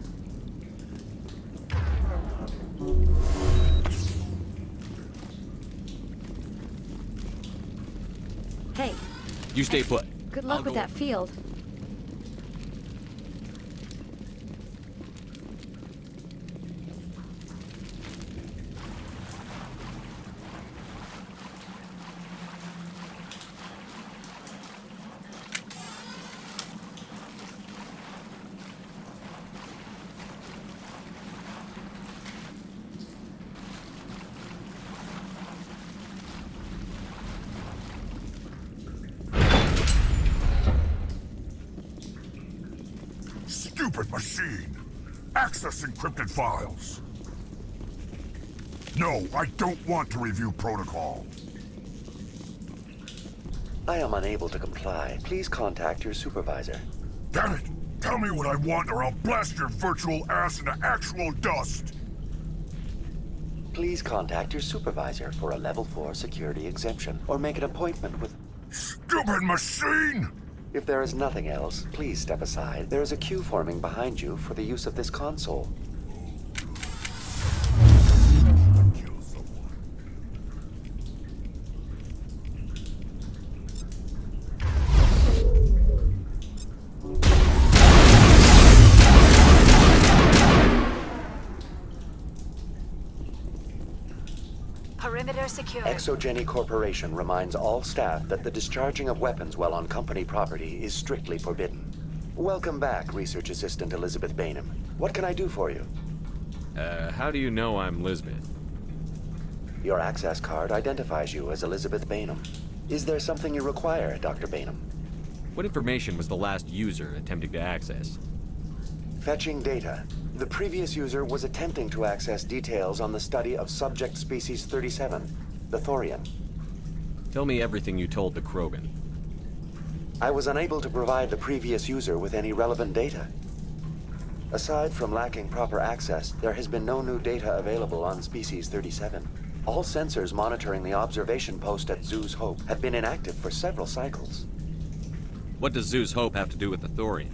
Hey. You stay put. Good luck with that field. Stupid machine! Access encrypted files! No, I don't want to review protocol. I am unable to comply. Please contact your supervisor. Damn it! Tell me what I want or I'll blast your virtual ass into actual dust! Please contact your supervisor for a Level 4 security exemption, or make an appointment with... Stupid machine! If there is nothing else, please step aside. There is a queue forming behind you for the use of this console. Perimeter secure. Exogeny Corporation reminds all staff that the discharging of weapons while on company property is strictly forbidden. Welcome back, Research Assistant Elizabeth Bainham. What can I do for you? How do you know I'm Lisbeth? Your access card identifies you as Elizabeth Bainham. Is there something you require, Dr. Bainham? What information was the last user attempting to access? Fetching data. The previous user was attempting to access details on the study of subject species 37, the Thorian. Tell me everything you told the Krogan. I was unable to provide the previous user with any relevant data. Aside from lacking proper access, there has been no new data available on species 37. All sensors monitoring the observation post at Zoo's Hope have been inactive for several cycles. What does Zoo's Hope have to do with the Thorian?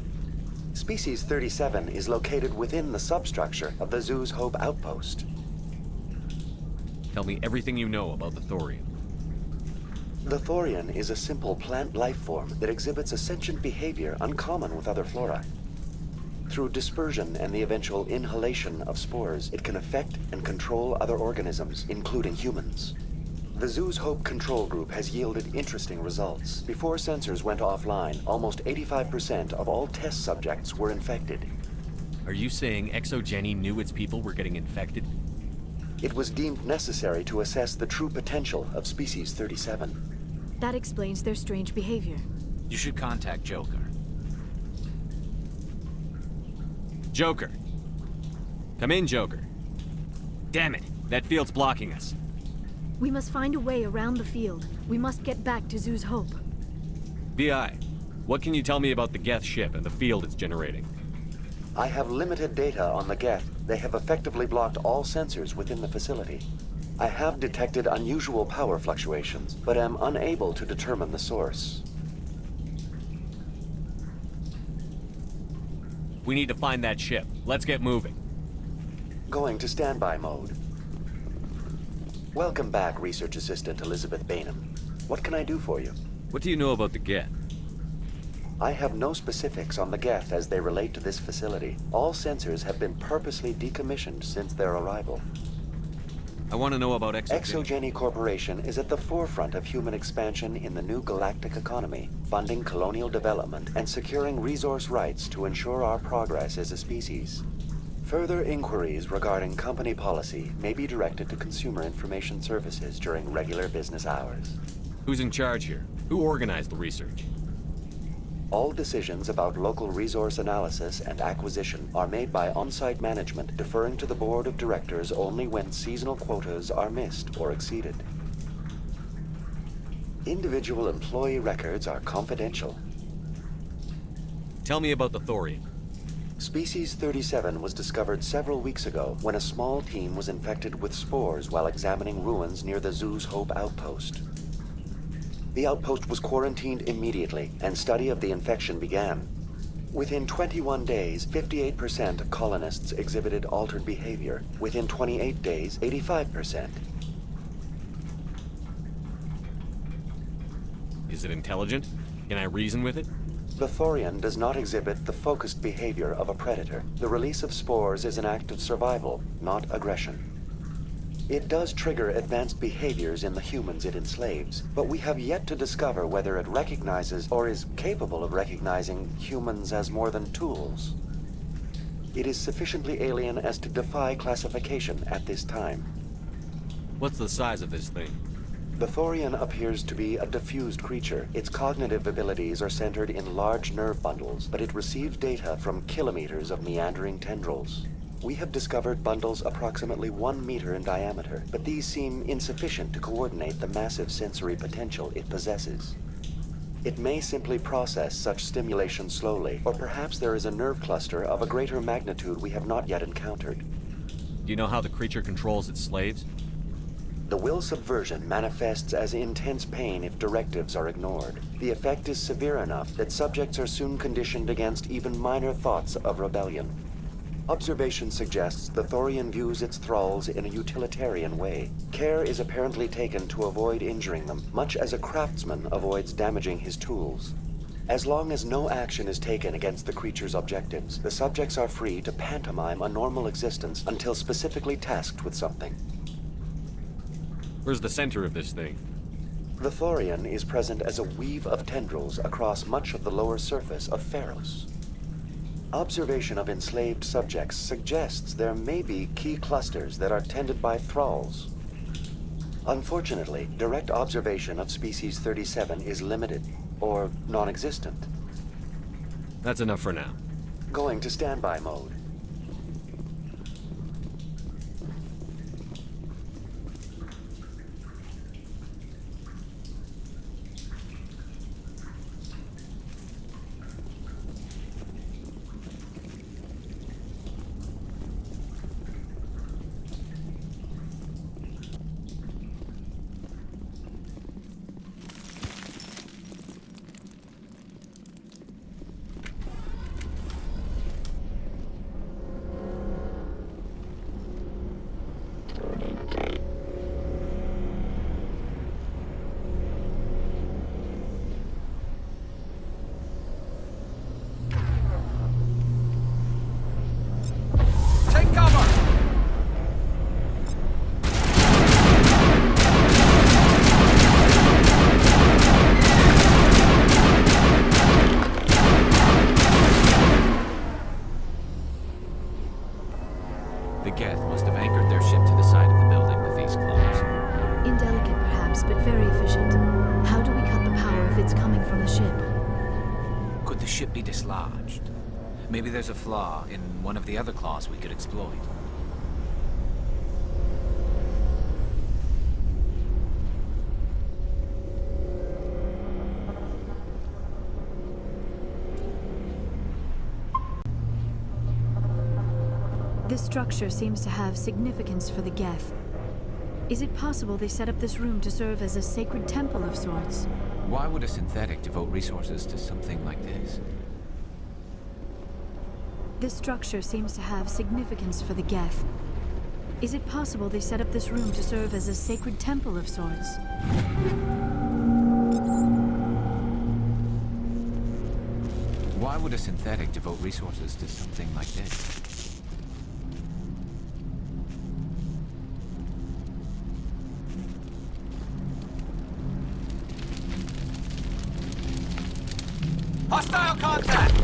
Species 37 is located within the substructure of the Zoo's Hope outpost. Tell me everything you know about the Thorian. The Thorian is a simple plant life form that exhibits a sentient behavior uncommon with other flora. Through dispersion and the eventual inhalation of spores, it can affect and control other organisms, including humans. The Zoo's Hope control group has yielded interesting results. Before sensors went offline, almost 85% of all test subjects were infected. Are you saying Exogeny knew its people were getting infected? It was deemed necessary to assess the true potential of species 37. That explains their strange behavior. You should contact Joker. Joker! Come in, Joker. Damn it, that field's blocking us. We must find a way around the field. We must get back to Zoo's Hope. BI, what can you tell me about the Geth ship and the field it's generating? I have limited data on the Geth. They have effectively blocked all sensors within the facility. I have detected unusual power fluctuations, but am unable to determine the source. We need to find that ship. Let's get moving. Going to standby mode. Welcome back, Research Assistant Elizabeth Bainham. What can I do for you? What do you know about the Geth? I have no specifics on the Geth as they relate to this facility. All sensors have been purposely decommissioned since their arrival. I want to know about Exogeny. Exogeny Corporation is at the forefront of human expansion in the new galactic economy, funding colonial development and securing resource rights to ensure our progress as a species. Further inquiries regarding company policy may be directed to Consumer Information Services during regular business hours. Who's in charge here? Who organized the research? All decisions about local resource analysis and acquisition are made by on-site management, deferring to the board of directors only when seasonal quotas are missed or exceeded. Individual employee records are confidential. Tell me about the Thorian. Species 37 was discovered several weeks ago when a small team was infected with spores while examining ruins near the Zoo's Hope outpost. The outpost was quarantined immediately, and study of the infection began. Within 21 days, 58% of colonists exhibited altered behavior. Within 28 days, 85%. Is it intelligent? Can I reason with it? The Thorian does not exhibit the focused behavior of a predator. The release of spores is an act of survival, not aggression. It does trigger advanced behaviors in the humans it enslaves, but we have yet to discover whether it recognizes or is capable of recognizing humans as more than tools. It is sufficiently alien as to defy classification at this time. What's the size of this thing? The Thorian appears to be a diffused creature. Its cognitive abilities are centered in large nerve bundles, but it receives data from kilometers of meandering tendrils. We have discovered bundles approximately 1 meter in diameter, but these seem insufficient to coordinate the massive sensory potential it possesses. It may simply process such stimulation slowly, or perhaps there is a nerve cluster of a greater magnitude we have not yet encountered. Do you know how the creature controls its slaves? The will subversion manifests as intense pain if directives are ignored. The effect is severe enough that subjects are soon conditioned against even minor thoughts of rebellion. Observation suggests the Thorian views its thralls in a utilitarian way. Care is apparently taken to avoid injuring them, much as a craftsman avoids damaging his tools. As long as no action is taken against the creature's objectives, the subjects are free to pantomime a normal existence until specifically tasked with something. Where's the center of this thing? The Thorian is present as a weave of tendrils across much of the lower surface of Pharos. Observation of enslaved subjects suggests there may be key clusters that are tended by thralls. Unfortunately, direct observation of species 37 is limited, or non-existent. That's enough for now. Going to standby mode. The Geth must have anchored their ship to the side of the building with these claws. Indelicate perhaps, but very efficient. How do we cut the power if it's coming from the ship? Could the ship be dislodged? Maybe there's a flaw in one of the other claws we could exploit. This structure seems to have significance for the Geth. Is it possible they set up this room to serve as a sacred temple of sorts? Why would a synthetic devote resources to something like this? This structure seems to have significance for the Geth. Is it possible they set up this room to serve as a sacred temple of sorts? Why would a synthetic devote resources to something like this? Hostile contact!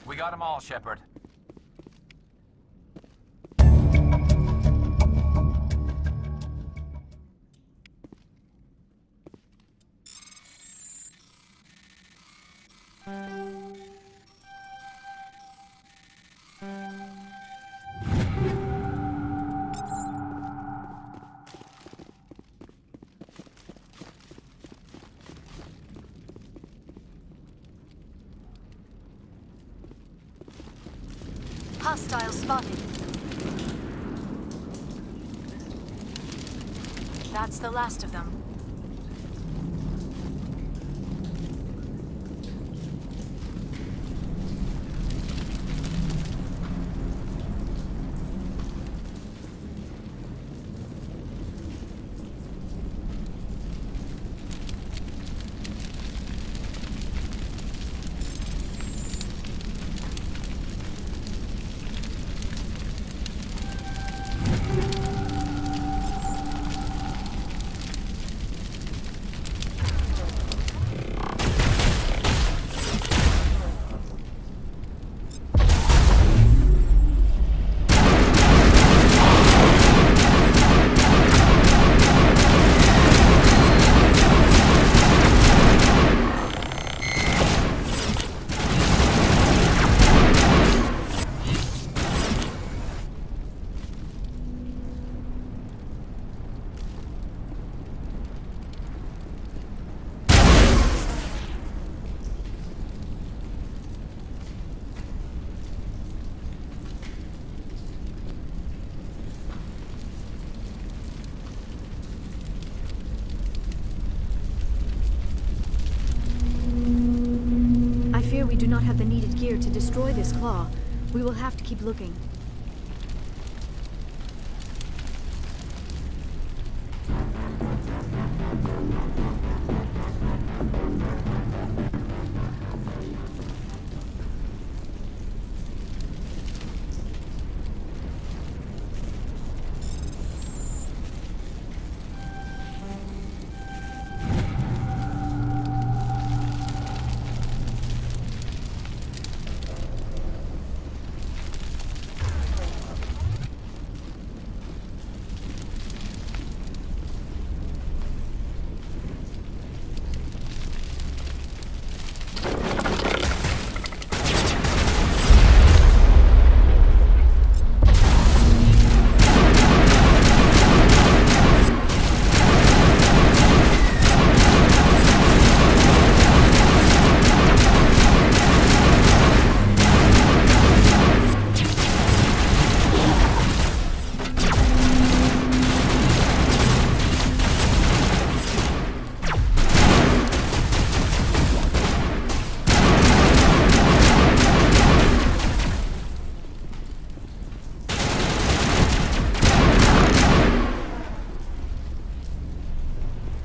We got them all, Shepard. Hostile spotted. That's the last of them. We do not have the needed gear to destroy this claw. We will have to keep looking.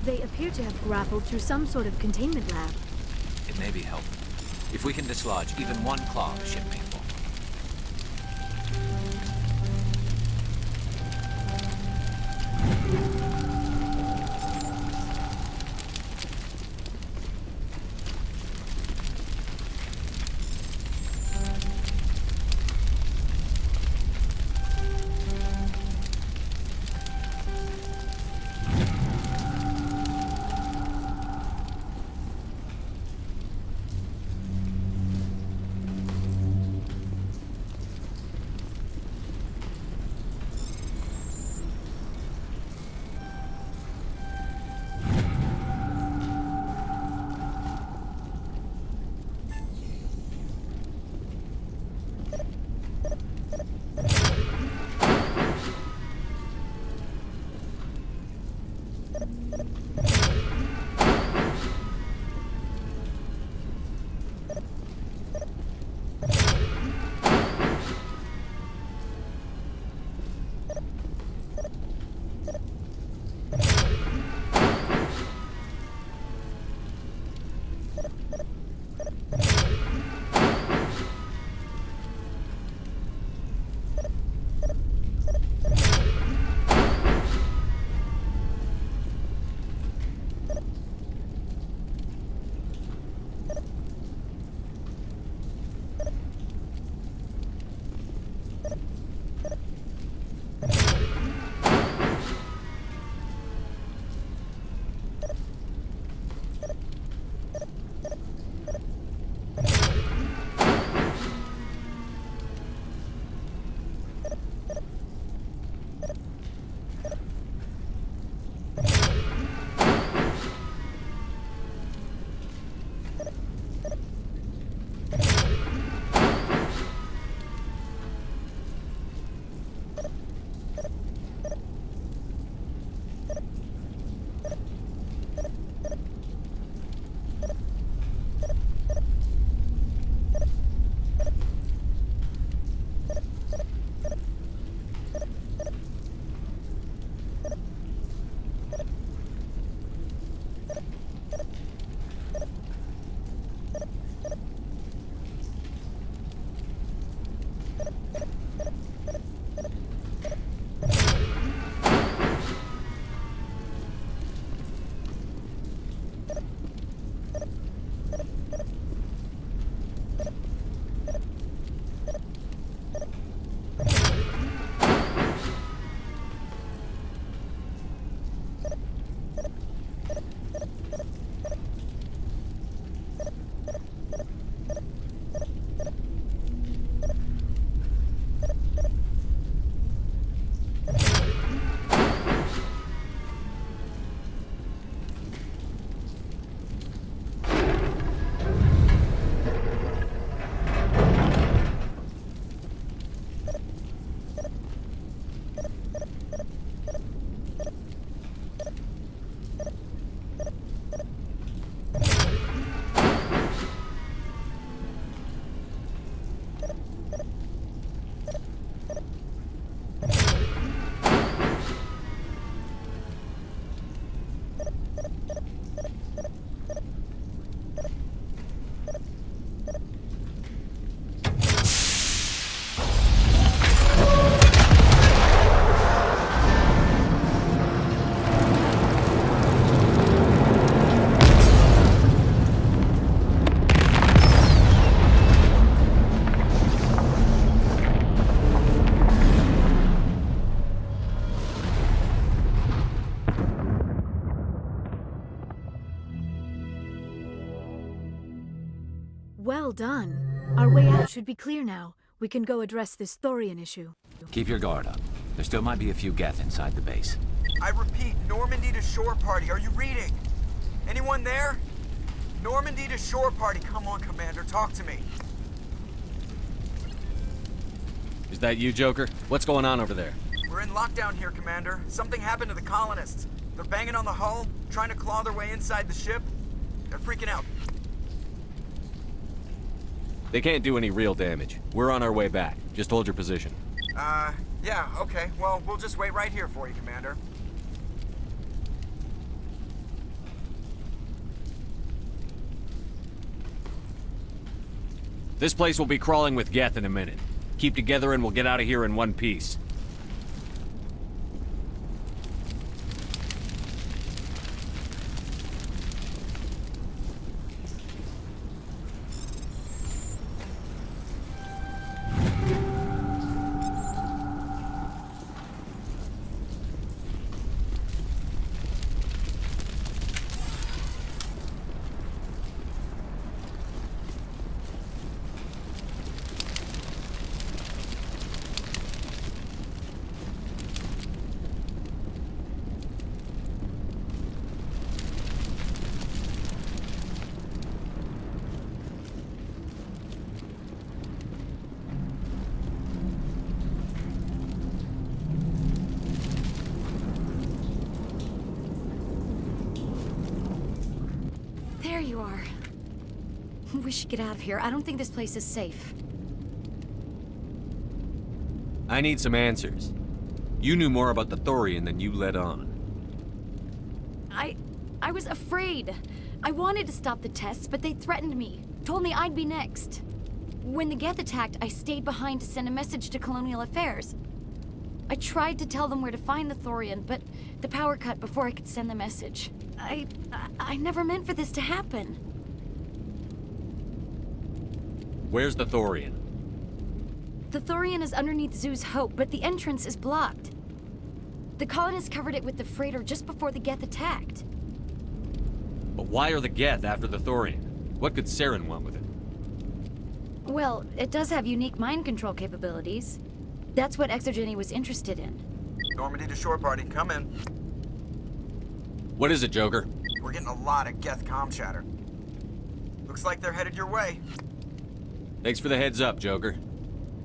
They appear to have grappled through some sort of containment lab. It may be helpful. If we can dislodge even one claw, the ship may fall. Well done. Our way out should be clear now. We can go address this Thorian issue. Keep your guard up. There still might be a few Geth inside the base. I repeat, Normandy to shore party. Are you reading? Anyone there? Normandy to shore party. Come on, Commander. Talk to me. Is that you, Joker? What's going on over there? We're in lockdown here, Commander. Something happened to the colonists. They're banging on the hull, trying to claw their way inside the ship. They're freaking out. They can't do any real damage. We're on our way back. Just hold your position. Yeah, okay. Well, we'll just wait right here for you, Commander. This place will be crawling with Geth in a minute. Keep together and we'll get out of here in one piece. There you are. We should get out of here. I don't think this place is safe. I need some answers. You knew more about the Thorian than you let on. I was afraid. I wanted to stop the tests, but they threatened me. Told me I'd be next. When the Geth attacked, I stayed behind to send a message to Colonial Affairs. I tried to tell them where to find the Thorian, but the power cut before I could send the message. I never meant for this to happen. Where's the Thorian? The Thorian is underneath Zoo's Hope, but the entrance is blocked. The colonists covered it with the freighter just before the Geth attacked. But why are the Geth after the Thorian? What could Saren want with it? Well, it does have unique mind control capabilities. That's what Exogeny was interested in. Normandy to shore party. Come in. What is it, Joker? We're getting a lot of Geth comm chatter. Looks like they're headed your way. Thanks for the heads up, Joker.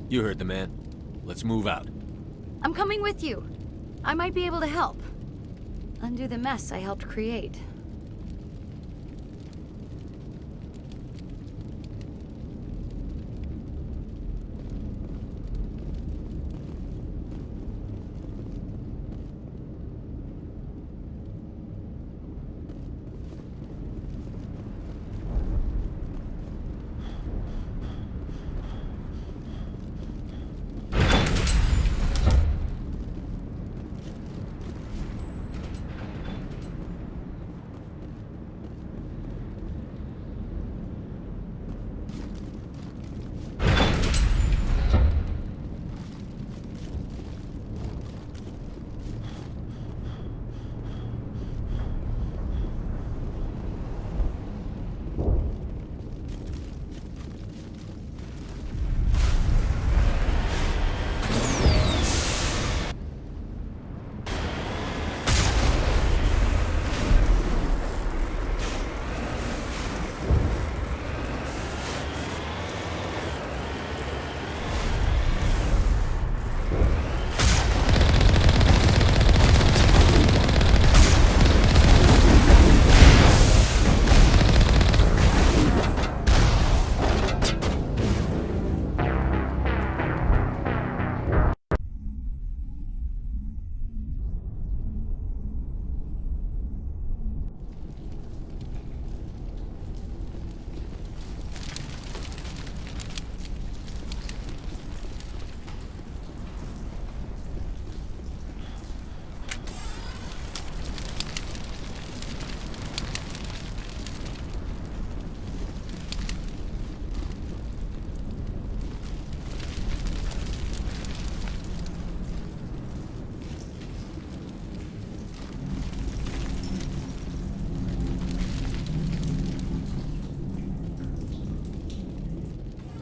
You heard the man. Let's move out. I'm coming with you. I might be able to help. Undo the mess I helped create.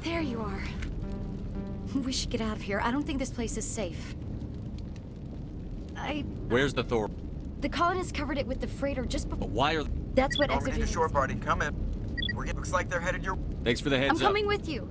There you are. We should get out of here. I don't think this place is safe. Where's the Thor? The colonists covered it with the freighter just before. But why are... That's what Normandy to Exogen shore was- party, come in. Looks like they're headed your... Thanks for the heads I'm up. coming with you.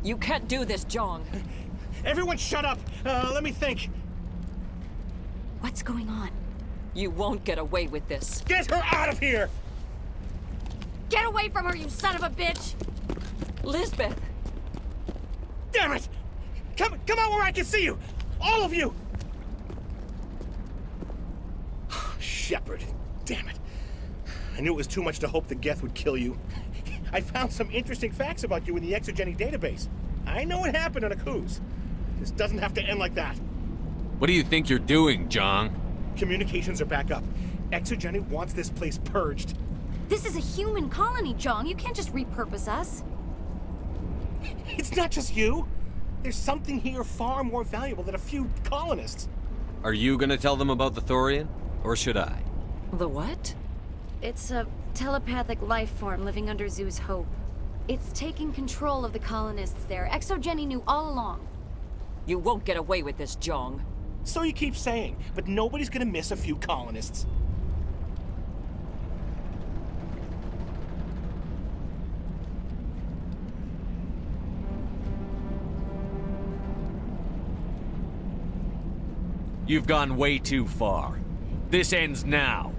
You can't do this, Jong. Everyone shut up! Let me think. What's going on? You won't get away with this. Get her out of here! Get away from her, you son of a bitch! Lisbeth! Damn it! Come out where I can see you! All of you! Shepard, damn it. I knew it was too much to hope the Geth would kill you. I found some interesting facts about you in the Exogeny database. I know it happened on a cruise. This doesn't have to end like that. What do you think you're doing, Jong? Communications are back up. Exogeny wants this place purged. This is a human colony, Jong. You can't just repurpose us. It's not just you. There's something here far more valuable than a few colonists. Are you gonna tell them about the Thorian? Or should I? The what? It's a telepathic life form living under Zeus' Hope. It's taking control of the colonists there. Exogeny knew all along. You won't get away with this, Jong. So you keep saying, but nobody's gonna miss a few colonists. You've gone way too far. This ends now.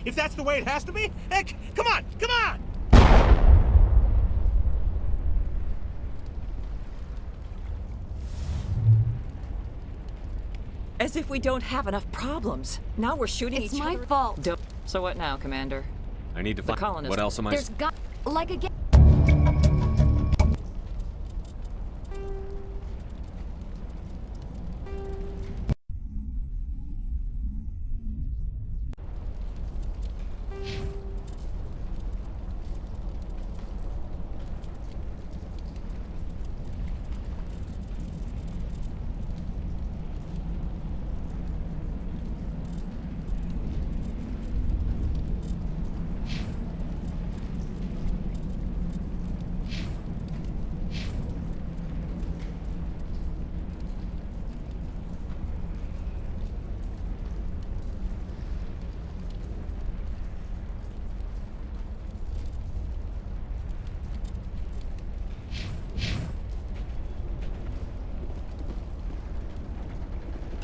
If that's the way it has to be, heck, come on, come on! As if we don't have enough problems. Now we're shooting It's each other. my fault. So what now, Commander? I need to The find... colonists. What else am I... There's got... like a...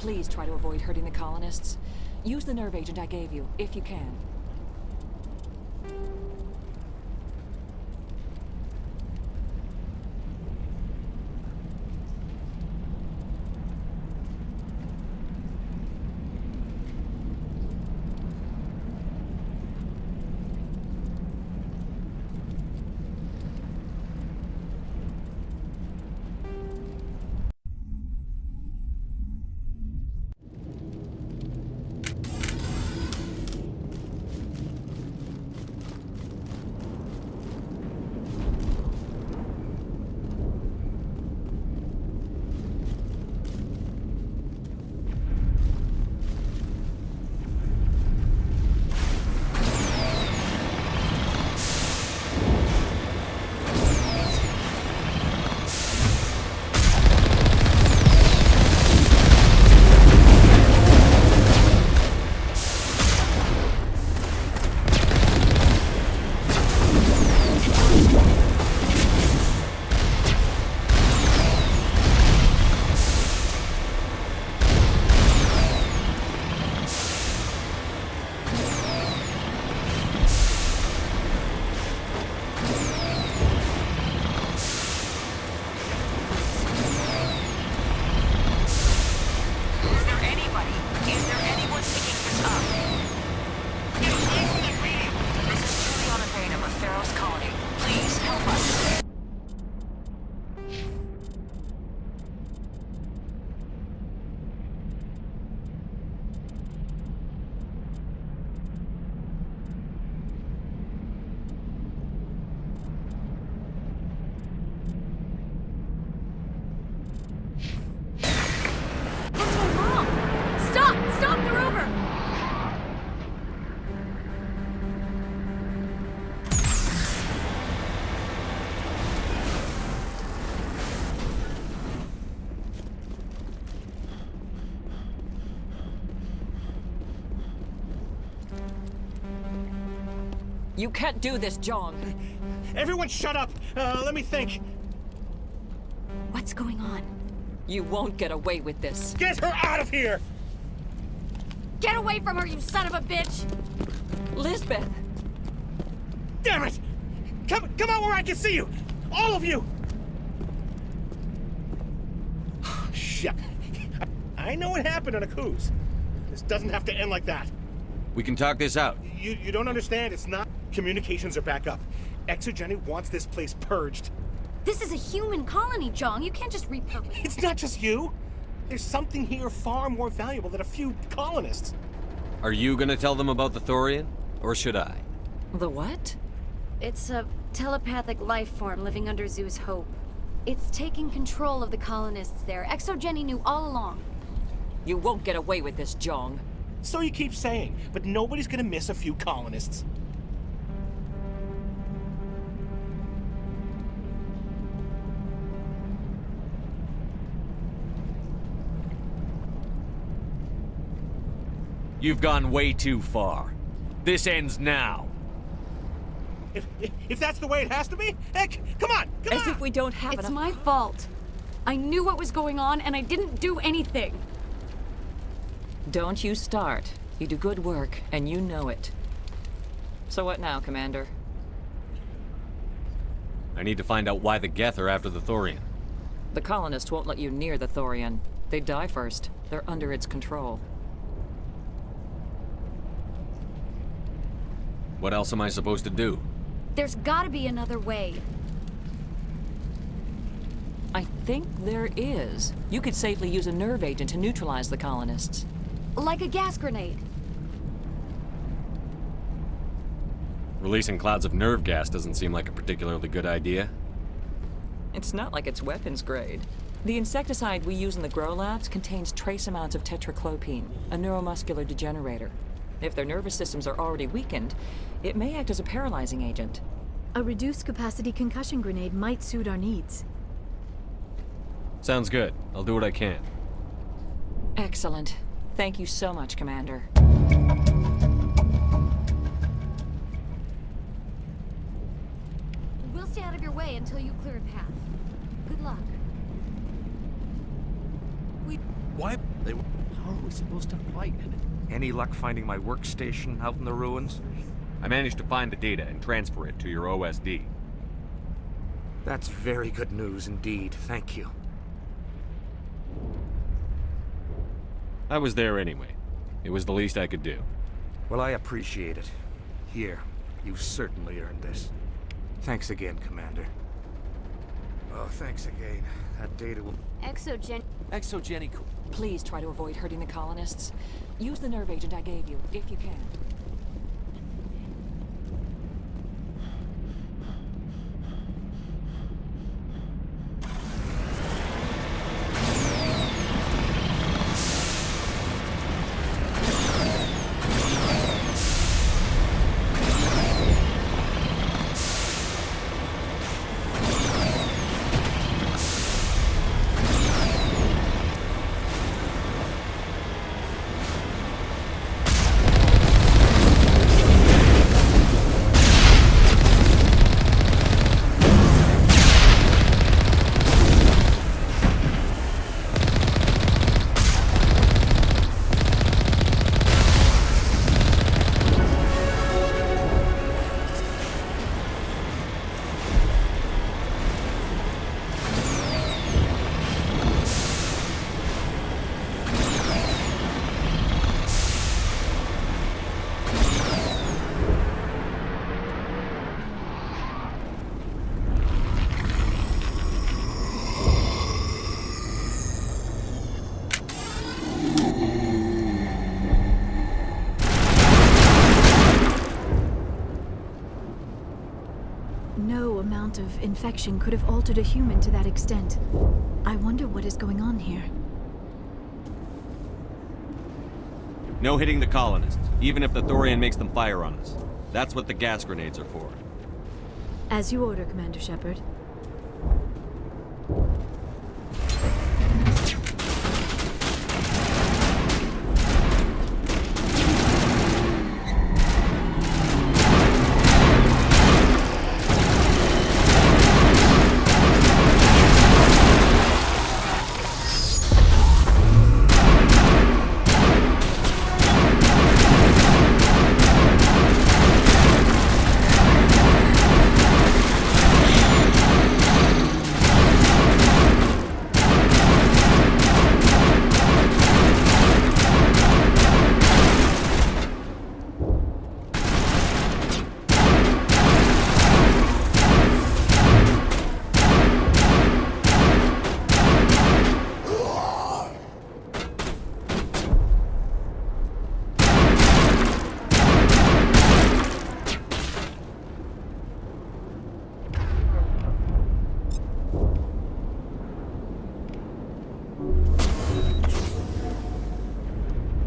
Please try to avoid hurting the colonists. Use the nerve agent I gave you, if you can. You can't do this, John. Everyone shut up! Let me think. What's going on? You won't get away with this. Get her out of here! Get away from her, you son of a bitch! Lisbeth! Damn it! Come out where I can see you! All of you! Shit. I know what happened on a cruise. This doesn't have to end like that. We can talk this out. You don't understand. It's not. Communications are back up. Exogeny wants this place purged. This is a human colony, Jong. You can't just repurpose it. It's not just you. There's something here far more valuable than a few colonists. Are you gonna tell them about the Thorian? Or should I? The what? It's a telepathic life form living under Zoo's Hope. It's taking control of the colonists there. Exogeny knew all along. You won't get away with this, Jong. So you keep saying, but nobody's gonna miss a few colonists. You've gone way too far. This ends now. If that's the way it has to be, heck, come on! As if we don't have enough. It's my fault. I knew what was going on, and I didn't do anything. Don't you start. You do good work, and you know it. So what now, Commander? I need to find out why the Geth are after the Thorian. The colonists won't let you near the Thorian. They die first. They're under its control. What else am I supposed to do? There's gotta be another way. I think there is. You could safely use a nerve agent to neutralize the colonists. Like a gas grenade. Releasing clouds of nerve gas doesn't seem like a particularly good idea. It's not like it's weapons grade. The insecticide we use in the grow labs contains trace amounts of tetraclopine, a neuromuscular degenerator. If their nervous systems are already weakened, it may act as a paralyzing agent. A reduced-capacity concussion grenade might suit our needs. Sounds good. I'll do what I can. Excellent. Thank you so much, Commander. We'll stay out of your way until you clear a path. Good luck. Why? How are we supposed to fight in it? Any luck finding my workstation out in the ruins? I managed to find the data and transfer it to your OSD. That's very good news indeed. Thank you. I was there anyway. It was the least I could do. Well, I appreciate it. Here, you've certainly earned this. Thanks again, Commander. Oh, thanks again. That data will... Exogeny. Please try to avoid hurting the colonists. Use the nerve agent I gave you, if you can. No amount of infection could have altered a human to that extent. I wonder what is going on here. No hitting the colonists, even if the Thorian makes them fire on us. That's what the gas grenades are for. As you order, Commander Shepard.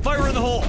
Fire in the hole!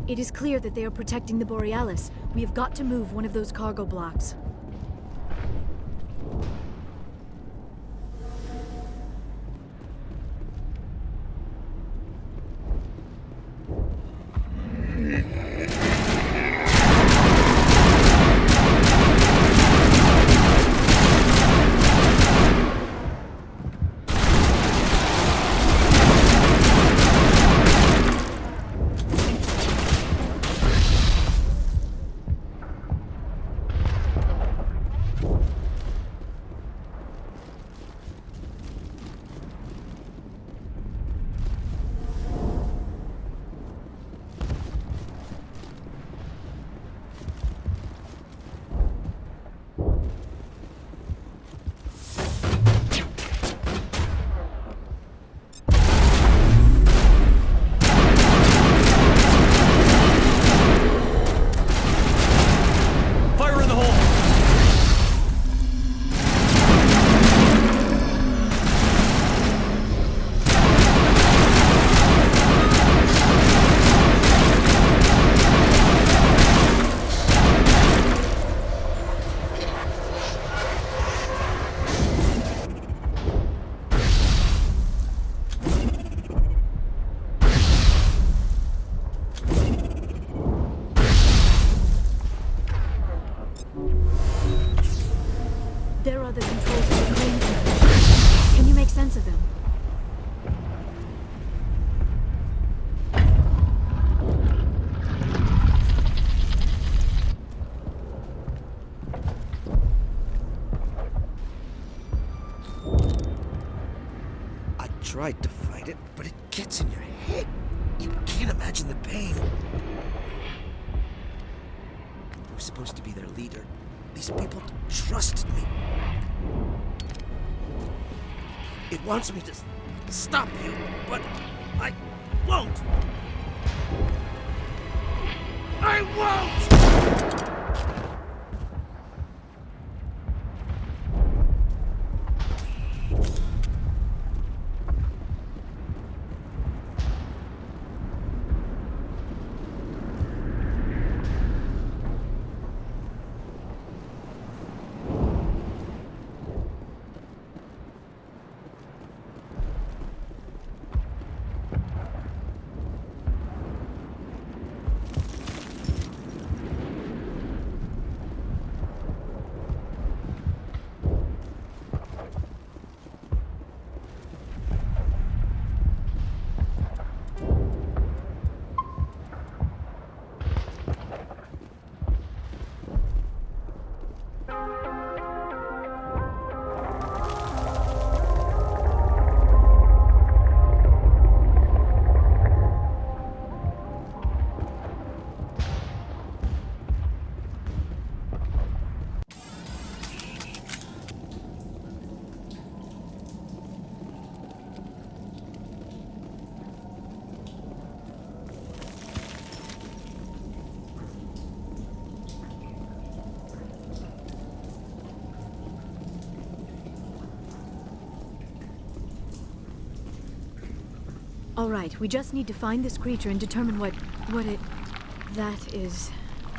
It is clear that they are protecting the Borealis. We have got to move one of those cargo blocks. There are the controls for the crane carriage. Can you make sense of them? I tried to fight it, but it gets in your head. You can't imagine the pain. I was supposed to be their leader. These people trusted me. It wants me to stop you, but I won't. I won't! All right, we just need to find this creature and determine what it... That is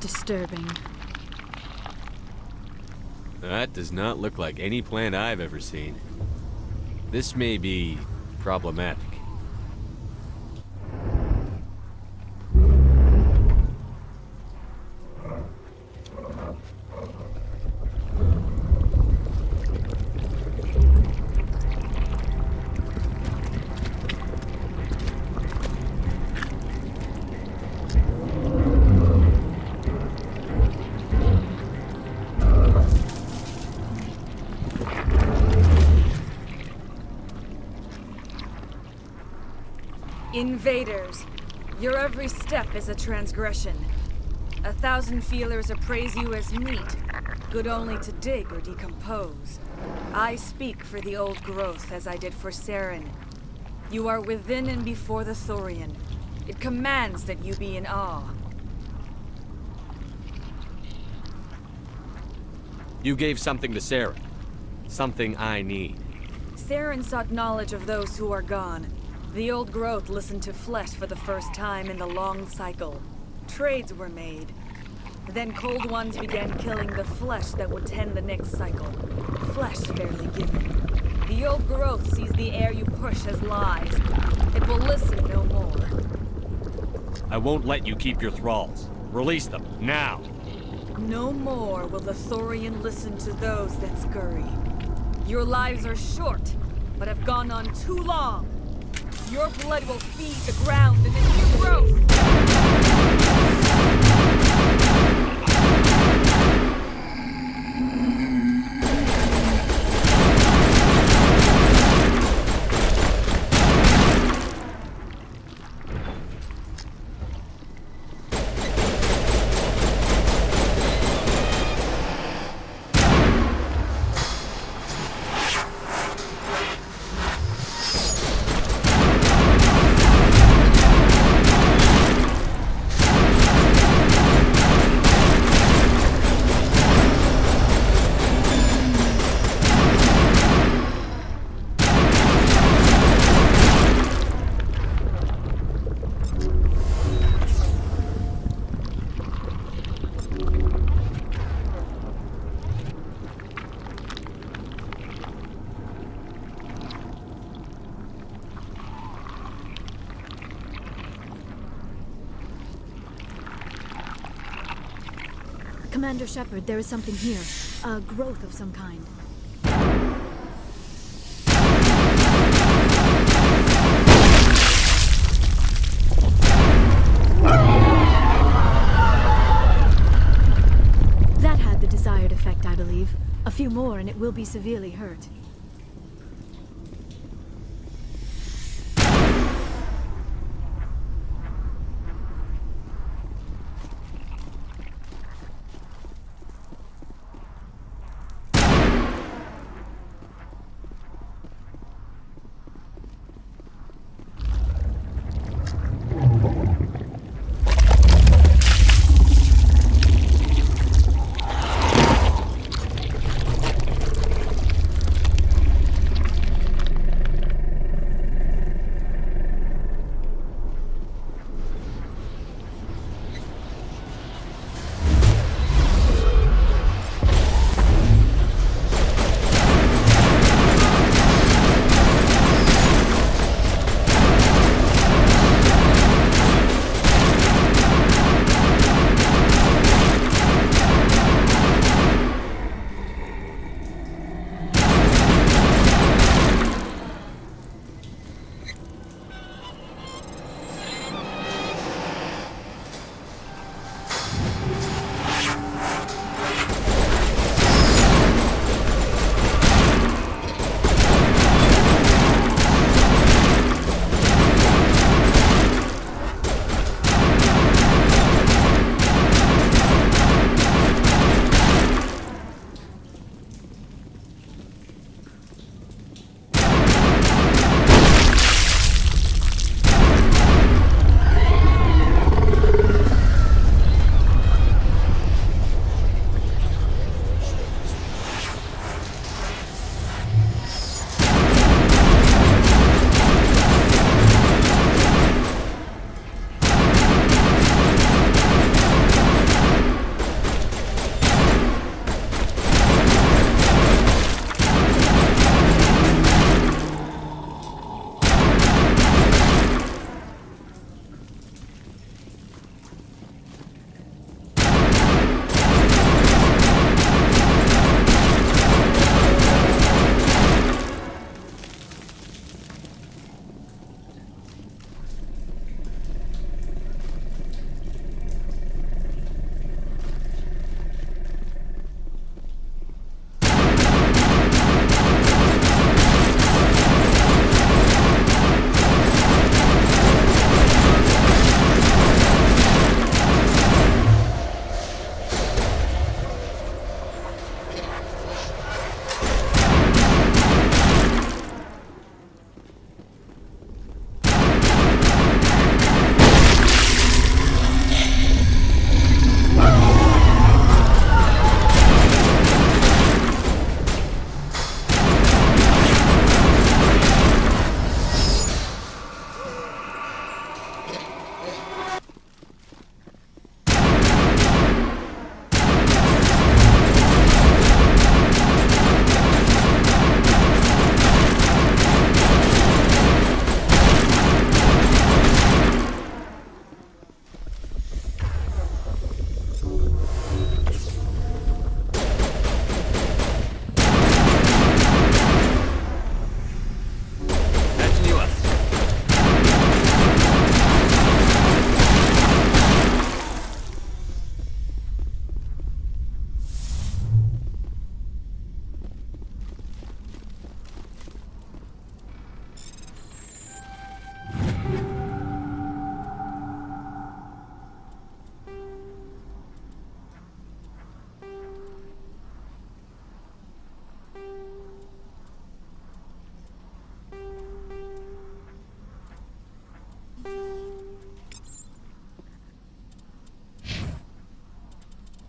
disturbing. That does not look like any plant I've ever seen. This may be problematic. Invaders, your every step is a transgression. 1,000 feelers appraise you as meat, good only to dig or decompose. I speak for the old growth as I did for Saren. You are within and before the Thorian. It commands that you be in awe. You gave something to Sarah. Something I need. Saren sought knowledge of those who are gone. The old growth listened to flesh for the first time in the long cycle. Trades were made. Then cold ones began killing the flesh that would tend the next cycle. Flesh fairly given. The old growth sees the air you push as lies. It will listen no more. I won't let you keep your thralls. Release them, now! No more will the Thorian listen to those that scurry. Your lives are short, but have gone on too long. Your blood will feed the ground and the new growth! Commander Shepard, there is something here. A growth of some kind. That had the desired effect, I believe. A few more and it will be severely hurt.